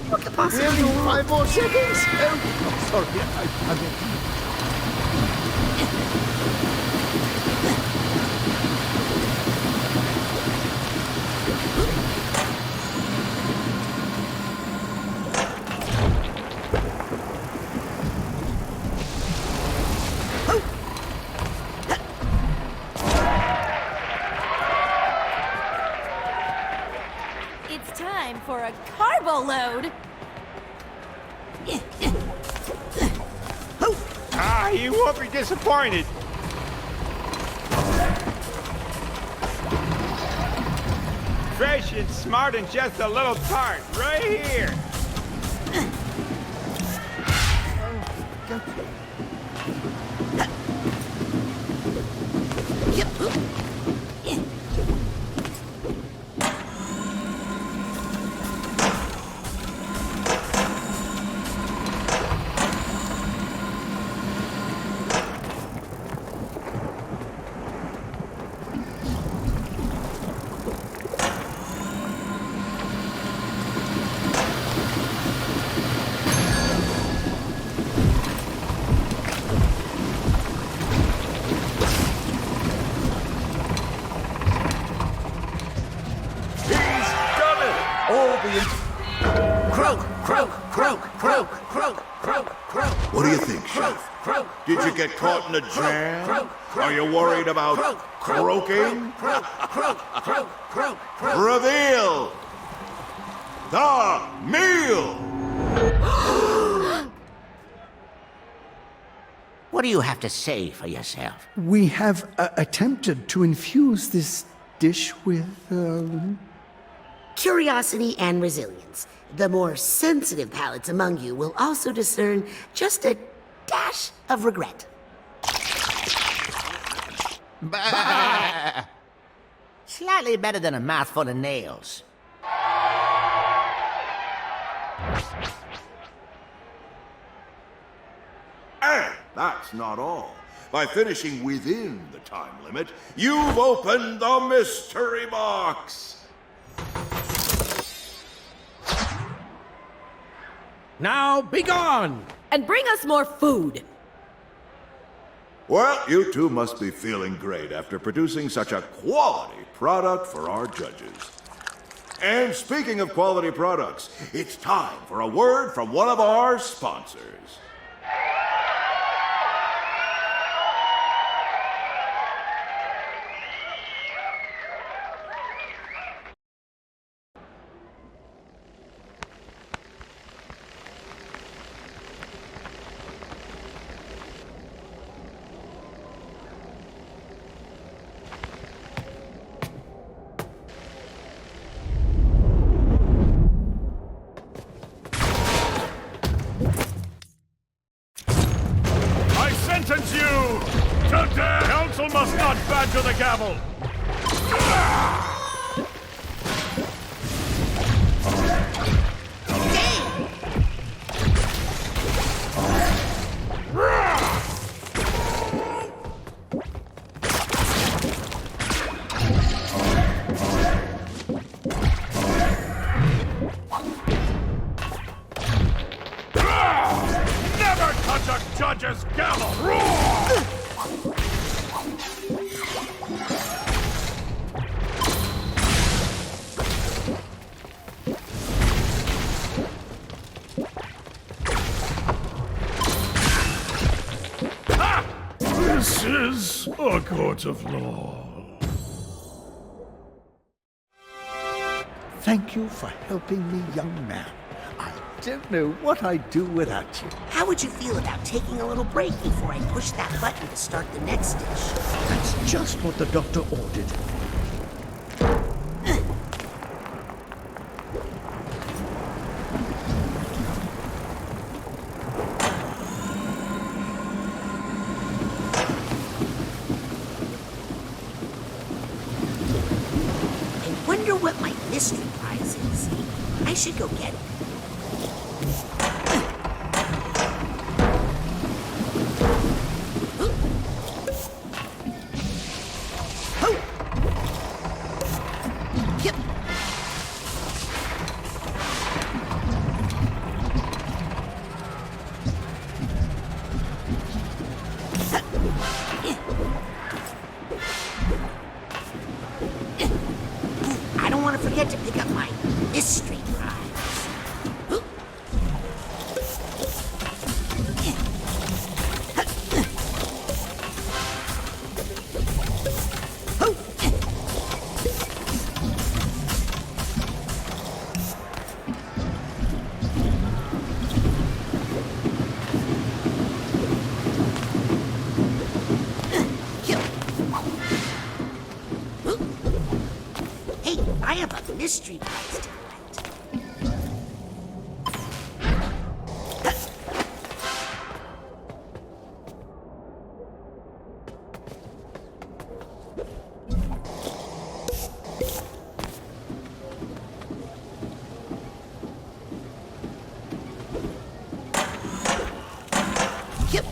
S1: What could possibly
S18: Really?
S1: go wrong?
S18: 5 more seconds? Oh, sorry, I meant...
S12: It's time for a carbo load.
S19: You won't be disappointed. Fresh and smart and just a little tart, right here.
S11: What do you think, Chef? Did you get caught in a jam? Are you worried about croaking? Reveal the meal!
S1: What do you have to say for yourself?
S18: We have attempted to infuse this dish with,
S1: Curiosity and resilience. The more sensitive palates among you will also discern just a dash of regret.
S6: Slightly better than a mouthful of nails.
S11: And that's not all. By finishing within the time limit, you've opened the mystery box!
S17: Now be gone!
S12: And bring us more food.
S11: Well, you two must be feeling great after producing such a quality product for our judges. And speaking of quality products, it's time for a word from one of our sponsors.
S8: Sentence you to death! Council must not badger the gavel! such a judge's gavel! Roar! This is a court of law.
S18: Thank you for helping me, young man. I don't know what I'd do without you.
S1: How would you feel about taking a little break before I push that button to start the next dish?
S18: That's just what the doctor ordered.
S1: I wonder what my mystery prize is. I should go get it. I don't want to forget to pick up my mystery prize. Hey, I have a mystery prize to collect. Yep.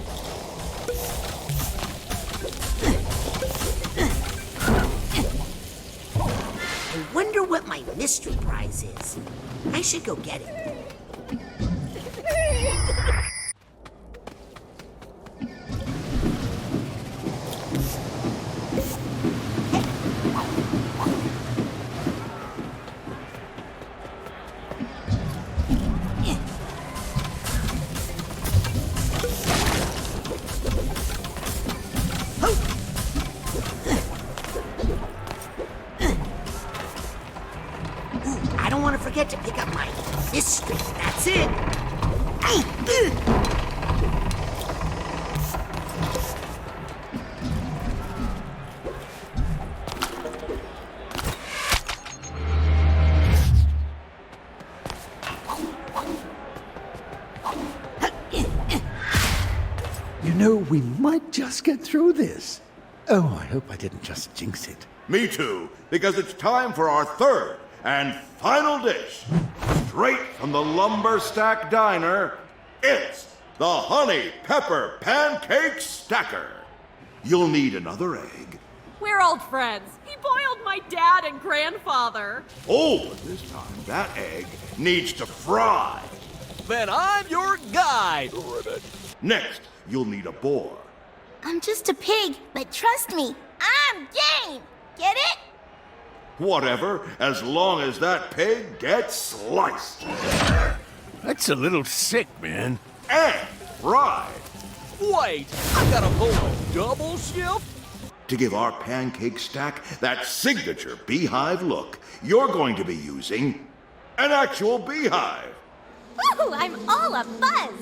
S1: I wonder what my mystery prize is. I should go get it. I don't want to forget to pick up my mystery. That's it.
S18: You know, we might just get through this. Oh, I hope I didn't just jinx it.
S11: Me too, because it's time for our third and final dish. Straight from the Lumber Stack Diner, it's the Honey Pepper Pancake Stacker. You'll need another egg.
S12: We're old friends. He boiled my dad and grandfather.
S11: Oh, but this time that egg needs to fry.
S4: Then I'm your guide, Ribbit.
S11: Next, you'll need a boar.
S7: I'm just a pig, but trust me, I'm game. Get it?
S11: Whatever, as long as that pig gets sliced.
S17: That's a little sick, man.
S11: And fried.
S4: Wait, I gotta pull a double shift?
S11: To give our pancake stack that signature beehive look, you're going to be using an actual beehive.
S7: Woo, I'm all a buzz.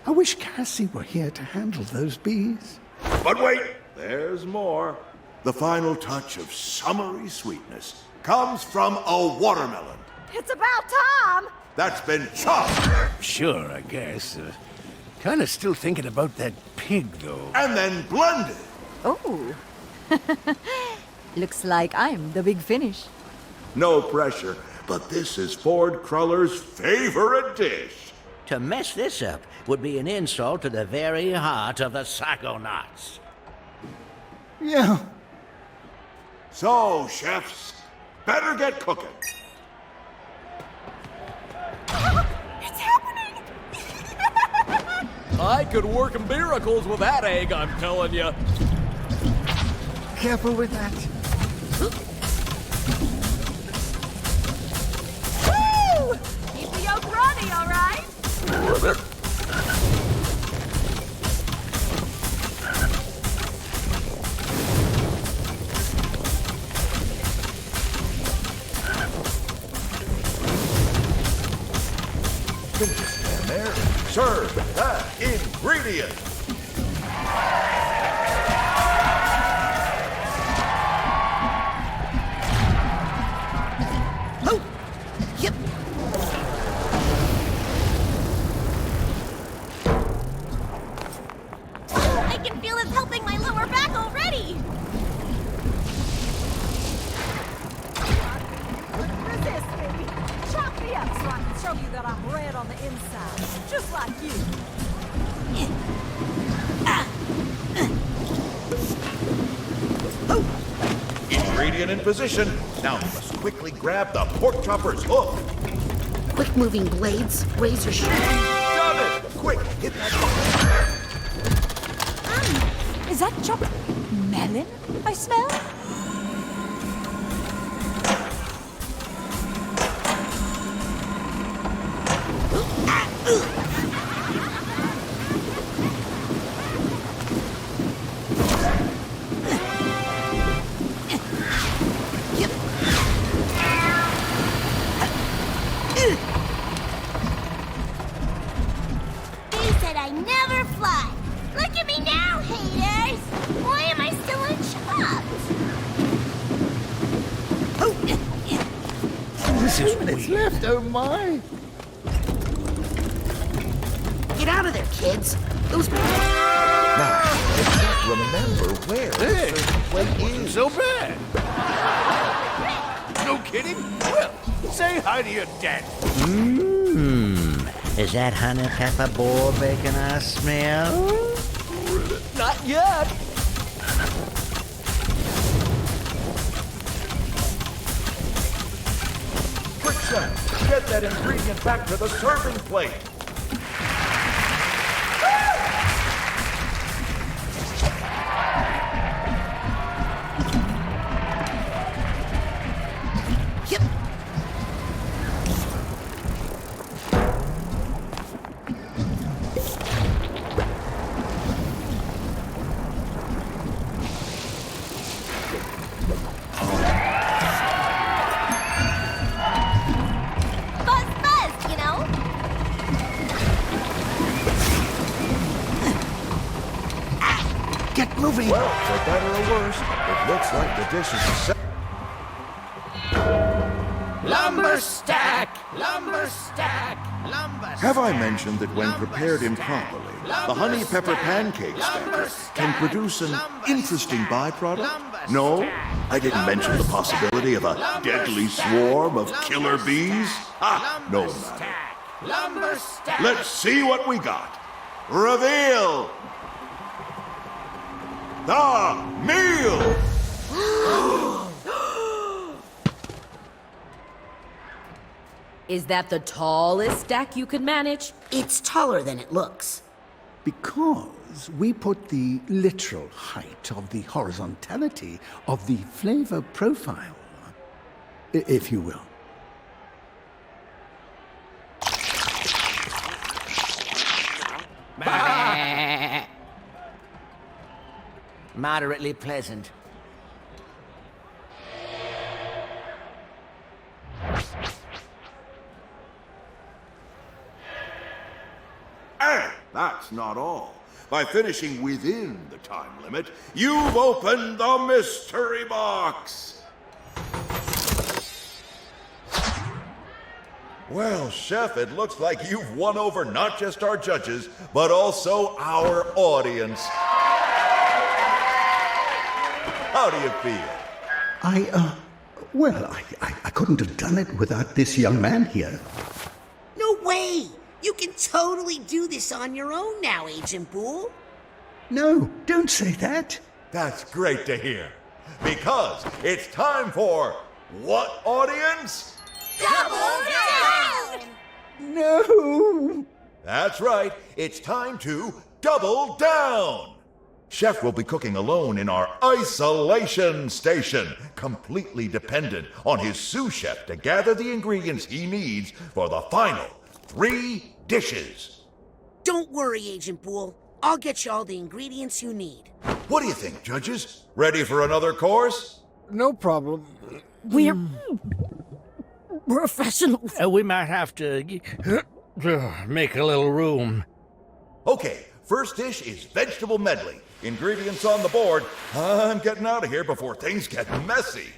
S18: I wish Cassie were here to handle those bees.
S11: But wait, there's more. The final touch of summery sweetness comes from a watermelon
S12: It's about Tom.
S11: that's been chopped
S17: Sure, I guess. Kind of still thinking about that pig, though.
S11: and then blended.
S3: Oh. Looks like I'm the big finish.
S11: No pressure, but this is Ford Cruller's favorite dish.
S6: To mess this up would be an insult to the very heart of the Psychonauts.
S18: Yeah.
S11: So, chefs, better get cooking.
S12: It's happening.
S4: I could work miracles with that egg, I'm telling you.
S18: Careful with that.
S12: Woo! Keep the yolk runny, all right?
S11: And there, serve that ingredient.
S1: Oh! Yep.
S12: I can feel it helping my lower back already.
S9: Resist, baby. Chop me up so I can show you that I'm red on the inside, just like you.
S11: Ingredient in position. Now we must quickly grab the pork chopper's hook.
S1: Quick moving blades, razor sharp.
S11: Done it! Quick, hit that.
S9: Is that chopped melon I smell?
S12: They said I never fly. Look at me now, haters. Why am I still unchopped?
S18: This is 2 minutes left, oh my!
S1: Get out of there, kids. Those...
S11: Now, I can't remember where this plate is.
S17: So bad. No kidding? Well, say hi to your dad.
S22: Is that honey pepper boar bacon I smell?
S4: Not yet.
S11: Quick, chef, get that ingredient back to the serving plate.
S1: Yep.
S12: Buzz, you know?
S18: Get moving!
S11: Well, for better or worse, it looks like the dish is set.
S4: Lumber stack! Lumber stack! Lumber stack!
S11: Have I mentioned that when prepared improperly, the honey pepper pancake stacker can produce an interesting byproduct? No? I didn't mention the possibility of a deadly swarm of killer bees? Ah, no matter.
S4: Lumber stack!
S11: Let's see what we got. Reveal the meal!
S23: Is that the tallest stack you could manage?
S1: It's taller than it looks.
S18: Because we put the literal height of the horizontality of the flavor profile, if you will.
S6: Moderately pleasant.
S11: And that's not all. By finishing within the time limit, you've opened the mystery box! Well, Chef, it looks like you've won over not just our judges, but also our audience. How do you feel?
S18: Well, I couldn't have done it without this young man here.
S1: No way! You can totally do this on your own now, Agent Boole.
S18: No, don't say that.
S11: That's great to hear. Because it's time for what audience?
S12: Double down!
S18: No!
S11: That's right. It's time to double down. Chef will be cooking alone in our isolation station, completely dependent on his sous chef to gather the ingredients he needs for the final 3 dishes.
S1: Don't worry, Agent Boole. I'll get you all the ingredients you need.
S11: What do you think, judges? Ready for another course?
S13: No problem.
S12: We're professionals.
S13: We might have to make a little room.
S11: Okay, first dish is vegetable medley. Ingredients on the board. I'm getting out of here before things get messy.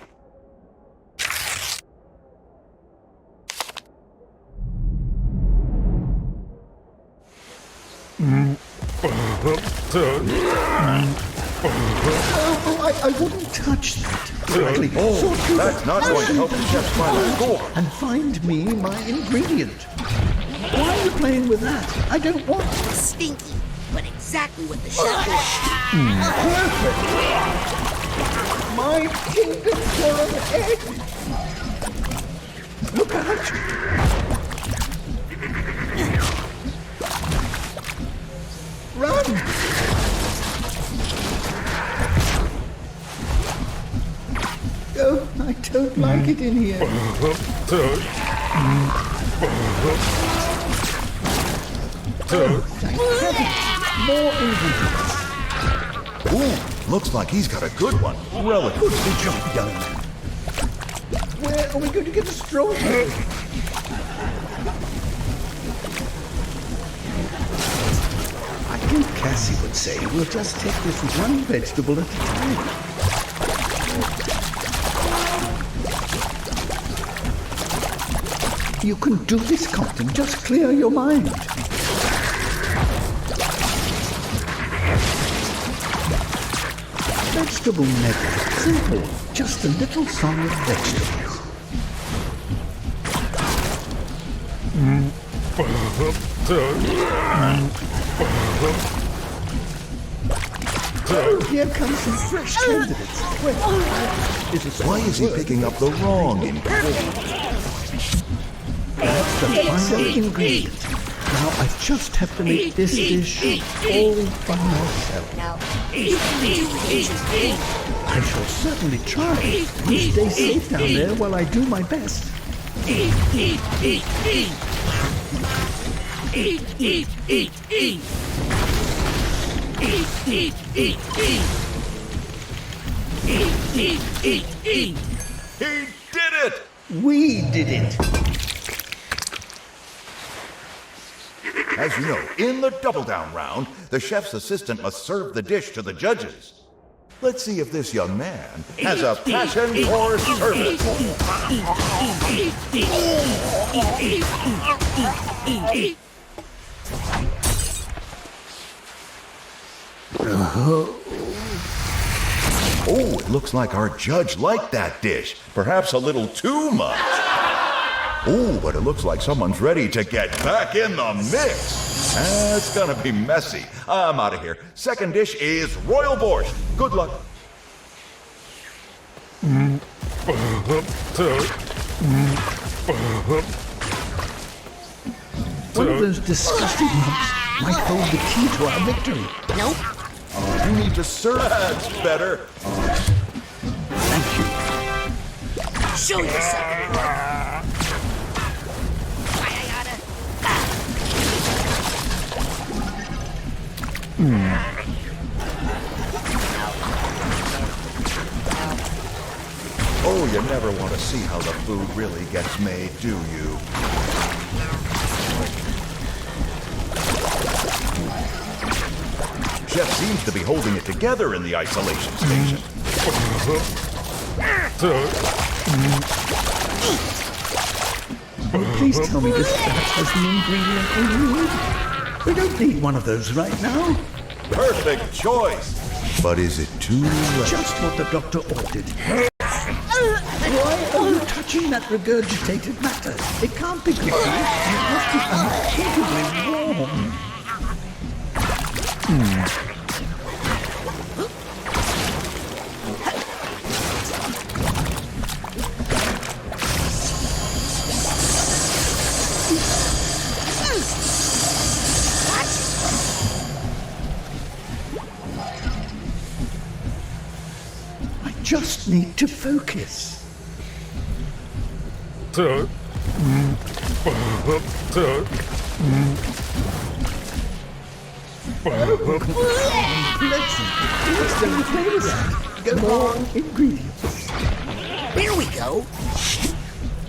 S18: I wouldn't touch that. Quickly,
S11: That's not going to help the chef's final score.
S18: And find me my ingredient. Why are you playing with that? I don't want it.
S1: Stinky, but exactly what the chef
S18: Perfect. My kingdom for an egg. Look out. Run! Oh, I don't like it in here. Oh, thank heaven. More ingredients.
S11: Ooh, looks like he's got a good one. Relatively.
S18: Good job done. Where are we going to get a strawberry? I think Cassie would say we'll just take this one vegetable at a time. You can do this, Compton. Just clear your mind. Vegetable medley. Simple. Just a little song of vegetables. Oh, here comes some fresh candidates.
S11: Why is he picking up the wrong ingredient?
S18: That's the final ingredient. Now I just have to make this dish all by myself. I shall certainly try. You stay safe down there while I do my best.
S11: He did it!
S18: We did it!
S11: As you know, in the double down round, the chef's assistant must serve the dish to the judges. Let's see if this young man has a passion for service. Oh, it looks like our judge liked that dish. Perhaps a little too much. Oh, but it looks like someone's ready to get back in the mix. It's gonna be messy. I'm out of here. Second dish is royal borscht. Good luck.
S18: One of those disgusting lumps might hold the key to our victory.
S1: Nope.
S11: You need to serve. That's better.
S18: Thank you.
S1: Show yourself.
S11: Oh, you never want to see how the food really gets made, do you? Chef seems to be holding it together in the isolation station.
S18: Oh, please tell me this batch has the ingredient we need. We don't need one of those right now.
S11: Perfect choice. But is it too late?
S18: Just what the doctor ordered. Why are you touching that regurgitated matter? It can't be cooking. It must be unthinkably warm. just need to focus. Let's don't play with that. Go more ingredients.
S1: Here we go.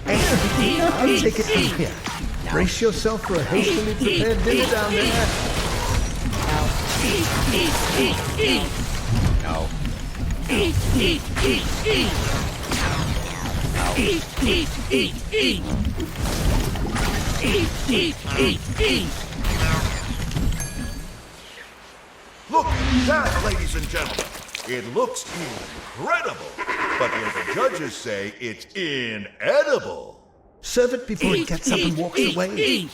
S18: I'll take it from here. Brace yourself for a hastily prepared dinner down there.
S17: No.
S11: Look at that, ladies and gentlemen. It looks incredible, but the judges say it's inedible.
S18: Serve it before it gets up and walks away.
S1: Eat.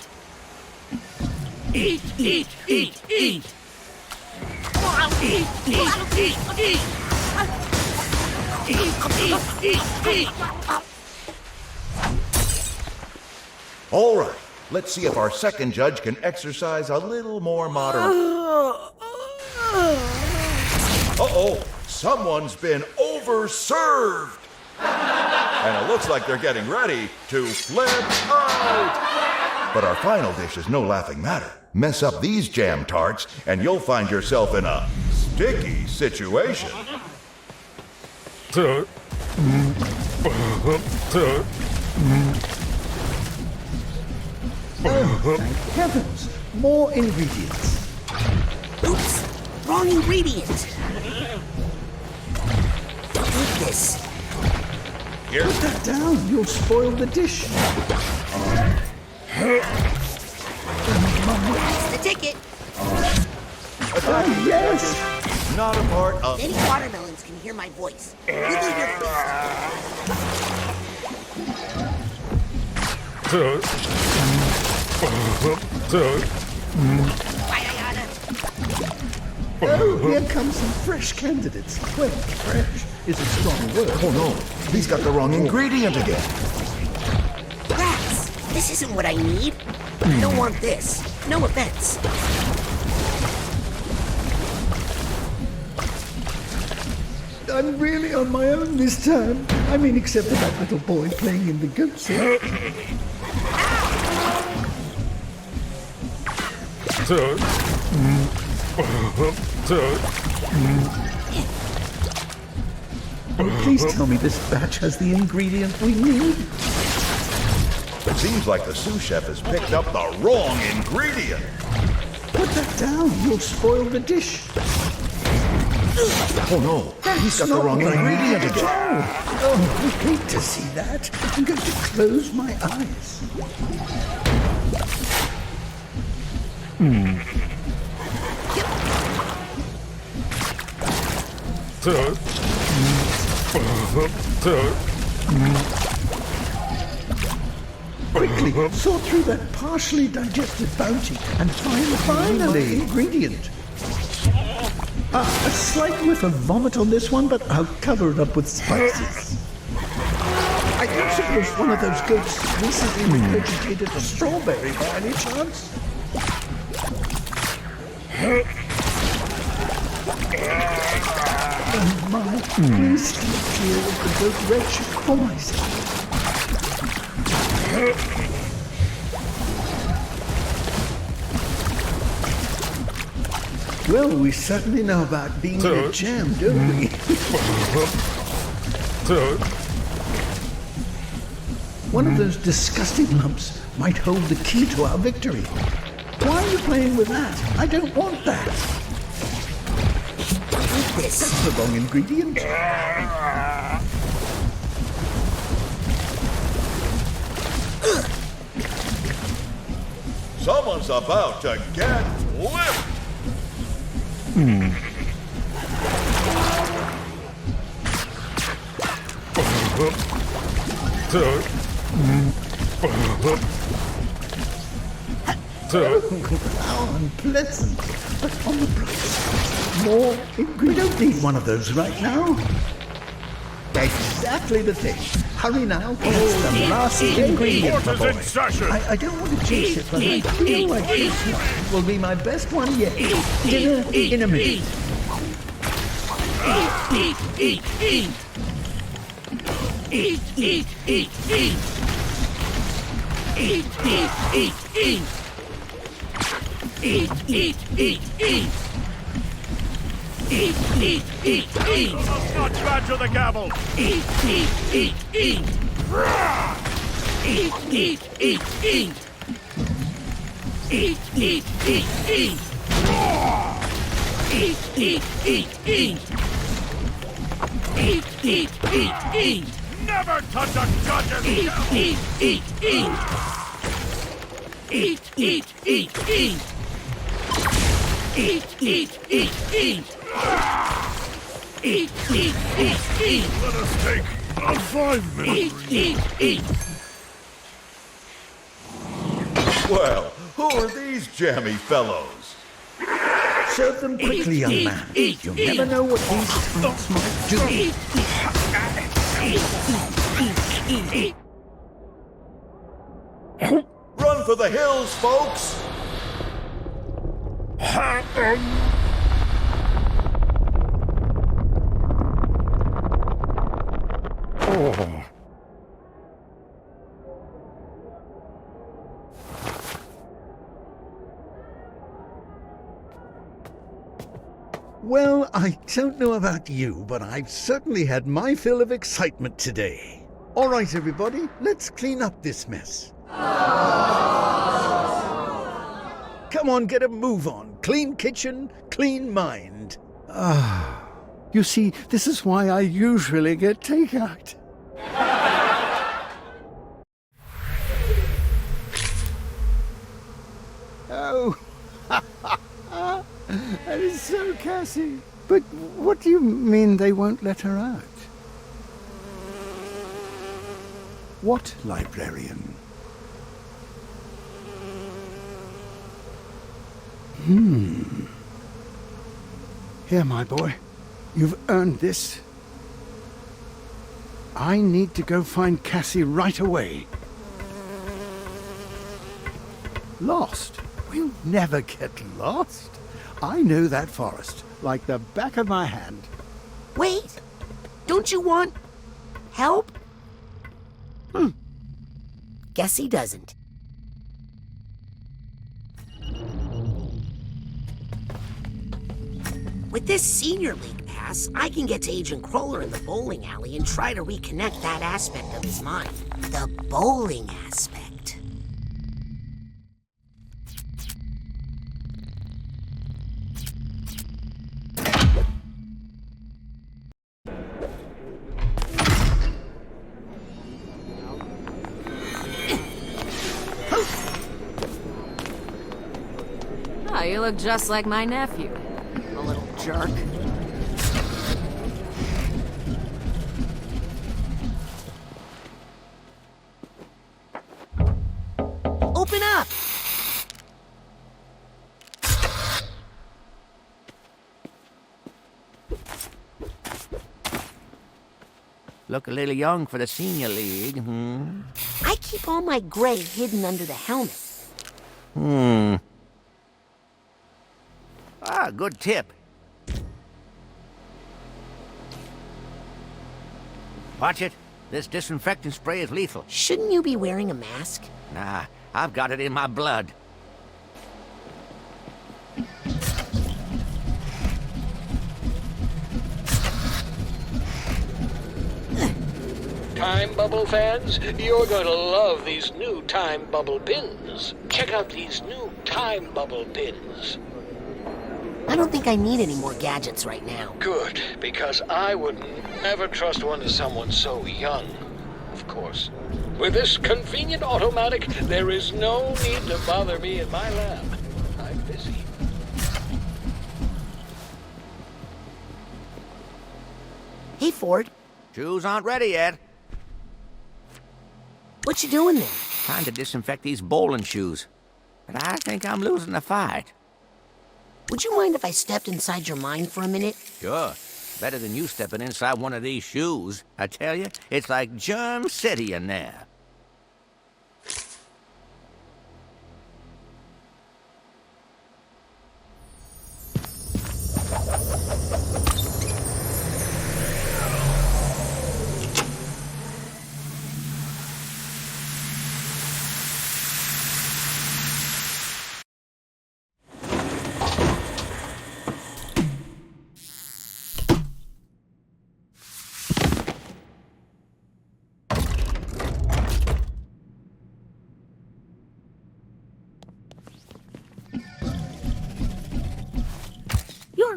S11: All right, let's see if our second judge can exercise a little more moderation. Uh-oh, someone's been overserved. And it looks like they're getting ready to flip out. But our final dish is no laughing matter. Mess up these jam tarts, and you'll find yourself in a sticky situation.
S18: Oh, thank heavens! More ingredients.
S1: Oops, wrong ingredient. Don't eat this.
S11: Here.
S18: Put that down, you'll spoil the dish.
S1: That's the ticket.
S18: Yes!
S11: Not a part of...
S1: Any watermelons can hear my voice. Wiggle your
S18: Oh, here come some fresh candidates. Well, fresh is a strong word.
S11: Oh no, he's got the wrong ingredient again.
S1: Rats! This isn't what I need. I don't want this. No offense.
S18: I'm really on my own this time. I mean, except for that little boy playing in the goat set. Oh, please tell me this batch has the ingredient we need.
S11: It seems like the sous chef has picked up the wrong ingredient.
S18: Put that down. You'll spoil the dish.
S11: Oh no, he's got the wrong ingredient again.
S18: Oh, I hate to see that. I'm going to close my eyes. Quickly, sort through that partially digested bounty and find my ingredient. A slight whiff of vomit on this one, but I'll cover it up with spices. I don't suppose one of those goats recently regurgitated a strawberry by any chance? Oh my, please stay clear of the goat wretch for my sake. Well, we certainly know about being in a jam, don't we? One of those disgusting lumps might hold the key to our victory. Why are you playing with that? I don't want that.
S1: Eat this.
S18: That's the wrong ingredient.
S11: Someone's about to get flipped.
S18: How unpleasant. But on the bright side, more ingredients. We don't need one of those right now. Exactly the thing. Hurry now. It's the last ingredient, my boy. I don't want to jinx it, but I feel like this one will be my best one yet. Dinner in a minute.
S8: Eat, eat, eat! Eat, eat, eat, eat! Eat, eat, eat, eat! Eat, eat, eat, eat! Eat, eat, eat, eat! Let's not badger the gavel! Eat, eat, eat, eat! Eat, eat, eat, eat! Eat, eat, eat, eat! Eat, eat, eat, eat! Eat, eat, eat, eat! Never touch a judge's eat, eat, eat, eat! Eat, eat, eat, eat! Eat, eat, eat, eat! Eat, eat, eat, eat! Let us take a 5-minute eat, eat, eat!
S11: Well, who are these jammy fellows?
S14: Serve them quickly, young man. You never know what these tarts might do.
S11: Run for the hills, folks!
S18: Oh. Well, I don't know about you, but I've certainly had my fill of excitement today. All right, everybody, let's clean up this mess. Come on, get a move on. Clean kitchen, clean mind. You see, this is why I usually get takeout. Oh, that is so Cassie. But what do you mean they won't let her out? What librarian? Here, my boy. You've earned this. I need to go find Cassie right away. Lost? We'll never get lost. I know that forest like the back of my hand.
S1: Wait! Don't you want help? Guess he doesn't. With this Senior League pass, I can get to Agent Crawler in the bowling alley and try to reconnect that aspect of his mind. The bowling aspect.
S23: Oh, you look just like my nephew. A little jerk.
S1: Open up!
S6: Look a little young for the Senior League,
S1: I keep all my gray hidden under the helmet.
S6: Ah, good tip. Watch it. This disinfectant spray is lethal.
S1: Shouldn't you be wearing a mask?
S6: Nah, I've got it in my blood.
S16: Time Bubble fans, you're going to love these new Time Bubble pins. Check out these new Time Bubble pins.
S1: I don't think I need any more gadgets right now.
S16: Good, because I would never trust one to someone so young, of course. With this convenient automatic, there is no need to bother me in my lab. I'm busy.
S1: Hey, Ford.
S6: Shoes aren't ready yet.
S1: What you doing there?
S6: Trying to disinfect these bowling shoes. But I think I'm losing the fight.
S1: Would you mind if I stepped inside your mind for a minute?
S6: Sure. Better than you stepping inside one of these shoes. I tell you, it's like Germ City in there.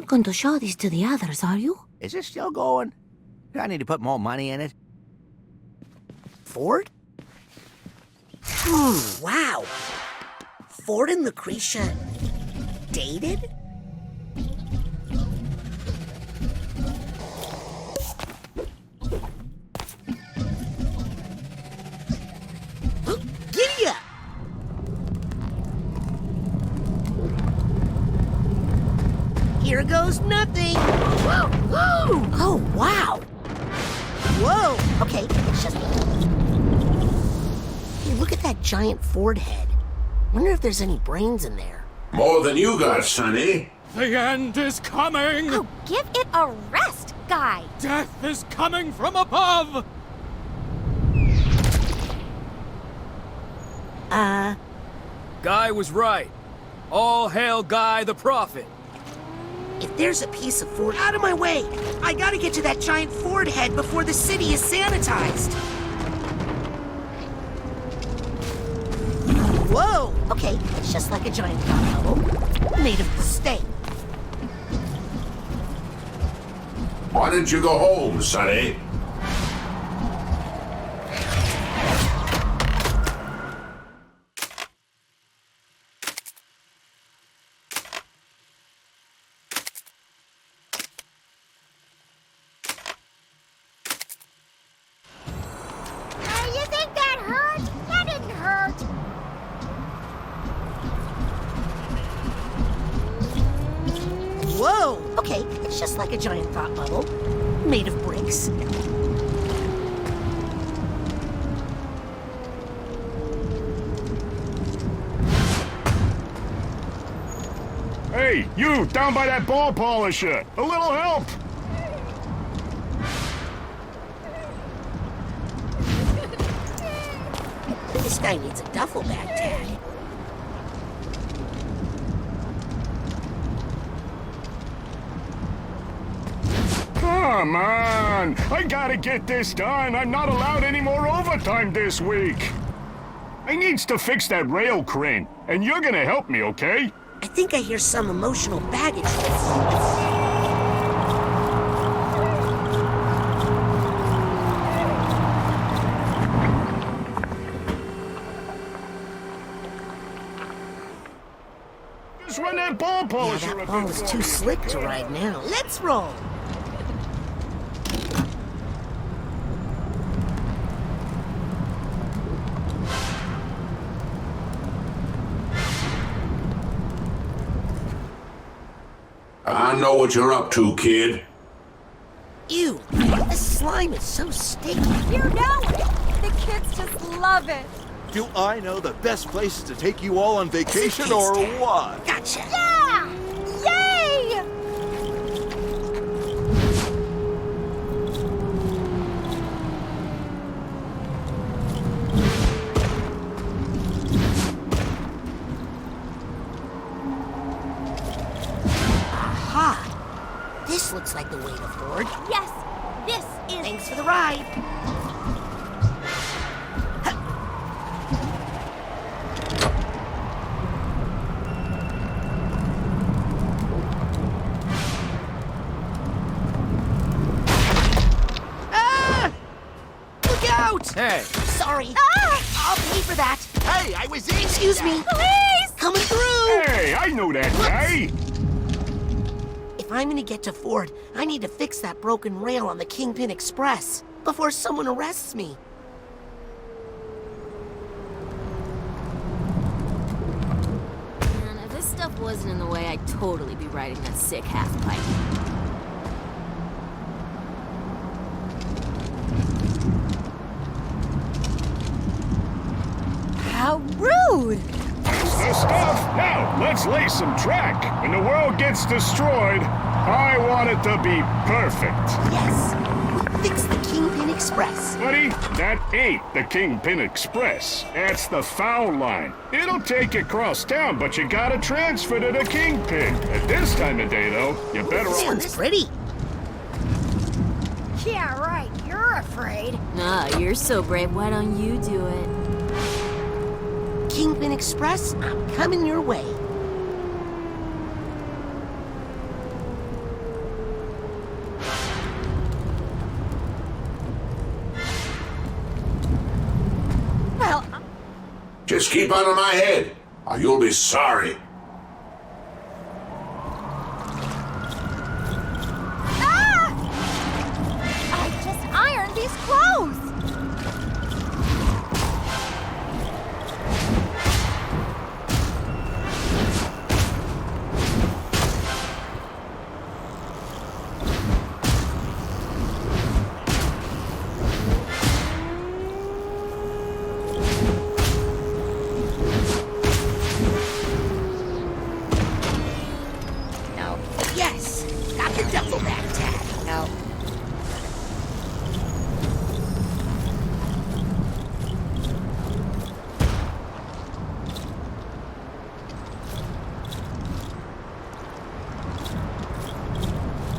S1: aren't going to show these to the others, are you?
S6: Is it still going? I need to put more money in it.
S1: Ford? Wow. Ford and Lucretia dated? Giddy up! Here goes nothing. Whoa, whoa! Oh, wow. Whoa. Okay, it's just... Hey, look at that giant Ford head. Wonder if there's any brains in there.
S21: More than you got, Sonny.
S4: The end is coming!
S12: Oh, give it a rest, guy!
S4: Death is coming from above! Guy was right. All hail Guy the Prophet.
S1: If there's a piece of Ford... Out of my way! I gotta get to that giant Ford head before the city is sanitized! Whoa! Okay, it's just like a giant thought bubble, made of steak.
S21: Why didn't you go home, Sonny?
S12: You think that hurt? That didn't hurt.
S1: Whoa! Okay, it's just like a giant thought bubble, made of bricks.
S2: Hey, you, down by that ball polisher! A little help!
S1: This guy needs a duffel bag tag.
S2: Come on! I gotta get this done! I'm not allowed any more overtime this week! I needs to fix that rail crane, and you're gonna help me, okay?
S1: I think I hear some emotional baggage.
S2: Just run that ball polisher
S1: Yeah, that ball is too slick to ride now. Let's roll!
S21: I know what you're up to, kid.
S1: Ew! This slime is so sticky.
S9: You know it! The kids just love it.
S11: Do I know the best places to take you all on vacation or what?
S1: Gotcha!
S9: Yeah! Yay!
S1: Aha! This looks like the way to Ford.
S12: Yes, this is...
S1: Thanks for the ride. Ah! Look out!
S4: Hey.
S1: Sorry.
S9: Ah!
S1: I'll pay for that.
S11: Hey, I was in.
S1: Excuse me.
S9: Please!
S1: Coming through!
S2: Hey, I know that guy!
S1: If I'm gonna get to Ford, I need to fix that broken rail on the Kingpin Express before someone arrests me.
S23: Man, if this stuff wasn't in the way, I'd totally be riding that sick half-pipe.
S9: How rude!
S2: The stuff! Now, let's lay some track. When the world gets destroyed, I want it to be perfect.
S1: Yes, we'll fix the Kingpin Express.
S2: Buddy, that ain't the Kingpin Express. That's the foul line. It'll take you across town, but you gotta transfer to the Kingpin. At this time of day, though, you better...
S1: Sounds pretty.
S9: Yeah, right. You're afraid.
S23: Ah, you're so brave. Why don't you do it?
S1: Kingpin Express, I'm coming your way.
S21: Just keep under my head, or you'll be sorry.
S9: Ah! I just ironed these clothes!
S1: Yes! Got the duffel bag tag. Now,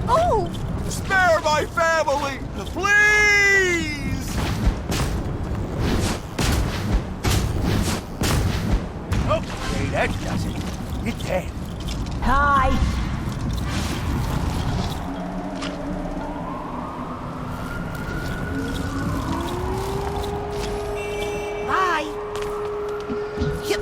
S9: Oh!
S11: Spare my family, please!
S17: Okay, that does it. It's dead.
S9: Hi!
S1: bye! Yep.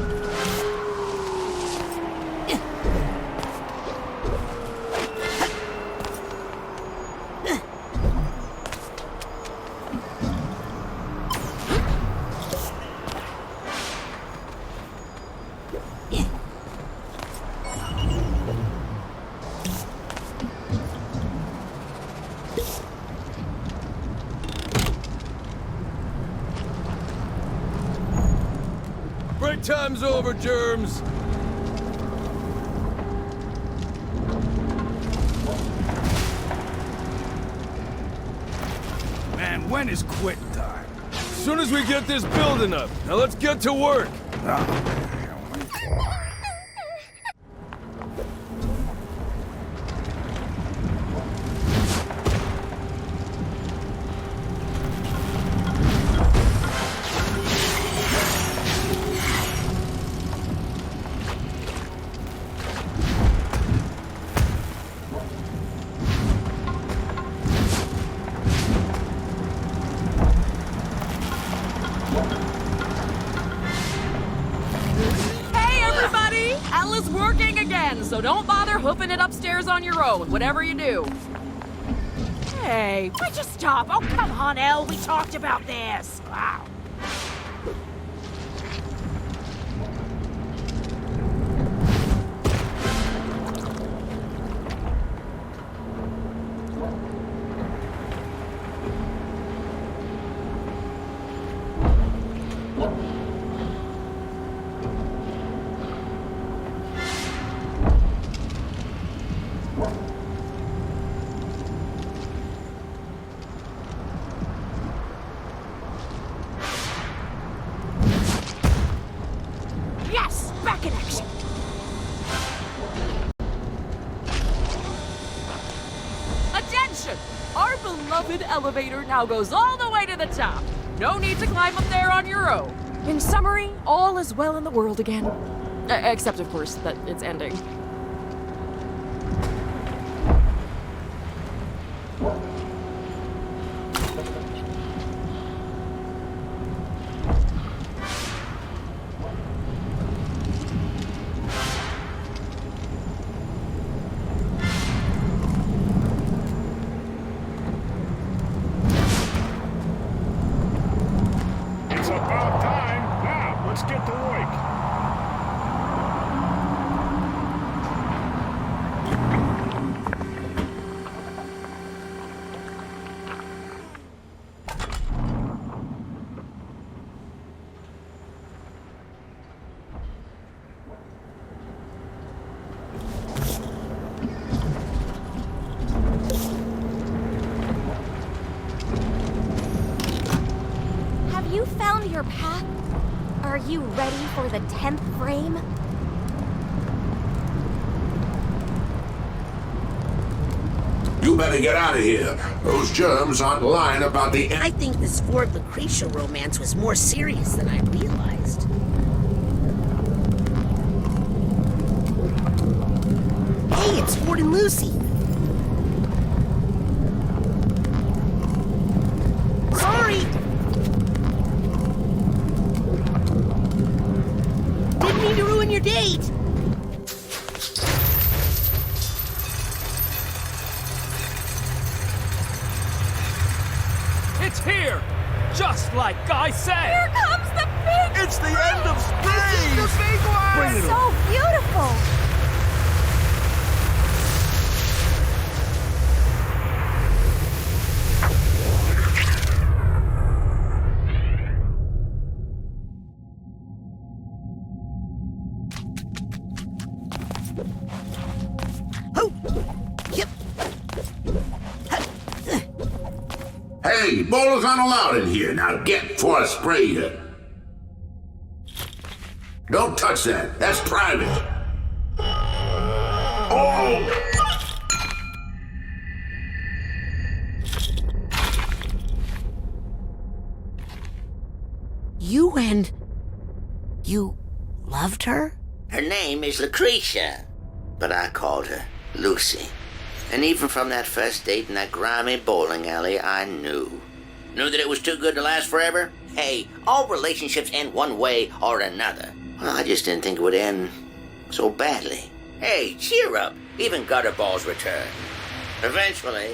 S4: Break time's over, germs. Man, when is quitting time? As soon as we get this building up. Now let's get to work.
S12: Hey, everybody! Ella's working again, so don't bother hoofing it upstairs on your own, whatever you do. Hey,
S9: Why'd you stop? Oh, come on, Elle. We talked about this. Wow. Yes! Back in action!
S12: attention! Our beloved elevator now goes all the way to the top. No need to climb up there on your own. In summary, all is well in the world again. Except, of course, that it's ending.
S2: It's about time. Now, let's get to work.
S9: Have you found your path? Are you ready for the 10th frame?
S21: You better get out of here. Those germs aren't lying about the...
S1: I think this Ford Lucretia romance was more serious than I realized. Hey, it's Ford and Lucy. Sorry. Wait!
S4: It's here! Just like I said!
S9: Here comes the big
S4: It's the end of Spies!
S9: The big one!
S4: Bring it
S9: So beautiful!
S21: Hey, bowlers aren't allowed in here. Now get before I spray you. Don't touch that. That's private. Oh!
S1: You loved her?
S6: Her name is Lucretia, but I called her Lucy. And even from that first date in that grimy bowling alley, I knew. Knew that it was too good to last forever? Hey, all relationships end one way or another. Well, I just didn't think it would end so badly. Hey, cheer up. Even gutter balls return. Eventually.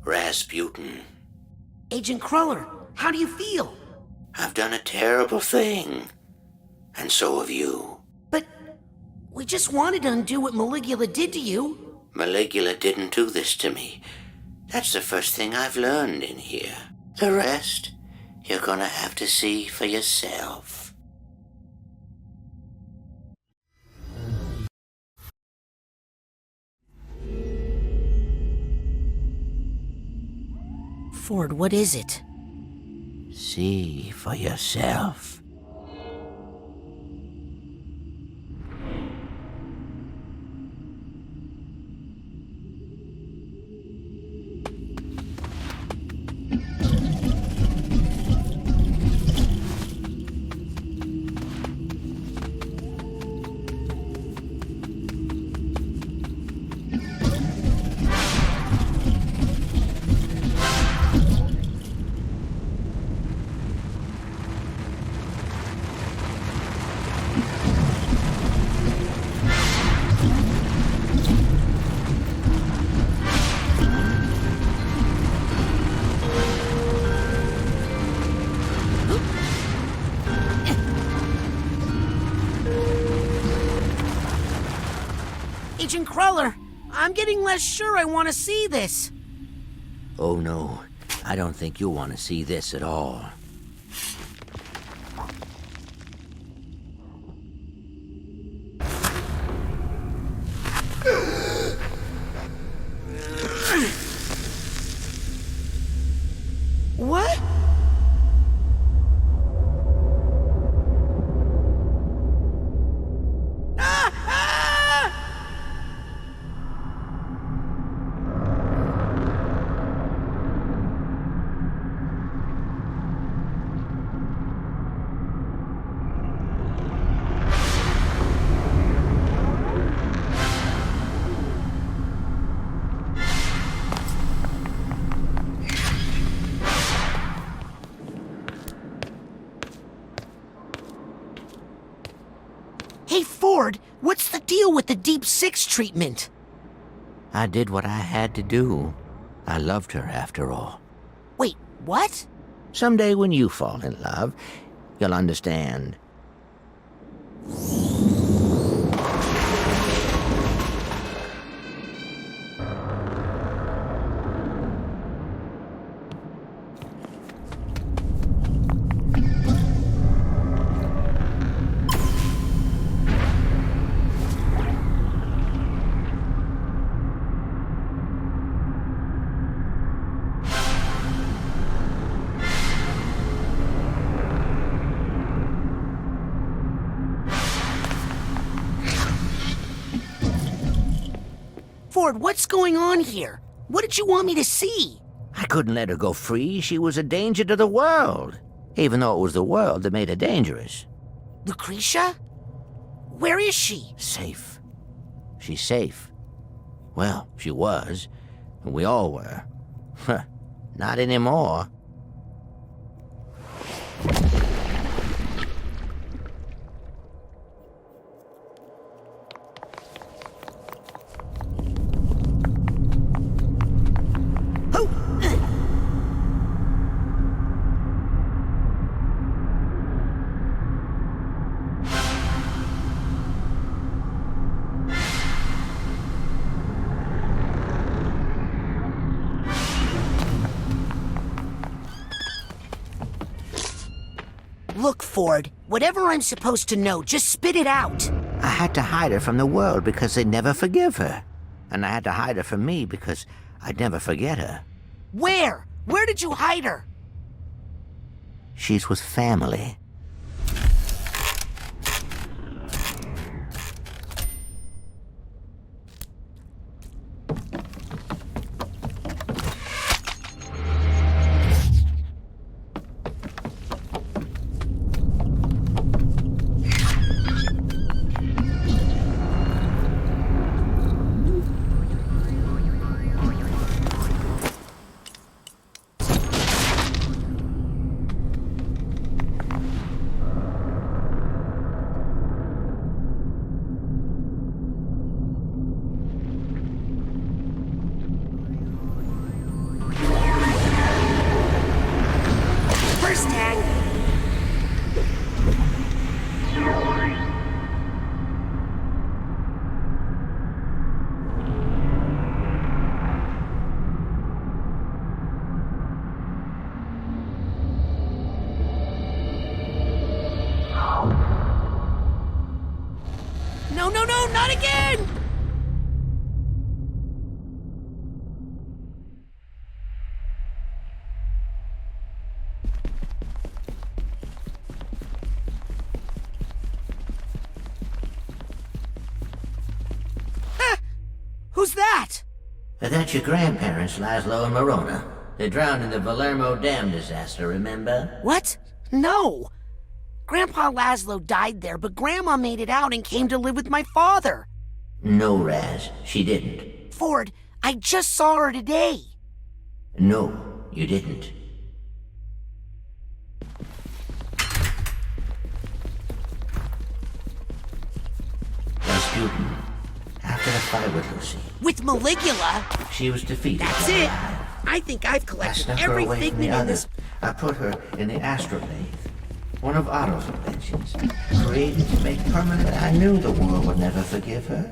S6: Razputin.
S1: Agent Cruller, how do you feel?
S6: I've done a terrible thing. And so have you.
S1: But we just wanted to undo what Maligula did to you.
S6: Maligula didn't do this to me. That's the first thing I've learned in here. The rest, you're gonna have to see for yourself.
S1: Ford, what is it?
S6: See for yourself.
S1: Agent Cruller, I'm getting less sure I want to see this.
S6: Oh no, I don't think you'll want to see this at all.
S1: What? Hey, Ford, what's the deal with the Deep Six treatment?
S6: I did what I had to do. I loved her after all.
S1: Wait, what?
S6: Someday when you fall in love, you'll understand.
S1: Ford, what's going on here? What did you want me to see?
S6: I couldn't let her go free. She was a danger to the world, even though it was the world that made her dangerous.
S1: Lucretia? Where is she?
S6: Safe. She's safe. Well, she was. We all were. Not anymore.
S1: Look, Ford, whatever I'm supposed to know, just spit it out.
S6: I had to hide her from the world because they'd never forgive her. And I had to hide her from me because I'd never forget her.
S1: Where? Where did you hide her?
S6: She's with family.
S1: No, not again! Who's that?
S6: That's your grandparents, Laszlo and Morona. They drowned in the Valermo Dam disaster, remember?
S1: What? No! Grandpa Laszlo died there, but Grandma made it out and came to live with my father.
S6: No, Raz, she didn't.
S1: Ford, I just saw her today.
S6: No, you didn't. Razputin, after the fight with Lucy.
S1: With Maligula?
S6: She was defeated.
S1: That's it! I think I've collected every figment in this...
S6: I put her in the astrolabe. One of Otto's inventions, created to make permanent. I knew the world would never forgive her,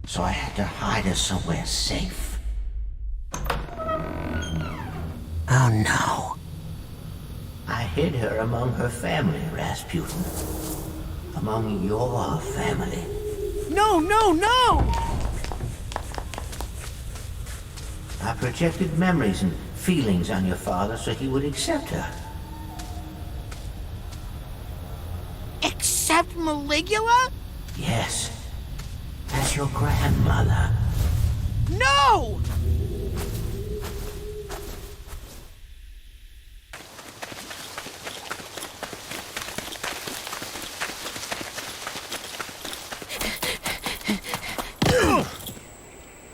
S6: so I had to hide her somewhere safe.
S1: Oh no.
S6: I hid her among her family, Razputin. Among your family.
S1: No!
S6: I projected memories and feelings on your father so he would accept her.
S1: Accept Maligula?
S6: Yes. As your grandmother.
S1: No!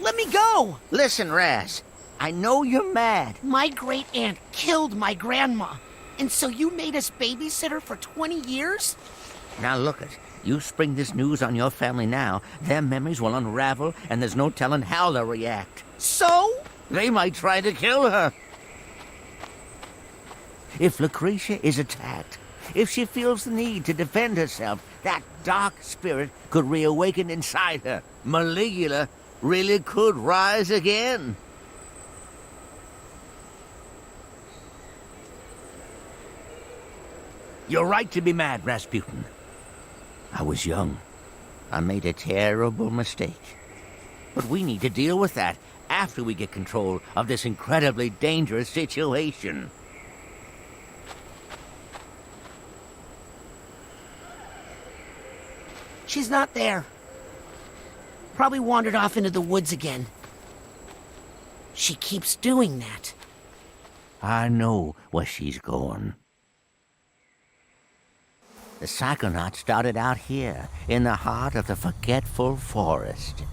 S1: Let me go!
S6: Listen, Raz. I know you're mad.
S1: My great-aunt killed my grandma. And so you made us babysitter for 20 years?
S6: Now look it. You spring this news on your family now, their memories will unravel, and there's no telling how they'll react.
S1: So?
S6: They might try to kill her. If Lucretia is attacked, if she feels the need to defend herself, that dark spirit could reawaken inside her. Maligula really could rise again. You're right to be mad, Razputin. I was young. I made a terrible mistake. But we need to deal with that after we get control of this incredibly dangerous situation.
S1: She's not there. Probably wandered off into the woods again. She keeps doing that.
S6: I know where she's going. The Psychonauts started out here, in the heart of the forgetful forest.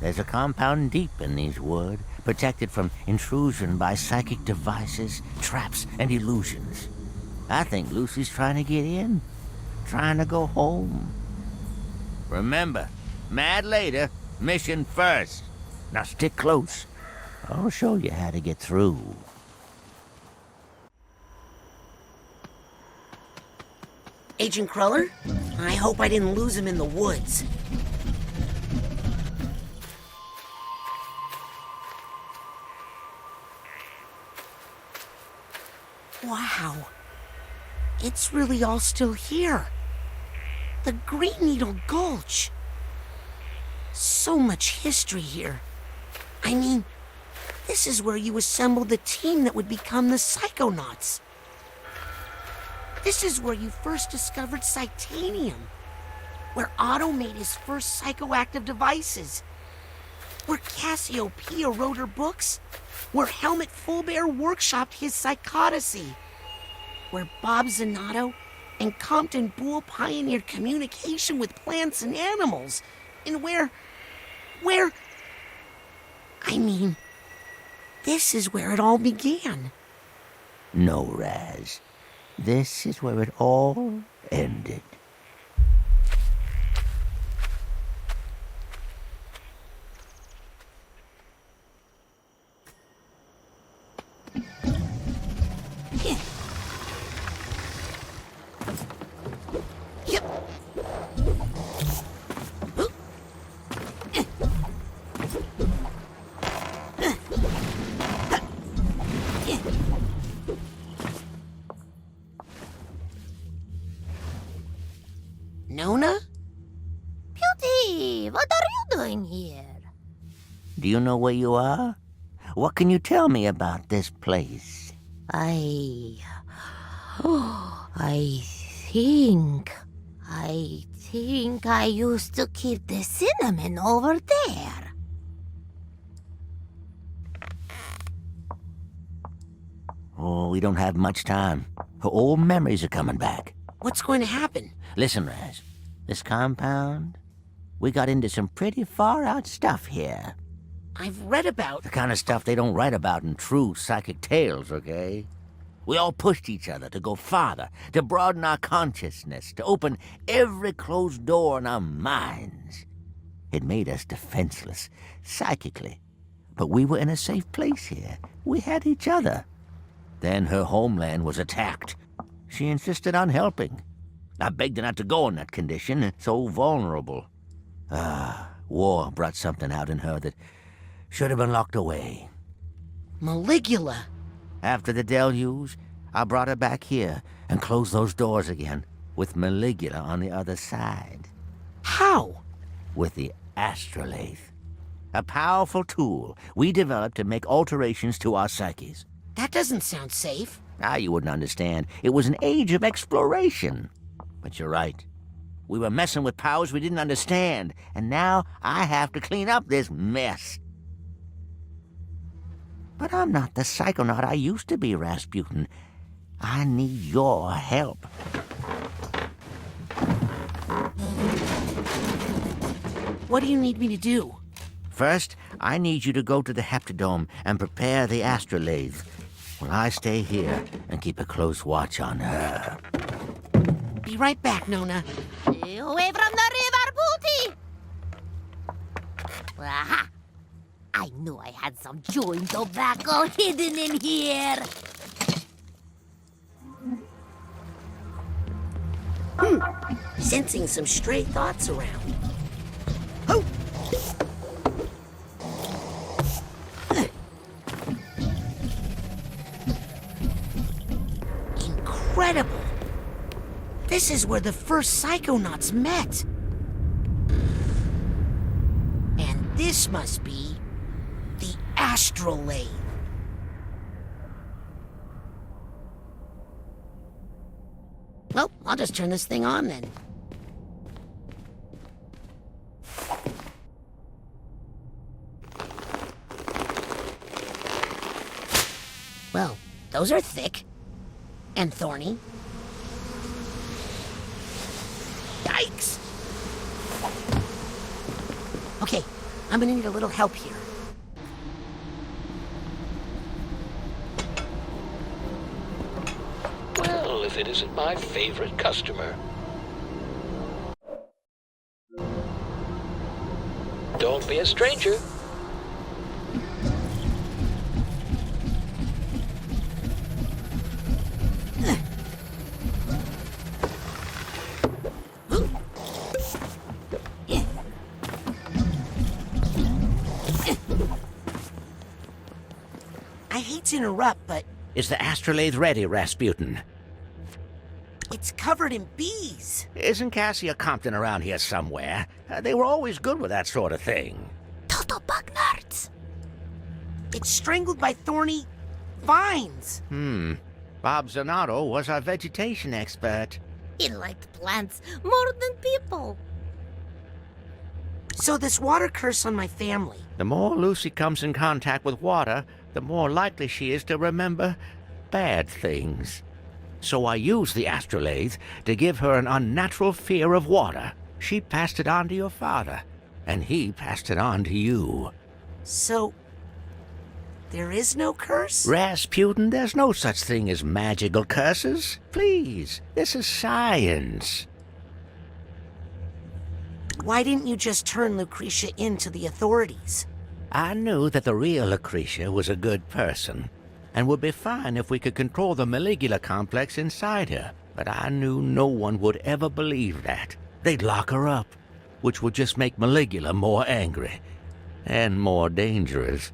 S6: There's a compound deep in these woods, protected from intrusion by psychic devices, traps, and illusions. I think Lucy's trying to get in, trying to go home. Remember, mad later, mission first. Now stick close. I'll show you how to get through.
S1: Agent Cruller? I hope I didn't lose him in the woods. Wow. It's really all still here. The Green Needle Gulch. So much history here. I mean, this is where you assembled the team that would become the Psychonauts. This is where you first discovered Psytanium, where Otto made his first psychoactive devices, where Cassiopeia wrote her books, where Helmut Fullbear workshopped his psychodicy, where Bob Zanotto and Compton Boole pioneered communication with plants and animals, and where... I mean, this is where it all began.
S6: No, Raz. This is where it all ended.
S1: Nona?
S23: Beauty, what are you doing here?
S6: Do you know where you are? What can you tell me about this place?
S23: I think I used to keep the cinnamon over there.
S6: Oh, we don't have much time. Her old memories are coming back.
S1: What's going to happen?
S6: Listen, Raz. This compound, we got into some pretty far-out stuff here.
S1: I've read about...
S6: The kind of stuff they don't write about in true psychic tales, okay? We all pushed each other to go farther, to broaden our consciousness, to open every closed door in our minds. It made us defenseless, psychically. But we were in a safe place here. We had each other. Then her homeland was attacked. She insisted on helping. I begged her not to go in that condition, so vulnerable. War brought something out in her that should have been locked away.
S1: Maligula.
S6: After the deluge, I brought her back here and closed those doors again, with Maligula on the other side.
S1: How?
S6: With the astrolabe. A powerful tool we developed to make alterations to our psyches.
S1: That doesn't sound safe.
S6: You wouldn't understand. It was an age of exploration. But you're right. We were messing with powers we didn't understand, and now I have to clean up this mess. But I'm not the Psychonaut I used to be, Razputin. I need your help.
S1: What do you need me to do?
S6: First, I need you to go to the Heptadome and prepare the astrolabe, while I stay here and keep a close watch on her.
S1: Be right back, Nona.
S23: Stay away from the river, Booty! Aha! I knew I had some chewing tobacco hidden in here.
S1: Sensing some stray thoughts around. Incredible! This is where the first Psychonauts met. And this must be the astrolabe. Well, I'll just turn this thing on then. Well, those are thick and thorny. Yikes! Okay, I'm gonna need a little help here.
S16: Well, if it isn't my favorite customer. Don't be a stranger.
S1: I hate to interrupt, but
S6: Is the astrolabe ready, Razputin?
S1: it's covered in bees.
S6: Isn't Cassia Compton around here somewhere? They were always good with that sort of thing.
S1: Total bug nuts. It's strangled by thorny vines.
S6: Bob Zanotto was our vegetation expert.
S23: He liked plants more than people.
S1: So this water curse on my family.
S6: The more Lucy comes in contact with water, the more likely she is to remember bad things. So I used the astrolabe to give her an unnatural fear of water. She passed it on to your father, and he passed it on to you.
S1: So there is no curse?
S6: Razputin, there's no such thing as magical curses. Please, this is science.
S1: Why didn't you just turn Lucretia in to the authorities?
S6: I knew that the real Lucretia was a good person, and would be fine if we could control the Maligula complex inside her. But I knew no one would ever believe that. They'd lock her up, which would just make Maligula more angry and more dangerous.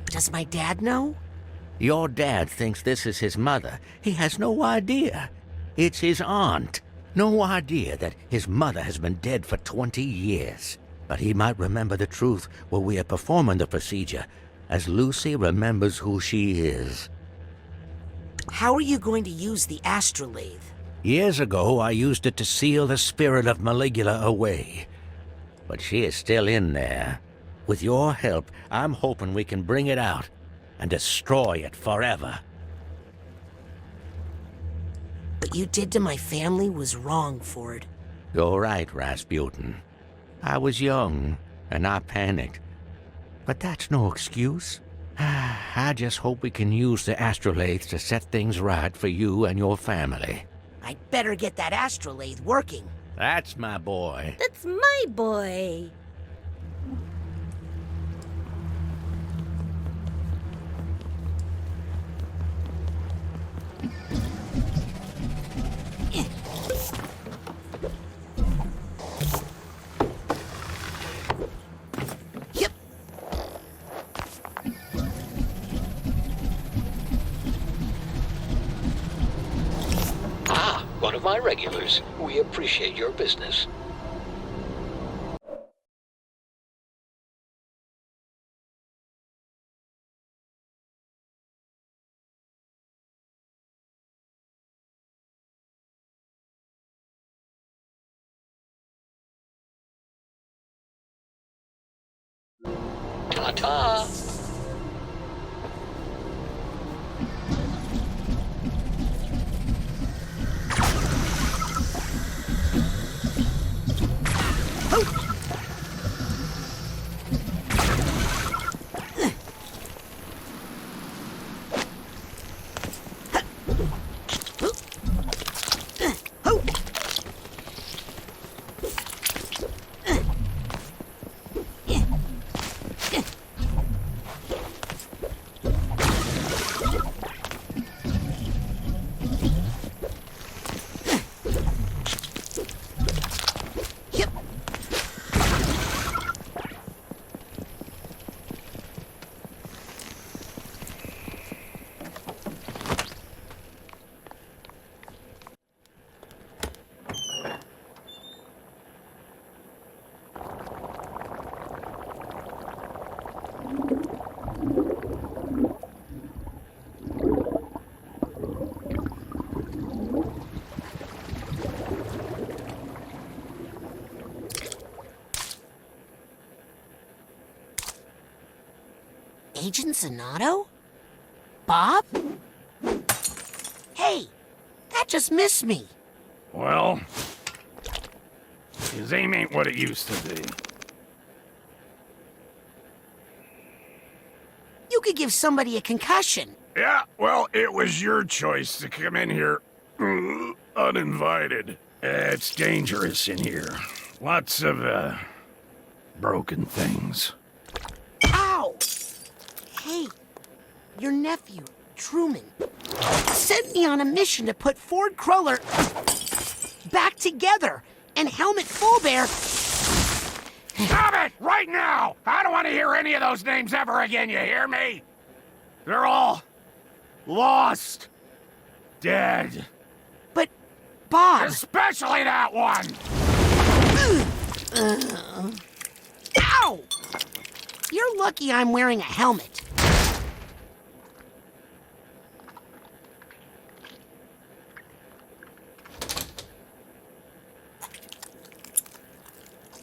S1: Does my dad know?
S6: Your dad thinks this is his mother. He has no idea. It's his aunt. No idea that his mother has been dead for 20 years. But he might remember the truth while we are performing the procedure, as Lucy remembers who she is.
S1: How are you going to use the astrolabe?
S6: Years ago, I used it to seal the spirit of Maligula away. But she is still in there. With your help, I'm hoping we can bring it out and destroy it forever.
S1: What you did to my family was wrong, Ford.
S6: You're right, Razputin. I was young, and I panicked. But that's no excuse. I just hope we can use the astrolabe to set things right for you and your family.
S1: I'd better get that astrolabe working.
S6: That's my boy.
S23: That's my boy.
S16: One of my regulars. We appreciate your business. Ta-ta!
S1: Agent Zanotto? Bob? Hey, that just missed me.
S2: Well,
S5: His aim ain't what it used to be.
S1: You could give somebody a concussion.
S5: Yeah, well, it was your choice to come in here uninvited. It's dangerous in here. Lots of, broken things.
S1: Ow! Hey, your nephew, Truman, sent me on a mission to put Ford Cruller back together, and Helmut Fullbear...
S5: Stop it! Right now! I don't want to hear any of those names ever again, you hear me? They're all... lost. Dead.
S1: But, Bob...
S5: Especially that one!
S1: Ow! You're lucky I'm wearing a helmet.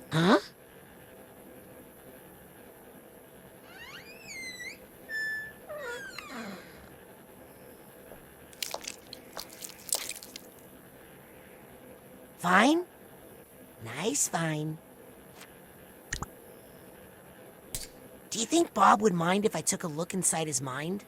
S1: Huh? Fine? Nice fine. Do you think Bob would mind if I took a look inside his mind?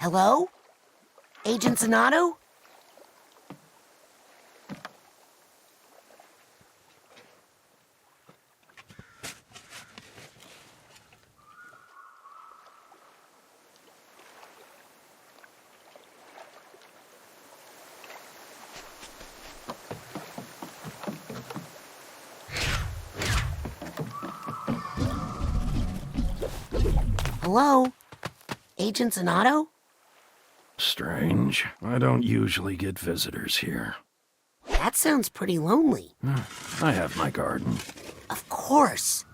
S1: Hello? Agent Zanato? Hello? Agent Zanato?
S5: Strange. I don't usually get visitors here.
S1: That sounds pretty lonely.
S5: I have my garden.
S1: Of course.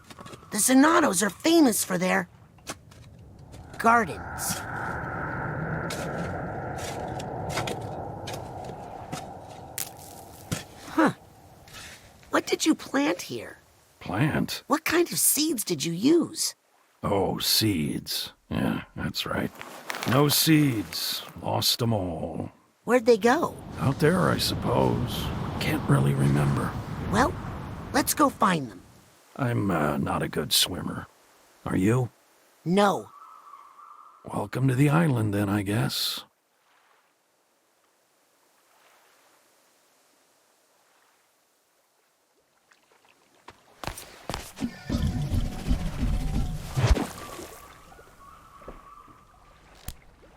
S1: The Zanatos are famous for their... gardens. Huh. What did you plant here?
S5: Plant?
S1: What kind of seeds did you use?
S5: Oh, seeds. Yeah, that's right. No seeds. Lost them all.
S1: Where'd they go?
S5: Out there, I suppose. Can't really remember.
S1: Well, let's go find them.
S5: I'm not a good swimmer. Are you?
S1: No.
S5: Welcome to the island, then, I guess.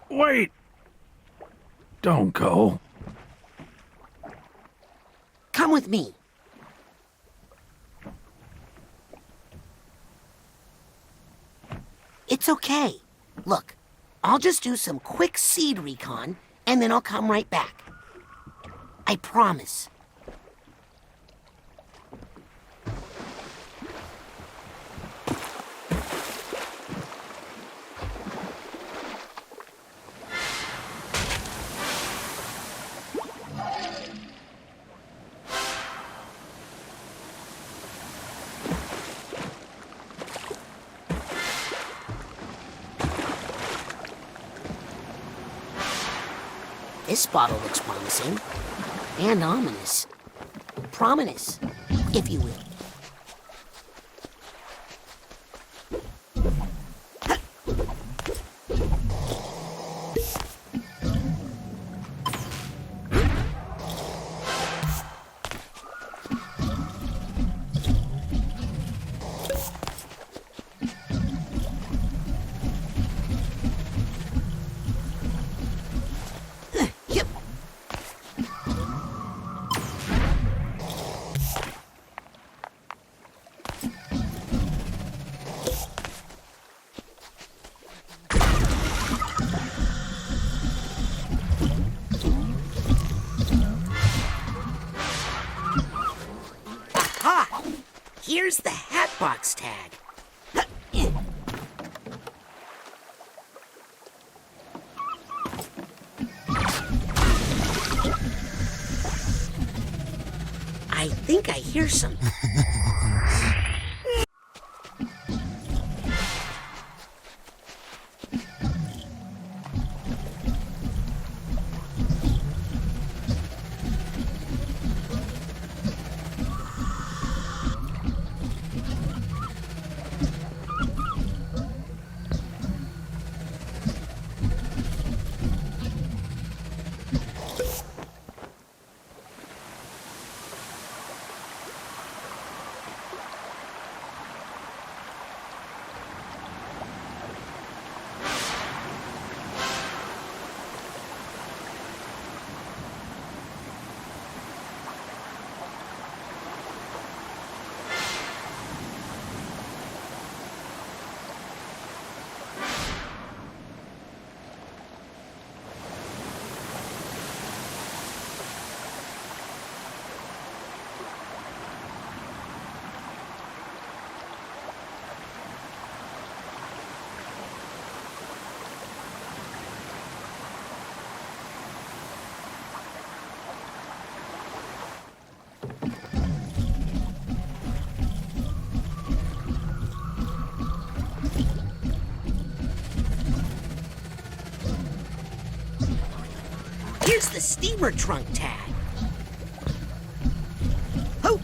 S5: Wait! Don't go.
S1: Come with me. It's okay. Look, I'll just do some quick seed recon, and then I'll come right back. I promise. This bottle looks promising. And ominous. Prominous, if you will. Here's the Hatbox tag. I think I hear something. Here's the steamer trunk tag. Oh!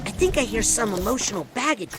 S1: I think I hear some emotional baggage.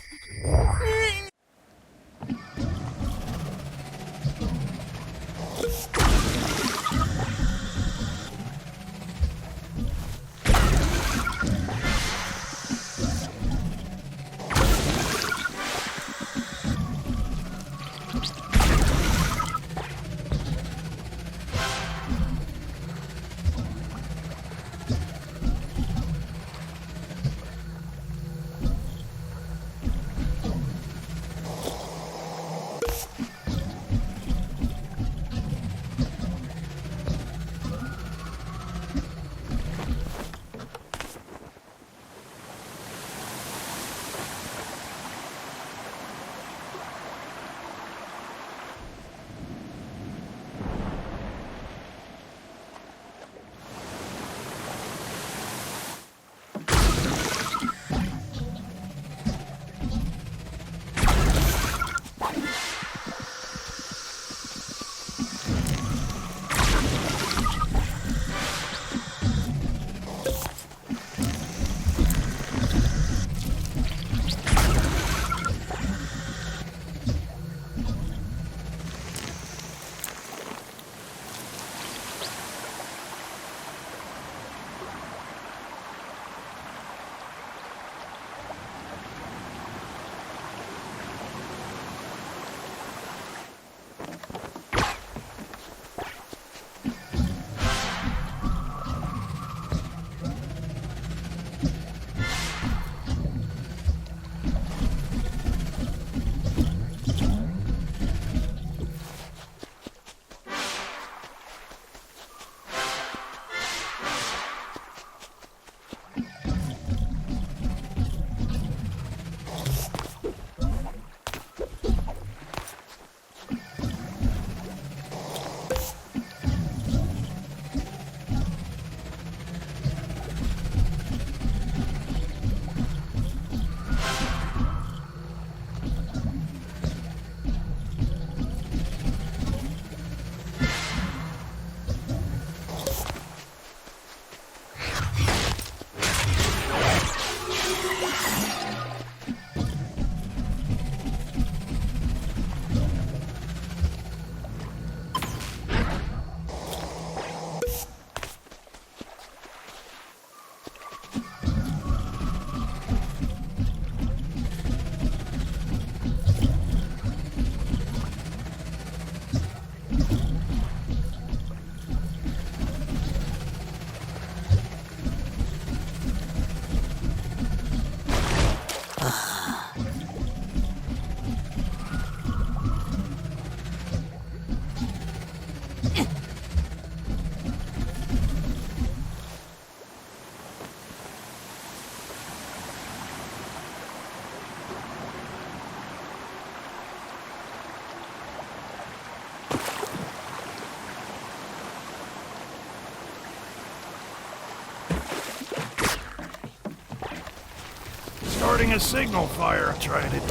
S8: starting a signal fire. I tried it.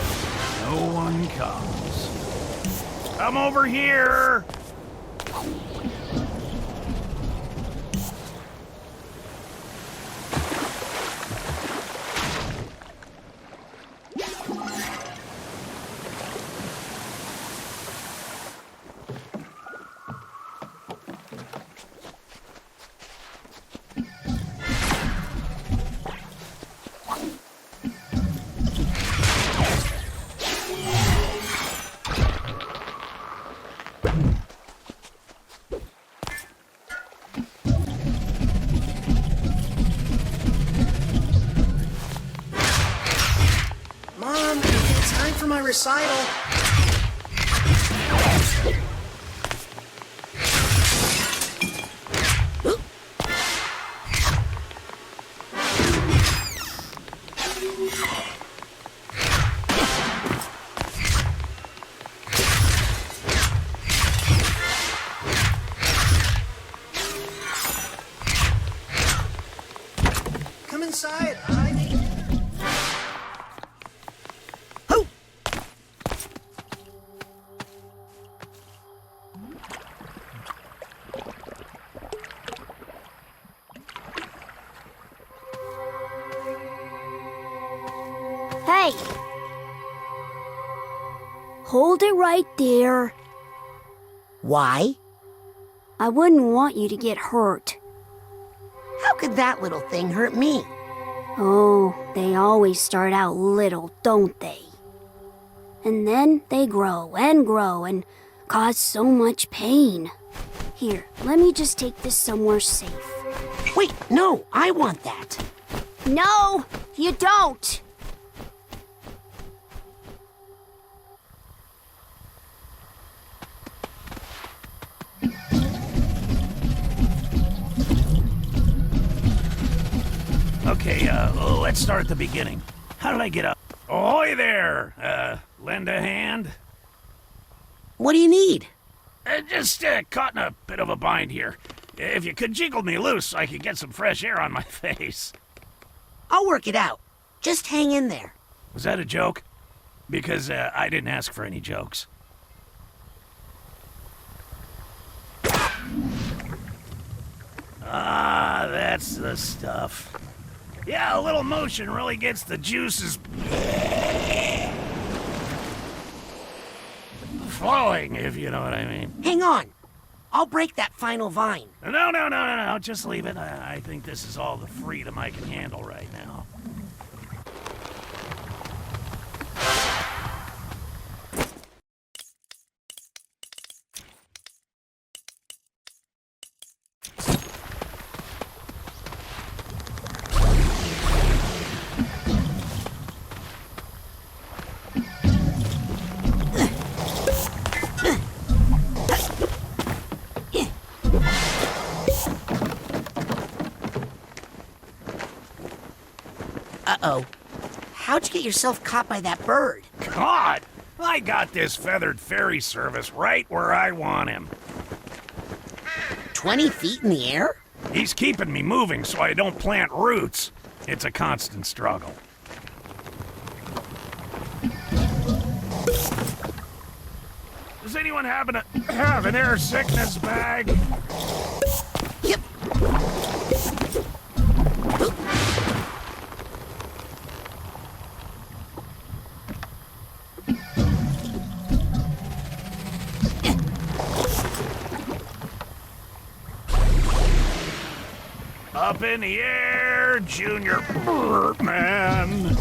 S8: No one comes. Come over here!
S10: Mom, it's time for my recital. Come inside.
S15: Hey! Hold it right there.
S1: Why?
S15: I wouldn't want you to get hurt.
S1: How could that little thing hurt me?
S15: Oh, they always start out little, don't they? And then they grow and cause so much pain. Here, let me just take this somewhere safe.
S1: Wait, no, I want that.
S15: No, you don't!
S8: Okay, let's start at the beginning. How did I get up? Ahoy there! Lend a hand?
S1: What do you need?
S8: Just caught in a bit of a bind here. If you could jiggle me loose so I could get some fresh air on my face.
S1: I'll work it out. Just hang in there.
S8: Was that a joke? Because I didn't ask for any jokes. Ah, that's the stuff. Yeah, a little motion really gets the juices flowing, if you know what I mean.
S1: Hang on. I'll break that final vine.
S8: No. Just leave it. I think this is all the freedom I can handle right now.
S1: Uh-oh. How'd you get yourself caught by that bird?
S8: God! I got this feathered ferry service right where I want him.
S1: 20 feet in the air?
S8: He's keeping me moving so I don't plant roots. It's a constant struggle. Does anyone have an air sickness bag?
S1: Yep.
S8: Up in the air, Junior Birdman.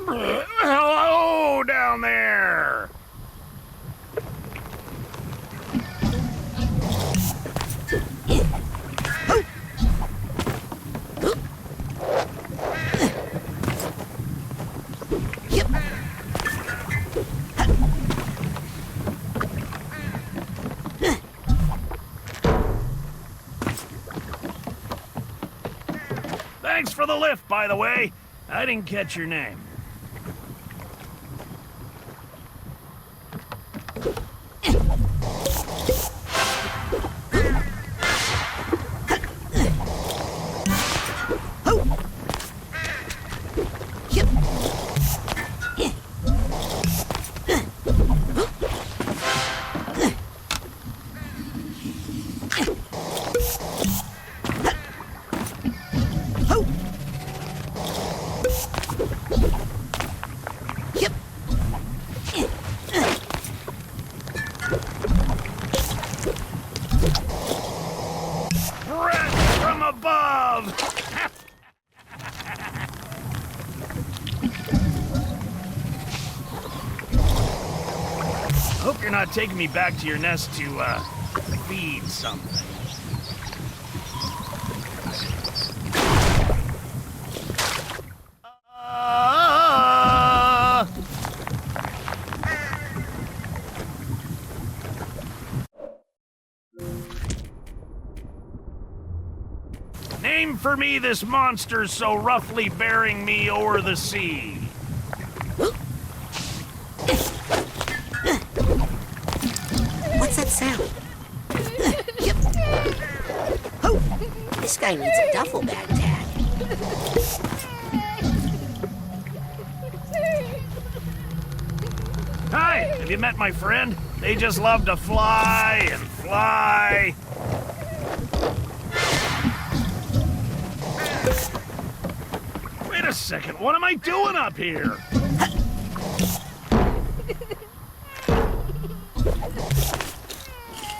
S8: Hello down there. Thanks for the lift, by the way. I didn't catch your name.
S1: Yep.
S8: Threat from above! Hope you're not taking me back to your nest to, feed something. Name for me this monster so roughly bearing me o'er the sea.
S1: What's that sound? Yep. Oh, this guy needs a duffel bag tag.
S8: Hi, have you met my friend? They just love to fly and fly. Wait a second, what am I doing up here?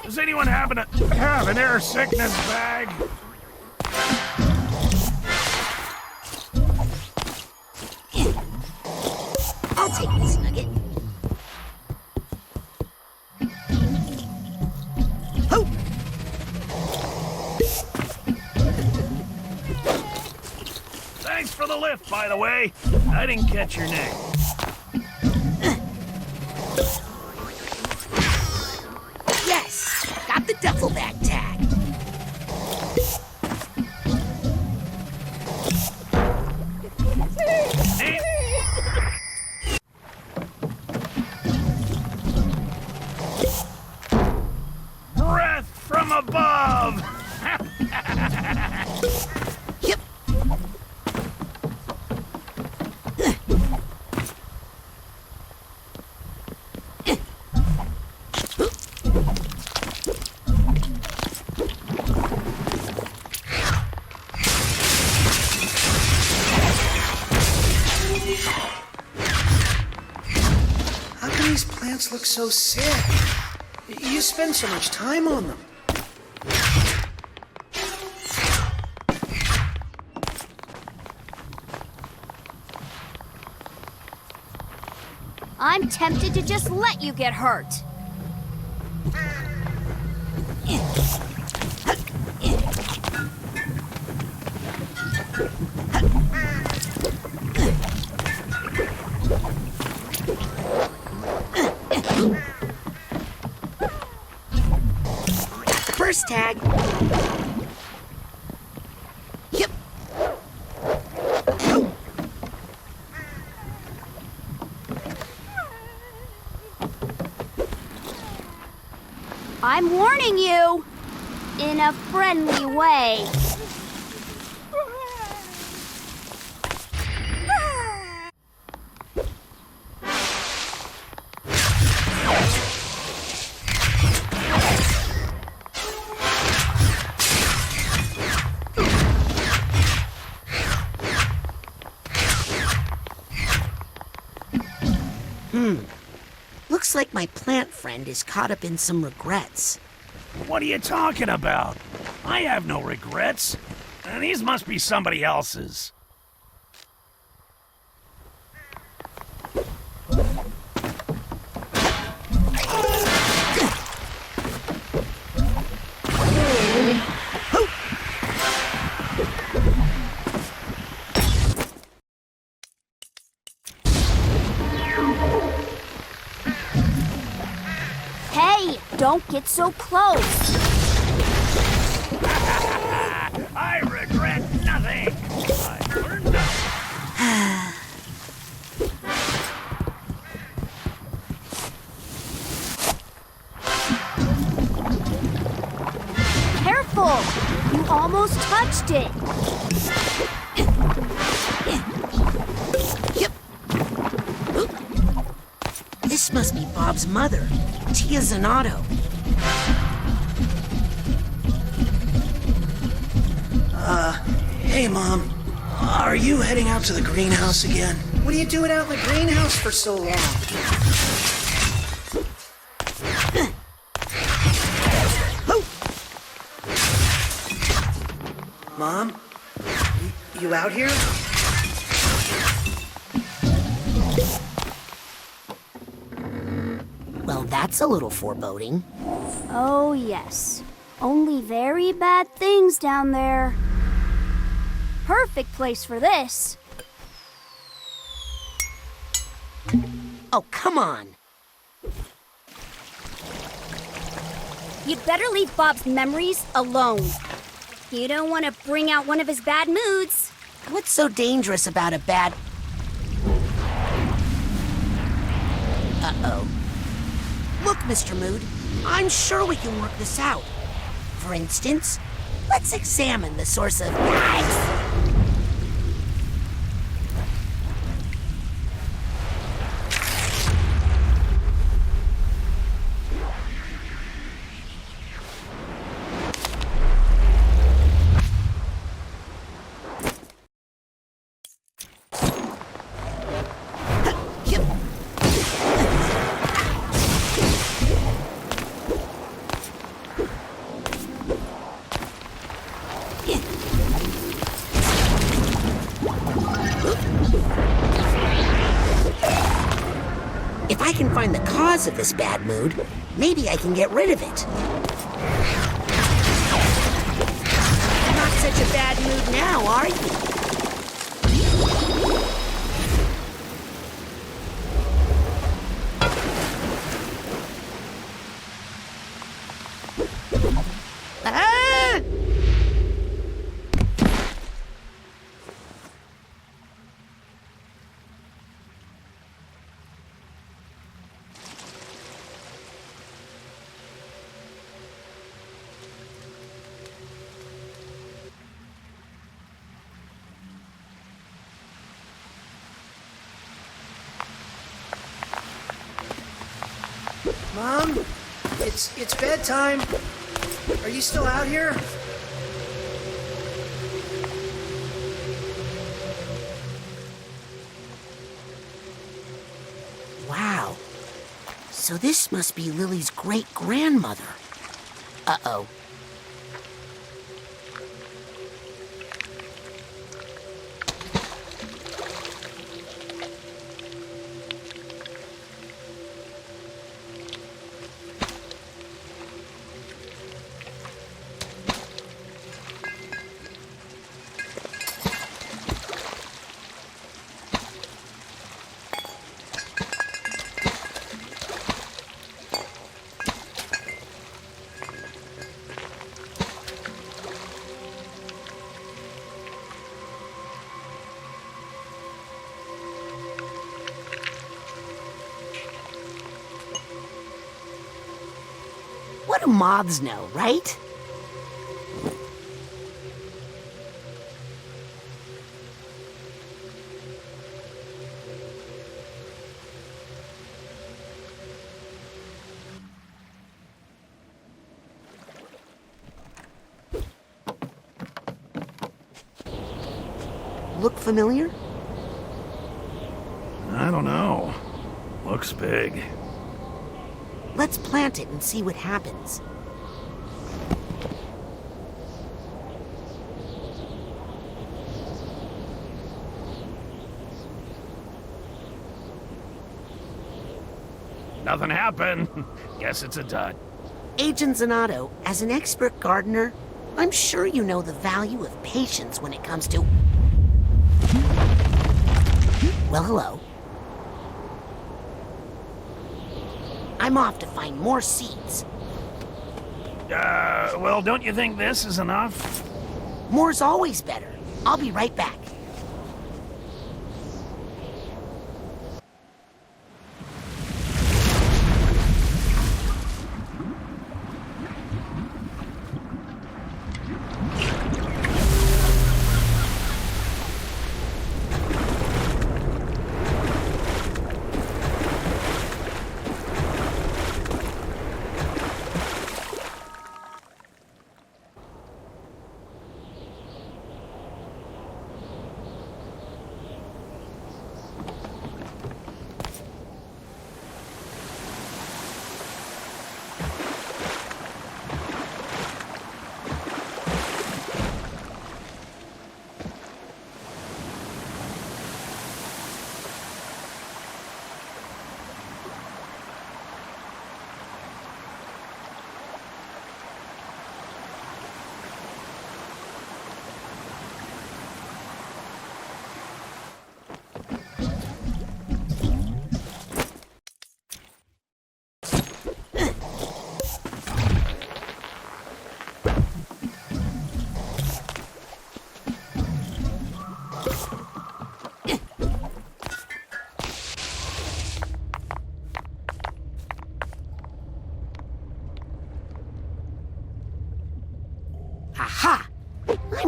S8: Does anyone happen to have an air sickness bag?
S1: I'll take this nugget. Oh!
S8: Thanks for the lift, by the way. I didn't catch your name.
S1: Yes! Got the duffel bag tag.
S8: Hey. Breath from above!
S1: Yep.
S10: How can these plants look so sick? You spend so much time on them.
S15: I'm tempted to just let you get hurt.
S1: First tag. Yep.
S15: I'm warning you in a friendly way.
S1: Looks like my plant friend is caught up in some regrets.
S8: What are you talking about? I have no regrets. These must be somebody else's.
S15: Hey, don't get so close.
S8: I regret nothing. I learned nothing.
S15: Careful! You almost touched it.
S1: Yep. This must be Bob's mother, Tia Zanato.
S10: Hey, Mom. Are you heading out to the greenhouse again? What are you doing out in the greenhouse for so long? Mom? You out here?
S1: Well, that's a little foreboding.
S15: Oh, yes. Only very bad things down there. Perfect place for this.
S1: Oh, come on.
S15: You'd better leave Bob's memories alone. You don't want to bring out one of his bad moods.
S1: What's so dangerous about a bad... Uh-oh. Look, Mr. Mood, I'm sure we can work this out. For instance, let's examine the source of... If I can find the cause of this bad mood, maybe I can get rid of it. Not such a bad mood now, are you? Ah!
S10: Mom? It's bedtime. Are you still out here?
S1: Wow. So this must be Lily's great-grandmother. Uh-oh. What do moths know, right? Look familiar?
S8: I don't know. Looks big.
S1: Let's plant it and see what happens.
S5: Nothing happened. Guess it's a dud.
S1: Agent Zanotto, as an expert gardener, I'm sure you know the value of patience when it comes to... Well, hello. I'm off to find more seeds.
S5: Well, don't you think this is enough?
S1: More's always better. I'll be right back.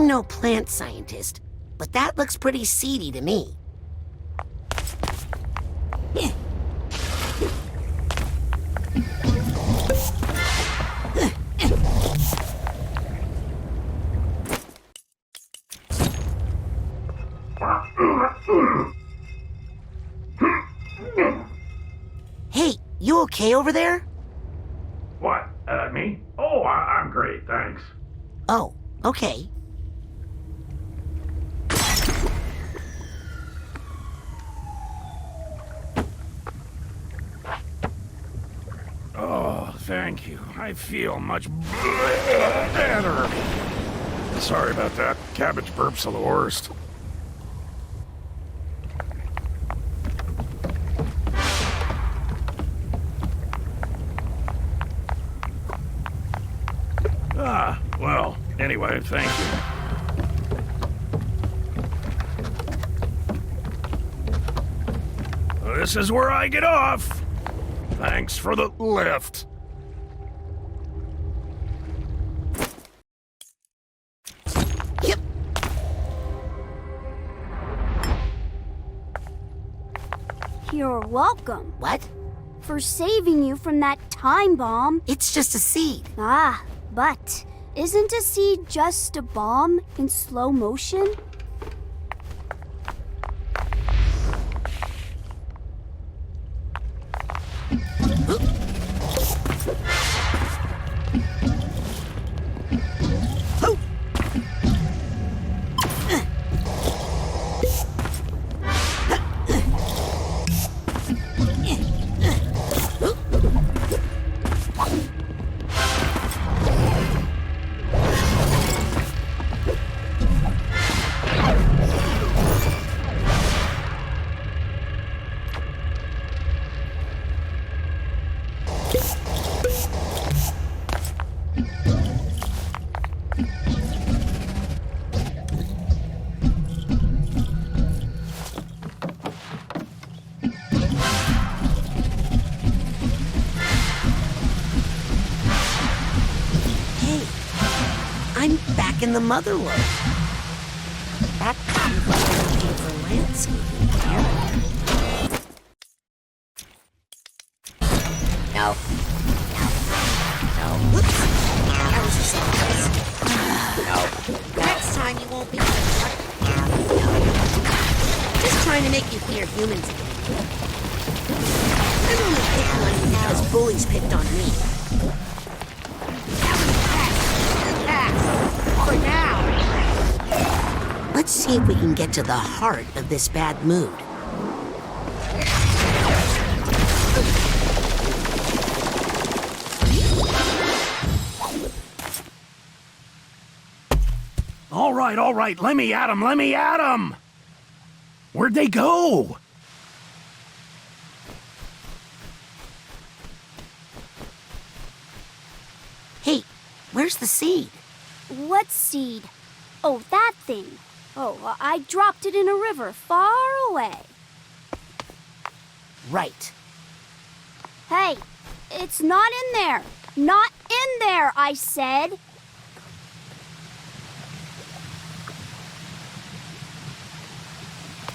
S1: I'm no plant scientist, but that looks pretty seedy to me. Hey, you okay over there?
S5: What? Me? Oh, I'm great, thanks.
S1: Oh, okay.
S5: Oh, thank you. I feel much better. Sorry about that. Cabbage burps are the worst. Well, anyway, thank you. This is where I get off. Thanks for the lift.
S1: Yep.
S15: You're welcome.
S1: What?
S15: For saving you from that time bomb.
S1: It's just a seed.
S15: Ah, but isn't a seed just a bomb in slow motion?
S1: In the mother lode. That comes looking for landscaping here. No. Whoops. That was just something. No. Next time you won't be. Just trying to make you fear humans again. I'm only picking on you because bullies picked on me. For now. Let's see if we can get to the heart of this bad mood.
S5: All right, let me at 'em! Where'd they go?
S1: Hey, where's the seed?
S15: What seed? Oh, that thing. Oh, I dropped it in a river far away.
S1: Right.
S15: Hey, it's not in there. Not in there, I said.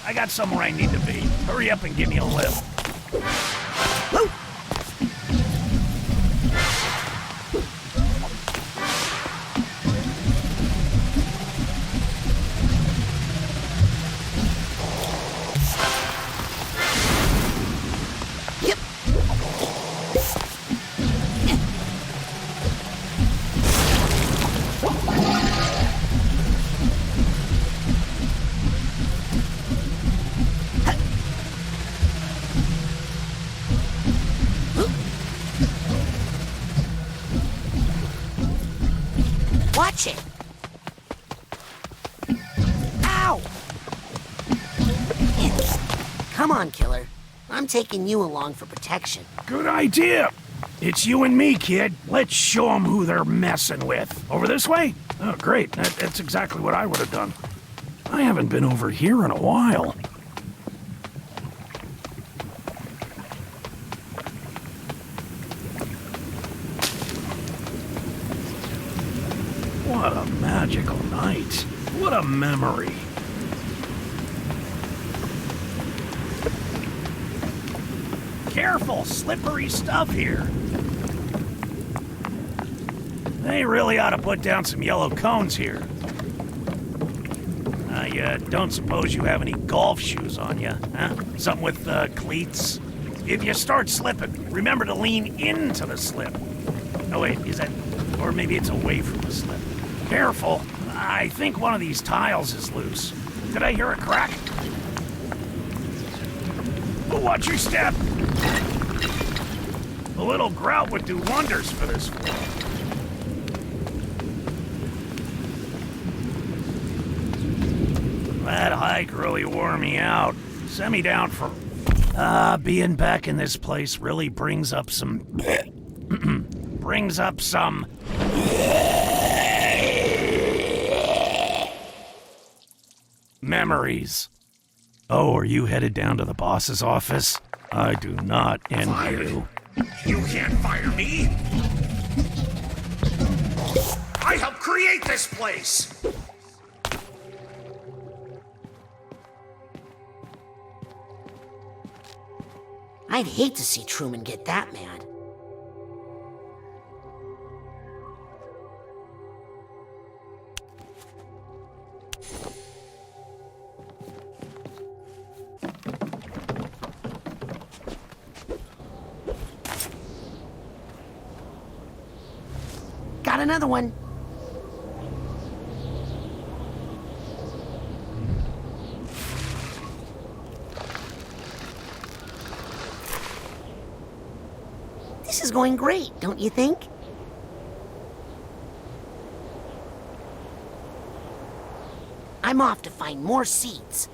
S5: I got somewhere I need to be. Hurry up and give me a lift.
S1: Woo! Watch it! Ow! Come on, killer. I'm taking you along for protection.
S5: Good idea. It's you and me, kid. Let's show them who they're messing with. Over this way? Oh, great. That's exactly what I would have done. I haven't been over here in a while. What a magical night.
S8: What a memory. Careful, slippery stuff here. They really ought to put down some yellow cones here. You don't suppose you have any golf shoes on you, huh? Something with cleats? If you start slipping, remember to lean into the slip. Oh wait, is that... or maybe it's away from the slip. Careful, I think one of these tiles is loose. Did I hear a crack? Oh, watch your step! A little grout would do wonders for this floor. That hike really wore me out. Send me down for... being back in this place really brings up some... brings up some... memories. Oh, are you headed down to the boss's office? I do not envy you.
S5: You can't fire me! I helped create this place!
S1: I'd hate to see Truman get that mad. Got another one. This is going great, don't you think? I'm off to find more seeds.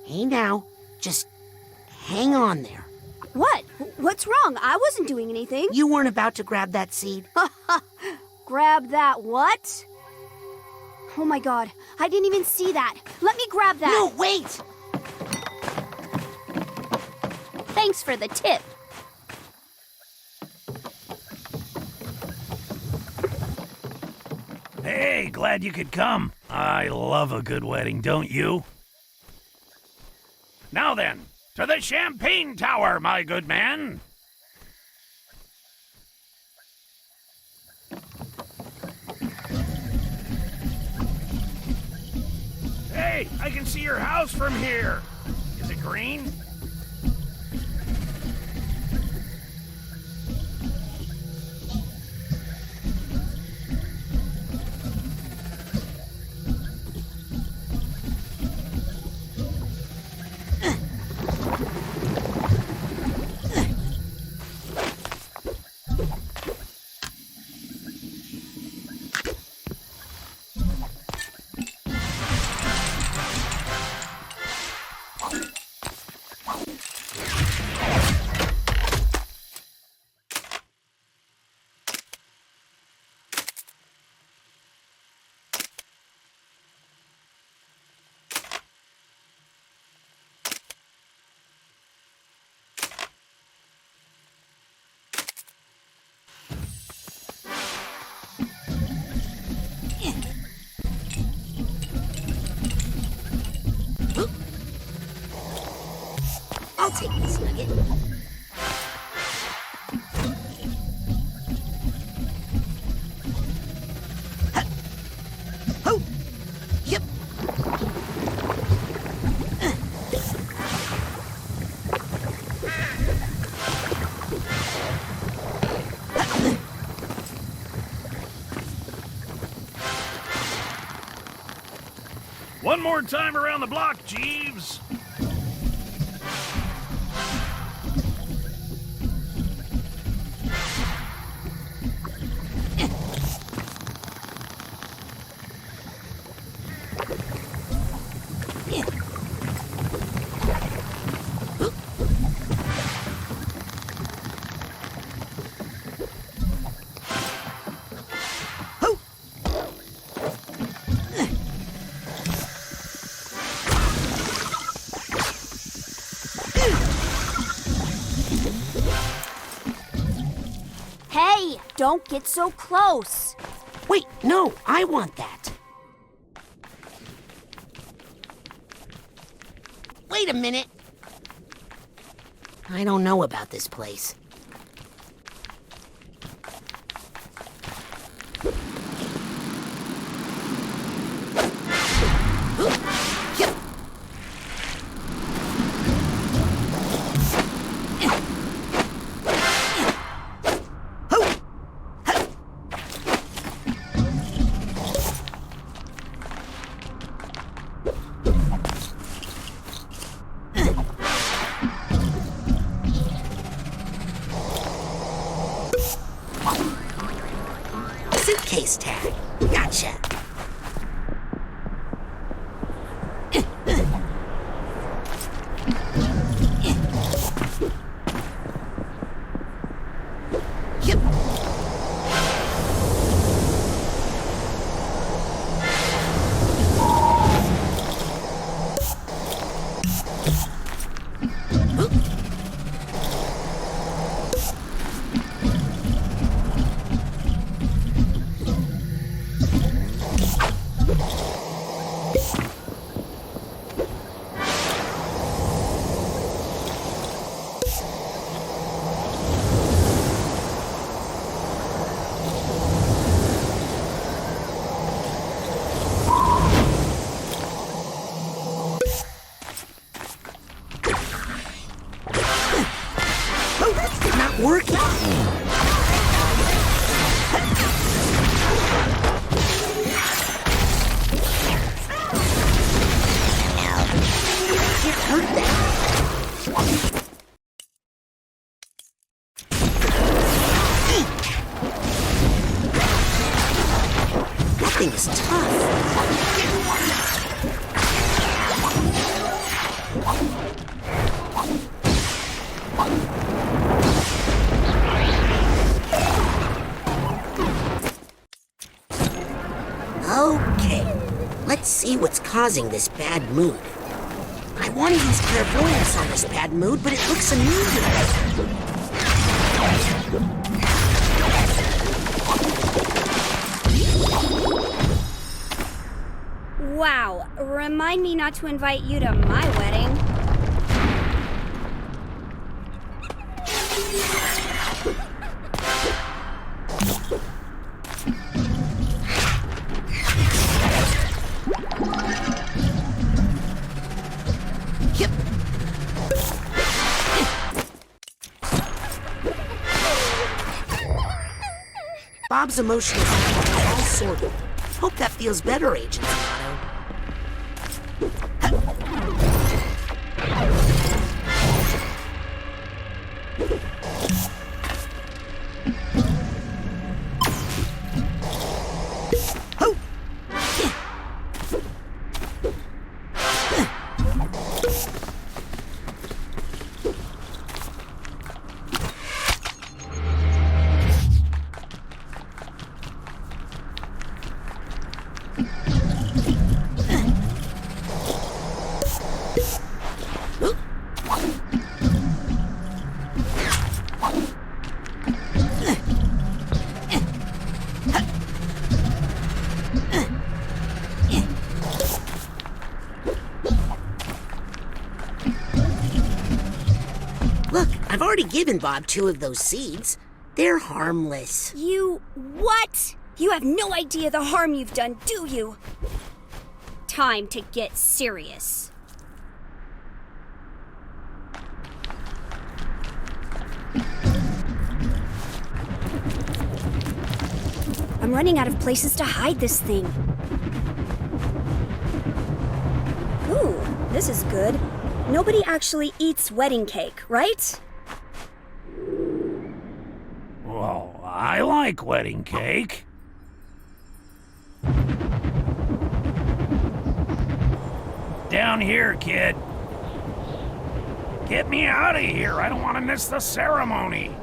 S1: Hey now, just hang on there.
S15: What? What's wrong? I wasn't doing anything.
S1: You weren't about to grab that seed.
S15: Grab that what? Oh my god, I didn't even see that. Let me grab that.
S1: No, wait!
S15: Thanks for the tip.
S8: Hey, glad you could come. I love a good wedding, don't you? Now then, to the Champagne Tower, my good man. Hey, Hey, I can see your house from here. Is it green?
S1: I'll take this nugget. Oh! Yep.
S8: One more time around the block, Jeeves.
S15: Hey, don't get so close.
S1: Wait, no, I want that. Wait a minute. I don't know about this place. Yep. Suitcase tag. Gotcha. Yep. Not working. Can't hurt that. That thing is tough. Okay, let's see what's causing this bad mood. I want to use clairvoyance on this bad mood, but it looks unusual.
S15: Wow, remind me not to invite you to my wedding.
S1: Bob's emotional is all sorted. Hope that feels better, Agent Otto. I've already given Bob 2 of those seeds. They're harmless.
S15: You what? You have no idea the harm you've done, do you? Time to get serious. I'm running out of places to hide this thing. Ooh, this is good. Nobody actually eats wedding cake, right?
S5: Well, I like wedding cake. Down here, kid. Get me out of here. I don't want to miss the ceremony.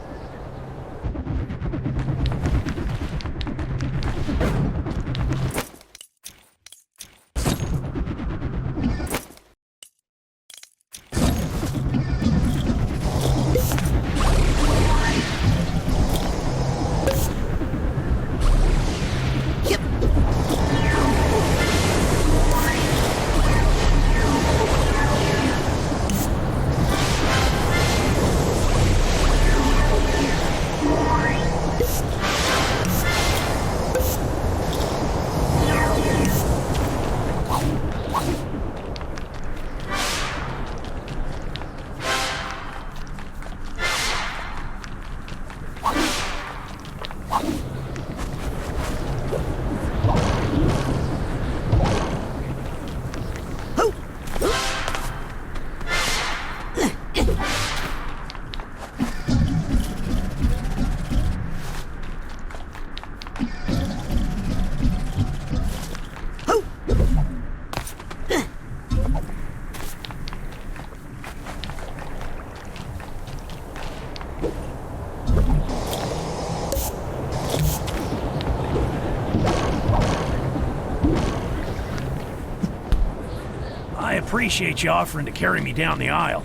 S5: I appreciate you offering to carry me down the aisle.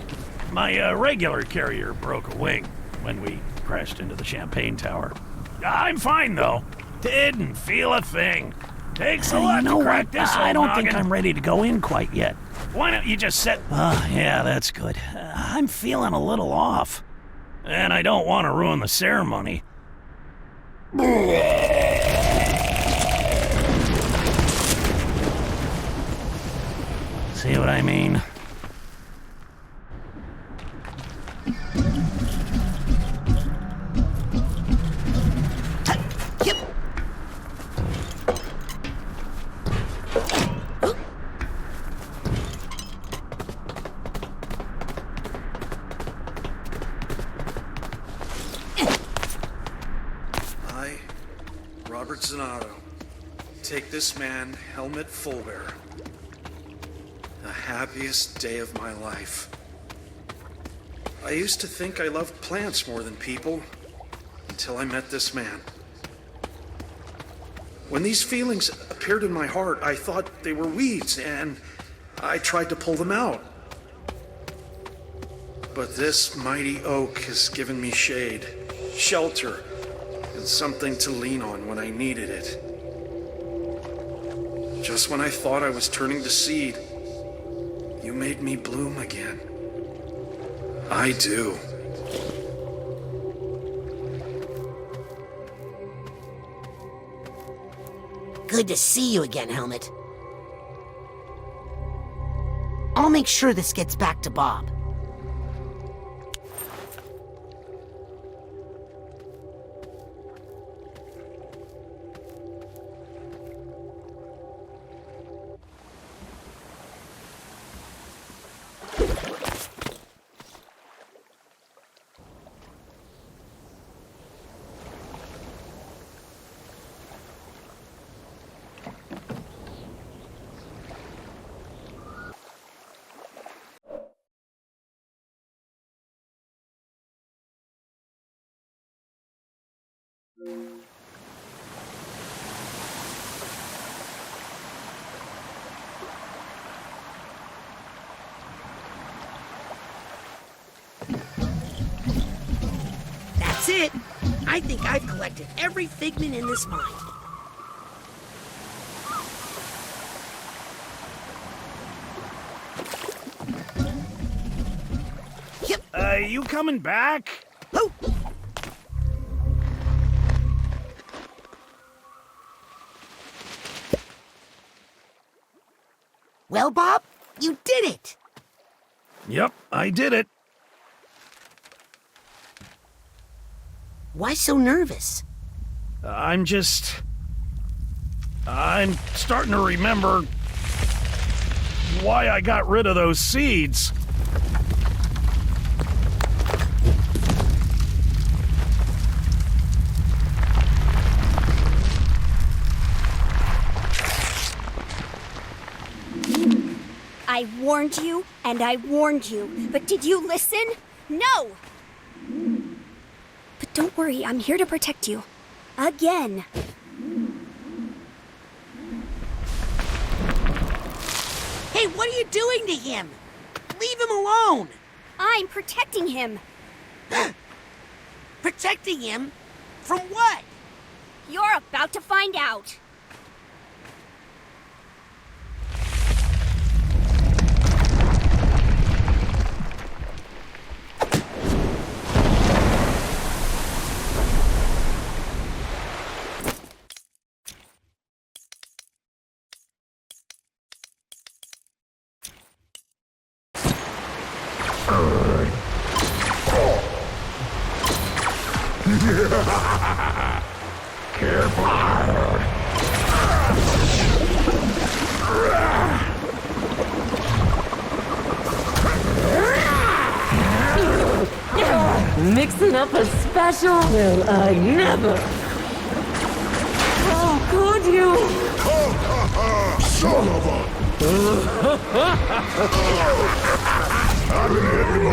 S5: My regular carrier broke a wing when we crashed into the champagne tower. I'm fine, though. Didn't feel a thing. Takes a lot to crack this old
S7: I don't
S5: noggin.
S7: think I'm ready to go in quite yet.
S5: Why don't you just sit...
S7: Yeah, that's good. I'm feeling a little off.
S5: And I don't want to ruin the ceremony. See what I mean?
S8: I, Robert Zanotto, take this man, Helmut Fulbear, the happiest day of my life. I used to think I loved plants more than people until I met this man. When these feelings appeared in my heart, I thought they were weeds, and I tried to pull them out. But this mighty oak has given me shade, shelter, and something to lean on when I needed it. Just when I thought I was turning to seed, you made me bloom again. I do.
S1: Good to see you again, Helmut. I'll make sure this gets back to Bob. That's it. I think I've collected every figment in this mine.
S8: You coming back?
S1: Oh. Well, Bob, you did it!
S8: Yep, I did it.
S1: Why so nervous?
S8: I'm starting to remember why I got rid of those seeds.
S15: I warned you, and I warned you, but did you listen? No! But don't worry, I'm here to protect you. Again.
S1: Hey, what are you doing to him? Leave him alone!
S15: I'm protecting him.
S1: Protecting him? From what?
S15: You're about to find out.
S12: Mixing up a special? Well, I never. Oh, could you?
S21: Son of a... I've been hitting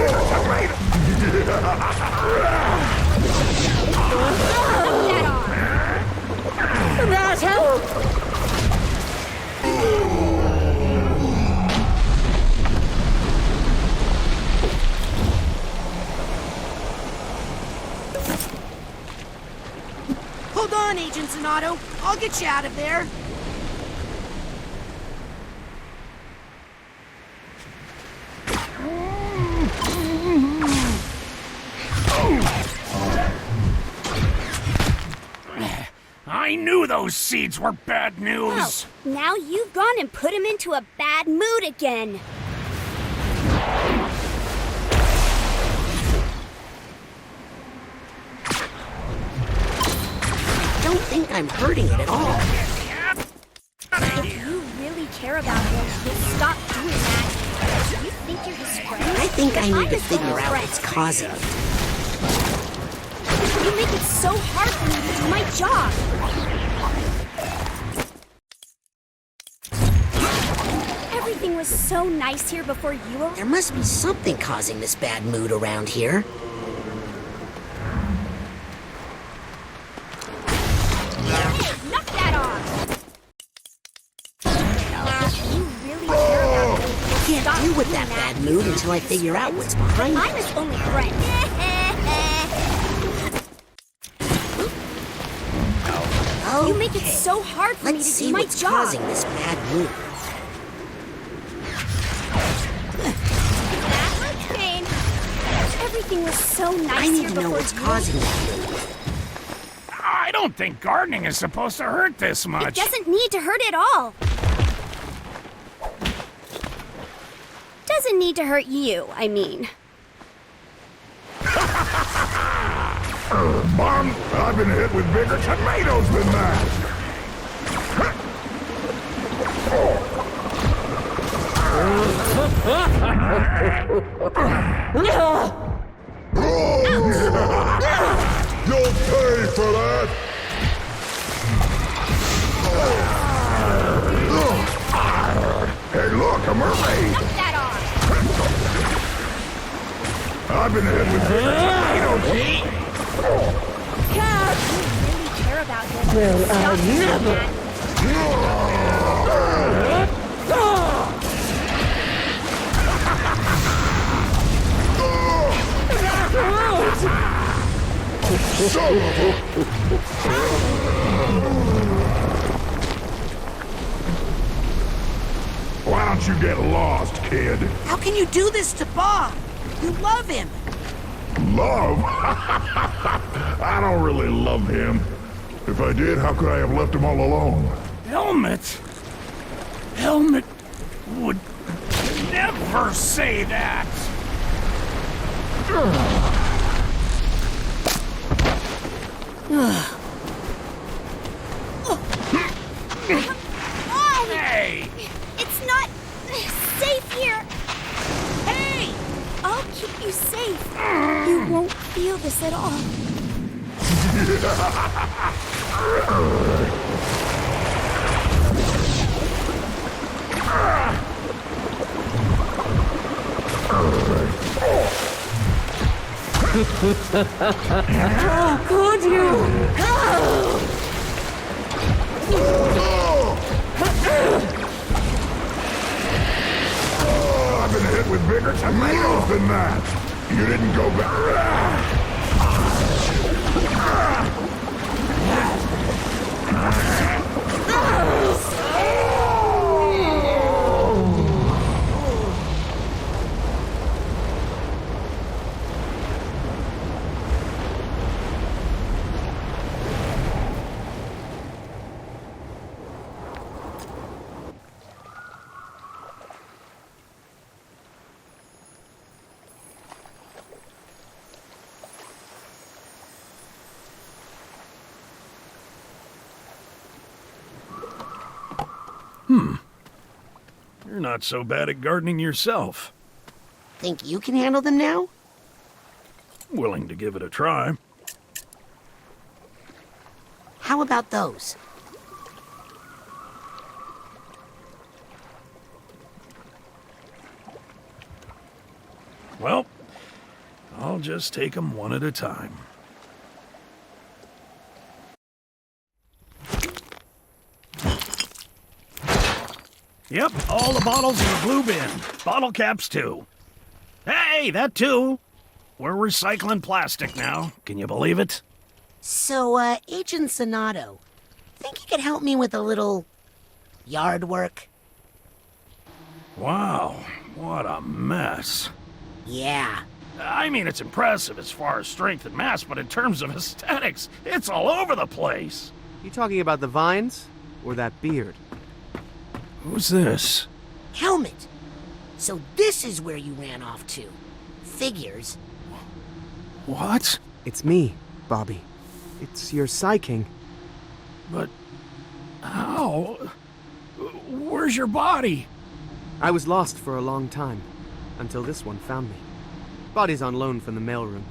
S12: That helped!
S1: Hold on, Agent Zanotto. I'll get you out of there.
S5: I knew those seeds were bad news.
S15: Oh, now you've gone and put him into a bad mood again.
S1: I don't think I'm hurting it at all.
S15: If you really care about him, you'll stop doing that. Do you think you're his friend?
S1: I think I need to figure out what's causing it.
S15: You make it so hard for me to do my job. Everything was so nice here before you were...
S1: There must be something causing this bad mood around here.
S15: Hey, knock that off! If you really care about him,
S1: I can't deal with that bad mood until I figure out what's behind it.
S15: I'm his only friend. You make it so hard for me to do my job.
S1: Let's see what's causing this bad mood.
S15: That looks pain. Everything was so nice
S1: I need to know what's causing that mood.
S5: I don't think gardening is supposed to hurt this much.
S15: It doesn't need to hurt at all. Doesn't need to hurt you, I mean.
S21: Mom, I've been hit with bigger tomatoes than that. You'll pay for that. Hey, look, a mermaid.
S15: Knock that off.
S21: I've been hit with bigger tomatoes.
S15: God, you really
S14: Well, I never.
S21: Why don't you get lost, kid?
S1: How can you do this to Bob? You love him.
S21: Love? I don't really love him. If I did, how could I have left him all alone?
S5: Helmet? Helmet would never say that. Hey!
S15: It's not safe here. Hey! I'll keep you safe. You won't feel this at all.
S9: How could you?
S21: I've been hit with bigger tomatoes than that. You didn't go back.
S5: You're not so bad at gardening yourself.
S1: Think you can handle them now?
S5: Willing to give it a try.
S1: How about those?
S5: Well, I'll just take them one at a time. Yep, all the bottles in the blue bin. Bottle caps, too. Hey, that too. We're recycling plastic now. Can you believe it?
S1: So, Agent Sonato, think you could help me with a little yard work?
S5: Wow, what a mess.
S1: Yeah.
S5: I mean, it's impressive as far as strength and mass, but in terms of aesthetics, it's all over the place.
S3: You talking about the vines? Or that beard?
S5: Who's this?
S1: Helmet. So this is where you ran off to. Figures.
S5: What?
S3: It's me, Bobby. It's your Psy-King.
S5: But how? Where's your body?
S3: I was lost for a long time, until this one found me. Body's on loan from the mailroom.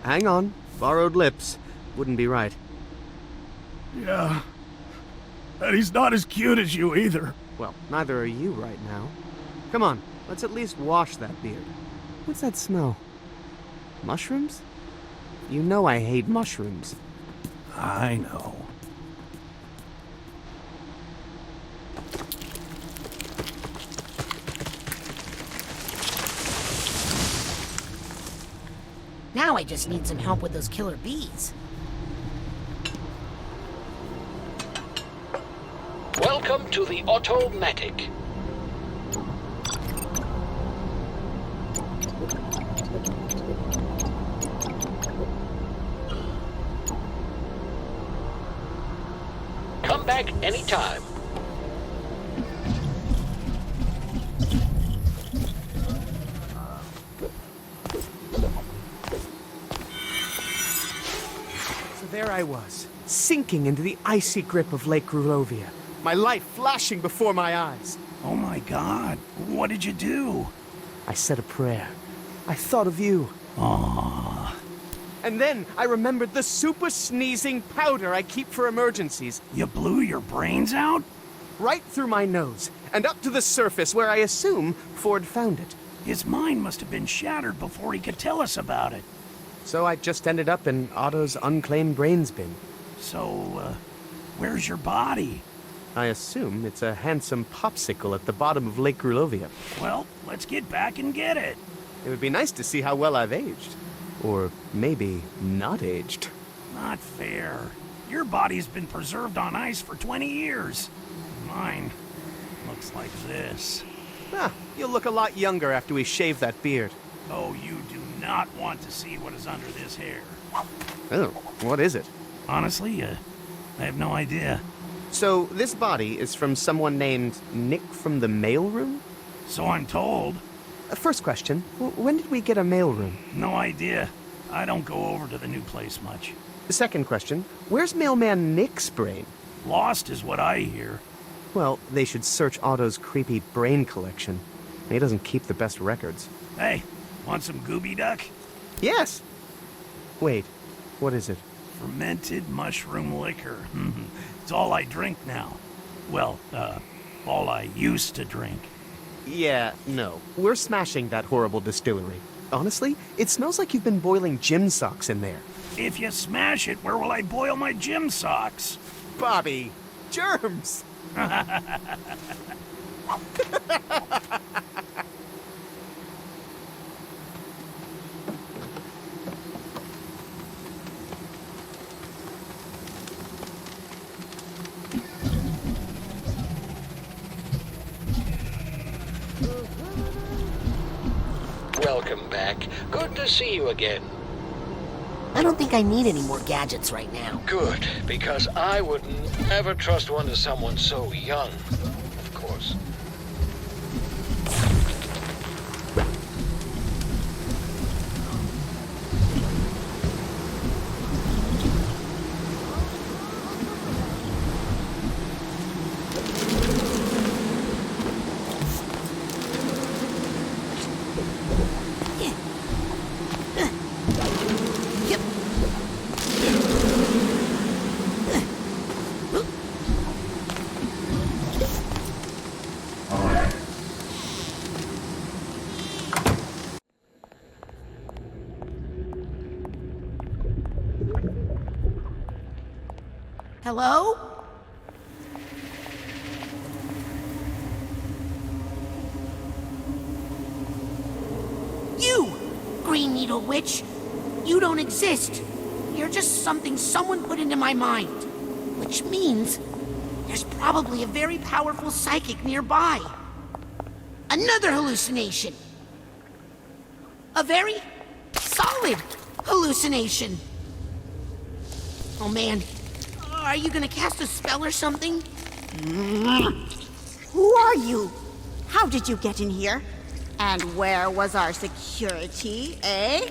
S3: Hang on, borrowed lips. Wouldn't be right.
S5: Yeah. And he's not as cute as you either.
S3: Well, neither are you right now. Come on, let's at least wash that beard. What's that smell? Mushrooms? You know I hate mushrooms.
S5: I know.
S1: Now I just need some help with those killer bees.
S16: Welcome to the Automatic. Come back anytime.
S3: So there I was, sinking into the icy grip of Lake Grulovia. My life flashing before my eyes.
S5: Oh my God, what did you do?
S3: I said a prayer. I thought of you.
S5: Aww.
S3: And then I remembered the super sneezing powder I keep for emergencies.
S5: You blew your brains out?
S3: Right through my nose, and up to the surface where I assume Ford found it.
S5: His mind must have been shattered before he could tell us about it.
S3: So I just ended up in Otto's unclaimed brains bin.
S5: So, Where's your body?
S3: I assume it's a handsome popsicle at the bottom of Lake Grulovia.
S5: Well, let's get back and get it.
S3: It would be nice to see how well I've aged. Or maybe not aged.
S5: Not fair. Your body's been preserved on ice for 20 years. Mine looks like this.
S3: Ah, you'll look a lot younger after we shave that beard.
S5: Oh, you do not want to see what is under this hair.
S3: Oh, what is it?
S5: Honestly, I have no idea.
S3: So, this body is from someone named Nick from the mailroom?
S5: So I'm told.
S3: First question, when did we get a mailroom?
S5: No idea. I don't go over to the new place much.
S3: Second question, where's mailman Nick's brain?
S5: Lost is what I hear.
S3: Well, they should search Otto's creepy brain collection. He doesn't keep the best records.
S5: Hey, want some Gooby Duck?
S3: Yes! Wait, what is it?
S5: Fermented mushroom liquor. It's all I drink now. Well, all I used to drink.
S3: Yeah, no. We're smashing that horrible distillery. Honestly, it smells like you've been boiling gym socks in there.
S5: If you smash it, where will I boil my gym socks?
S3: Bobby, germs!
S16: Welcome back. Good to see you again.
S1: I don't think I need any more gadgets right now.
S16: Good, because I wouldn't ever trust one to someone so young, of course.
S1: Hello? You, Green Needle Witch! You don't exist! You're just something someone put into my mind. Which means there's probably a very powerful psychic nearby. Another hallucination! A very solid hallucination! Oh man, are you gonna cast a spell or something?
S19: Who are you? How did you get in here? And where was our security, eh?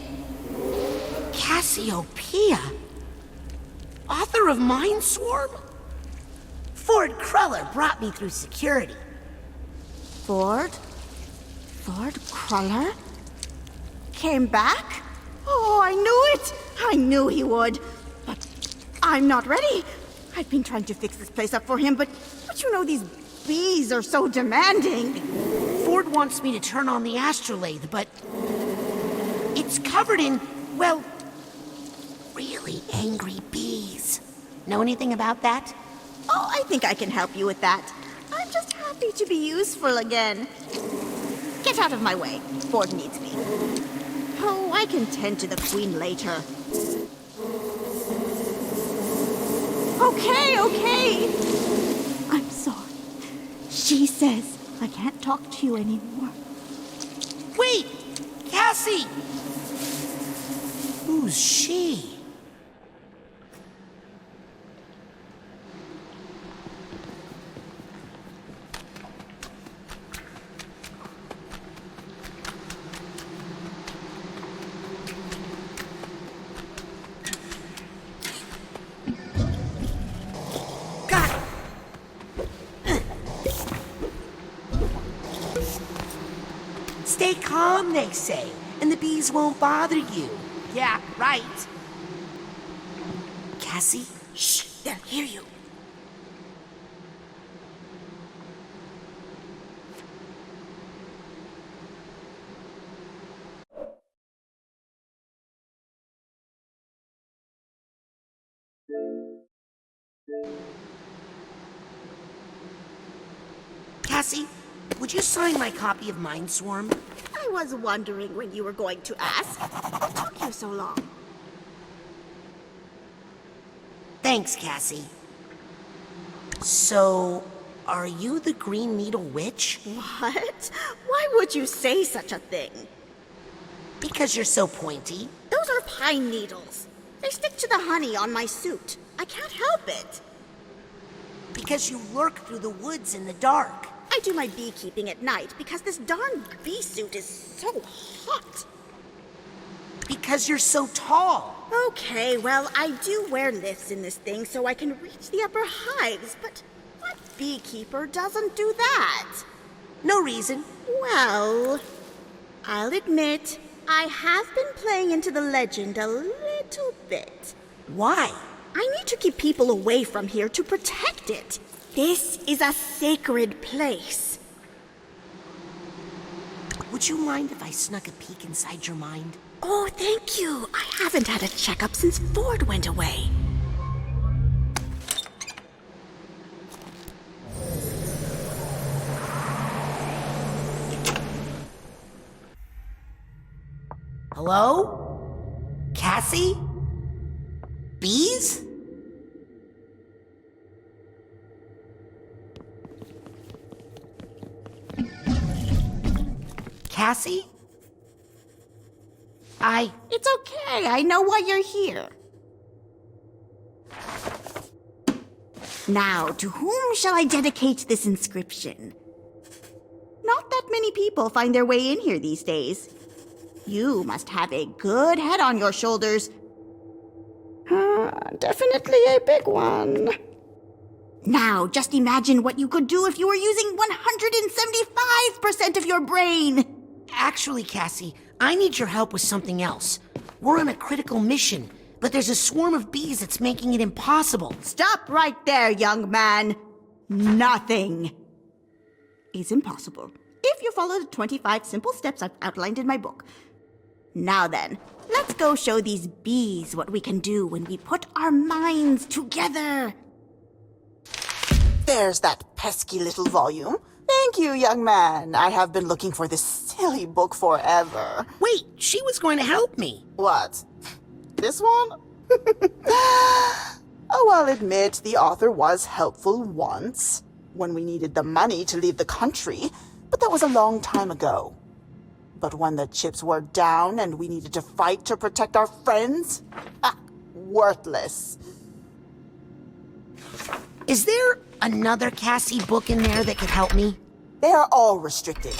S1: Cassiopeia? Author of Mindswarm? Ford Cruller brought me through security.
S19: Ford? Ford Cruller? Came back? Oh, I knew it! I knew he would. But I'm not ready. I've been trying to fix this place up for him, but you know these bees are so demanding.
S1: Ford wants me to turn on the astrolabe, but it's covered in, well, really angry bees. Know anything about that?
S19: Oh, I think I can help you with that. I'm just happy to be useful again. Get out of my way. Ford needs me. Oh, I can tend to the Queen later. Okay. I'm sorry. She says I can't talk to you anymore.
S1: Wait! Cassie! Who's she? Stay calm, they say, and the bees won't bother you. Yeah, right. Cassie? Shh, they'll hear you. Cassie, would you sign my copy of Mindswarm?
S19: I was wondering when you were going to ask. What took you so long?
S1: Thanks, Cassie. So, are you the Green Needle Witch?
S19: What? Why would you say such a thing?
S1: Because you're so pointy.
S19: Those are pine needles. They stick to the honey on my suit. I can't help it.
S1: Because you lurk through the woods in the dark.
S19: I do my beekeeping at night because this darn bee suit is so hot.
S1: Because you're so tall.
S19: Okay, well, I do wear lifts in this thing so I can reach the upper hives, but what beekeeper doesn't do that?
S1: No reason.
S19: Well, I'll admit, I have been playing into the legend a little bit.
S1: Why?
S19: I need to keep people away from here to protect it. This is a sacred place.
S1: Would you mind if I snuck a peek inside your mind?
S19: Oh, thank you. I haven't had a checkup since Ford went away.
S1: Hello? Cassie? Bees? Cassie?
S19: It's okay. I know why you're here. Now, to whom shall I dedicate this inscription? Not that many people find their way in here these days. You must have a good head on your shoulders. Definitely a big one. Now, just imagine what you could do if you were using 175% of your brain.
S1: Actually, Cassie, I need your help with something else. We're on a critical mission, but there's a swarm of bees that's making it impossible.
S19: Stop right there, young man. Nothing is impossible if you follow the 25 simple steps I've outlined in my book. Now then, let's go show these bees what we can do when we put our minds together.
S13: There's that pesky little volume. Thank you, young man. I have been looking for this silly book forever.
S1: Wait, she was going to help me.
S13: What? This one? Oh, I'll admit the author was helpful once, when we needed the money to leave the country, but that was a long time ago. But when the chips were down and we needed to fight to protect our friends? Worthless.
S1: Is there another Cassie book in there that could help me?
S13: They are all restricted.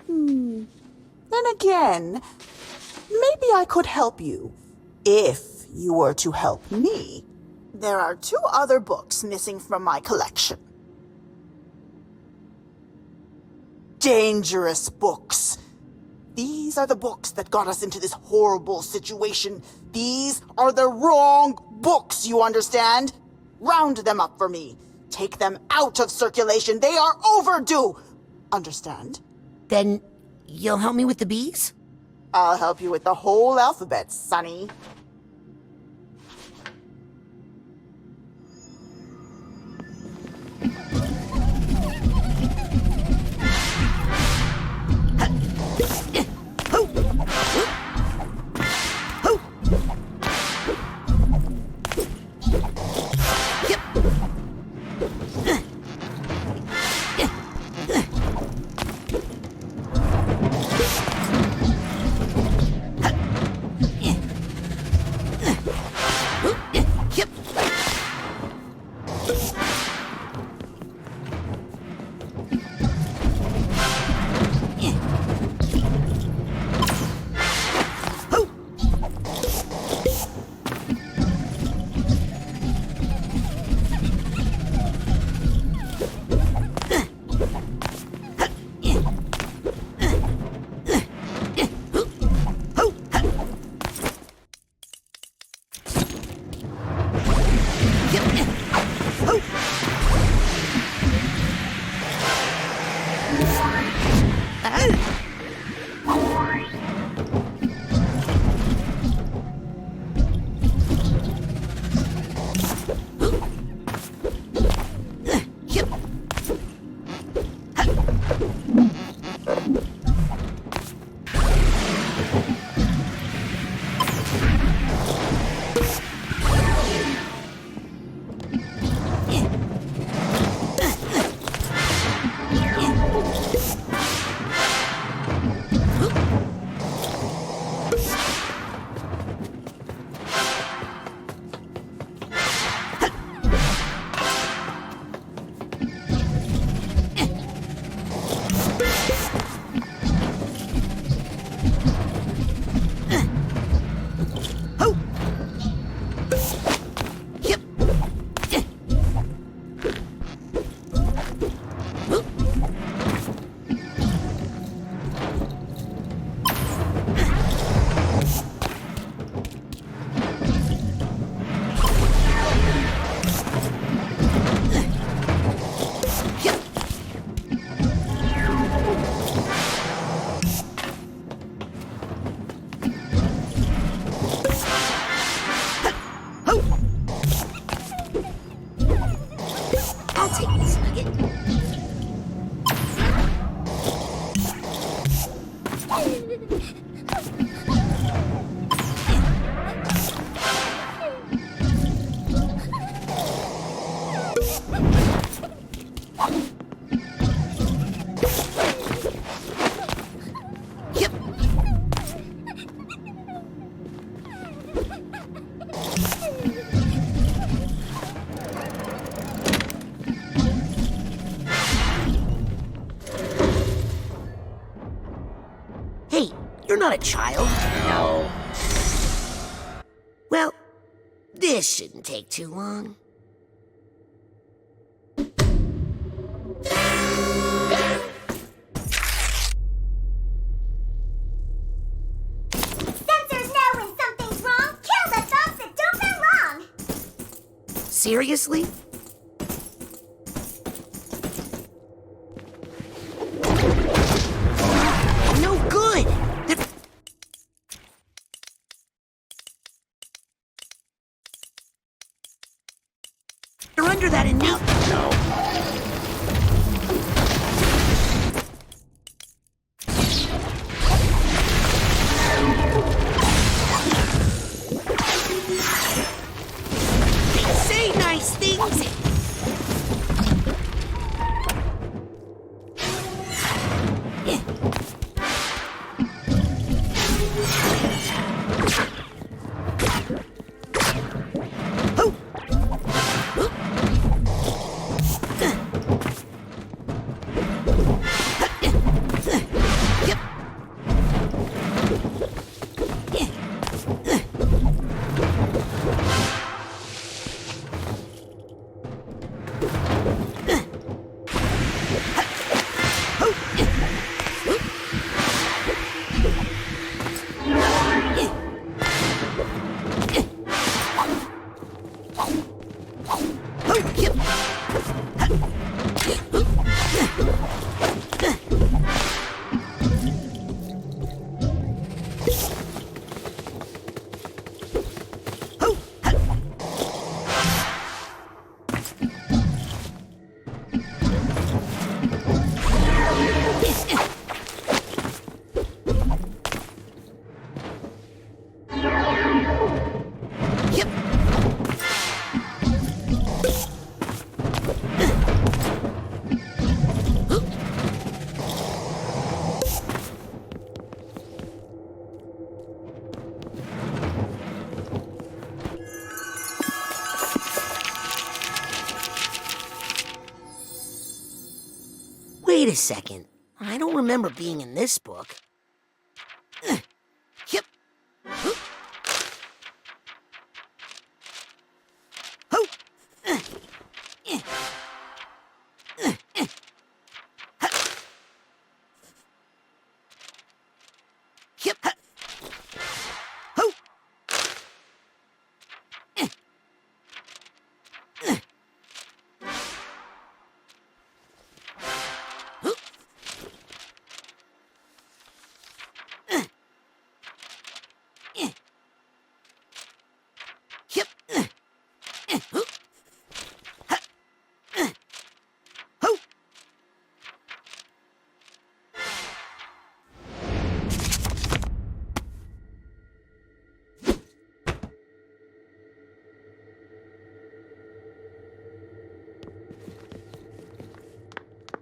S13: Then again, maybe I could help you, if you were to help me. There are 2 other books missing from my collection. Dangerous books. These are the books that got us into this horrible situation. These are the wrong books, you understand? Round them up for me. Take them out of circulation. They are overdue. Understand?
S1: Then you'll help me with the bees?
S13: I'll help you with the whole alphabet, Sonny.
S1: not a child.
S6: No.
S1: Well, this shouldn't take too long.
S18: Sensors know when something's wrong. Kill the thoughts that don't belong.
S1: Seriously? No good! They're under that and now. No. They say nice things. Wait a second. I don't remember being in this book. Yep.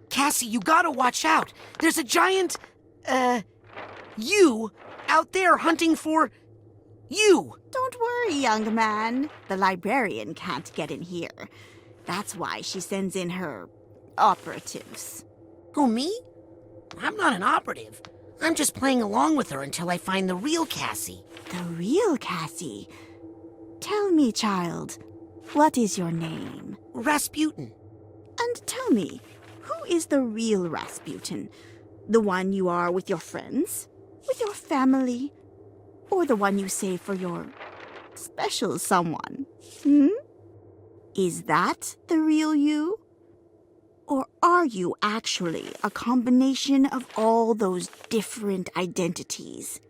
S1: Cassie, you gotta watch out. There's a giant, you out there hunting for you.
S19: Don't worry, young man. The librarian can't get in here. That's why she sends in her operatives.
S1: Who, me? I'm not an operative. I'm just playing along with her until I find the real Cassie.
S19: The real Cassie? Tell me, child, what is your name?
S1: Razputin.
S19: And tell me, who is the real Razputin? The one you are with your friends? With your family? Or the one you save for your special someone? Is that the real you? Or are you actually a combination of all those different identities?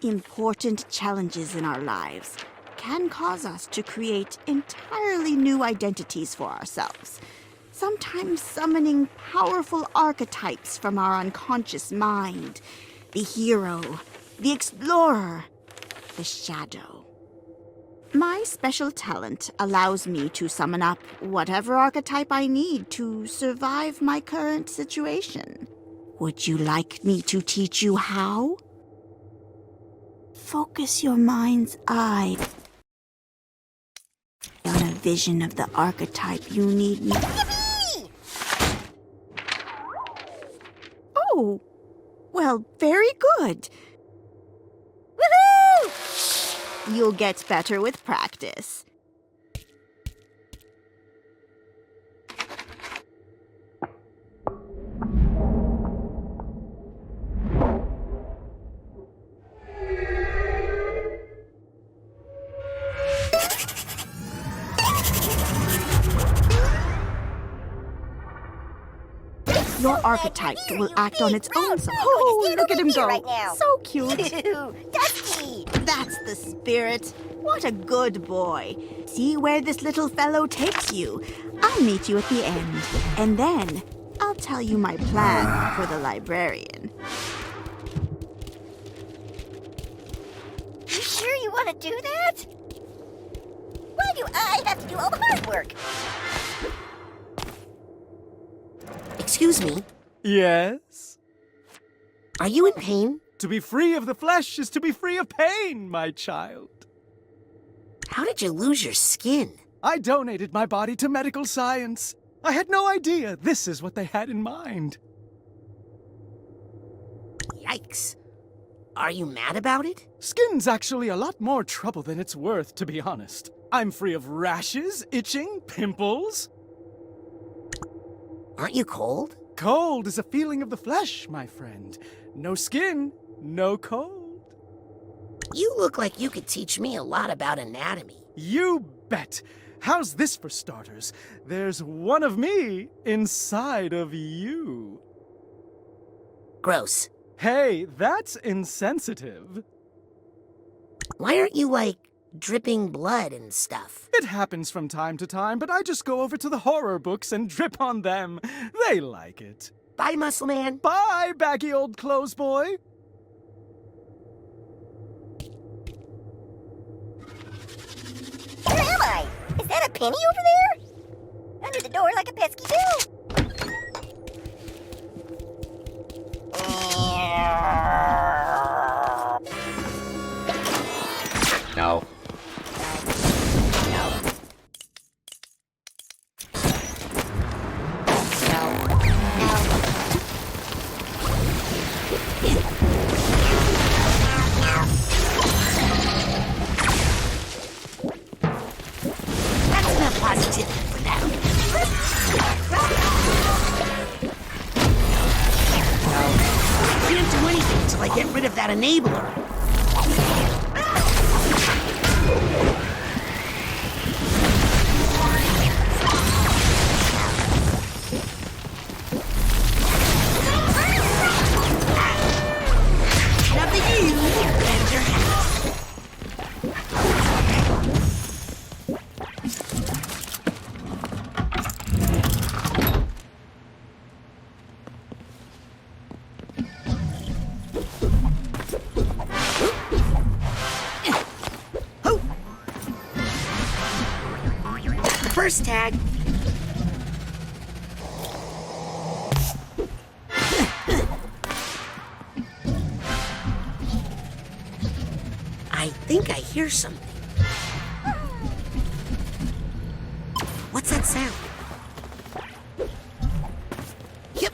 S19: Important challenges in our lives can cause us to create entirely new identities for ourselves, sometimes summoning powerful archetypes from our unconscious mind. The hero, the explorer, the shadow. My special talent allows me to summon up whatever archetype I need to survive my current situation. Would you like me to teach you how? Focus your mind's eye on a vision of the archetype you need me. Oh, well, very good. You'll get better with practice. Your archetype will act on its own. Oh, look at him go.
S18: Right now.
S19: So cute.
S18: Dusty!
S19: That's the spirit. What a good boy. See where this little fellow takes you. I'll meet you at the end. And then I'll tell you my plan for the librarian.
S18: You sure you want to do that? Why do I have to do all the hard work?
S1: Excuse me.
S8: Yes?
S1: Are you in pain?
S8: To be free of the flesh is to be free of pain, my child.
S1: How did you lose your skin?
S8: I donated my body to medical science. I had no idea this is what they had in mind.
S1: Yikes. Are you mad about it?
S8: Skin's actually a lot more trouble than it's worth, to be honest. I'm free of rashes, itching, pimples.
S1: Aren't you cold?
S8: Cold is a feeling of the flesh, my friend. No skin, no cold.
S1: You look like you could teach me a lot about anatomy.
S8: You bet. How's this for starters? There's one of me inside of you.
S1: Gross.
S8: Hey, that's insensitive.
S1: Why aren't you, like, dripping blood and stuff?
S8: It happens from time to time, but I just go over to the horror books and drip on them. They like it.
S1: Bye, Muscle Man.
S8: Bye, baggy old clothes boy.
S18: Where am I? Is that a penny over there? Under the door like a pesky bill.
S6: No.
S1: That's enough positivity for now. I can't do anything until I get rid of that enabler. Nothing you and your house. First tag. I think I hear something. What's that sound? Yep.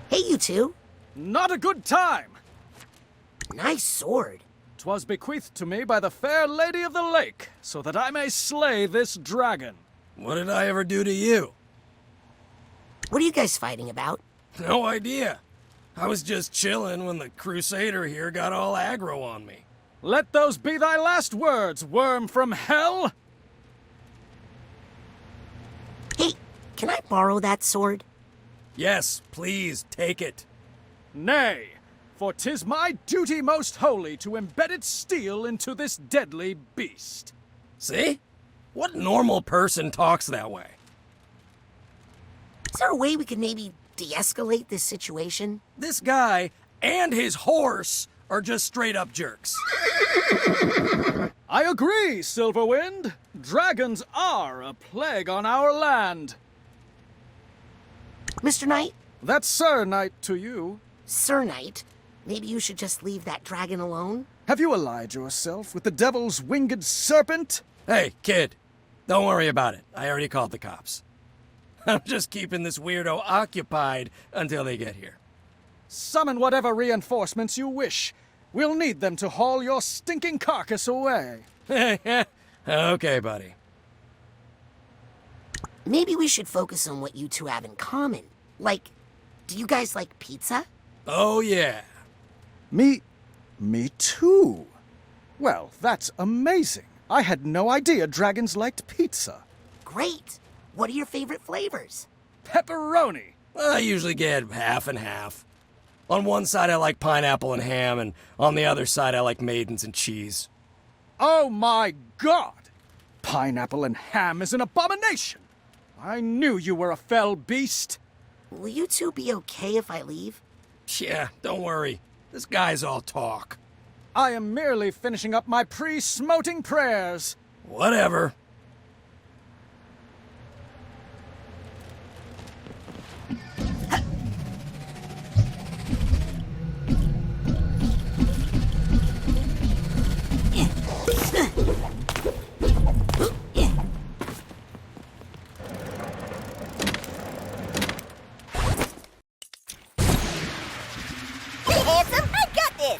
S1: Hey, you two.
S8: Not a good time.
S1: Nice sword.
S8: 'Twas bequeathed to me by the fair lady of the lake, so that I may slay this dragon.
S4: What did I ever do to you?
S1: What are you guys fighting about?
S4: No idea. I was just chilling when the crusader here got all aggro on me.
S8: Let those be thy last words, worm from hell!
S1: Hey, can I borrow that sword?
S4: Yes, please, take it.
S8: Nay, for 'tis my duty most holy to embed its steel into this deadly beast.
S4: See? What normal person talks that way?
S1: Is there a way we could maybe de-escalate this situation?
S4: This guy and his horse are just straight up jerks.
S8: I agree, Silverwind. Dragons are a plague on our land.
S1: Mr. Knight?
S8: That's Sir Knight to you.
S1: Sir Knight? Maybe you should just leave that dragon alone?
S8: Have you allied yourself with the devil's winged serpent?
S11: Hey, kid. Don't worry about it. I already called the cops. I'm just keeping this weirdo occupied until they get here.
S8: Summon whatever reinforcements you wish. We'll need them to haul your stinking carcass away.
S11: Okay, buddy.
S1: Maybe we should focus on what you two have in common. Like, do you guys like pizza?
S11: Oh, yeah.
S8: Me too. Well, that's amazing. I had no idea dragons liked pizza.
S1: Great. What are your favorite flavors?
S8: Pepperoni.
S11: I usually get half and half. On one side I like pineapple and ham, and on the other side I like maidens and cheese.
S8: Oh my God! Pineapple and ham is an abomination! I knew you were a fell beast.
S1: Will you two be okay if I leave?
S11: Yeah, don't worry. This guy's all talk.
S8: I am merely finishing up my pre-smoting prayers.
S11: Whatever.
S18: Hey, handsome, I got this!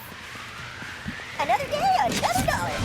S18: Another day, another dollar.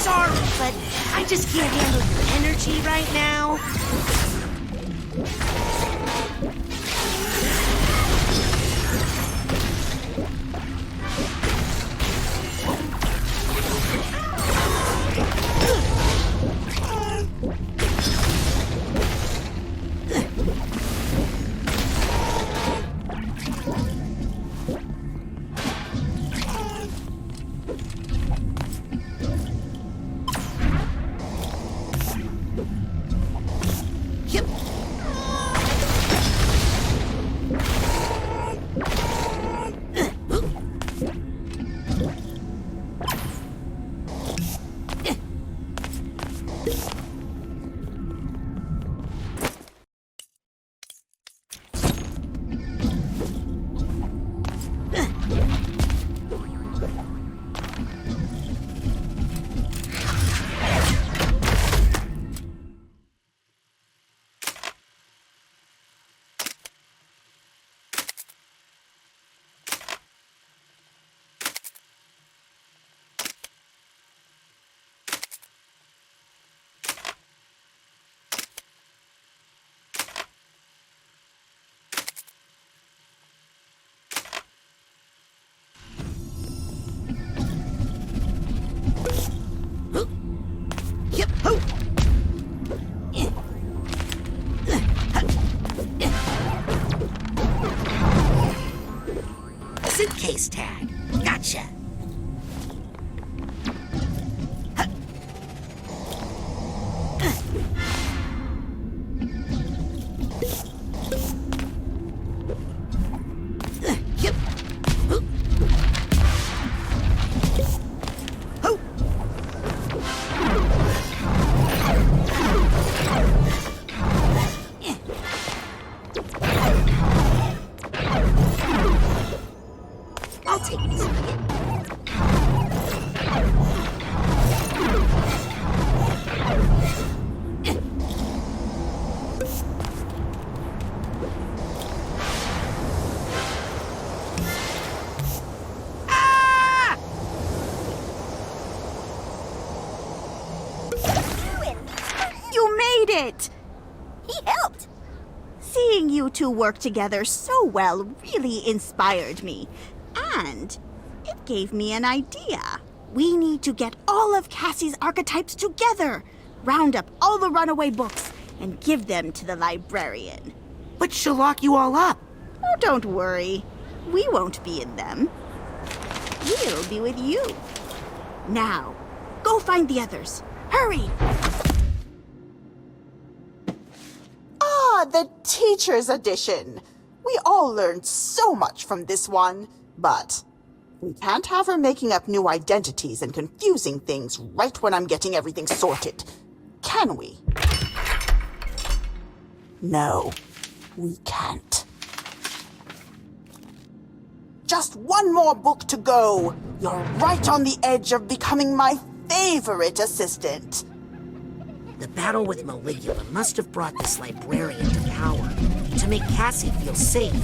S1: Sorry, but I just can't handle your energy right now.
S19: made it!
S18: He helped.
S19: Seeing you two work together so well really inspired me. And it gave me an idea. We need to get all of Cassie's archetypes together, round up all the runaway books, and give them to the librarian.
S1: But she'll lock you all up.
S19: Oh, don't worry. We won't be in them. We'll be with you. Now, go find the others. Hurry!
S13: Ah, the teacher's edition. We all learned so much from this one, but we can't have her making up new identities and confusing things right when I'm getting everything sorted. Can we? No, we can't. Just one more book to go. You're right on the edge of becoming my favorite assistant.
S1: The battle with Maligula must have brought this librarian to power. To make Cassie feel safe,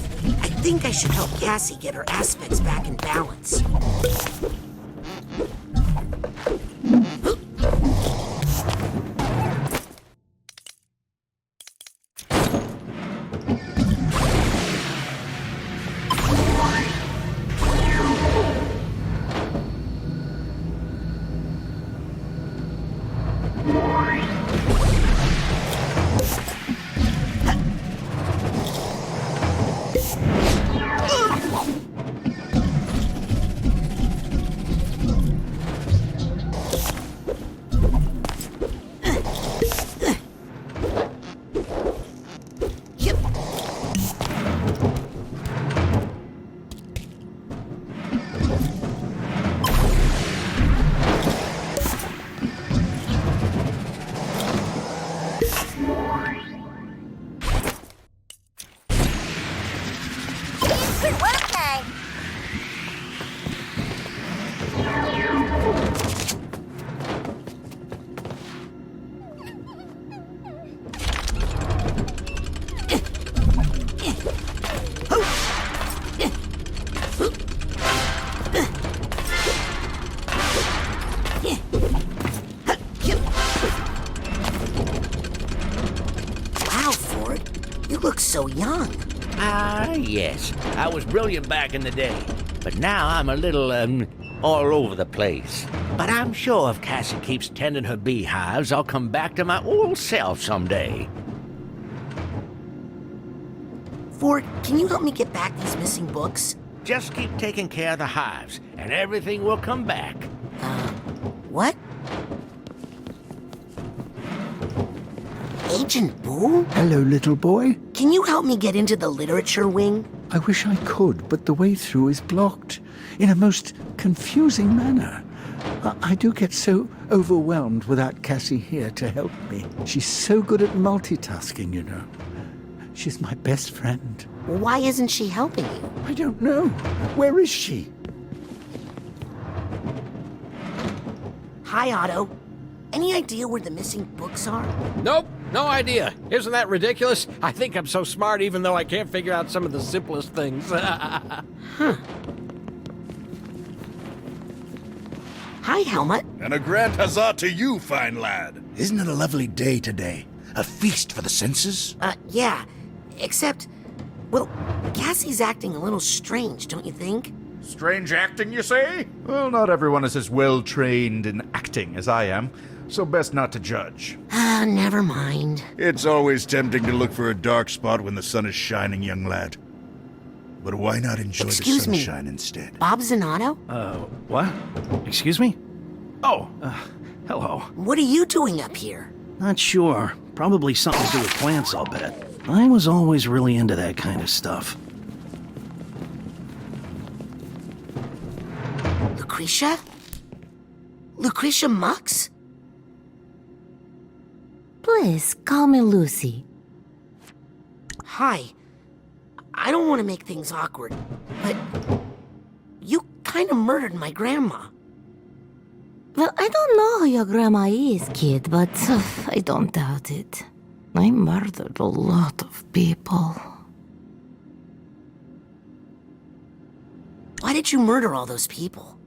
S1: I think I should help Cassie get her aspects back in balance. So young.
S6: Yes. I was brilliant back in the day. But now I'm a little, all over the place. But I'm sure if Cassie keeps tending her beehives, I'll come back to my old self someday.
S1: Ford, can you help me get back these missing books?
S6: Just keep taking care of the hives, and everything will come back.
S1: What? Agent Boo?
S14: Hello, little boy.
S1: Can you help me get into the literature wing?
S14: I wish I could, but the way through is blocked in a most confusing manner. I do get so overwhelmed without Cassie here to help me. She's so good at multitasking, you know. She's my best friend.
S1: Why isn't she helping you?
S14: I don't know. Where is she?
S1: Hi, Otto. Any idea where the missing books are?
S11: Nope, no idea. Isn't that ridiculous? I think I'm so smart even though I can't figure out some of the simplest things.
S1: Huh. Hi, Helmut.
S17: And a grand huzzah to you, fine lad. Isn't it a lovely day today? A feast for the senses?
S1: Yeah. Except, well, Cassie's acting a little strange, don't you think?
S20: Strange acting, you say? Well, not everyone is as well trained in acting as I am, so best not to judge.
S1: Never mind.
S17: It's always tempting to look for a dark spot when the sun is shining, young lad. But why not enjoy the sunshine instead?
S1: Bob Zanato?
S5: What? Excuse me? Oh, hello.
S1: What are you doing up here?
S5: Not sure. Probably something to do with plants, I'll bet. I was always really into that kind of stuff.
S1: Lucretia? Lucretia Mux?
S22: Please, call me Lucy.
S1: Hi. I don't want to make things awkward, but you kind of murdered my grandma.
S22: Well, I don't know who your grandma is, kid, but I don't doubt it. I murdered a lot of people.
S1: Why did you murder all those people?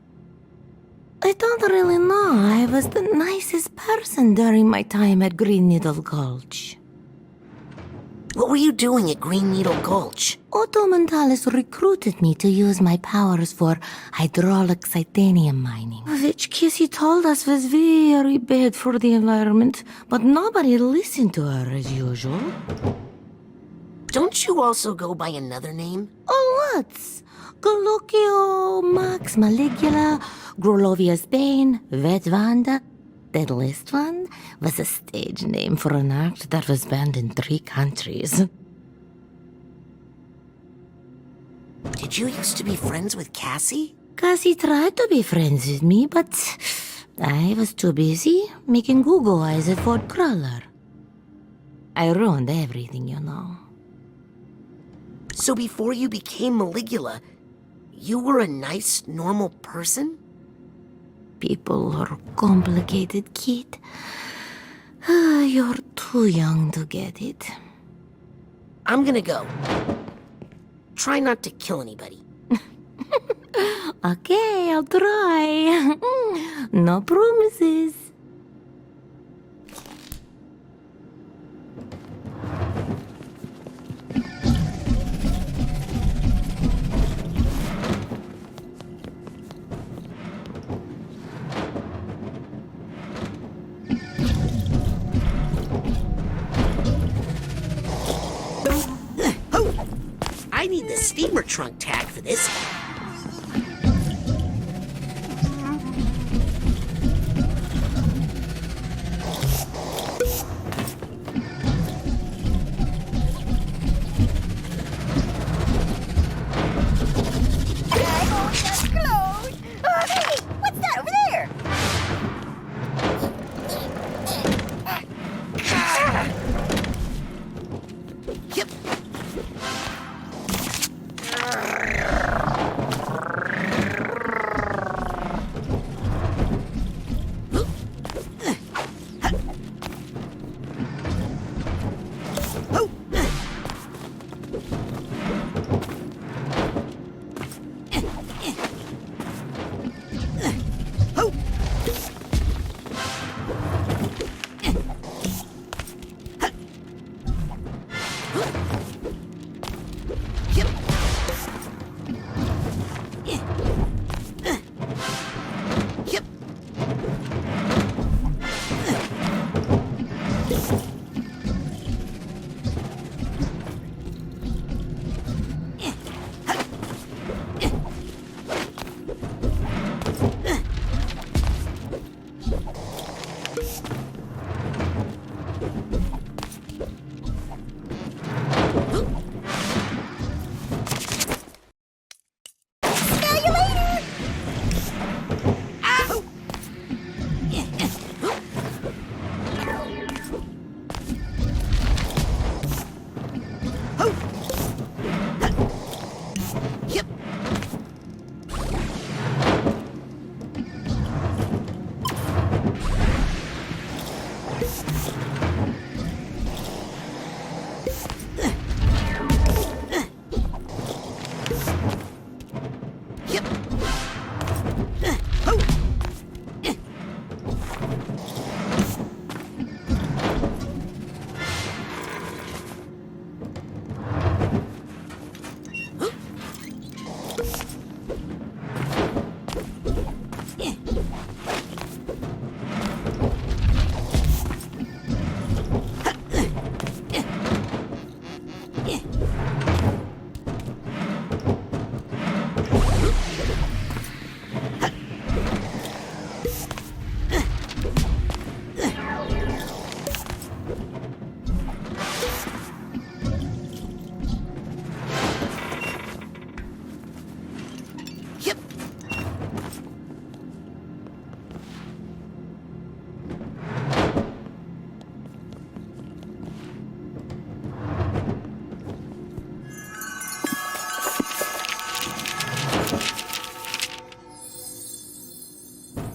S22: I don't really know. I was the nicest person during my time at Green Needle Gulch.
S1: What were you doing at Green Needle Gulch?
S22: Otto Mentalis recruited me to use my powers for hydraulic titanium mining, which Kissy told us was very bad for the environment, but nobody listened to her as usual.
S1: Don't you also go by another name?
S22: Oh, what? Gallucio, Max Maligula, Grolovia Spain, Vet Vanda. That last one was a stage name for an act that was banned in 3 countries.
S1: Did you used to be friends with Cassie?
S22: Cassie tried to be friends with me, but I was too busy making Google eyes at Fort Crawler. I ruined everything, you know.
S1: So before you became Maligula, you were a nice, normal person?
S22: People are complicated, kid. You're too young to get it.
S1: I'm gonna go. Try not to kill anybody.
S22: Okay, I'll try. No promises.
S1: I need the steamer trunk tag for this.
S18: What's that over there?
S1: Yep.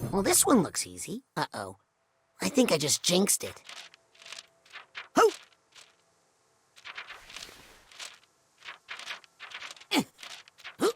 S1: Well, this one looks easy. Uh-oh. I think I just jinxed it. Ho! Ho!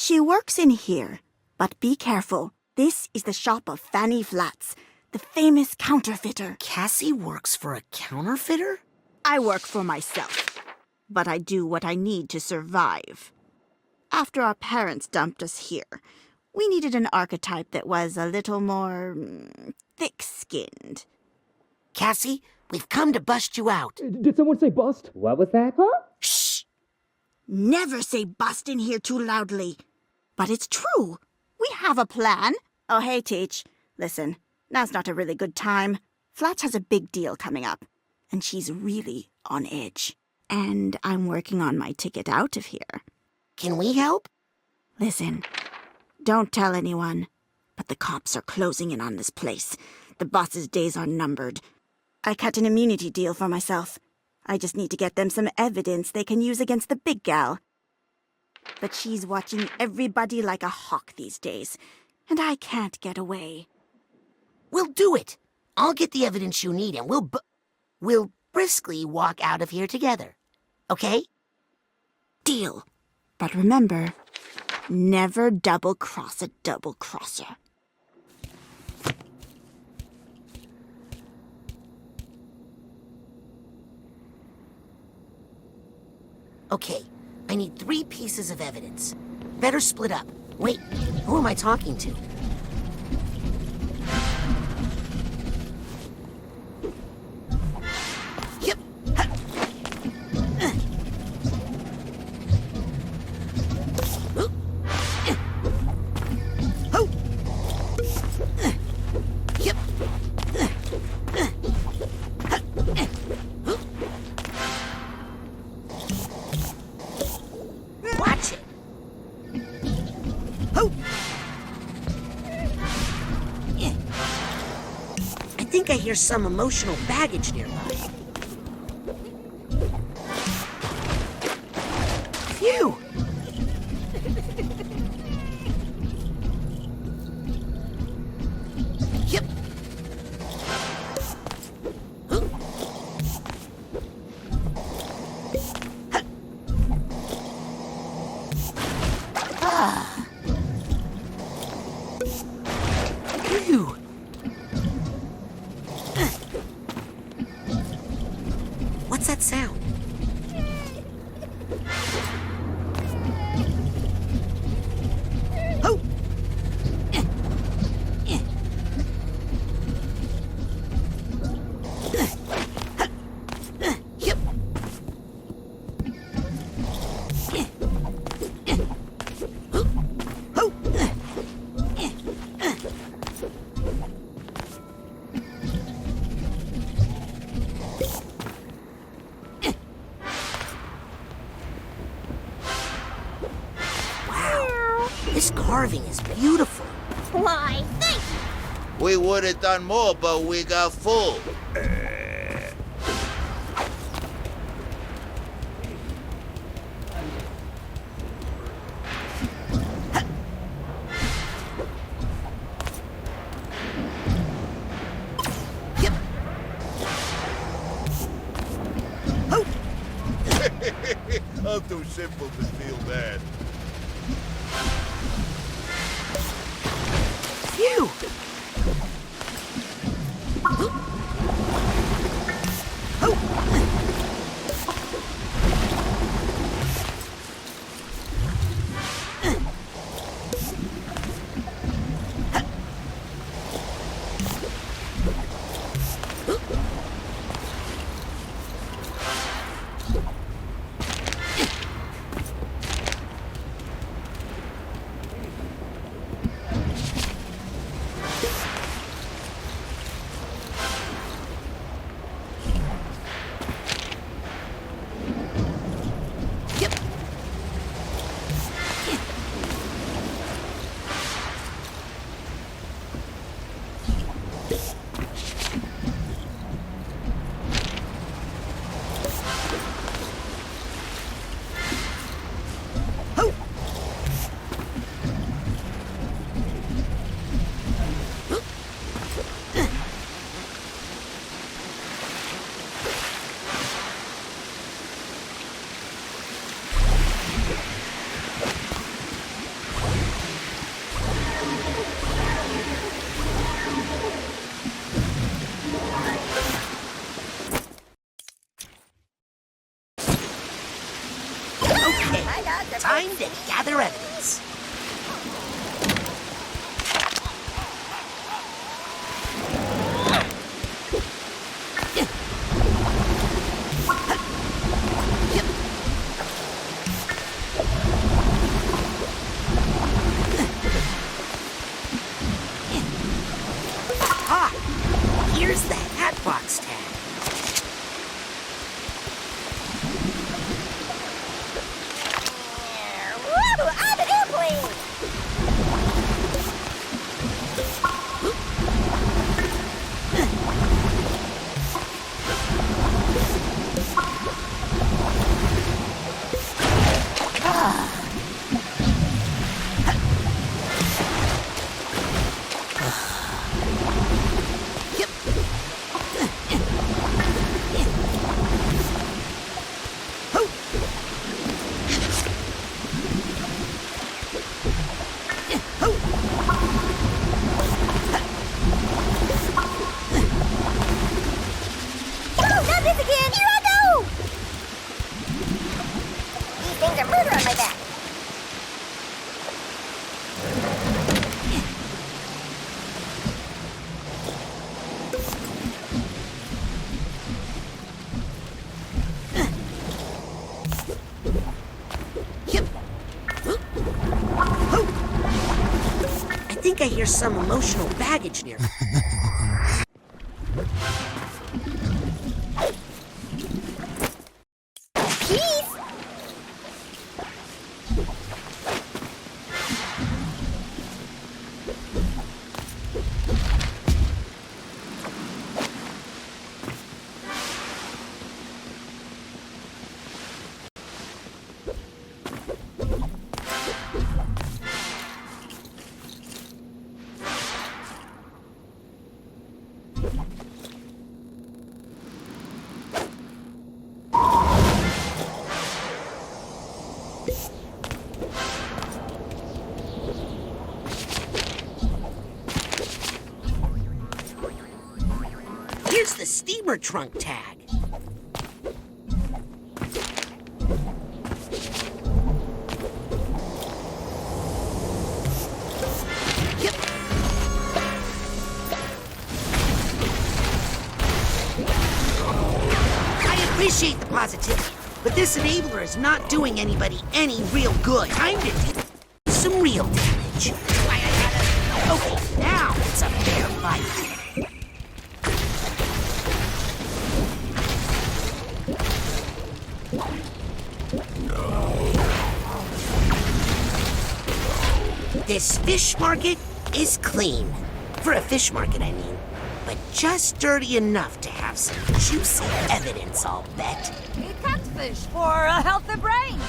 S19: She works in here. But be careful. This is the shop of Fanny Flats, the famous counterfeiter.
S1: Cassie works for a counterfeiter?
S19: I work for myself, but I do what I need to survive. After our parents dumped us here, we needed an archetype that was a little more thick-skinned.
S1: Cassie, we've come to bust you out.
S2: Did someone say bust? What was that? Huh?
S19: Shh! Never say bust in here too loudly. But it's true. We have a plan. Oh, hey, Teach. Listen, now's not a really good time. Flats has a big deal coming up, and she's really on edge. And I'm working on my ticket out of here.
S1: Can we help?
S19: Listen, don't tell anyone, but the cops are closing in on this place. The boss's days are numbered. I cut an immunity deal for myself. I just need to get them some evidence they can use against the big gal. But she's watching everybody like a hawk these days, and I can't get away.
S1: We'll do it. I'll get the evidence you need, and we'll briskly walk out of here together. Okay?
S19: Deal. But remember, never double-cross a double-crosser.
S1: Okay, I need 3 pieces of evidence. Better split up. Wait, who am I talking to? Yep. Watch it. I think I hear some emotional baggage nearby. Phew! Yep. Phew. What's that sound? Oh! Yep. Wow, this carving is beautiful.
S18: Why, thank you.
S6: We would have done more, but we got full.
S17: I'm too simple to feel bad.
S1: Phew! Time to gather evidence. Here's the hatbox tag.
S18: Woo! I'm an airplane!
S1: I think I hear some emotional baggage near. Here's the steamer trunk tag. Yep. I appreciate the positivity, but this enabler is not doing anybody any real good. Time to do some real damage. Okay, now it's a fair fight. This fish market is clean. For a fish market, I mean. But just dirty enough to have some juicy evidence, I'll bet.
S9: Eat catfish for a healthy brain.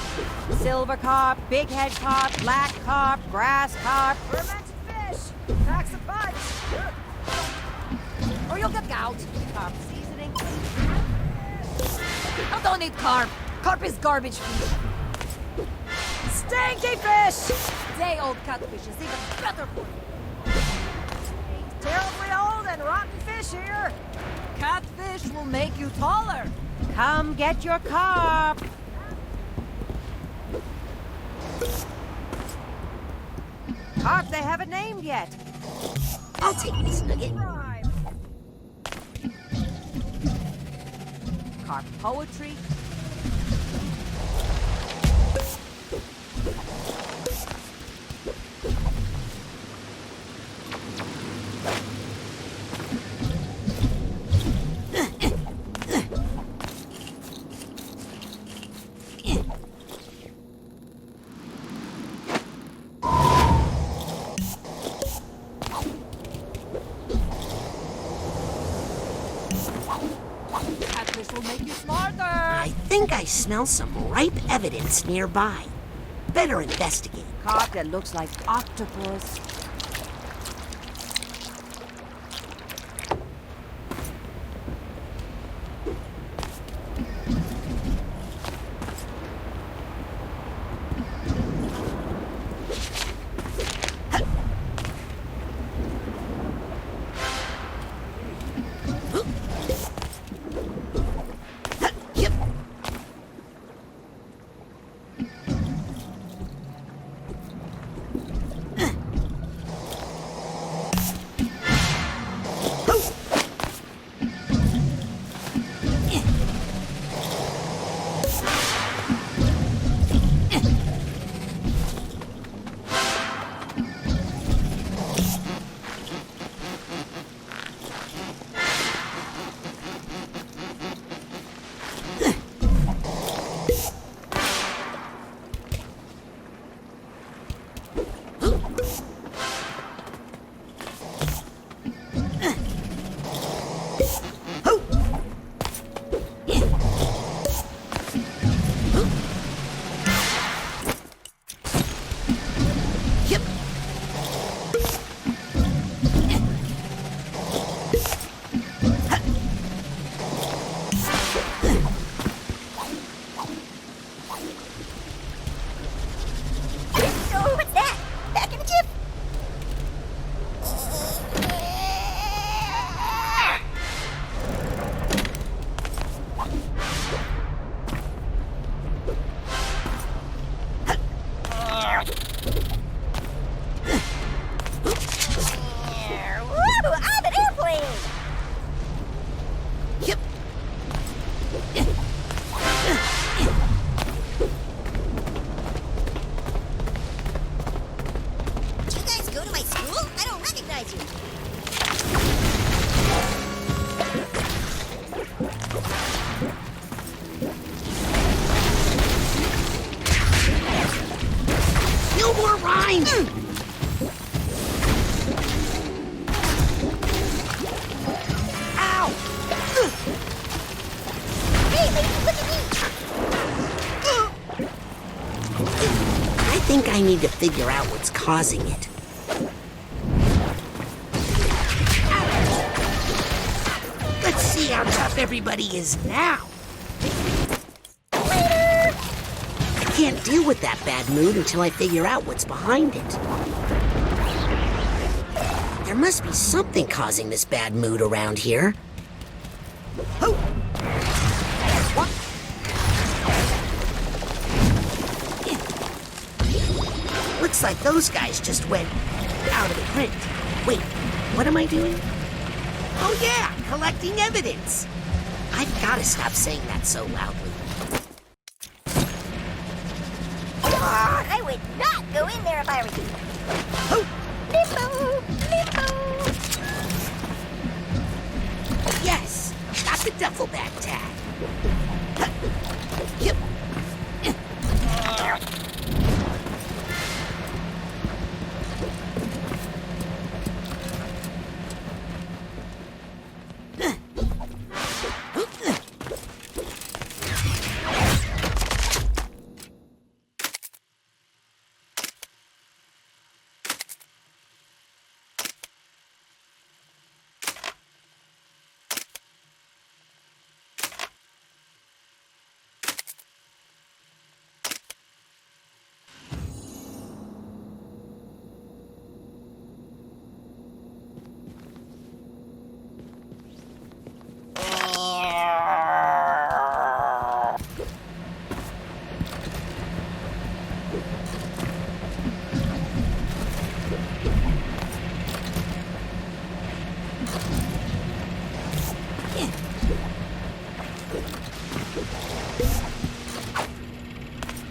S9: Silver carp, big head carp, black carp, grass carp, fermented fish, packs of bites. Or you'll get gout. Carp seasoning. I don't eat carp. Carp is garbage food. Stinky fish! Day-old catfish is even better for you. Terribly old and rotten fish here. Catfish will make you taller. Come get your carp. Carp they haven't named yet.
S1: I'll take this nugget.
S9: Carp poetry.
S1: I think I smell some ripe evidence nearby. Better investigate.
S9: Carp that looks like octopus.
S1: behind you! Ow!
S18: Hey, lady, look at me!
S1: I think I need to figure out what's causing it. Let's see how tough everybody is now. I can't deal with that bad mood until I figure out what's behind it. There must be something causing this bad mood around here. Oh! What? Looks like those guys just went out of print. Wait, what am I doing? Oh yeah, collecting evidence. I've got to stop saying that so loudly.
S18: Oh, I would not go in there if I were you.
S1: Oh.
S18: Limbo! Limbo!
S1: Yes, got the duffel bag tag. Yep.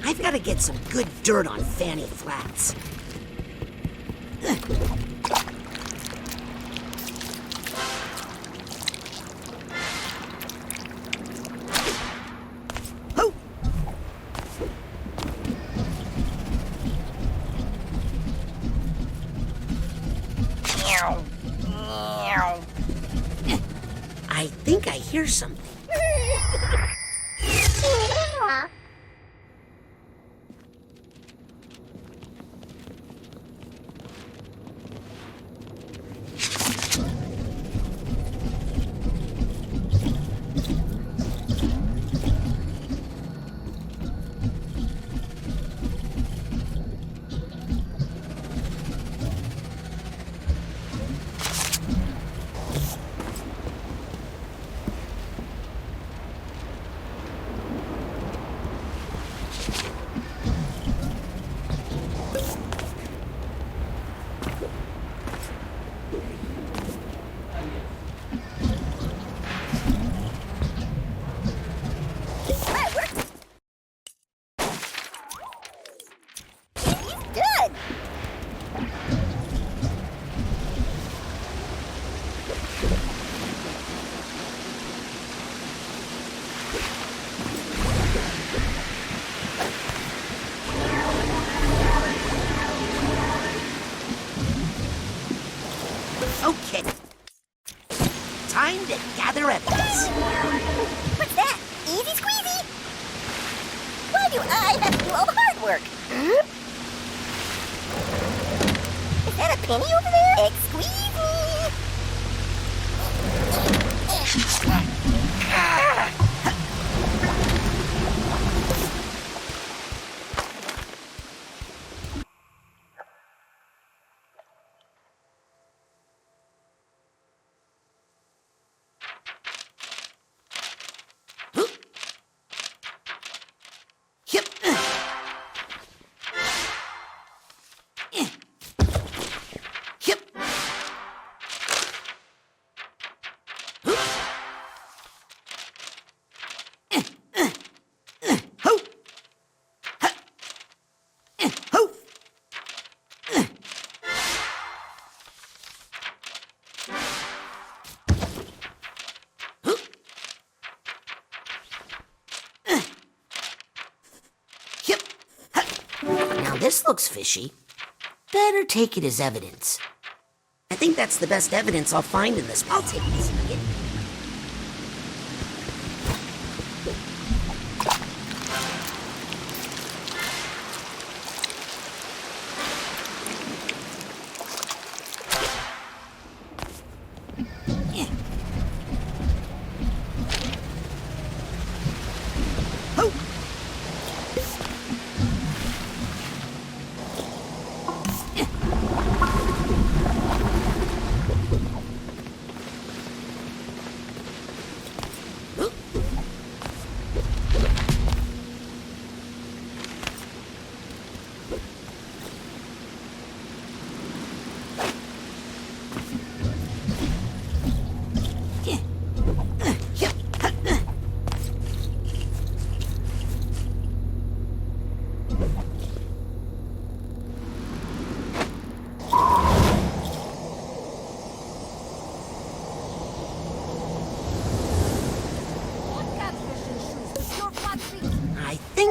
S1: I've got to get some good dirt on Fanny Flats. Oh! I think I hear something. Okay. Time to gather evidence.
S18: What's that? Easy squeezy? Why do I have to do all the hard work? Huh? Is that a penny over there? Squeeze me!
S1: Now this looks fishy. Better take it as evidence. I think that's the best evidence I'll find in this. I'll take this.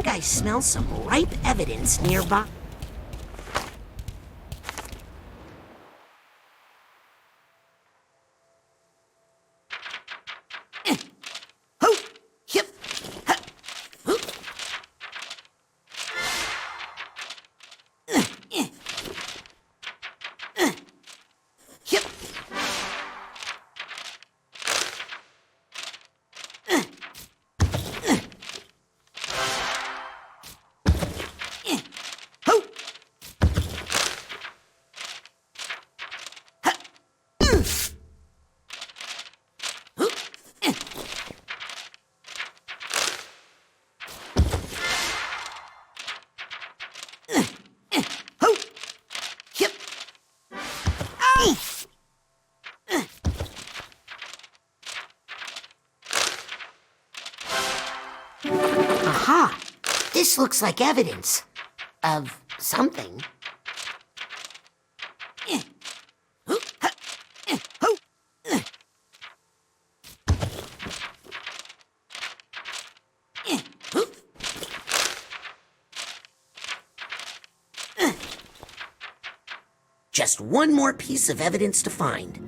S1: I smell some ripe evidence nearby. Aha! This looks like evidence of something. Just one more piece of evidence to find.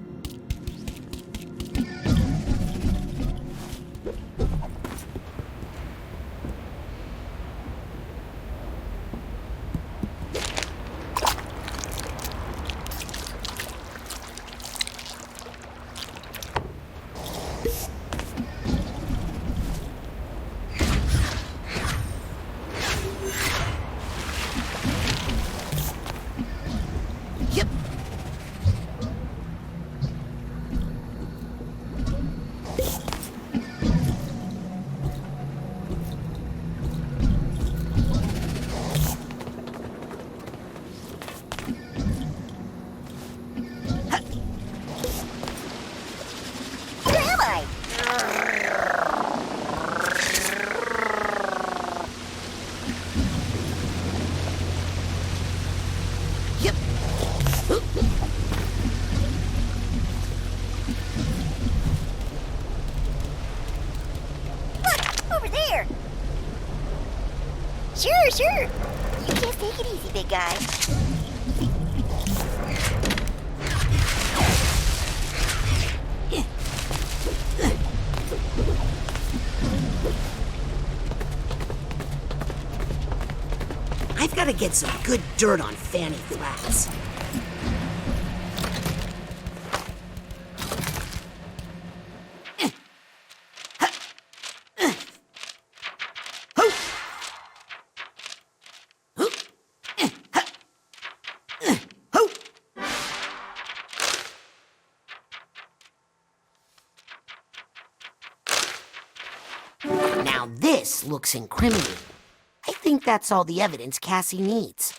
S18: Sure. You just take it easy, big guy.
S1: I've got to get some good dirt on Fanny Flats. Now this looks incriminating. I think that's all the evidence Cassie needs.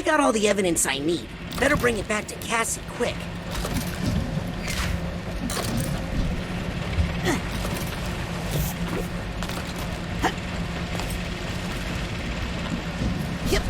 S1: I got all the evidence I need. Better bring it back to Cassie quick. Yep.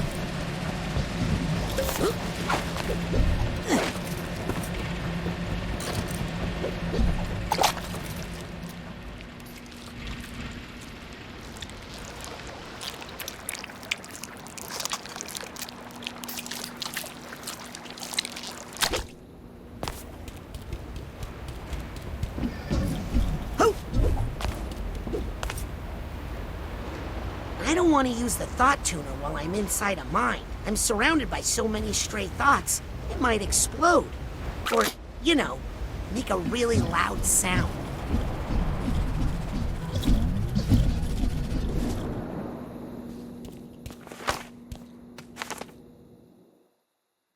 S1: I don't want to use the thought tuner while I'm inside a mine. I'm surrounded by so many stray thoughts, it might explode. Or, you know, make a really loud sound.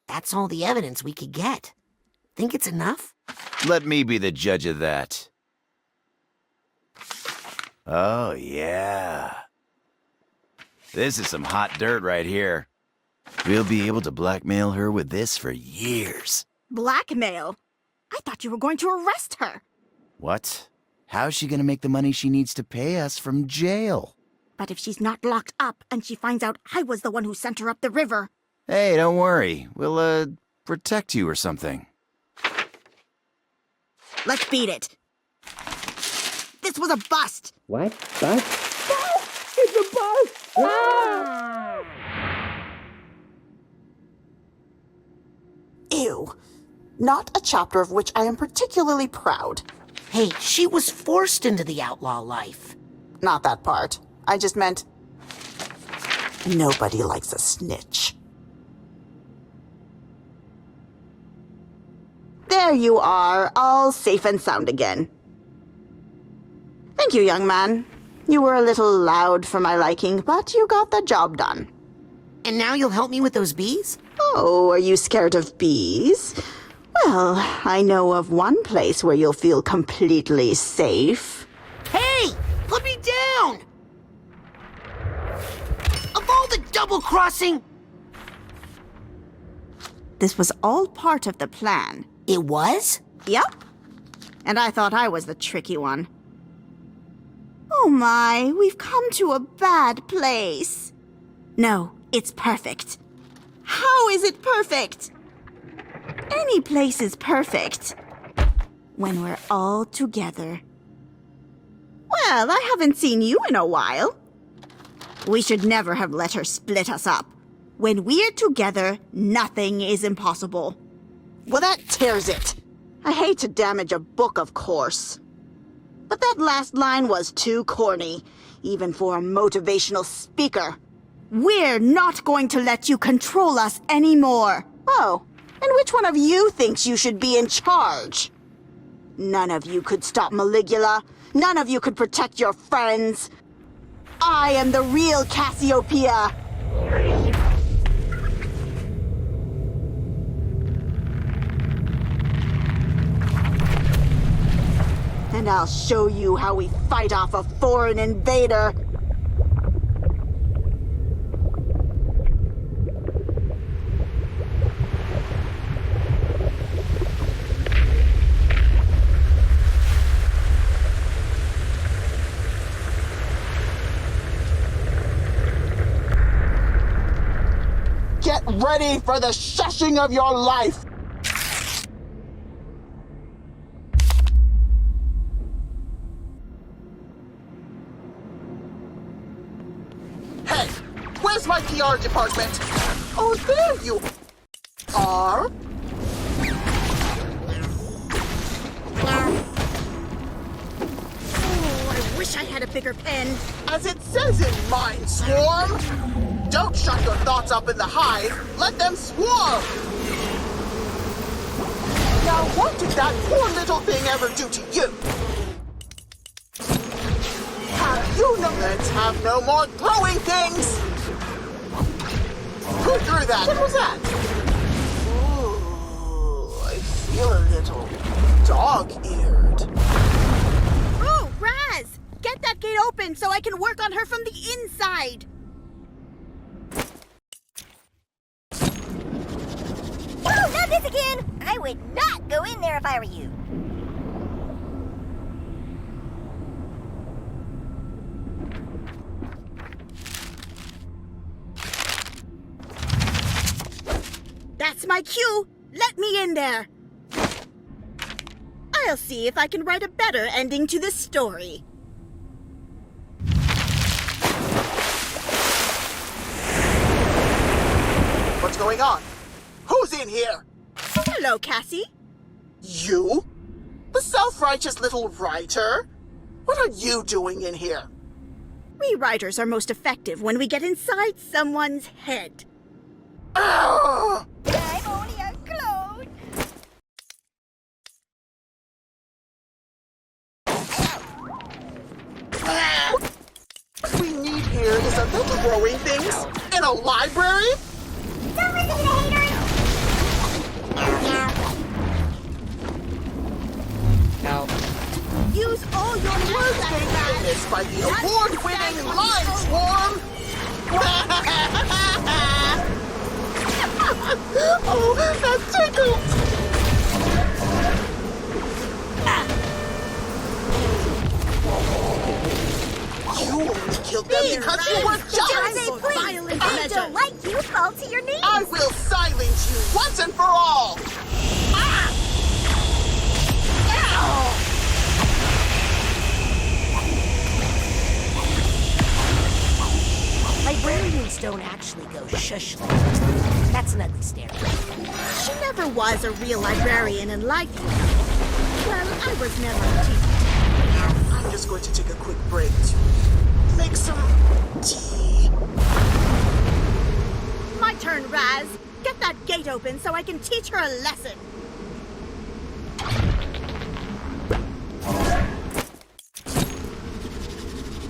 S1: That's all the evidence we could get. Think it's enough?
S7: Let me be the judge of that. Oh, yeah. This is some hot dirt right here. We'll be able to blackmail her with this for years.
S19: Blackmail? I thought you were going to arrest her.
S7: What? How's she gonna make the money she needs to pay us from jail?
S19: But if she's not locked up and she finds out I was the one who sent her up the river...
S7: Hey, don't worry. We'll, protect you or something.
S19: Let's beat it. This was a bust.
S2: What? Bust? It's a bust! Ah!
S13: Ew. Not a chapter of which I am particularly proud.
S1: Hey, she was forced into the outlaw life.
S13: Not that part. I just meant... nobody likes a snitch. There you are, all safe and sound again. Thank you, young man. You were a little loud for my liking, but you got the job done.
S1: And now you'll help me with those bees?
S13: Oh, are you scared of bees? Well, I know of one place where you'll feel completely safe.
S1: Hey! Put me down! Of all the double-crossing...
S19: This was all part of the plan.
S1: It was?
S19: Yep. And I thought I was the tricky one. Oh my, we've come to a bad place. No, it's perfect. How is it perfect? Any place is perfect. When we're all together. Well, I haven't seen you in a while. We should never have let her split us up. When we're together, nothing is impossible.
S13: Well, that tears it. I hate to damage a book, of course. But that last line was too corny, even for a motivational speaker.
S19: We're not going to let you control us anymore.
S13: Oh, and which one of you thinks you should be in charge? None of you could stop Maligula. None of you could protect your friends. I am the real Cassiopeia. And I'll show you how we fight off a foreign invader. Get ready for the shushing of your life! Hey, where's my PR department? Oh, there you are.
S19: Oh, I wish I had a bigger pen.
S13: As it says in Mind Swarm, don't shut your thoughts up in the hive. Let them swarm. Now, what did that poor little thing ever do to you? Have you no... Let's have no more throwing things! Who threw that? What was that? Ooh, I feel a little dog-eared.
S19: Oh, Raz! Get that gate open so I can work on her from the inside!
S18: would not go in there if I were you.
S19: That's my cue. Let me in there. I'll see if I can write a better ending to this story.
S13: What's going on? Who's in here?
S19: Hello, Cassie.
S13: You? The self-righteous little writer? What are you doing in here?
S19: We writers are most effective when we get inside someone's head.
S13: Ugh!
S18: I'm only a clone.
S13: What we need here is a little growing things in a library?
S18: Don't listen to the haters.
S19: Use all your words,
S13: Famous by the award-winning Line Swarm! Oh, that tickles! You only killed them because you were jealous!
S18: I don't like you. Fall to your knees.
S13: I will silence you once and for all! Ah! Ow!
S1: Librarians don't actually go shush. That's an ugly stereotype.
S19: She never was a real librarian in life. Well, I was never a teacher.
S13: I'm just going to take a quick break to make some tea.
S19: My turn, Raz. Get that gate open so I can teach her a lesson.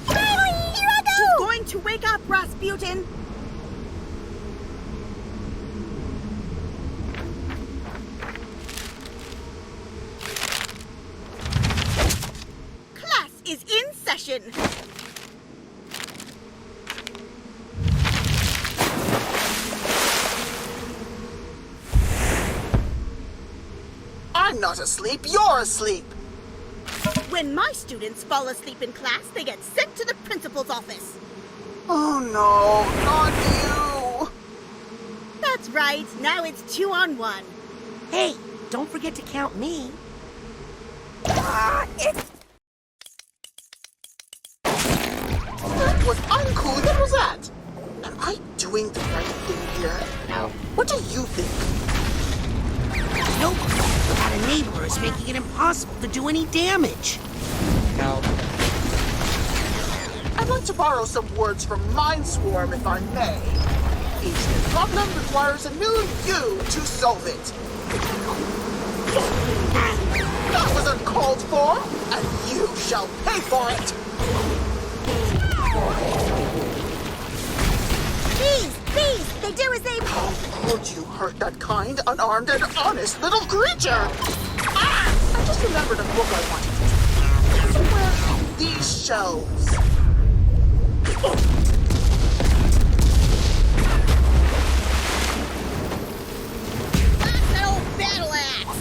S18: Medley, here I go!
S19: She's going to wake up, Razputin. Class is in session.
S13: I'm not asleep, you're asleep!
S19: When my students fall asleep in class, they get sent to the principal's office.
S13: Oh no, not you!
S19: That's right. Now it's 2-on-1.
S1: Hey, don't forget to count me.
S13: That was uncool, what was that? Am I doing the right thing here? Now, what do you think?
S1: Nope. Our neighbor is making it impossible to do any damage.
S13: Now, I'd like to borrow some words from Mind Swarm, if I may. Each problem requires a new you to solve it. That was uncalled for, and you shall pay for it!
S18: Bees! They do as they...
S13: How could you hurt that kind, unarmed, and honest little creature? Ah! I just remembered a book I wanted to read. Somewhere on these shelves.
S19: That's an old battle axe.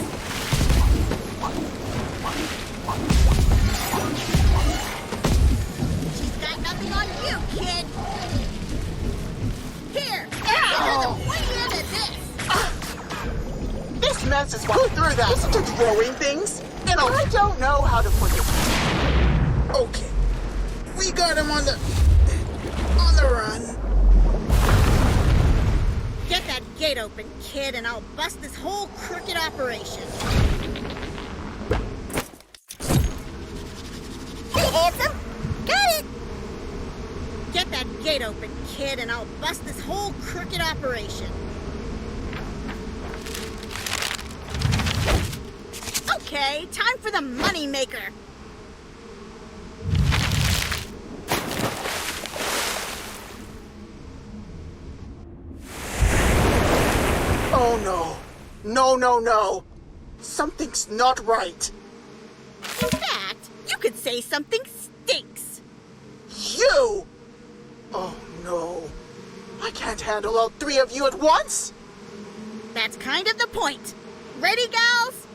S19: She's got nothing on you, kid. Here,
S13: This mess is what through that. Listen to growing things. And I don't know how to put it. Okay. We got him on the run.
S19: Get that gate open, kid, and I'll bust this whole crooked operation.
S18: Hey, handsome! Got it!
S19: Get that gate open, kid, and I'll bust this whole crooked operation. Okay, time for the money maker.
S13: Oh no. No, no, no. Something's not right.
S19: In fact, you could say something stinks.
S13: You! Oh no. I can't handle all three of you at once.
S19: That's kind of the point. Ready, gals?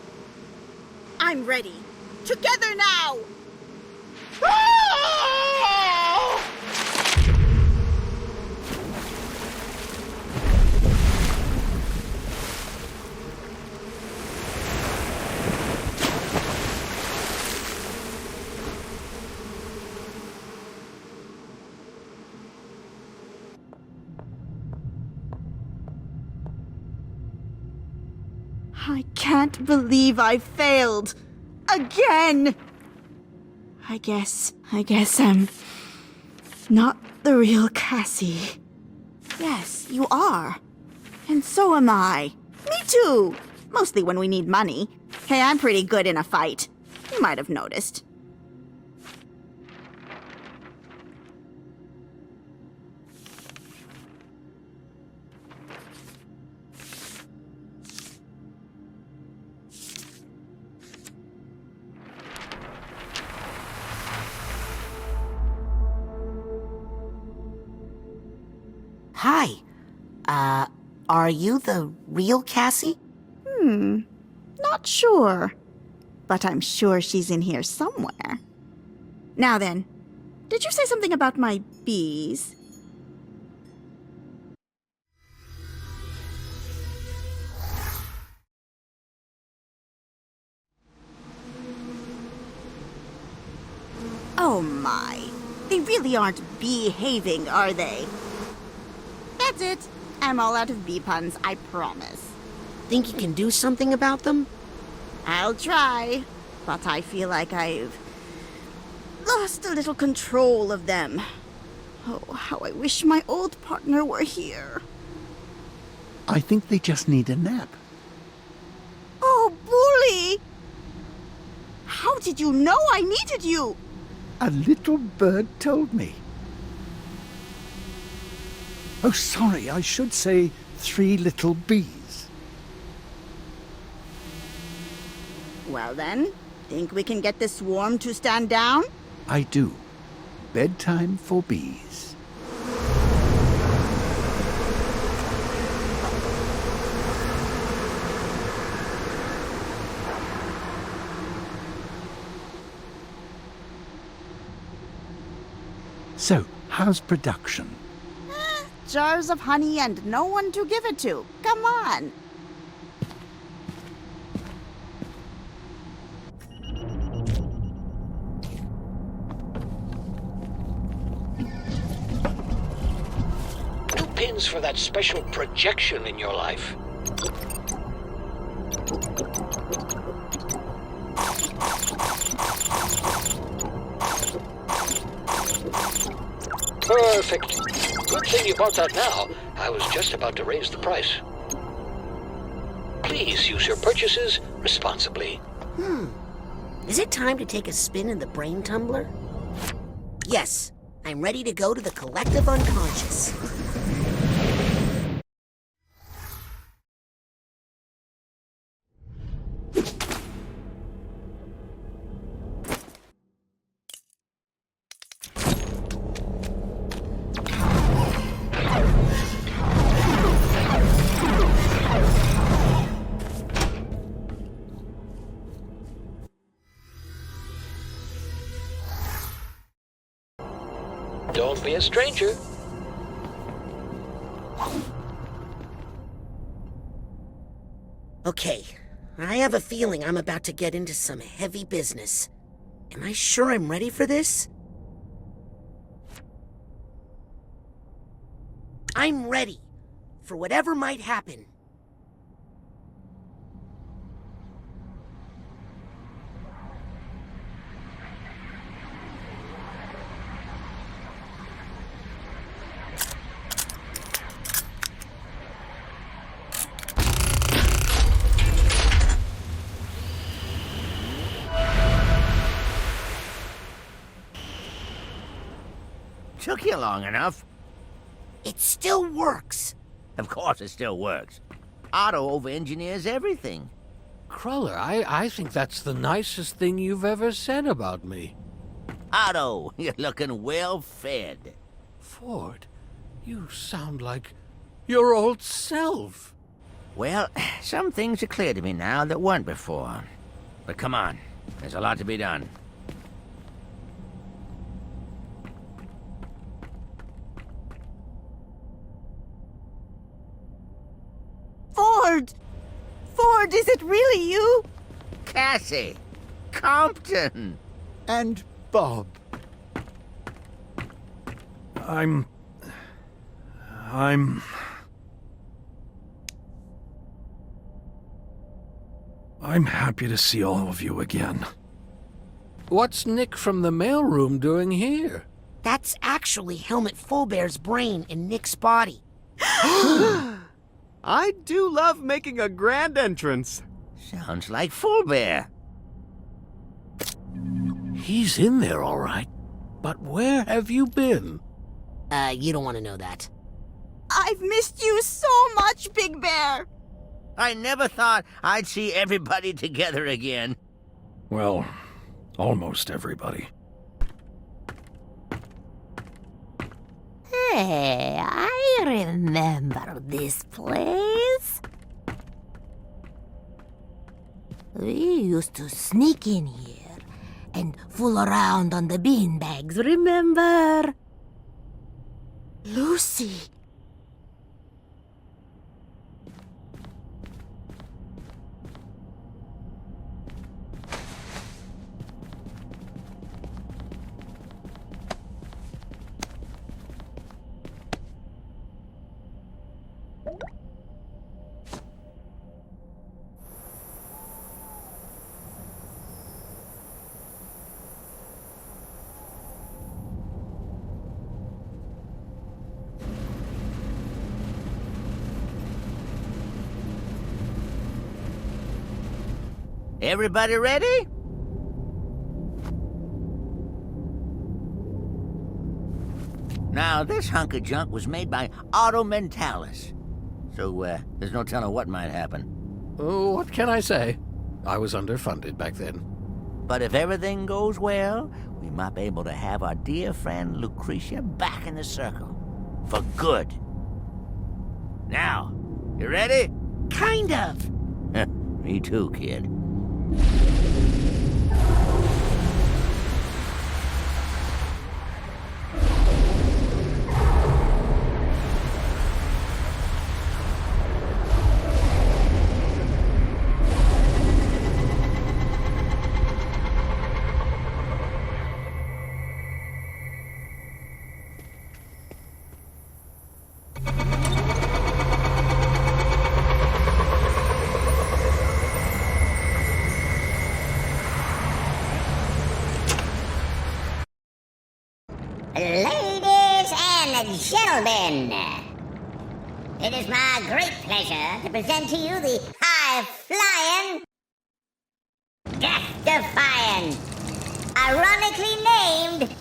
S19: I'm ready. Together now! I can't believe I failed. Again! I guess I'm not the real Cassie. Yes, you are. And so am I. Me too. Mostly when we need money. Hey, I'm pretty good in a fight. You might have noticed.
S1: Hi. Are you the real Cassie?
S19: Not sure. But I'm sure she's in here somewhere. Now then, did you say something about my bees? Oh my. They really aren't behaving, are they? That's it. I'm all out of bee puns, I promise.
S1: Think you can do something about them?
S19: I'll try, but I feel like I've lost a little control of them. Oh, how I wish my old partner were here.
S14: I think they just need a nap.
S19: Oh, Bully! How did you know I needed you?
S14: A little bird told me. Oh, sorry, I should say 3 little bees.
S19: Well then, think we can get this swarm to stand down?
S14: I do. Bedtime for bees. So, how's production?
S19: Jars of honey and no one to give it to. Come on.
S16: New pins for that special projection in your life. Perfect. Good thing you bought that now. I was just about to raise the price. Please use your purchases responsibly.
S1: Is it time to take a spin in the brain tumbler? Yes, I'm ready to go to the collective unconscious.
S16: Don't be a stranger.
S1: Okay, I have a feeling I'm about to get into some heavy business. Am I sure I'm ready for this? I'm ready for whatever might happen.
S6: Took you long enough.
S1: It still works.
S6: Of course it still works. Otto over-engineers everything.
S11: Cruller, I think that's the nicest thing you've ever said about me.
S6: Otto, you're looking well fed.
S11: Ford, you sound like your old self.
S6: Well, some things are clear to me now that weren't before. But come on, there's a lot to be done.
S19: Ford! Ford, is it really you?
S6: Cassie! Compton!
S14: And Bob.
S8: I'm happy to see all of you again.
S11: What's Nick from the mailroom doing here?
S1: That's actually Helmet Fullbear's brain in Nick's body.
S3: I do love making a grand entrance.
S6: Sounds like Fullbear.
S11: He's in there, all right. But where have you been?
S1: You don't want to know that.
S19: I've missed you so much, Big Bear.
S6: I never thought I'd see everybody together again.
S8: Well, almost everybody.
S22: Hey, I remember this place. We used to sneak in here and fool around on the beanbags, remember?
S19: Lucy.
S6: Everybody ready? Now, this hunk of junk was made by Auto Mentalis. So, there's no telling what might happen.
S11: Oh, what can I say? I was underfunded back then.
S6: But if everything goes well, we might be able to have our dear friend Lucretia back in the circle. For good. Now, you ready?
S1: Kind of.
S6: Me too, kid.
S18: Ladies and gentlemen, it is my great pleasure to present to you the high-flying, death-defying, ironically named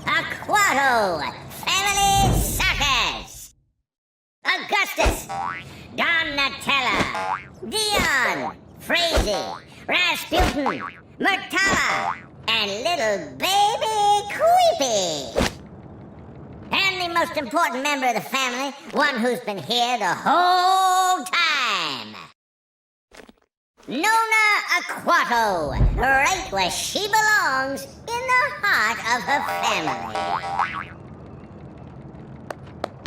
S18: Aquato Family Circus. Augustus, Donatella, Dion, Frazee, Razputin, Murtala, and little baby Queepy. And the most important member of the family, one who's been here the whole time. Nona Aquato, right where she belongs, in the heart of her family.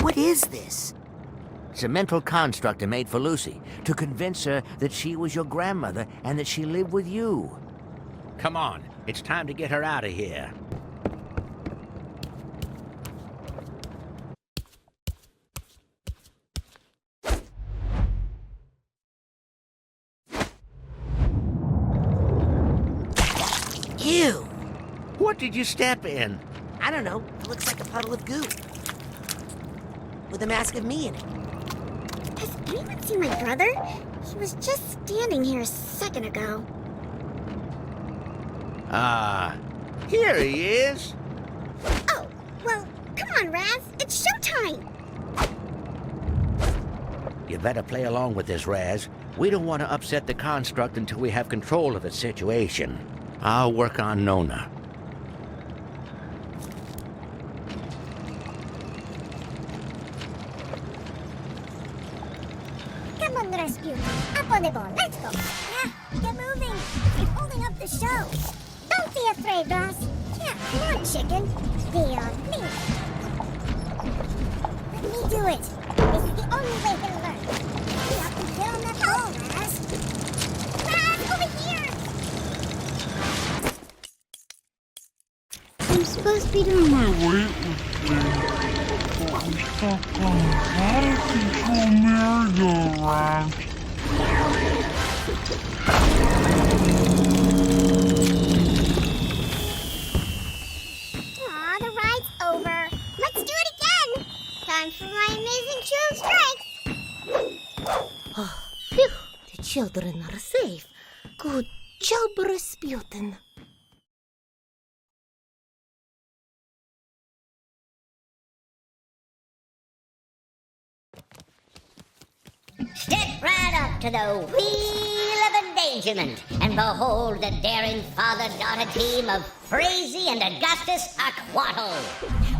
S1: What is this?
S6: It's a mental construct I made for Lucy, to convince her that she was your grandmother and that she lived with you. Come on, it's time to get her out of here.
S1: Ew!
S6: What did you step in?
S1: I don't know. It looks like a puddle of goo. With a mask of me in it.
S18: Has anyone seen my brother? He was just standing here a second ago.
S6: Ah, here he is.
S18: Oh, well, come on, Raz. It's showtime.
S6: You better play along with this, Raz. We don't want to upset the construct until we have control of the situation. I'll work on Nona.
S18: Come Come on, Razputin. Up on the ball. Let's go. Yeah, get moving. You're holding up the show. Don't be afraid, Ross. Yeah, come on, chicken. Be on me. Let me do it. This is the only way he'll learn. You have to get on that ball, Raz. Raz, over here!
S22: I'm supposed to be doing my weight
S10: I'm stuck on how to control merry-go-round.
S18: Aw, the ride's over. Let's do it again. Time for my amazing true strength.
S22: Oh, phew, the children are safe. Good job, Razputin.
S18: Step right up to the wheel of endangerment and behold the daring father-daughter team of Frazee and Augustus Aquato.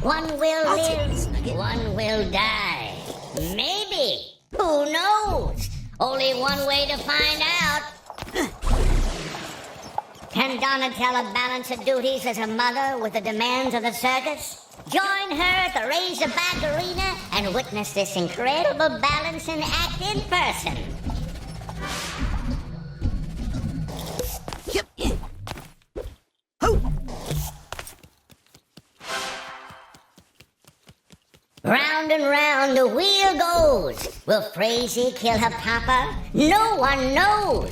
S18: One will live, one will die. Maybe. Who knows? Only one way to find out. Can Donatella balance her duties as a mother with the demands of the circus? Join her at the Razorback Arena and witness this incredible balancing act in person. Round and round the wheel goes. Will Frazee kill her papa? No one knows.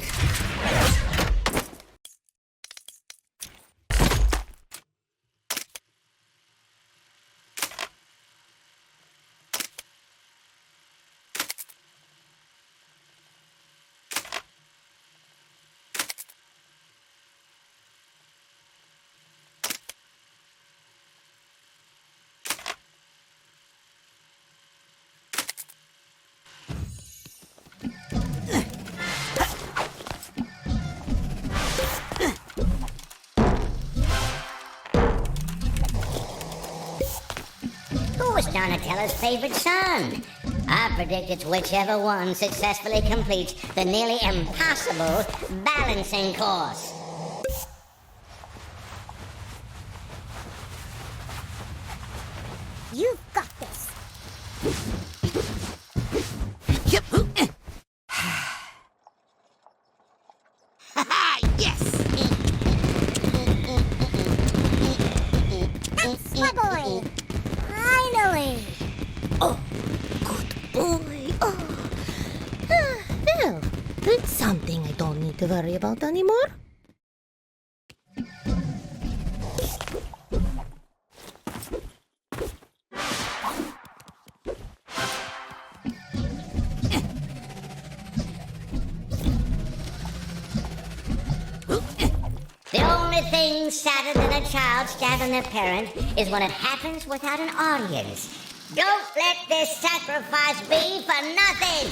S18: Who was Donatella's favorite son? I predict it's whichever one successfully completes the nearly impossible balancing course. You've got this.
S1: Yes!
S18: That's my boy! Finally!
S22: Oh, good boy. Oh. Well, that's something I don't need to worry about anymore.
S18: The only thing sadder than a child stabbing their parent is when it happens without an audience. Don't let this sacrifice be for nothing!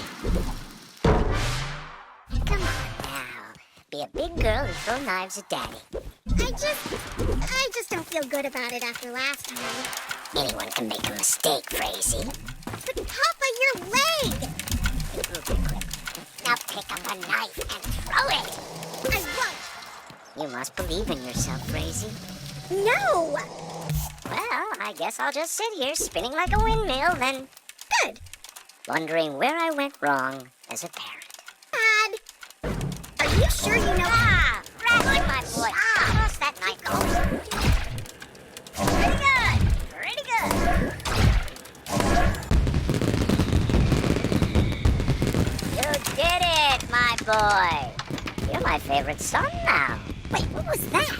S18: Come on now. Be a big girl and throw knives at Daddy. I just don't feel good about it after last time. Anyone can make a mistake, Frazee. But Papa, your leg! Now pick up a knife and throw it! I won't! You must believe in yourself, Frazee. No! Well, I guess I'll just sit here spinning like a windmill, then. Good. Wondering where I went wrong as a parent. Dad! Are you sure you know? Ah! Rattle, my boy. Toss that knife. Pretty good. Pretty good. You did it, my boy. You're my favorite son now. Wait, what was that?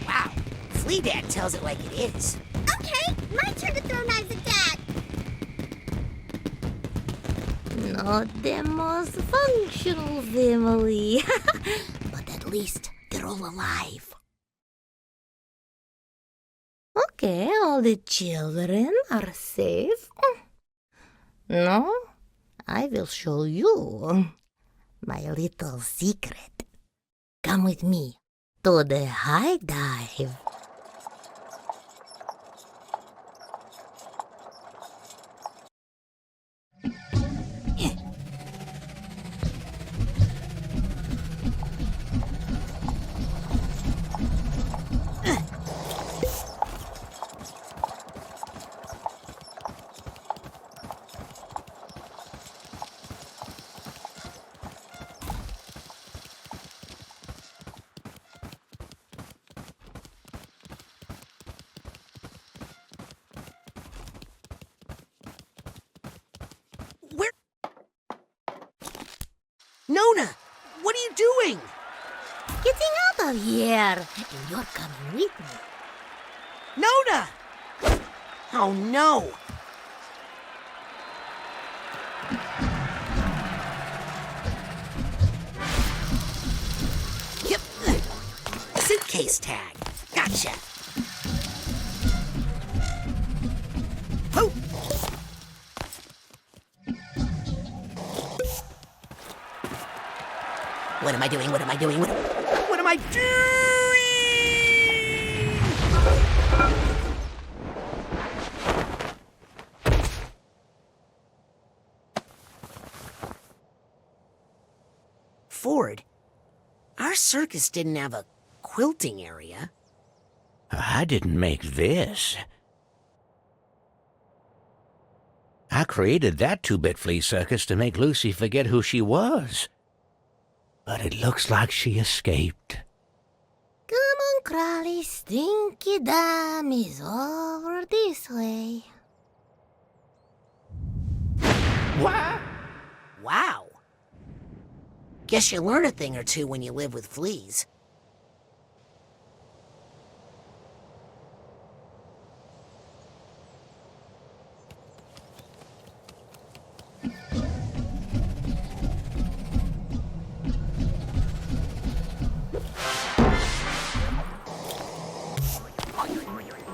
S1: Wow. Flea Dad tells it like it is.
S18: Okay, my turn to throw knives at Dad.
S22: Not the most functional family. But at least they're all alive. Okay, all the children are safe. No, I will show you my little secret. Come with me to the high dive.
S1: Nona, what are you doing?
S22: Getting out of here, and you're coming with me.
S1: Nona! Oh no! Yep. Suitcase tag. Gotcha. Oh! What am I doing? What am I doing? What am I doing? Ford, our circus didn't have a quilting area.
S6: I didn't make this. I created that two-bit flea circus to make Lucy forget who she was. But it looks like she escaped.
S22: Come on, Crawly, Stinky Dam is over this way.
S1: What? Wow. Guess you learn a thing or two when you live with fleas.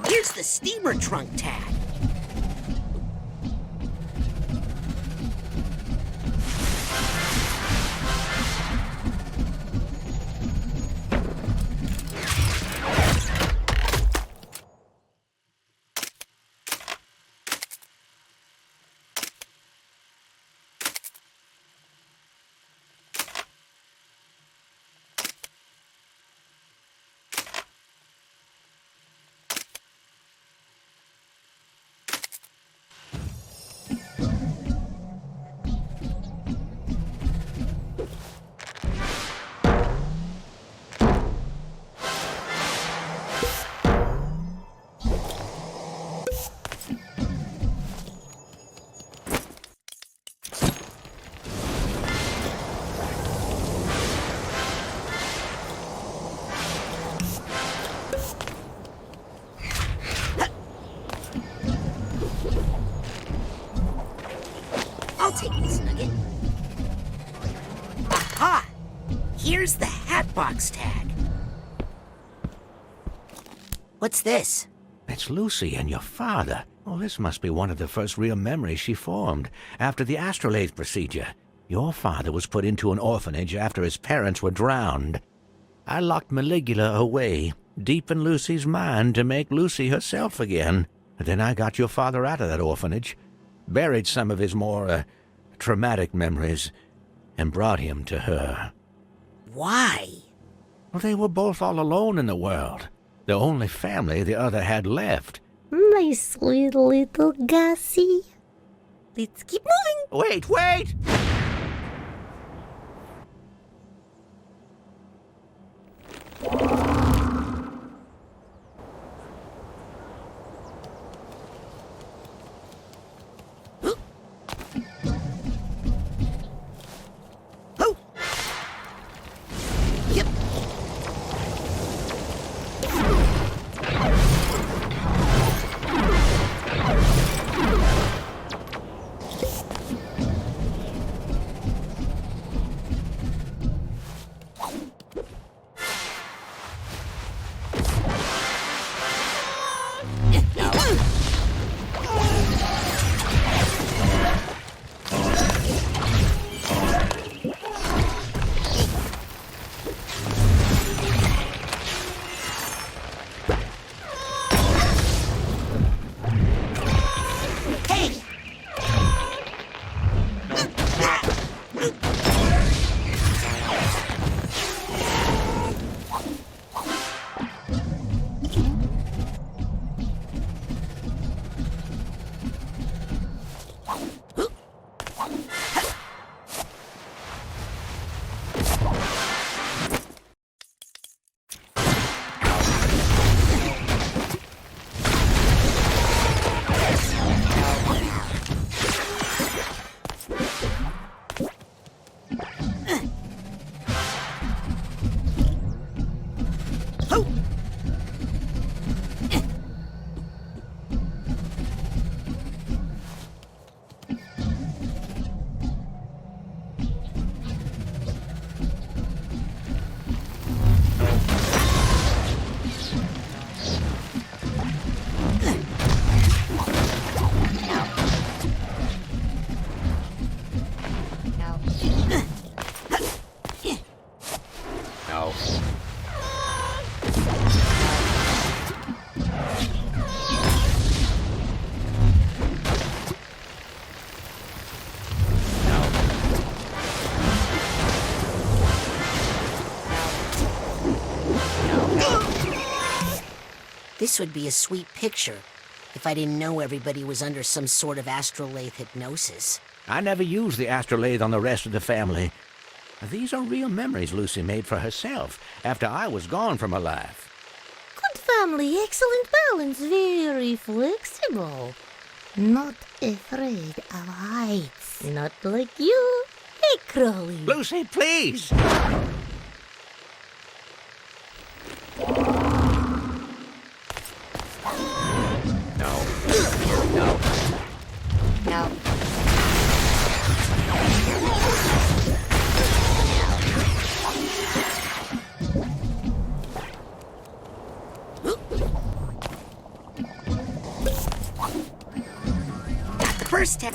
S1: Here's the steamer trunk tag. I'll take this nugget. Aha! Here's the Hatbox tag. What's this?
S6: It's Lucy and your father. Oh, this must be one of the first real memories she formed after the astrolabe procedure. Your father was put into an orphanage after his parents were drowned. I locked Maligula away, deep in Lucy's mind, to make Lucy herself again. Then I got your father out of that orphanage, buried some of his more, traumatic memories, and brought him to her.
S1: Why?
S6: Well, they were both all alone in the world. The only family the other had left.
S22: My sweet little Gussie. Let's keep moving.
S6: Wait!
S1: This would be a sweet picture if I didn't know everybody was under some sort of astrolabe hypnosis.
S12: I never used the astrolabe on the rest of the family. These are real memories Lucy made for herself after I was gone from her life.
S22: Good family, excellent balance, very flexible. Not afraid of heights. Not like you. Hey, Crowley.
S12: Lucy, please! No. No.
S1: No. Got the first step.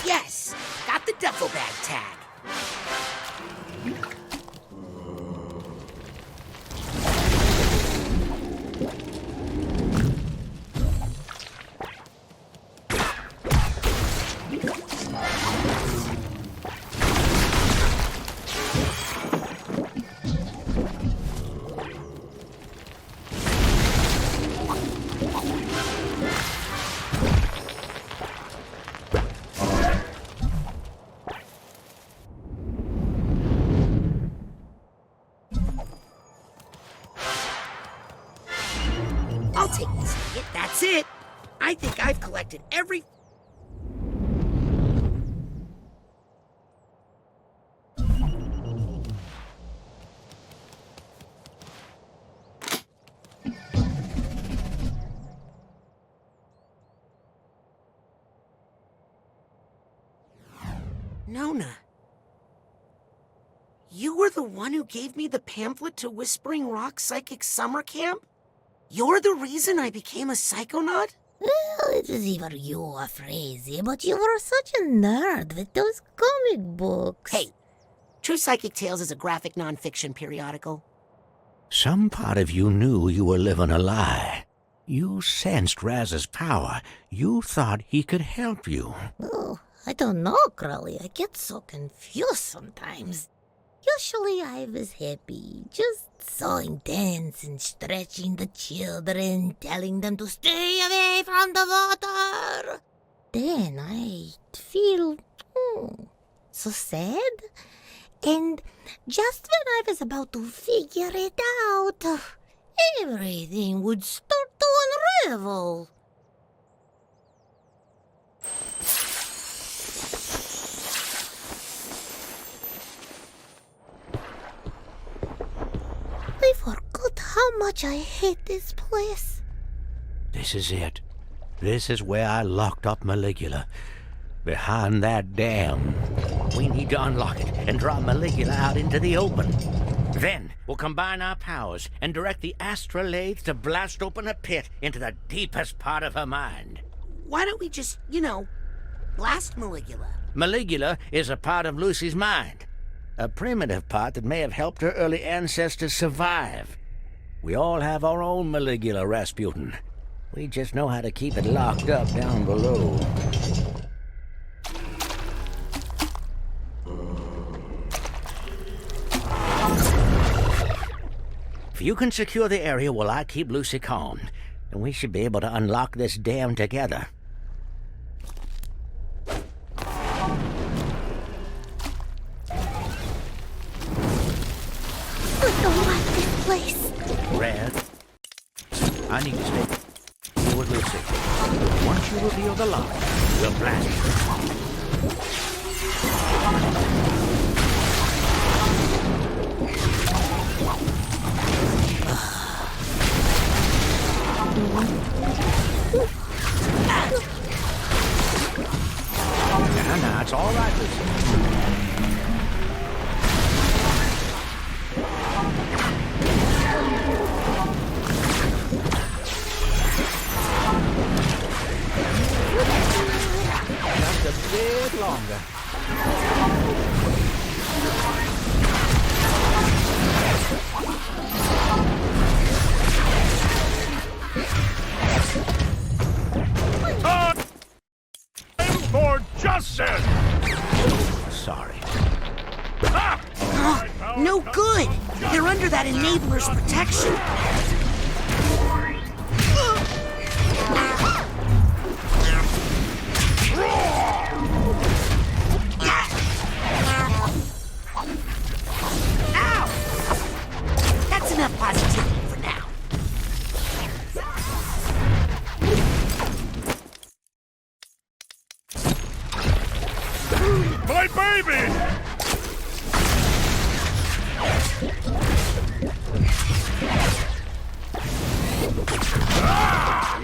S1: Yes! Got the duffel bag tag. I'll take this ticket. That's it. I think I've collected every... Nona. You were the one who gave me the pamphlet to Whispering Rock Psychic Summer Camp? You're the reason I became a psychonaut?
S22: Well, it was either you or Frazee, but you were such a nerd with those comic books.
S1: Hey, True Psychic Tales is a graphic non-fiction periodical.
S12: Some part of you knew you were living a lie. You sensed Raz's power. You thought he could help you.
S22: Oh, I don't know, Crowley. I get so confused sometimes. Usually I was happy, just sewing tents and stretching the children, telling them to stay away from the water. Then I feel so sad. And just when I was about to figure it out, everything would start to unravel. I forgot how much I hate this place.
S12: This is it. This is where I locked up Maligula. Behind that dam. We need to unlock it and draw Maligula out into the open. Then we'll combine our powers and direct the astrolabe to blast open a pit into the deepest part of her mind.
S1: Why don't we just, blast Maligula?
S12: Maligula is a part of Lucy's mind. A primitive part that may have helped her early ancestors survive. We all have our own Maligula, Razputin. We just know how to keep it locked up down below. If you can secure the area while I keep Lucy calm, then we should be able to unlock this dam together.
S22: I don't like this place.
S12: Raz, I need to stay here with Lucy. Once you reveal the lock, we'll blast it. Now, it's all right, Lucy.
S1: no good. They're under that enabler's protection. Ow! That's enough positivity for now.
S8: My baby!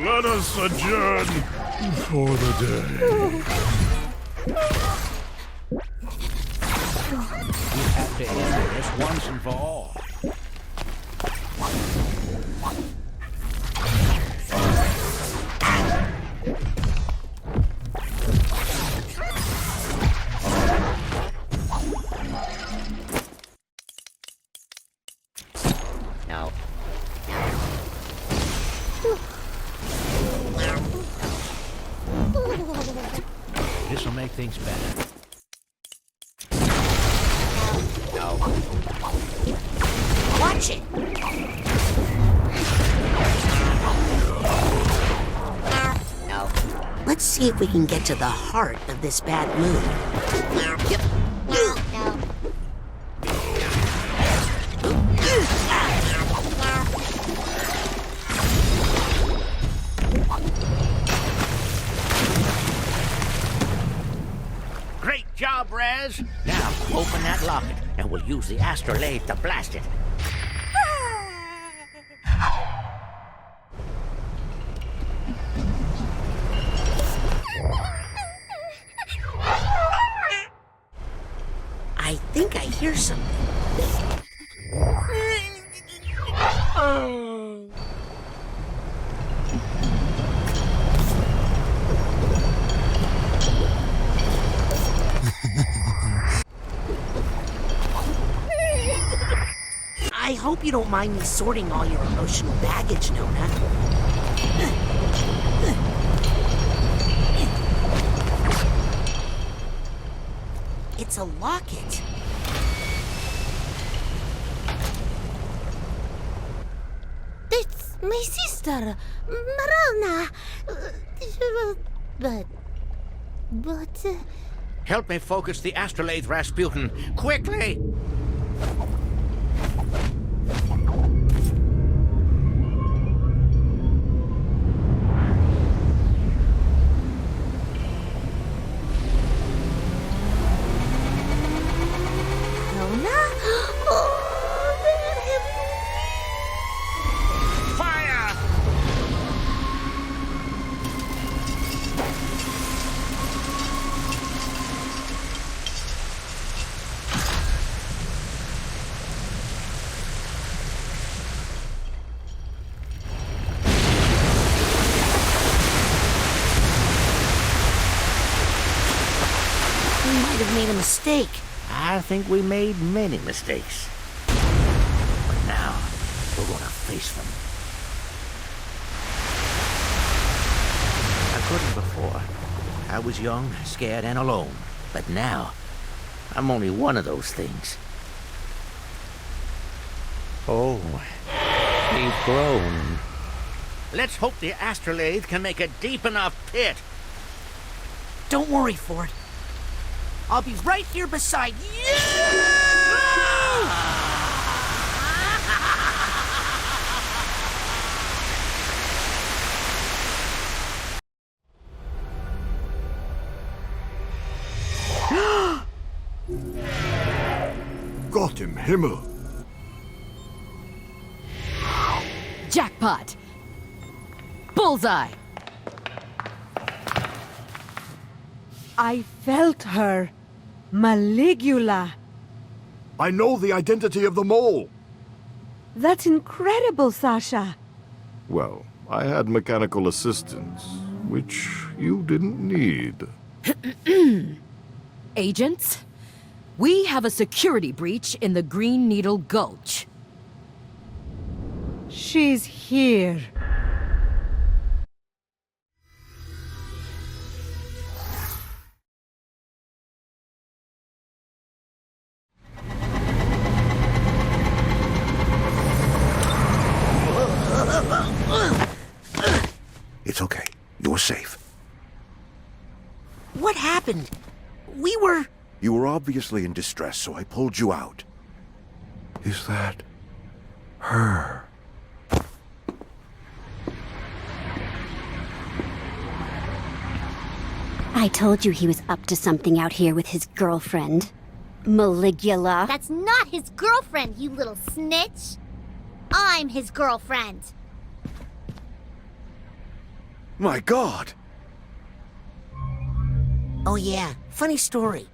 S8: Let us adjourn for the day.
S12: You have to end this once and for all.
S6: No.
S12: This'll make things better.
S6: No.
S1: Watch it.
S6: No.
S1: Let's see if we can get to the heart of this bad mood. Yep.
S12: Great job, Raz. Now, open that locket, and we'll use the astrolabe to blast it.
S1: I think I hear something. I hope you don't mind me sorting all your emotional baggage, Nona. It's a locket.
S22: It's my sister, Marana. But...
S12: Help me focus the astrolabe, Razputin. Quickly!
S1: Made a mistake.
S12: I think we made many mistakes. But now, we're gonna face them. I couldn't before. I was young, scared, and alone. But now, I'm only one of those things. Oh, we've grown. Let's hope the astrolabe can make a deep enough pit.
S1: Don't worry, Ford. I'll be right here beside you!
S4: Gott im Himmel!
S9: Jackpot! Bullseye!
S15: I felt her. Maligula.
S4: I know the identity of the mole.
S15: That's incredible, Sasha.
S4: Well, I had mechanical assistance, which you didn't need.
S9: Agents, we have a security breach in the Green Needle Gulch.
S15: She's here.
S1: happened? We were...
S20: You were obviously in distress, so I pulled you out. Is that... her?
S21: I told you he was up to something out here with his girlfriend. Maligula.
S23: That's not his girlfriend, you little snitch. I'm his girlfriend.
S20: My God!
S1: Oh yeah, funny story.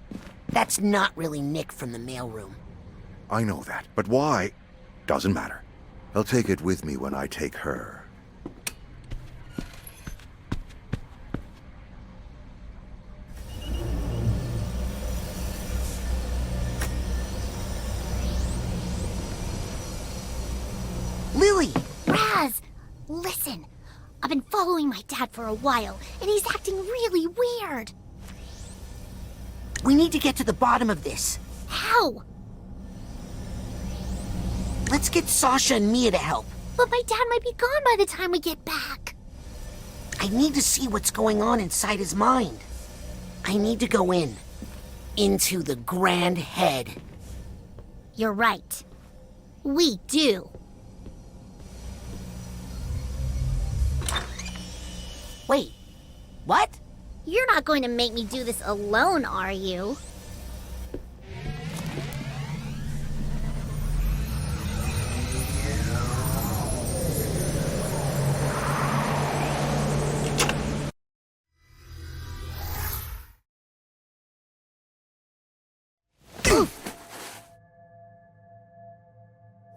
S1: That's not really Nick from the mailroom.
S20: I know that, but why? Doesn't matter. I'll take it with me when I take her.
S1: Lily!
S23: Raz! Listen, I've been following my dad for a while, and he's acting really weird.
S1: We need to get to the bottom of this.
S23: How?
S1: Let's get Sasha and Mia to help.
S23: But my dad might be gone by the time we get back.
S1: I need to see what's going on inside his mind. I need to go in. Into the Grand Head.
S23: You're right. We do.
S1: Wait, what?
S23: You're not going to make me do this alone, are you?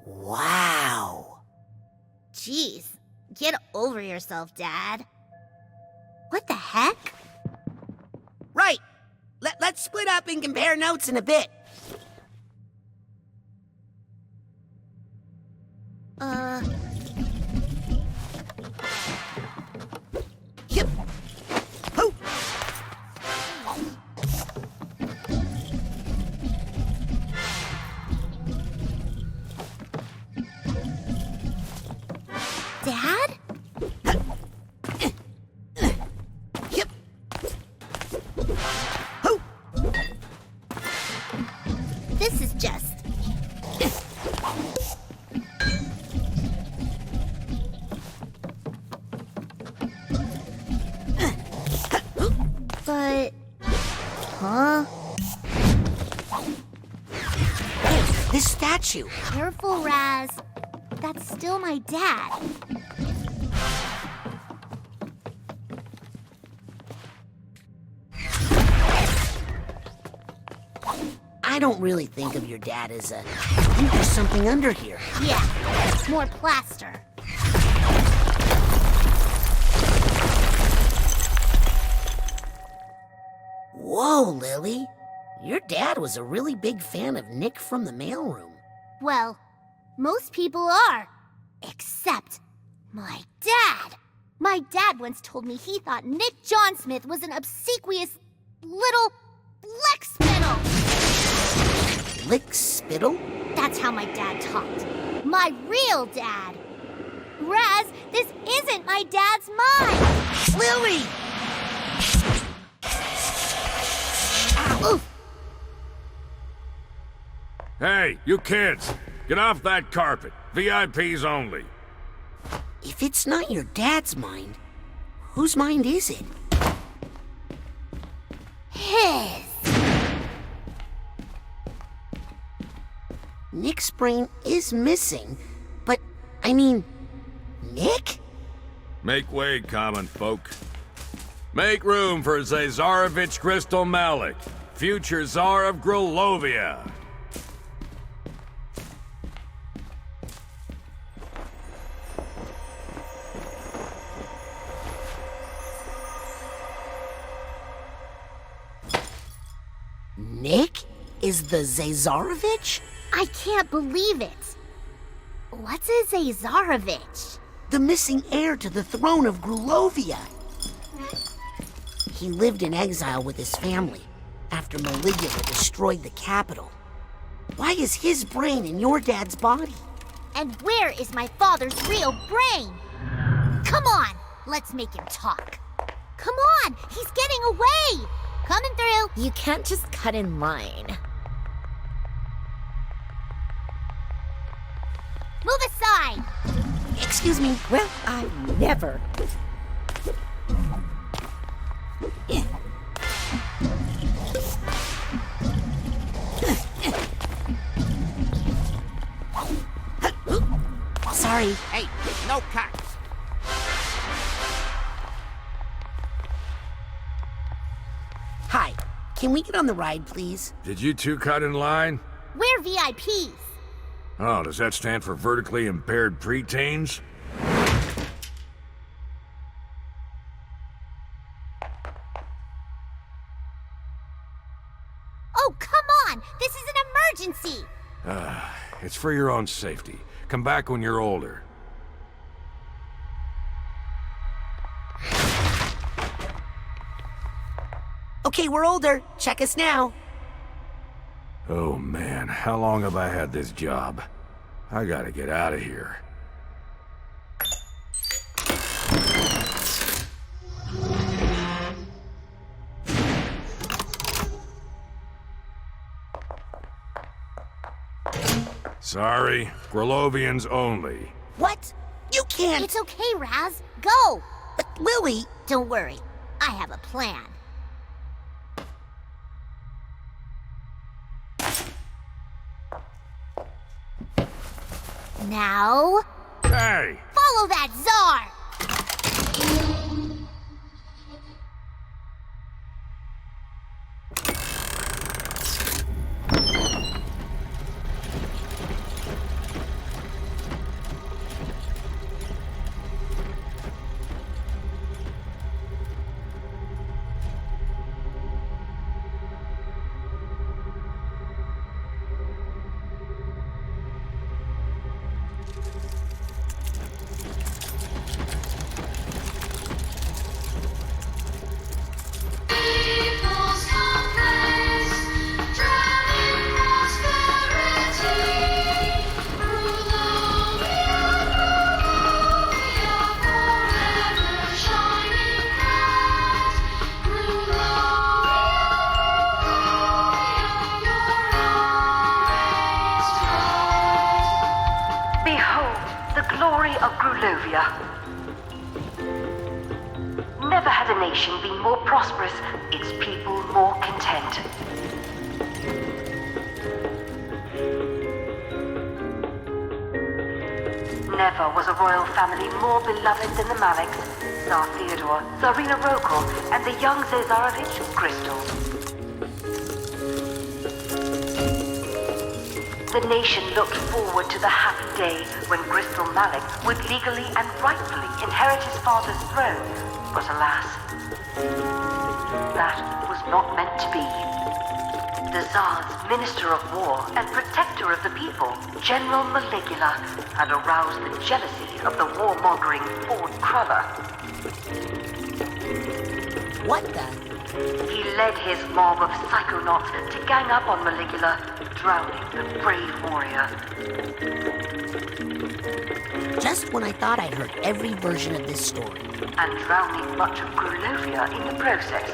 S1: Wow.
S23: Jeez, get over yourself, Dad. What the heck?
S1: Right. Let's split up and compare notes in a bit. Yep. Oh.
S23: Dad?
S1: Yep. Oh.
S23: This is just... But... Huh?
S1: This statue.
S23: Careful, Raz. That's still my dad.
S1: I don't really think of your dad as a... I think there's something under here.
S23: Yeah, more plaster.
S1: Whoa, Lily. Your dad was a really big fan of Nick from the mailroom.
S23: Well, most people are. Except my dad. My dad once told me he thought Nick John Smith was an obsequious little lick spittle.
S1: Lick spittle?
S23: That's how my dad talked. My real dad. Raz, this isn't my dad's mind.
S1: Lily! Oof.
S4: Hey, you kids! Get off that carpet. VIPs only.
S1: If it's not your dad's mind, whose mind is it?
S23: His.
S1: Nick's brain is missing, but, I mean, Nick?
S4: Make way, common folk. Make room for Zazarovich Crystal Malik, future Tsar of Grulovia.
S1: Nick is the Zazarovich?
S23: I can't believe it. What's a Zazarovich?
S1: The missing heir to the throne of Grulovia. He lived in exile with his family after Maligula destroyed the capital. Why is his brain in your dad's body?
S23: And where is my father's real brain? Come on, let's make him talk. Come on, he's getting away. Coming through.
S22: You can't just cut in line.
S23: Move aside.
S1: Excuse me.
S22: Well, I never.
S1: Sorry.
S12: Hey, no cuts.
S1: Hi. Can we get on the ride, please?
S4: Did you two cut in line?
S23: We're VIPs.
S4: Oh, does that stand for vertically impaired preteens?
S23: Oh, come on! This is an emergency!
S4: It's for your own safety. Come back when you're older.
S1: Okay, we're older. Check us now.
S4: Oh man, how long have I had this job? I gotta get out of here. Sorry, Grolovians only.
S1: What? You can't.
S23: It's okay, Raz. Go!
S1: But Lily...
S23: Don't worry. I have a plan. Now...
S4: Hey!
S23: Follow that czar!
S5: Never has a nation been more prosperous, its people more content. Never was a royal family more beloved than the Maliks, Tsar Theodore, Tsarina Rokal, and the young Zazarovich Crystal. The nation looked forward to the happy day when Crystal Malik would legally and rightfully inherit his father's throne, but alas, that was not meant to be. The Tsar's Minister of War and Protector of the People, General Maligula, had aroused the jealousy of the warmongering Ford Cruller.
S1: What the?
S5: He led his mob of Psychonauts to gang up on Maligula, drowning the brave warrior.
S1: Just when I thought I'd heard every version of this story.
S5: And drowning much of Grulovia in the process.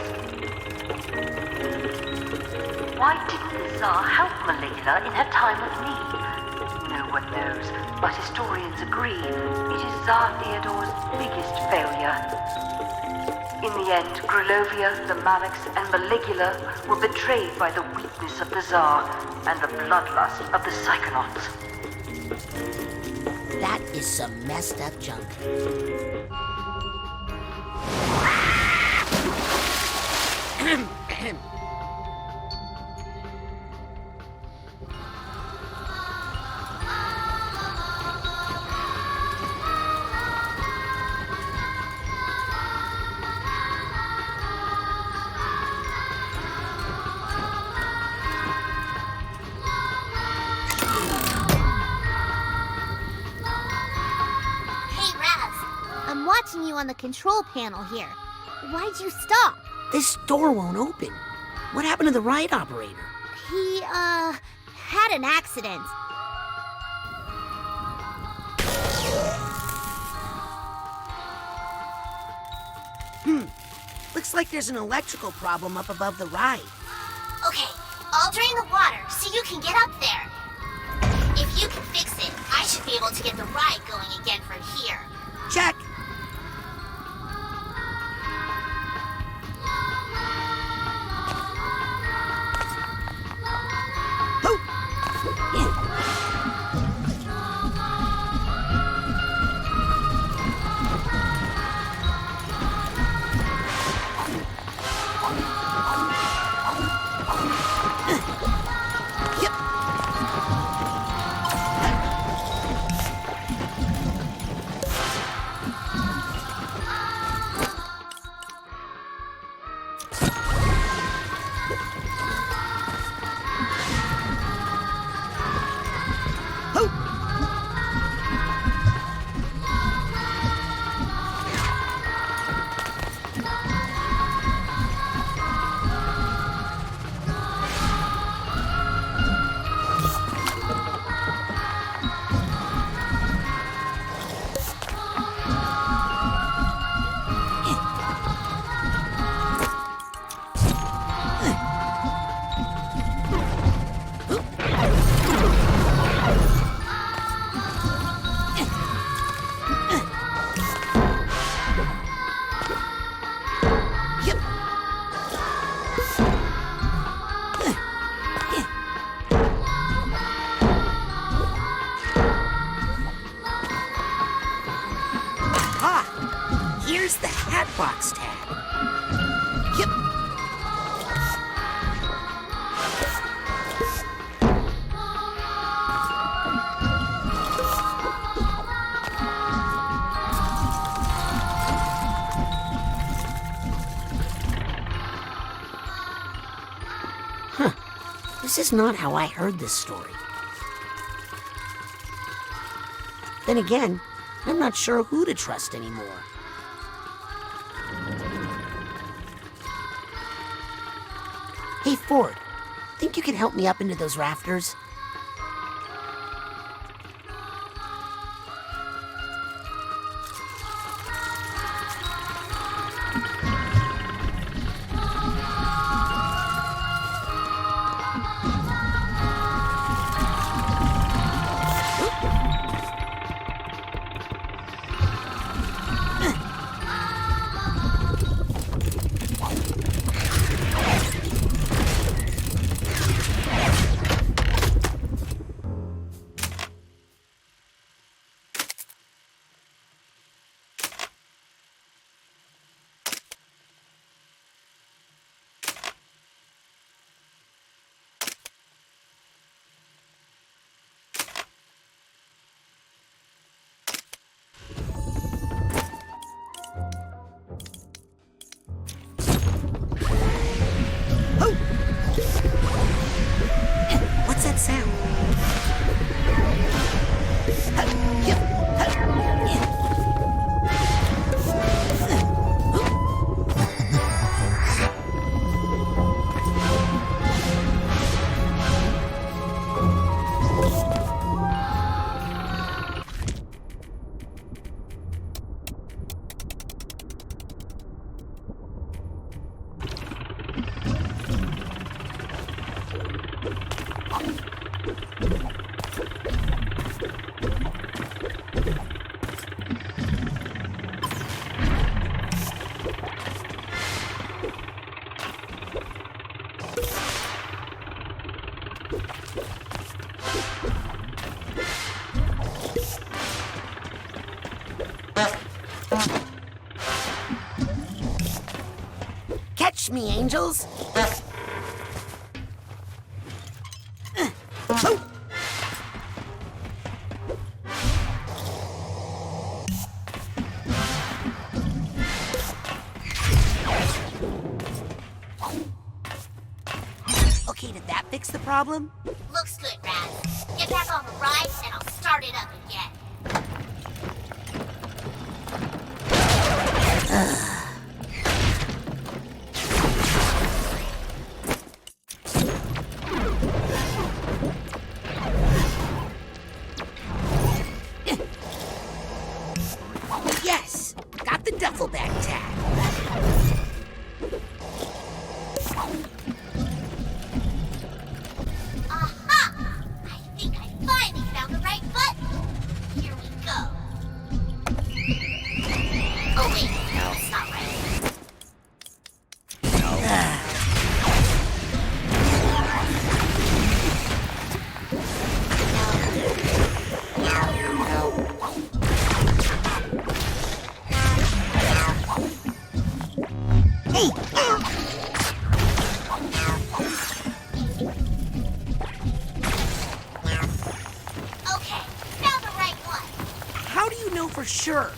S5: Why didn't the Tsar help Maligula in her time of need? No one knows, but historians agree it is Tsar Theodore's biggest failure. In the end, Grulovia, the Maliks, and Maligula were betrayed by the weakness of the Tsar and the bloodlust of the Psychonauts.
S1: That is some messed up junk.
S23: Watching you on the control panel here. Why'd you stop?
S1: This door won't open. What happened to the ride operator?
S23: He, had an accident.
S1: Looks Looks like there's an electrical problem up above the ride.
S23: Okay, I'll drain the water so you can get up there. If you can fix it, I should be able to get the ride going again from here.
S1: Check. Here's the Hatbox tag. Yep. Huh. This is not how I heard this story. Then again, I'm not sure who to trust anymore. Hey, Ford, think you can help me up into those rafters? What's that sound? Catch me, angels! Okay, did that fix the problem?
S23: Looks good, Raz. Get back on the ride and I'll start it up again.
S1: Yes! Got the duffel bag tag. know for sure?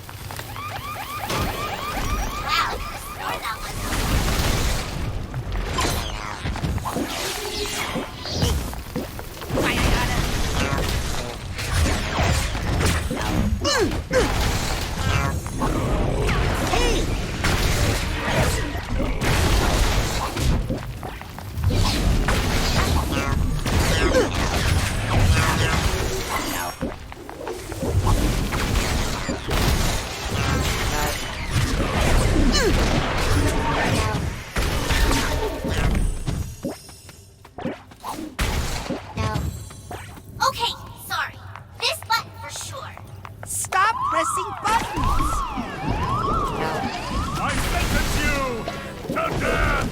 S23: Okay, sorry. This button for sure.
S1: Stop pressing buttons!
S8: I sentence you to death!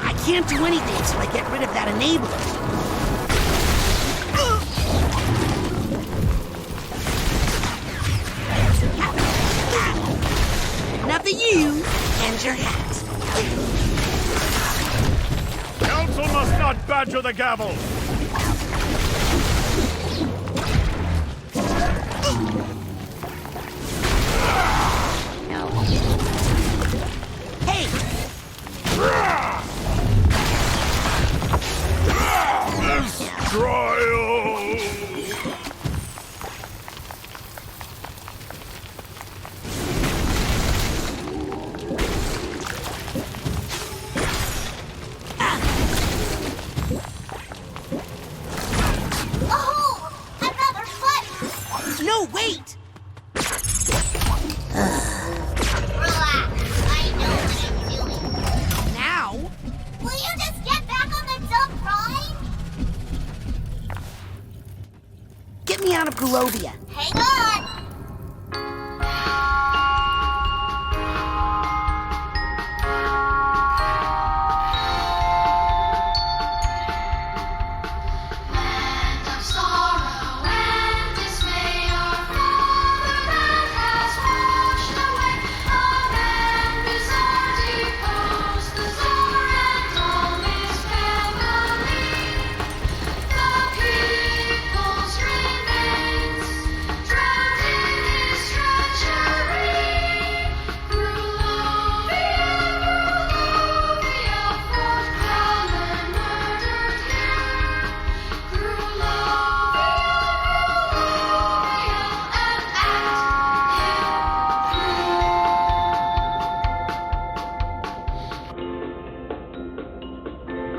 S1: I can't do anything until I get rid of that enabler. Now for you and your hat.
S8: Council must not badger the gavel!
S1: Hey!
S8: Trial!
S23: Oh! Another button!
S1: No, wait!
S23: Relax. I know what I'm doing.
S1: Now?
S23: Will you just get back on the dumb ride?
S1: Get me out of Grulovia.
S23: Hang on!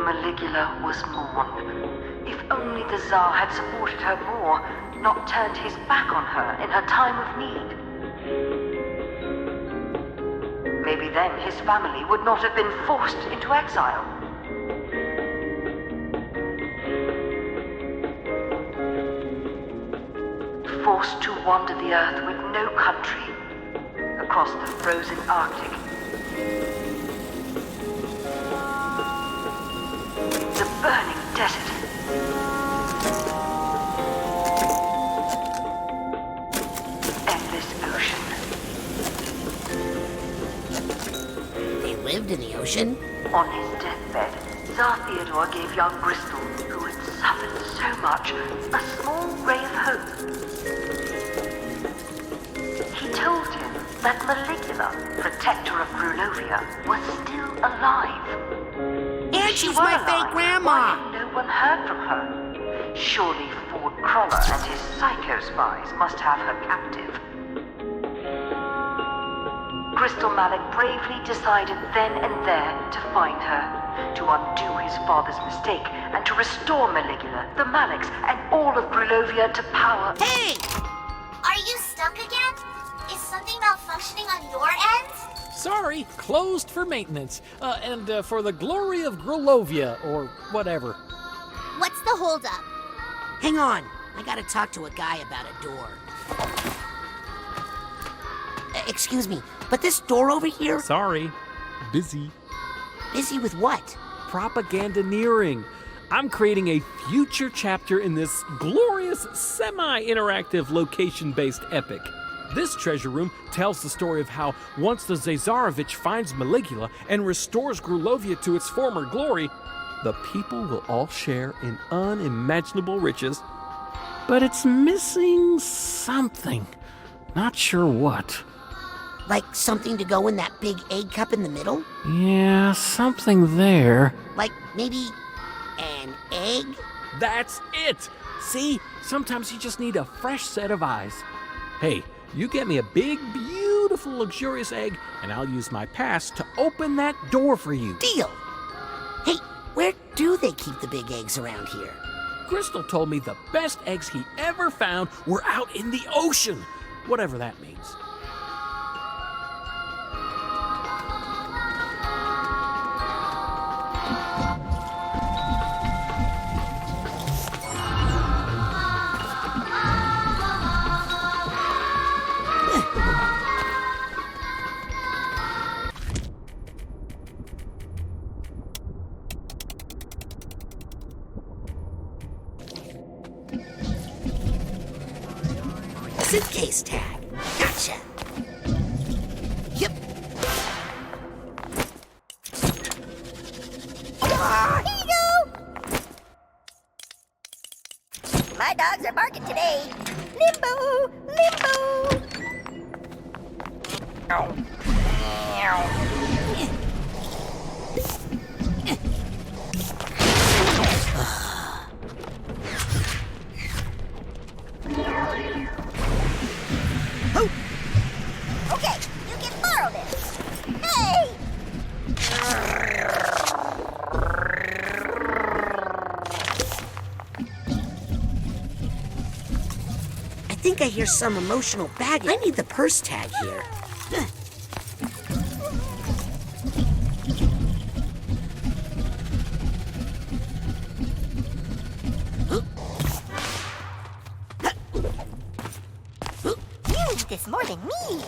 S5: Maligula was mourned. If only the Tsar had supported her more, not turned his back on her in her time of need. Maybe then his family would not have been forced into exile. Forced to wander the earth with no country, across the frozen Arctic. The burning desert. Endless ocean.
S1: They lived in the ocean?
S5: On his deathbed, Tsar Theodore gave young Bristol, who had suffered so much, a small ray of hope. He told him that Maligula, protector of Grulovia, was still alive.
S1: And she's my fake grandma!
S5: Why had no one heard from her? Surely Ford Cruller and his psycho spies must have her captive. Crystal Malik bravely decided then and there to find her, to undo his father's mistake, and to restore Maligula, the Maliks, and all of Grulovia to power.
S1: Hey!
S23: Are you stuck again? Is something malfunctioning on your end?
S2: Sorry, closed for maintenance. And for the glory of Grulovia, or whatever.
S23: What's the holdup?
S1: Hang on. I gotta talk to a guy about a door. Excuse me, but this door over here?
S2: Sorry. Busy.
S1: Busy with what?
S2: Propagandaneering. I'm creating a future chapter in this glorious, semi-interactive, location-based epic. This treasure room tells the story of how once the Zazarovich finds Maligula and restores Grulovia to its former glory, the people will all share in unimaginable riches. but it's missing something. Not sure what.
S1: Like something to go in that big egg cup in the middle?
S2: Yeah, something there.
S1: Like maybe an egg?
S2: That's it! See? Sometimes you just need a fresh set of eyes. Hey, you get me a big, beautiful, luxurious egg, and I'll use my pass to open that door for you.
S1: Deal! Hey, where do they keep the big eggs around here?
S2: Crystal told me the best eggs he ever found were out in the ocean, whatever that means.
S1: Suitcase tag. Gotcha. Yep.
S23: Here you go! My dogs are barking today. Limbo! Limbo! Okay, you can borrow this. Hey!
S1: I think I hear some emotional baggage. I need the purse tag here.
S23: You need this more than me.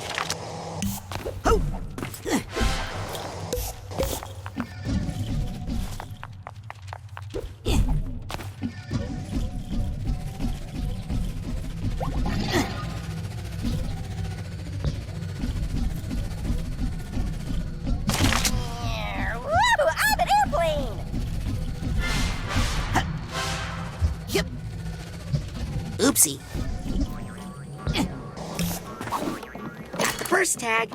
S23: Whoa, I'm an airplane!
S1: Yep. Oopsie. Got the purse tag.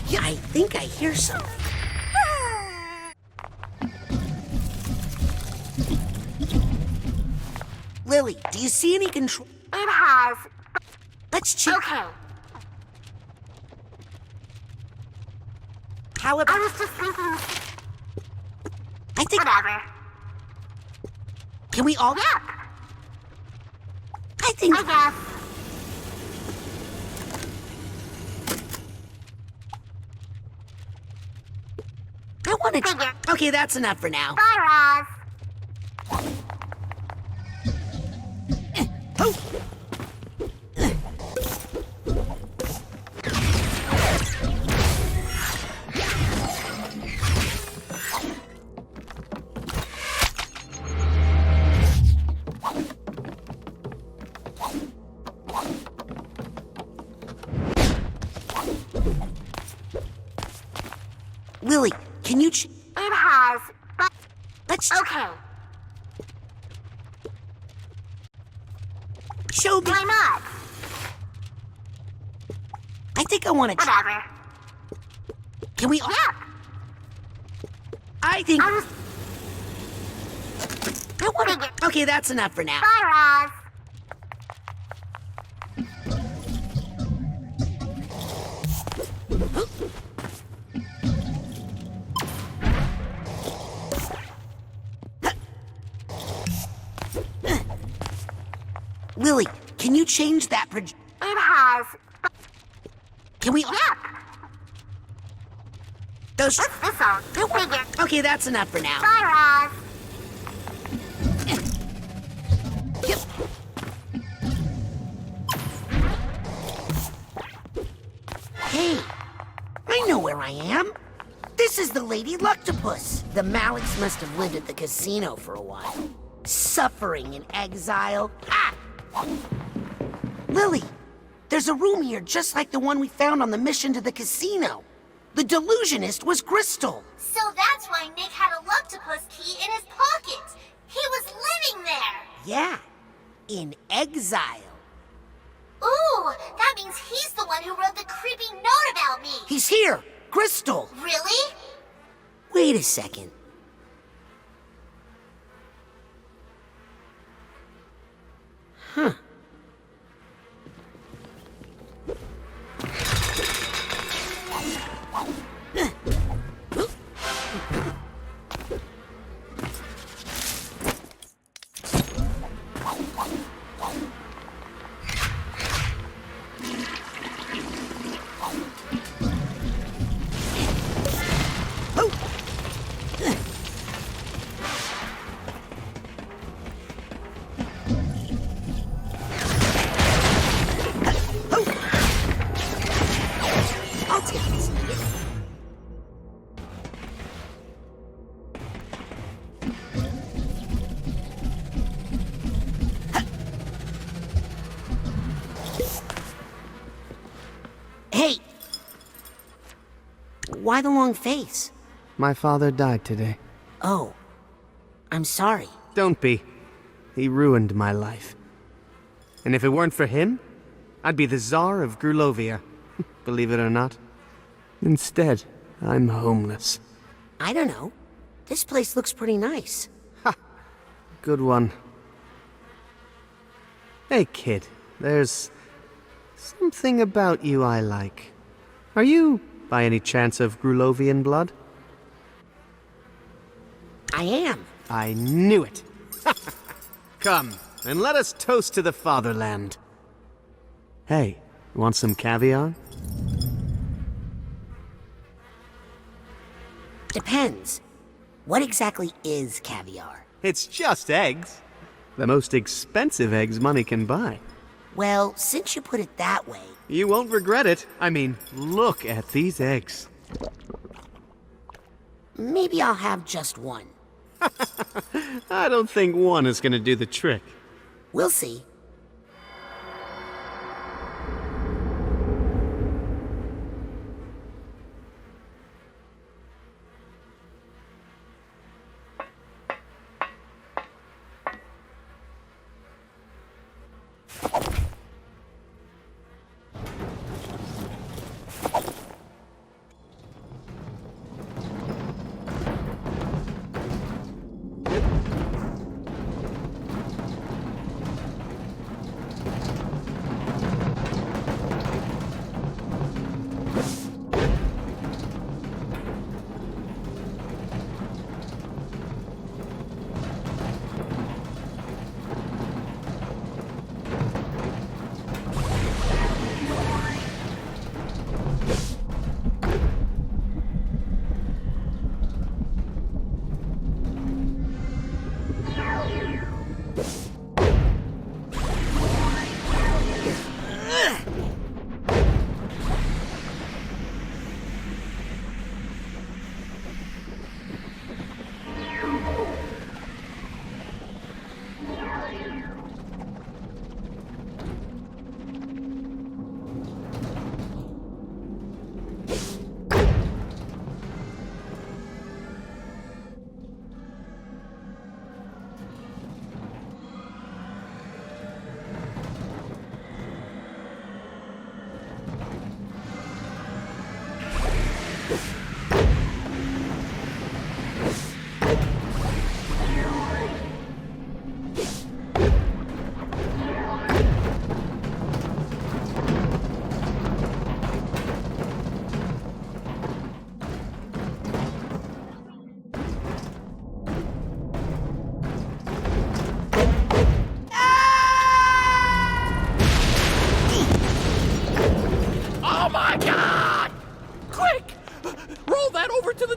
S1: Yeah, I think I hear something. Lily, do you see any control?
S23: It has.
S1: Let's check.
S23: Okay.
S1: How about...
S23: I was just thinking.
S1: I think...
S23: Whatever.
S1: Can we all...
S23: Yep.
S1: I think...
S23: I guess.
S1: I want to...
S23: Figure.
S1: Okay, that's enough for now.
S23: Bye, Roz.
S1: Oh! Lily, can you...
S23: It has. But
S1: Let's...
S23: okay.
S1: Show me...
S23: Why not?
S1: I think I want to...
S23: Whatever.
S1: Can we...
S23: Yep.
S1: I think...
S23: I was.
S1: I want to...
S23: Figure.
S1: Okay, that's enough for now.
S23: Bye, Roz.
S1: Lily, can you change that
S23: It has.
S1: Can we...
S23: Yep.
S1: Those...
S23: What's this on? Figure.
S1: Okay, that's enough for now.
S23: Bye, Roz.
S1: Yep. Hey, I know where I am. This is the Lady Luctopus. The Maliks must have lived at the casino for a while. Suffering in exile. Ah! Lily, there's a room here just like the one we found on the mission to the casino. The delusionist was Crystal.
S23: So that's why Nick had a Luctopus key in his pocket. He was living there.
S1: Yeah, in exile.
S23: Ooh, that means he's the one who wrote the creepy note about me.
S1: He's here! Crystal!
S23: Really?
S1: Wait a second. Huh. Hey! Why the long face?
S3: My father died today.
S1: Oh, I'm sorry.
S3: Don't be. He ruined my life. And if it weren't for him, I'd be the Tsar of Grulovia. Believe it or not. Instead, I'm homeless.
S1: I don't know. This place looks pretty nice.
S3: Ha! Good one. Hey, kid. There's something about you I like. Are you, by any chance, of Grulovian blood?
S1: I am.
S3: I knew it. Come, and let us toast to the fatherland. Hey, want some caviar?
S1: Depends. What exactly is caviar?
S3: It's just eggs. The most expensive eggs money can buy.
S1: Well, since you put it that way...
S3: You won't regret it. I mean, look at these eggs.
S1: Maybe I'll have just one.
S3: I don't think one is gonna do the trick.
S1: We'll see.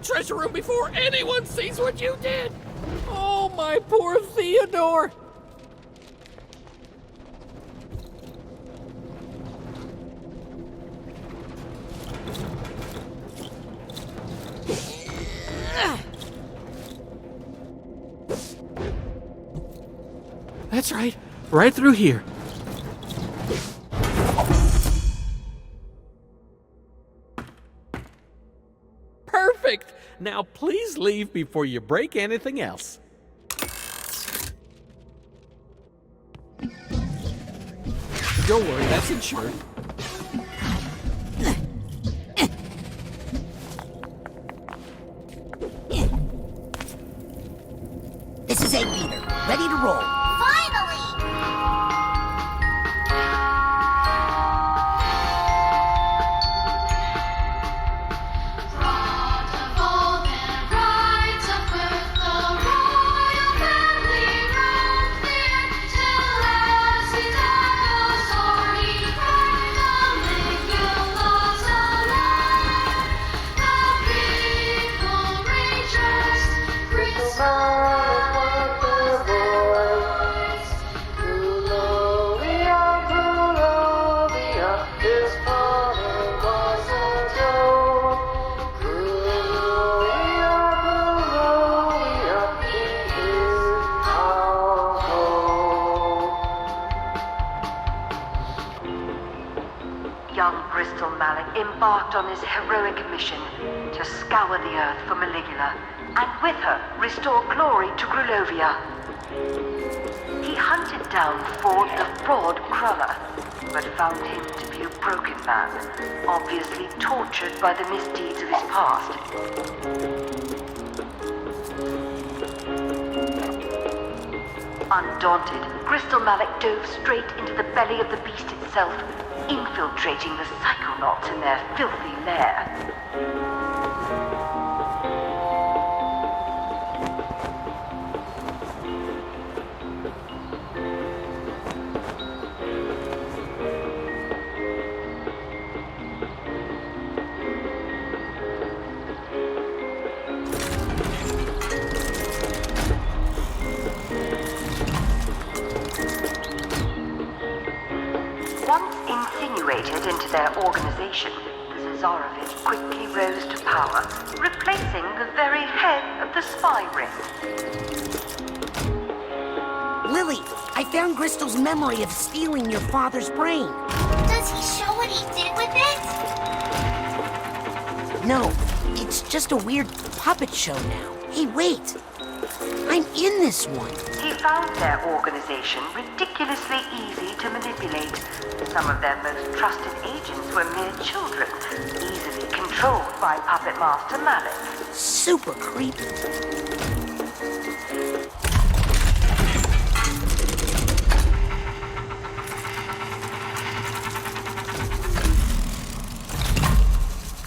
S2: Treasure room before anyone sees what you did! Oh, my poor Theodore! That's right, right through here. Now please leave before you break anything else. Don't worry, that's insured.
S1: This is 8-meter, ready to roll.
S23: Finally!
S5: Young Bristol Mallet embarked on his heroic mission to scour the earth for Maligula, and with her restore glory to Grulovia. He hunted down Ford the Fraud Cruller, but found him to be a broken man, obviously tortured by the misdeeds of his past. Undaunted, Bristol Mallet dove straight into the belly of the beast itself, infiltrating the Psychonauts in their filthy lair. Once insinuated into their organization, the Zarovich quickly rose to power, replacing the very head of the spy ring.
S1: Lily, I found Crystal's memory of stealing your father's brain.
S23: Does he show what he did with it?
S1: No, it's just a weird puppet show now. Hey, wait. I'm in this one.
S5: He found their organization ridiculously easy to manipulate. Some of their most trusted agents were mere children, easily controlled by Puppet Master Mallet.
S1: Super creepy.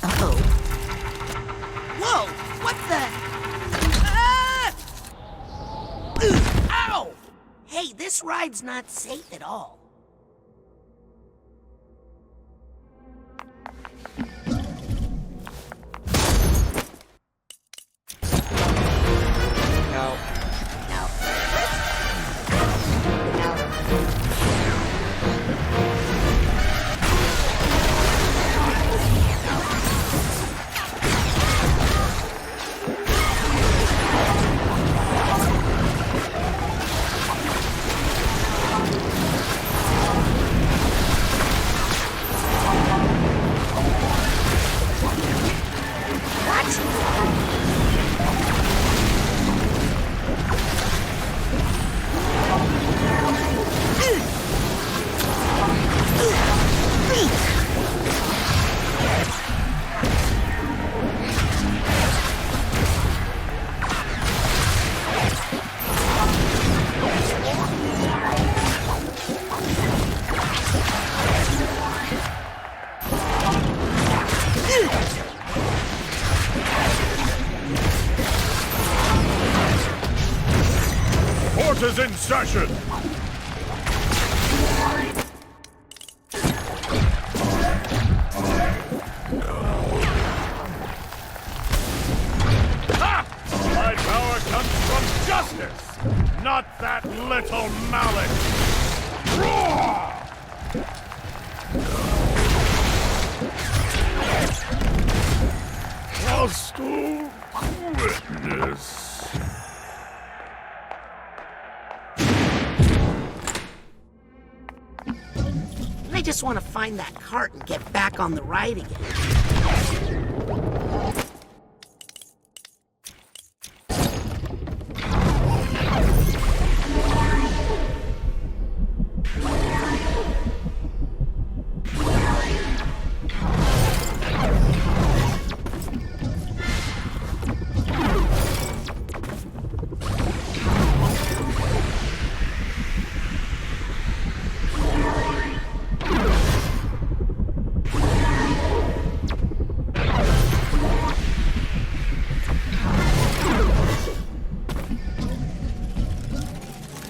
S1: Uh-oh. Whoa! What the? Ow! Hey, this ride's not safe at all.
S8: Court is in session! Ha! My power comes from justice, not that little mallet! Roar! Hostile witness.
S1: I just want to find that cart and get back on the ride again.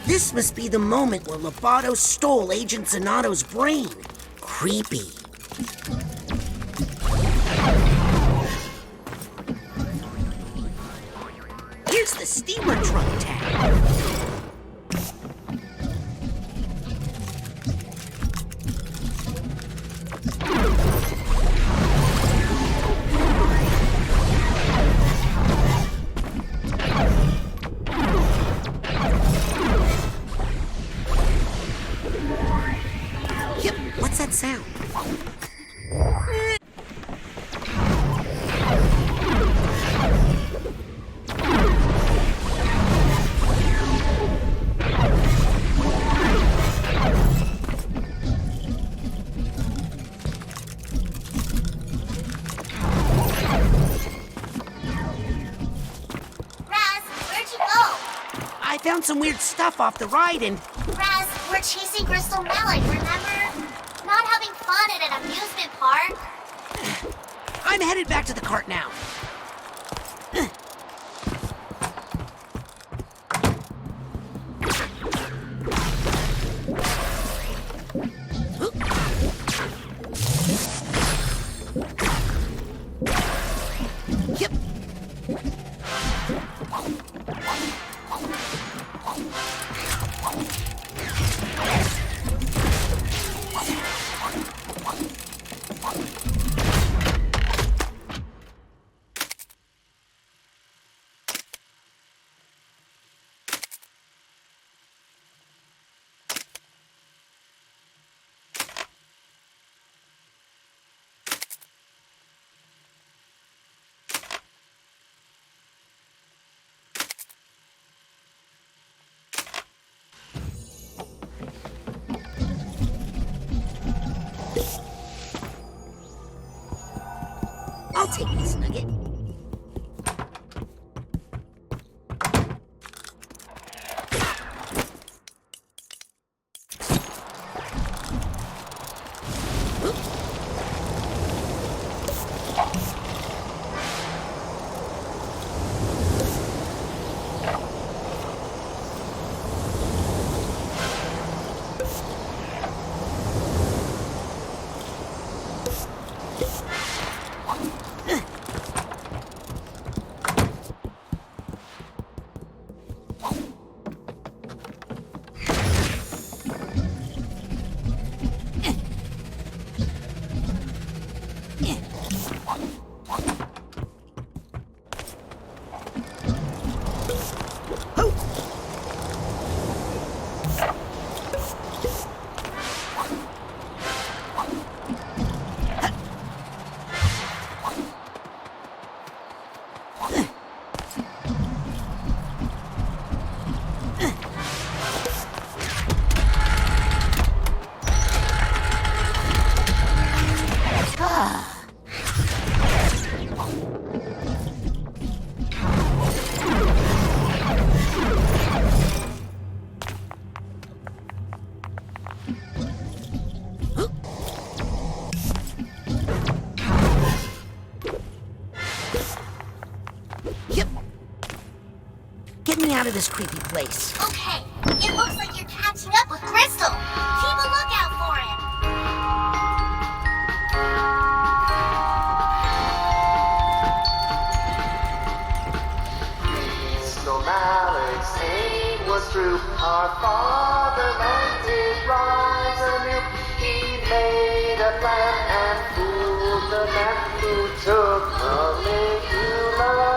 S1: This must be the moment where Lobato stole Agent Zanotto's brain. Creepy. Here's the steamer trunk tag. Yep, what's that sound? I found some weird stuff off the ride and...
S23: Raz, we're chasing Crystal Malik, remember? Not having fun at an amusement park.
S1: I'm headed back to the cart now. Yep. I'll take this nugget. Get me out of this creepy place.
S23: Okay, it looks like you're catching up with Crystal. Keep a lookout for it.
S7: Crystal Malik's aim was true. Our fatherland did rise anew. He made a plan and fooled the man who took Caligula.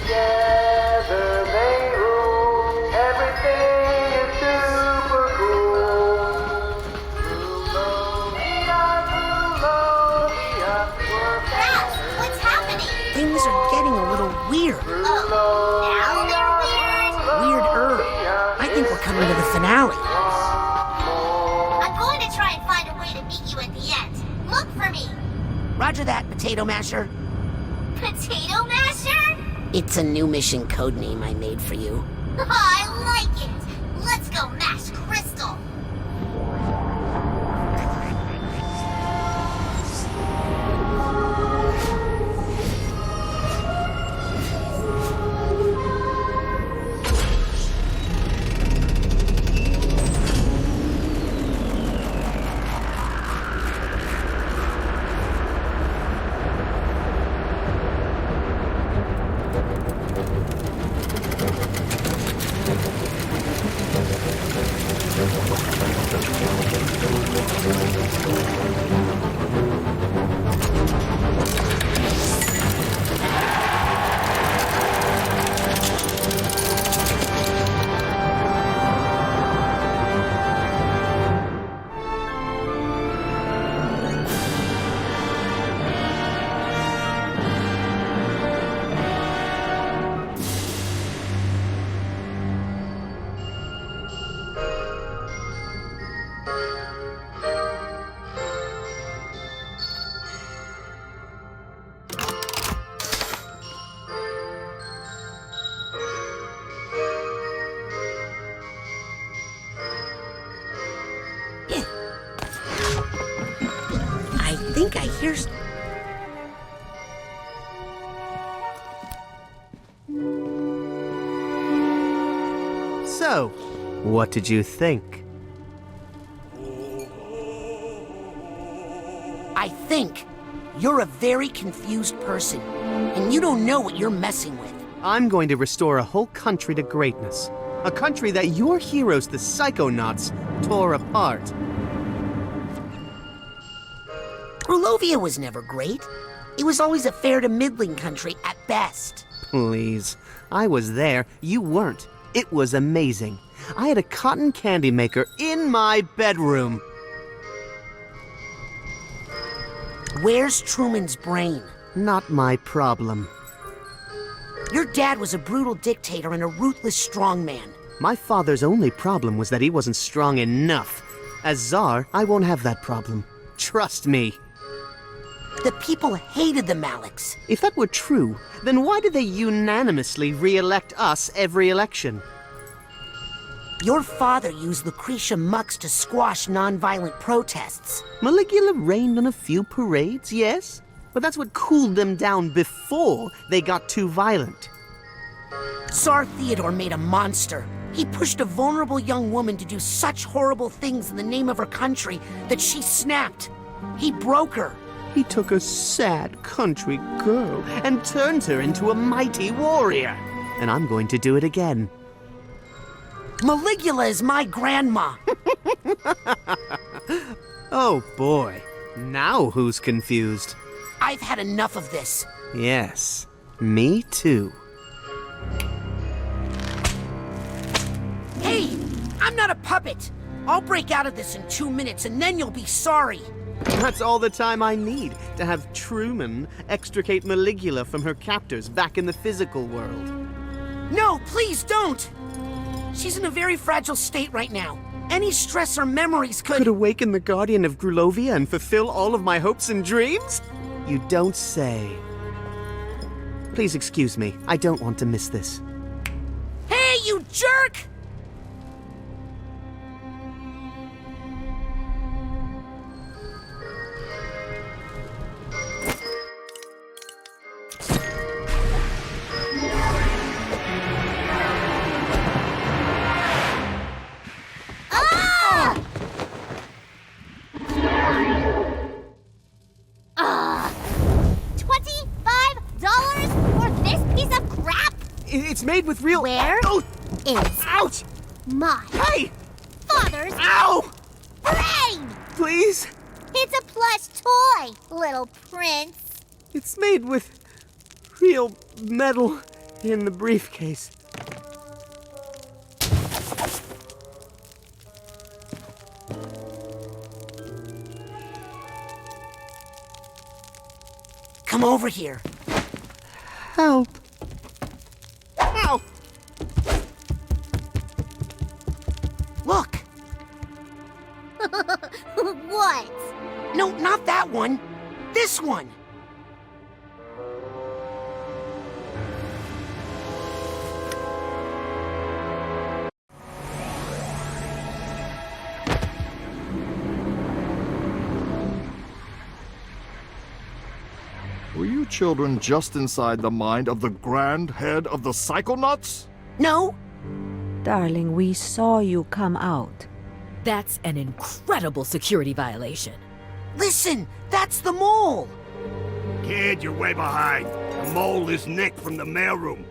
S7: Together they rule. Everything is super cool.
S23: Raz, what's happening?
S1: Things are getting a little weird.
S23: Now they're weird?
S1: Weirder. I think we're coming to the finale.
S23: I'm going to try and find a way to meet you at the end. Look for me.
S1: Roger that, Potato Masher.
S23: Potato Masher?
S1: It's a new mission code name I made for you.
S23: I like it. Let's go mash Crystal.
S1: Where's...
S3: So, what did you think?
S1: I think you're a very confused person, and you don't know what you're messing with.
S3: I'm going to restore a whole country to greatness. A country that your heroes, the Psychonauts, tore apart.
S1: Grulovia was never great. It was always a fair to middling country at best.
S3: Please. I was there. You weren't. It was amazing. I had a cotton candy maker in my bedroom.
S1: Where's Truman's brain?
S3: Not my problem.
S1: Your dad was a brutal dictator and a ruthless strongman.
S3: My father's only problem was that he wasn't strong enough. As Tsar, I won't have that problem. Trust me.
S1: The people hated the Maliks.
S3: If that were true, then why did they unanimously re-elect us every election?
S1: Your father used Lucretia Mux to squash non-violent protests.
S3: Maligula rained on a few parades, yes? But that's what cooled them down before they got too violent.
S1: Tsar Theodore made a monster. He pushed a vulnerable young woman to do such horrible things in the name of her country that she snapped. He broke her.
S3: He took a sad country girl and turned her into a mighty warrior. And I'm going to do it again.
S1: Maligula is my grandma.
S3: Oh boy. Now who's confused?
S1: I've had enough of this.
S3: Yes, me too.
S1: Hey, I'm not a puppet. I'll break out of this in 2 minutes and then you'll be sorry.
S3: That's all the time I need to have Truman extricate Maligula from her captors back in the physical world.
S1: No, please don't! She's in a very fragile state right now. Any stress or memories could
S3: awaken the Guardian of Grulovia and fulfill all of my hopes and dreams? You don't say. Please excuse me. I don't want to miss this.
S1: Hey, you jerk!
S3: It's made with real...
S23: Where is
S3: ouch!
S23: My
S3: Hey!
S23: father's
S3: Ow!
S23: brain?
S3: Please?
S23: It's a plush toy, little prince.
S3: It's made with real metal in the briefcase.
S1: Come over here.
S3: Help. Ow!
S1: Look!
S23: What?
S1: No, not that one. This one.
S13: Were you children just inside the mind of the Grand Head of the Psychonauts?
S1: No.
S15: Darling, we saw you come out.
S16: That's an incredible security violation.
S1: Listen, that's the mole.
S17: Kid, you're way behind. The mole is Nick from the mailroom.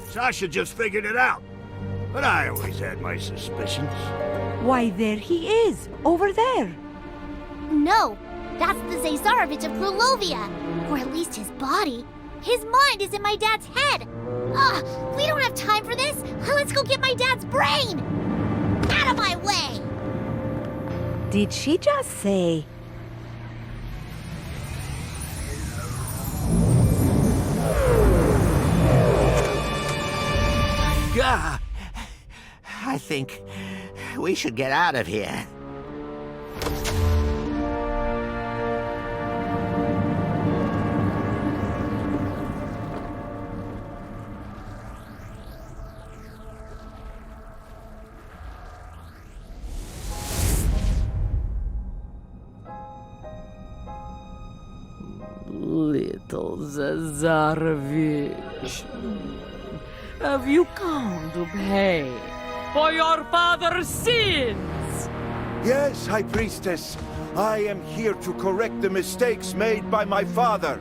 S17: Sasha just figured it out. But I always had my suspicions.
S15: Why, there he is, over there.
S23: No, that's the Zazarovich of Grulovia. Or at least his body. His mind is in my dad's head. We don't have time for this. Let's go get my dad's brain. Out of my way.
S15: Did she just say...
S6: Gah! I think we should get out of here.
S11: the Tsarevich. Have you come to pay for your father's sins?
S20: Yes, High Priestess. I am here to correct the mistakes made by my father.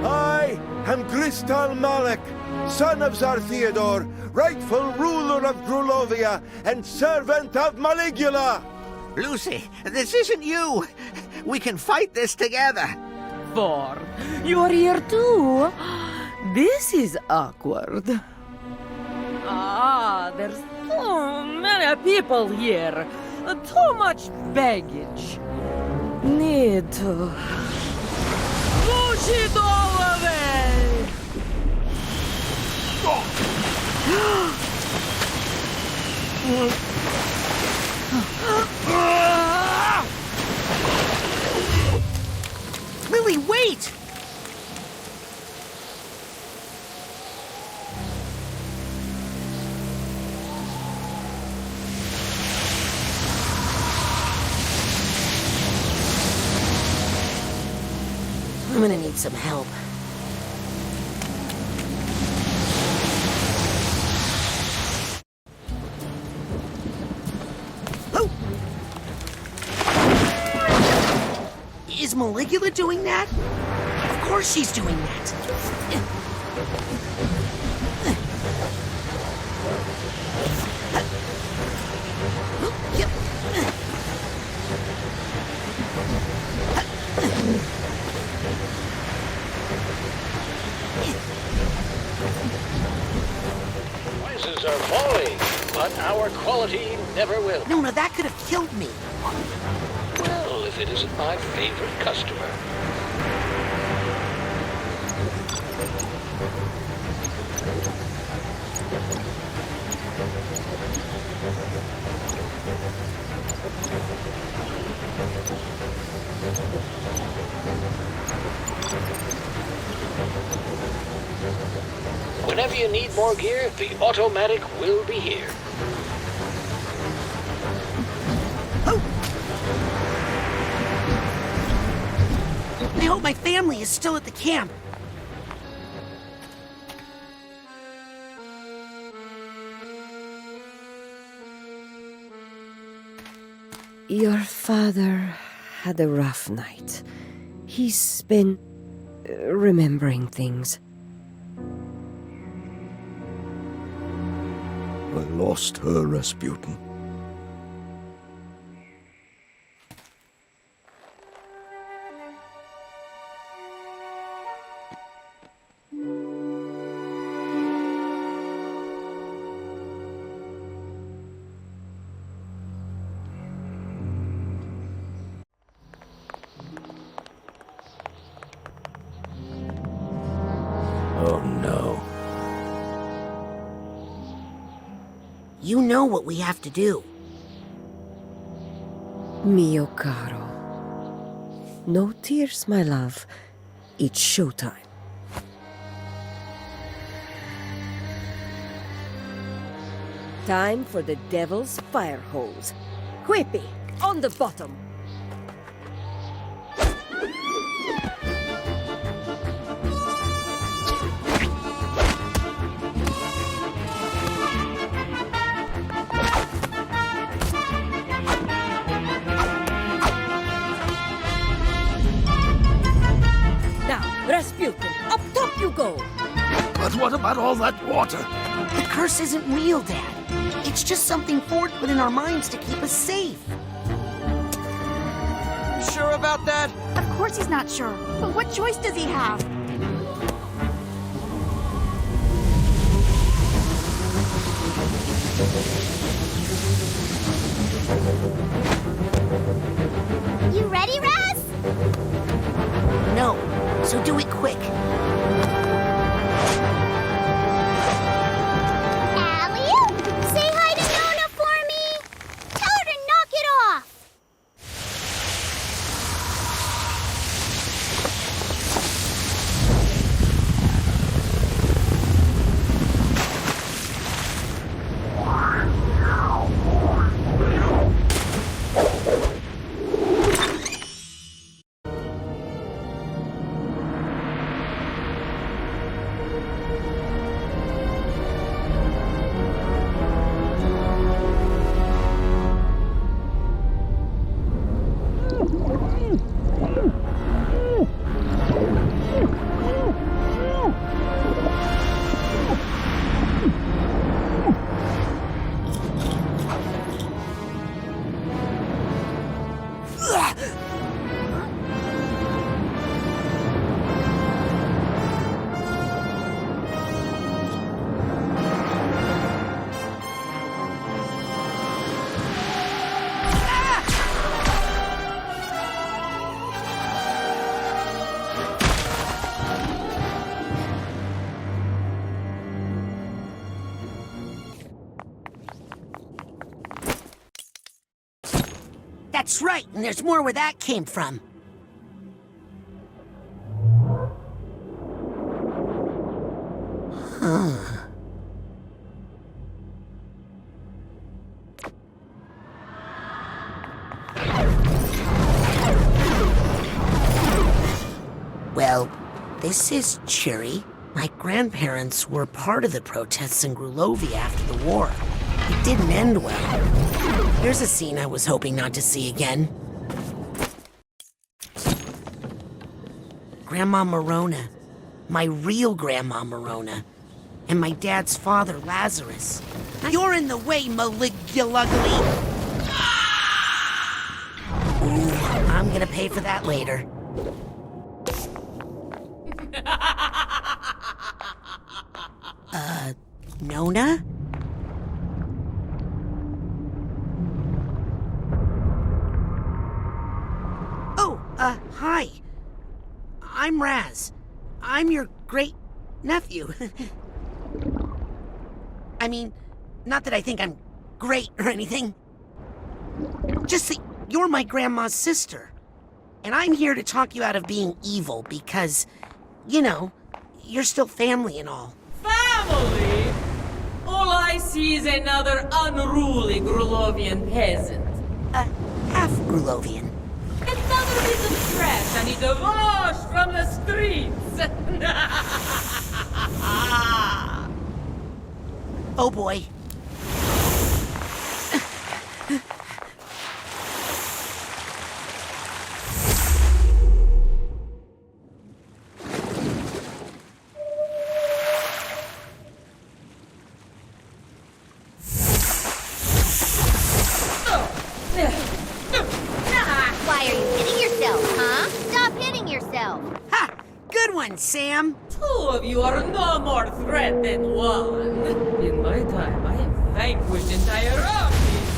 S20: I am Gristal Malek, son of Tsar Theodore, rightful ruler of Grulovia and servant of Maligula.
S12: Lucy, this isn't you. We can fight this together.
S11: For you're here too? This is awkward. There's so many people here. Too much baggage. Need to push it all away.
S1: Lily, wait! I'm gonna need some help. Oh! Is Maligula doing that? Of course she's doing that.
S14: Prices are falling, but our quality never will.
S1: No, that could have killed me.
S14: Well, if it isn't my favorite customer. Whenever you need more gear, the automatic will be here.
S1: I hope my family is still at the camp.
S11: Your father had a rough night. He's been remembering things.
S20: I lost her, Razputin.
S12: Oh no.
S1: You know what we have to do.
S11: Mio caro. No tears, my love. It's showtime. Time for the devil's fire hose. Quippy, on the bottom. Razputin, up top you go!
S8: But what about all that water?
S1: The curse isn't real, Dad. It's just something Ford put in our minds to keep us safe.
S19: Sure about that?
S23: Of course he's not sure. But what choice does he have? You ready, Raz?
S1: No, so do it quick.
S23: Alley-oop! Say hi to Nona for me! Tell her to knock it off!
S1: That's right, and there's more where that came from. Huh. Well, this is cheery. My grandparents were part of the protests in Grulovia after the war. It didn't end well. Here's a scene I was hoping not to see again. Grandma Morona. My real Grandma Morona. And my dad's father, Lazarus. You're in the way, Maligulugly! Ooh, I'm gonna pay for that later. Nona? Oh, hi. I'm Raz. I'm your great-nephew. I mean, not that I think I'm great or anything. Just that you're my grandma's sister. And I'm here to talk you out of being evil because, you know, you're still family and all.
S10: Family? All I see is another unruly Grulovian peasant.
S1: Half Grulovian.
S10: Another piece of trash I need to wash from the streets.
S1: Oh boy.
S23: Why are you hitting yourself, huh? Stop hitting yourself.
S1: Ha! Good one, Sam.
S10: Two of you are no more threat than one. In my time, I have vanquished entire armies.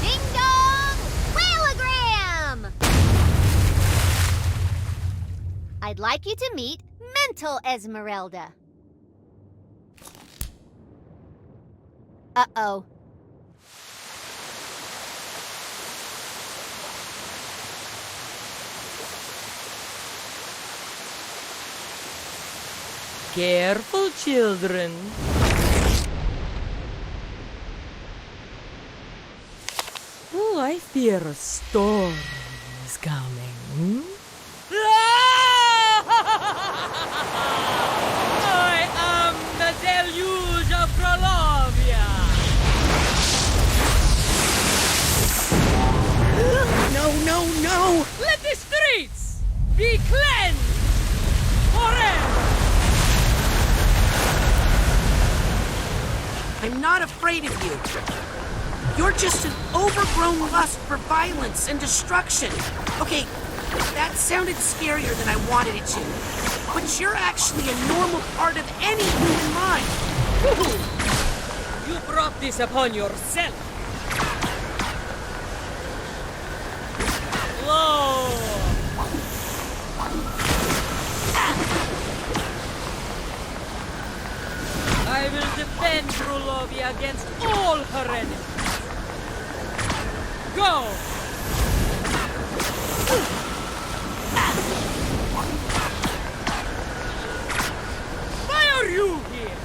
S23: Ding dong! Whaleogram! I'd like you to meet Mental Esmeralda. Uh-oh.
S10: Careful, children. Oh, I fear a storm is coming. I am the deluge of Grulovia.
S1: No!
S10: Let the streets be cleansed forever.
S1: I'm not afraid of you. You're just an overgrown lust for violence and destruction. Okay, that sounded scarier than I wanted it to. But you're actually a normal part of any human mind.
S10: You brought this upon yourself. I will defend Grulovia against all her enemies. Go! Why are you here?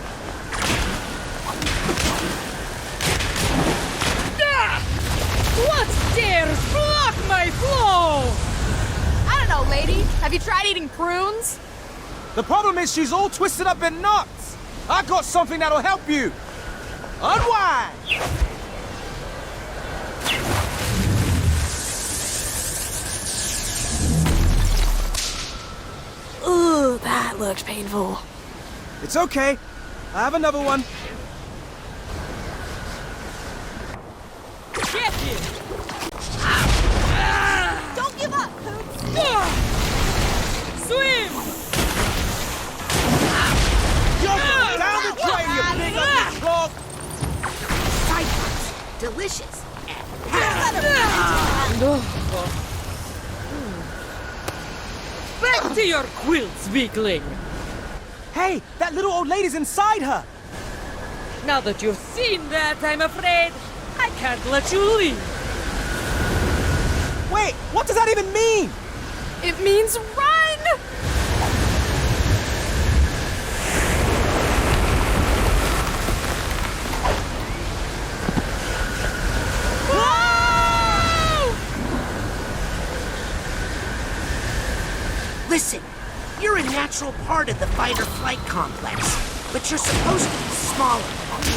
S10: What dares block my flow?
S9: I don't know, lady. Have you tried eating prunes?
S18: The problem is she's all twisted up in knots. I got something that'll help you. Unwind!
S9: Ooh, that looked painful.
S18: It's okay. I have another one.
S10: Get him!
S9: Don't give up, Poops!
S10: Swim!
S18: You're down the drain, you big ugly frog!
S1: Cyclops, delicious.
S10: Back to your quilts, weakling!
S18: Hey, that little old lady's inside her!
S10: Now that you've seen that, I'm afraid I can't let you leave.
S18: Wait, what does that even mean?
S9: It means run!
S1: Listen, you're a natural part of the fight-or-flight complex, but you're supposed to be smaller.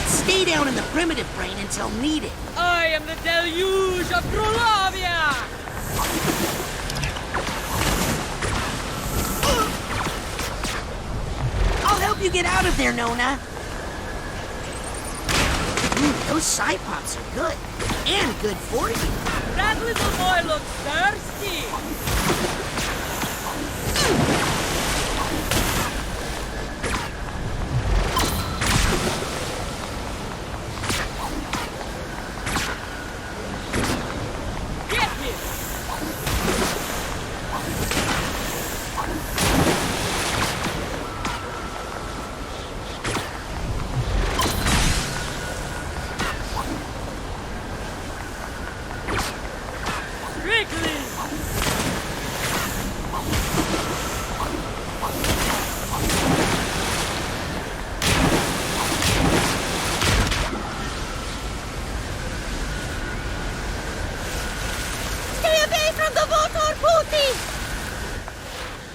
S1: Stay down in the primitive brain until needed.
S10: I am the deluge of Grulovia!
S1: I'll help you get out of there, Nona. Those side pops are good. And good for you.
S10: That little boy looks thirsty.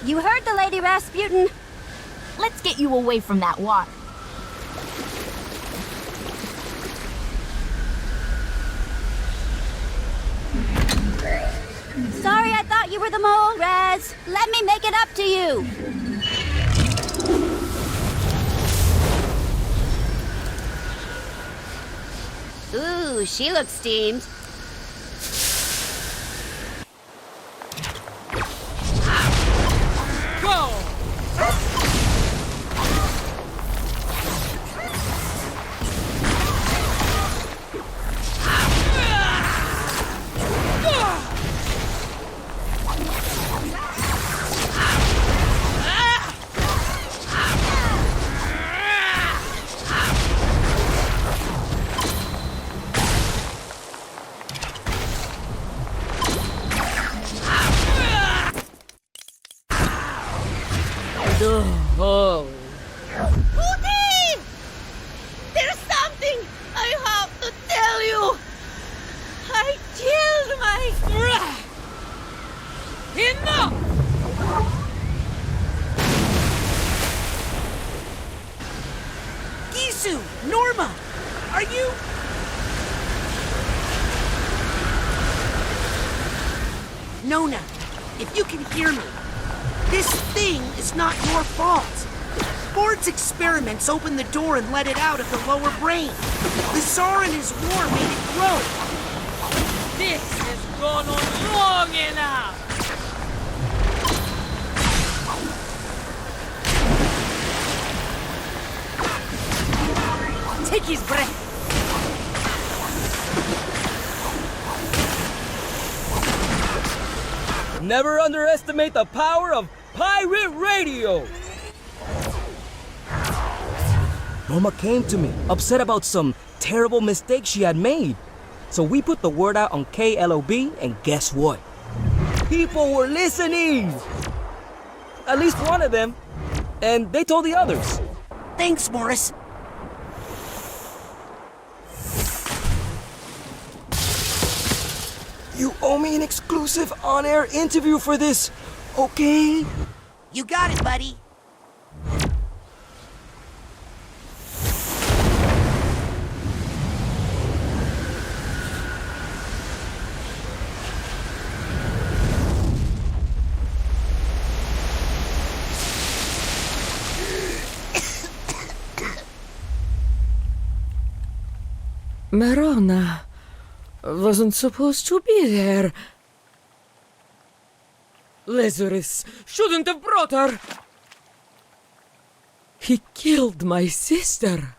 S23: You heard the lady, Razputin. Let's get you away from that water. Sorry, I thought you were the mole, Raz. Let me make it up to you. Ooh, she looks steamed.
S10: Oh.
S19: Pooty! There's something I have to tell you. I killed my...
S10: Enough!
S1: Gisu! Norma! Are you... Nona, if you can hear me, this thing is not your fault. Ford's experiments opened the door and let it out of the lower brain. The Tsar and his war made it grow.
S10: This has gone on long enough. Take his breath.
S18: Never underestimate the power of pirate radio! Norma came to me, upset about some terrible mistake she had made. So we put the word out on KLOB, and guess what? People were listening! At least one of them. And they told the others.
S1: Thanks, Morris.
S18: You owe me an exclusive on-air interview for this, okay?
S1: You got it, buddy.
S10: Marona wasn't supposed to be there. Lazarus shouldn't have brought her. He killed my sister.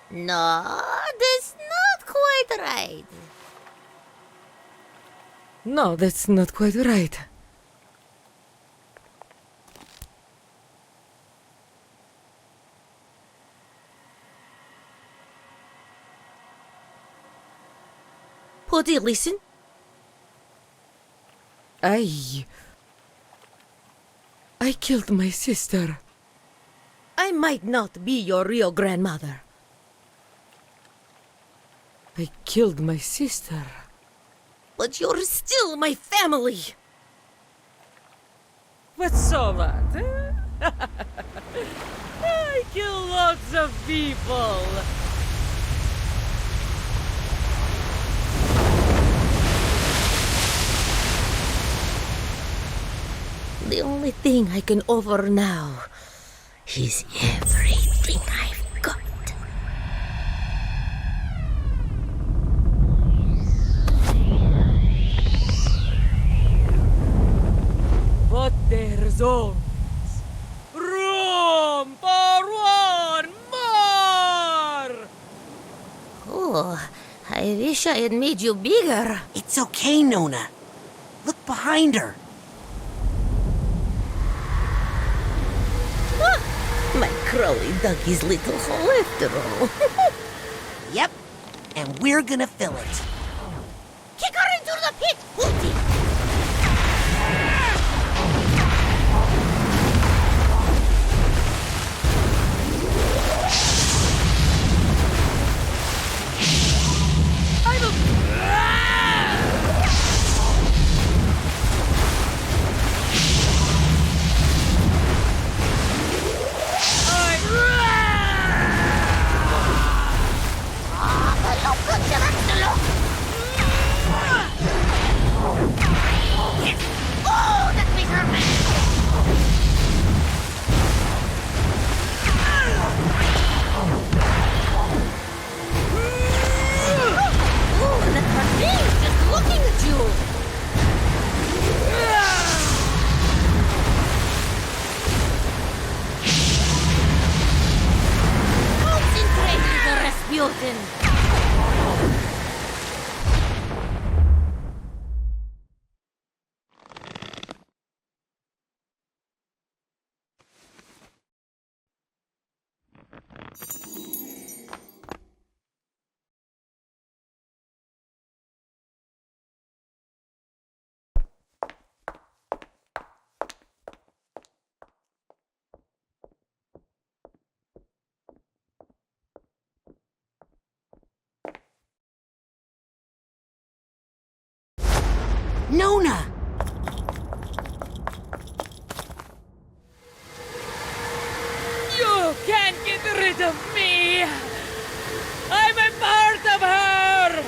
S19: No, that's not quite right.
S10: No, that's not quite right.
S19: Hootie, listen.
S10: I killed my sister.
S19: I might not be your real grandmother.
S10: I killed my sister.
S19: But you're still my family.
S10: What's so what? Eh? I kill lots of people.
S19: The only thing I can offer now is everything I've got.
S10: But there's always room for one more!
S19: Oh, I wish I had made you bigger.
S1: It's okay, Nona. Look behind her.
S19: My Crowley dug his little hole after all.
S1: Yep, and we're gonna fill it.
S19: Kick her into the pit, Hootie! Rasputin!
S1: Nona!
S10: You can't get rid of me! I'm a part of her!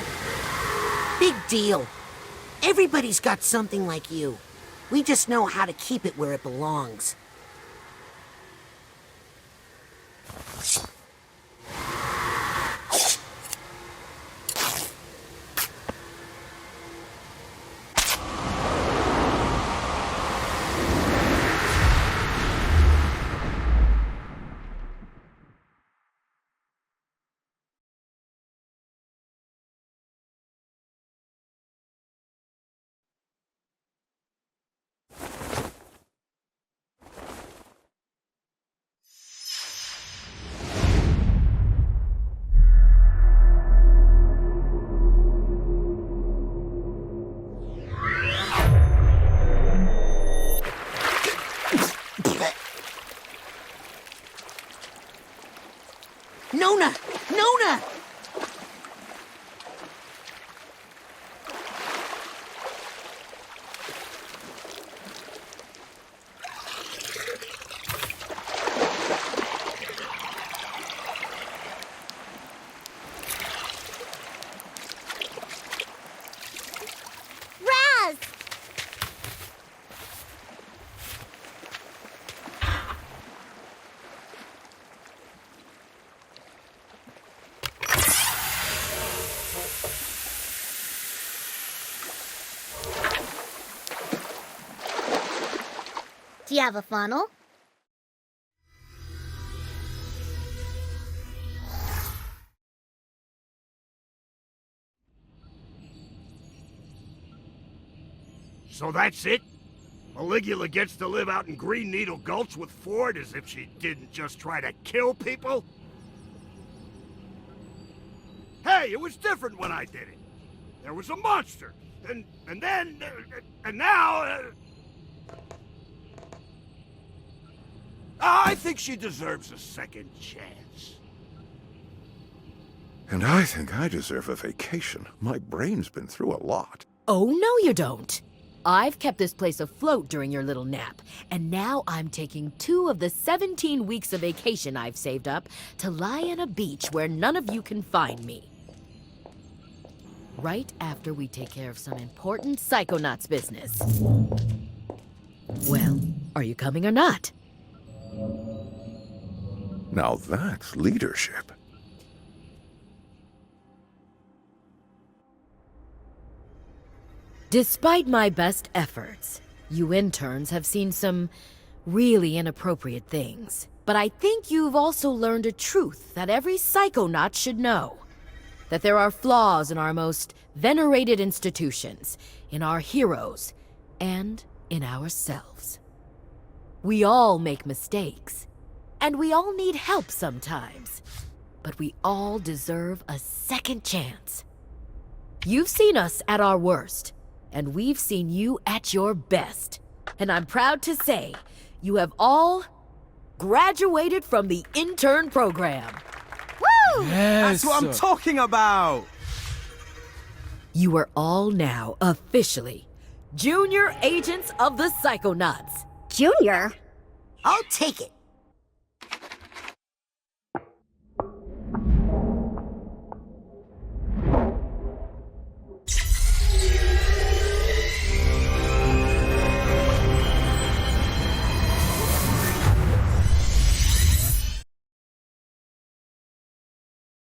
S1: Big deal. Everybody's got something like you. We just know how to keep it where it belongs. Nona! Nona!
S23: Raz! Do you have a funnel?
S17: So that's it? Maligula gets to live out in Green Needle Gulch with Ford as if she didn't just try to kill people? Hey, it was different when I did it. there was a monster. And now... I think she deserves a second chance.
S4: And I think I deserve a vacation. My brain's been through a lot.
S16: Oh, no you don't. I've kept this place afloat during your little nap, and now I'm taking 2 of the 17 weeks of vacation I've saved up to lie on a beach where none of you can find me. Right after we take care of some important Psychonauts business. Well, are you coming or not?
S4: Now that's leadership.
S16: Despite my best efforts, you interns have seen some really inappropriate things. But I think you've also learned a truth that every Psychonaut should know. That there are flaws in our most venerated institutions, in our heroes, and in ourselves. We all make mistakes, and we all need help sometimes. But we all deserve a second chance. You've seen us at our worst, and we've seen you at your best. And I'm proud to say, you have all graduated from the intern program.
S9: Woo!
S21: That's what I'm talking about!
S16: You are all now officially Junior Agents of the Psychonauts.
S1: Junior? I'll take it.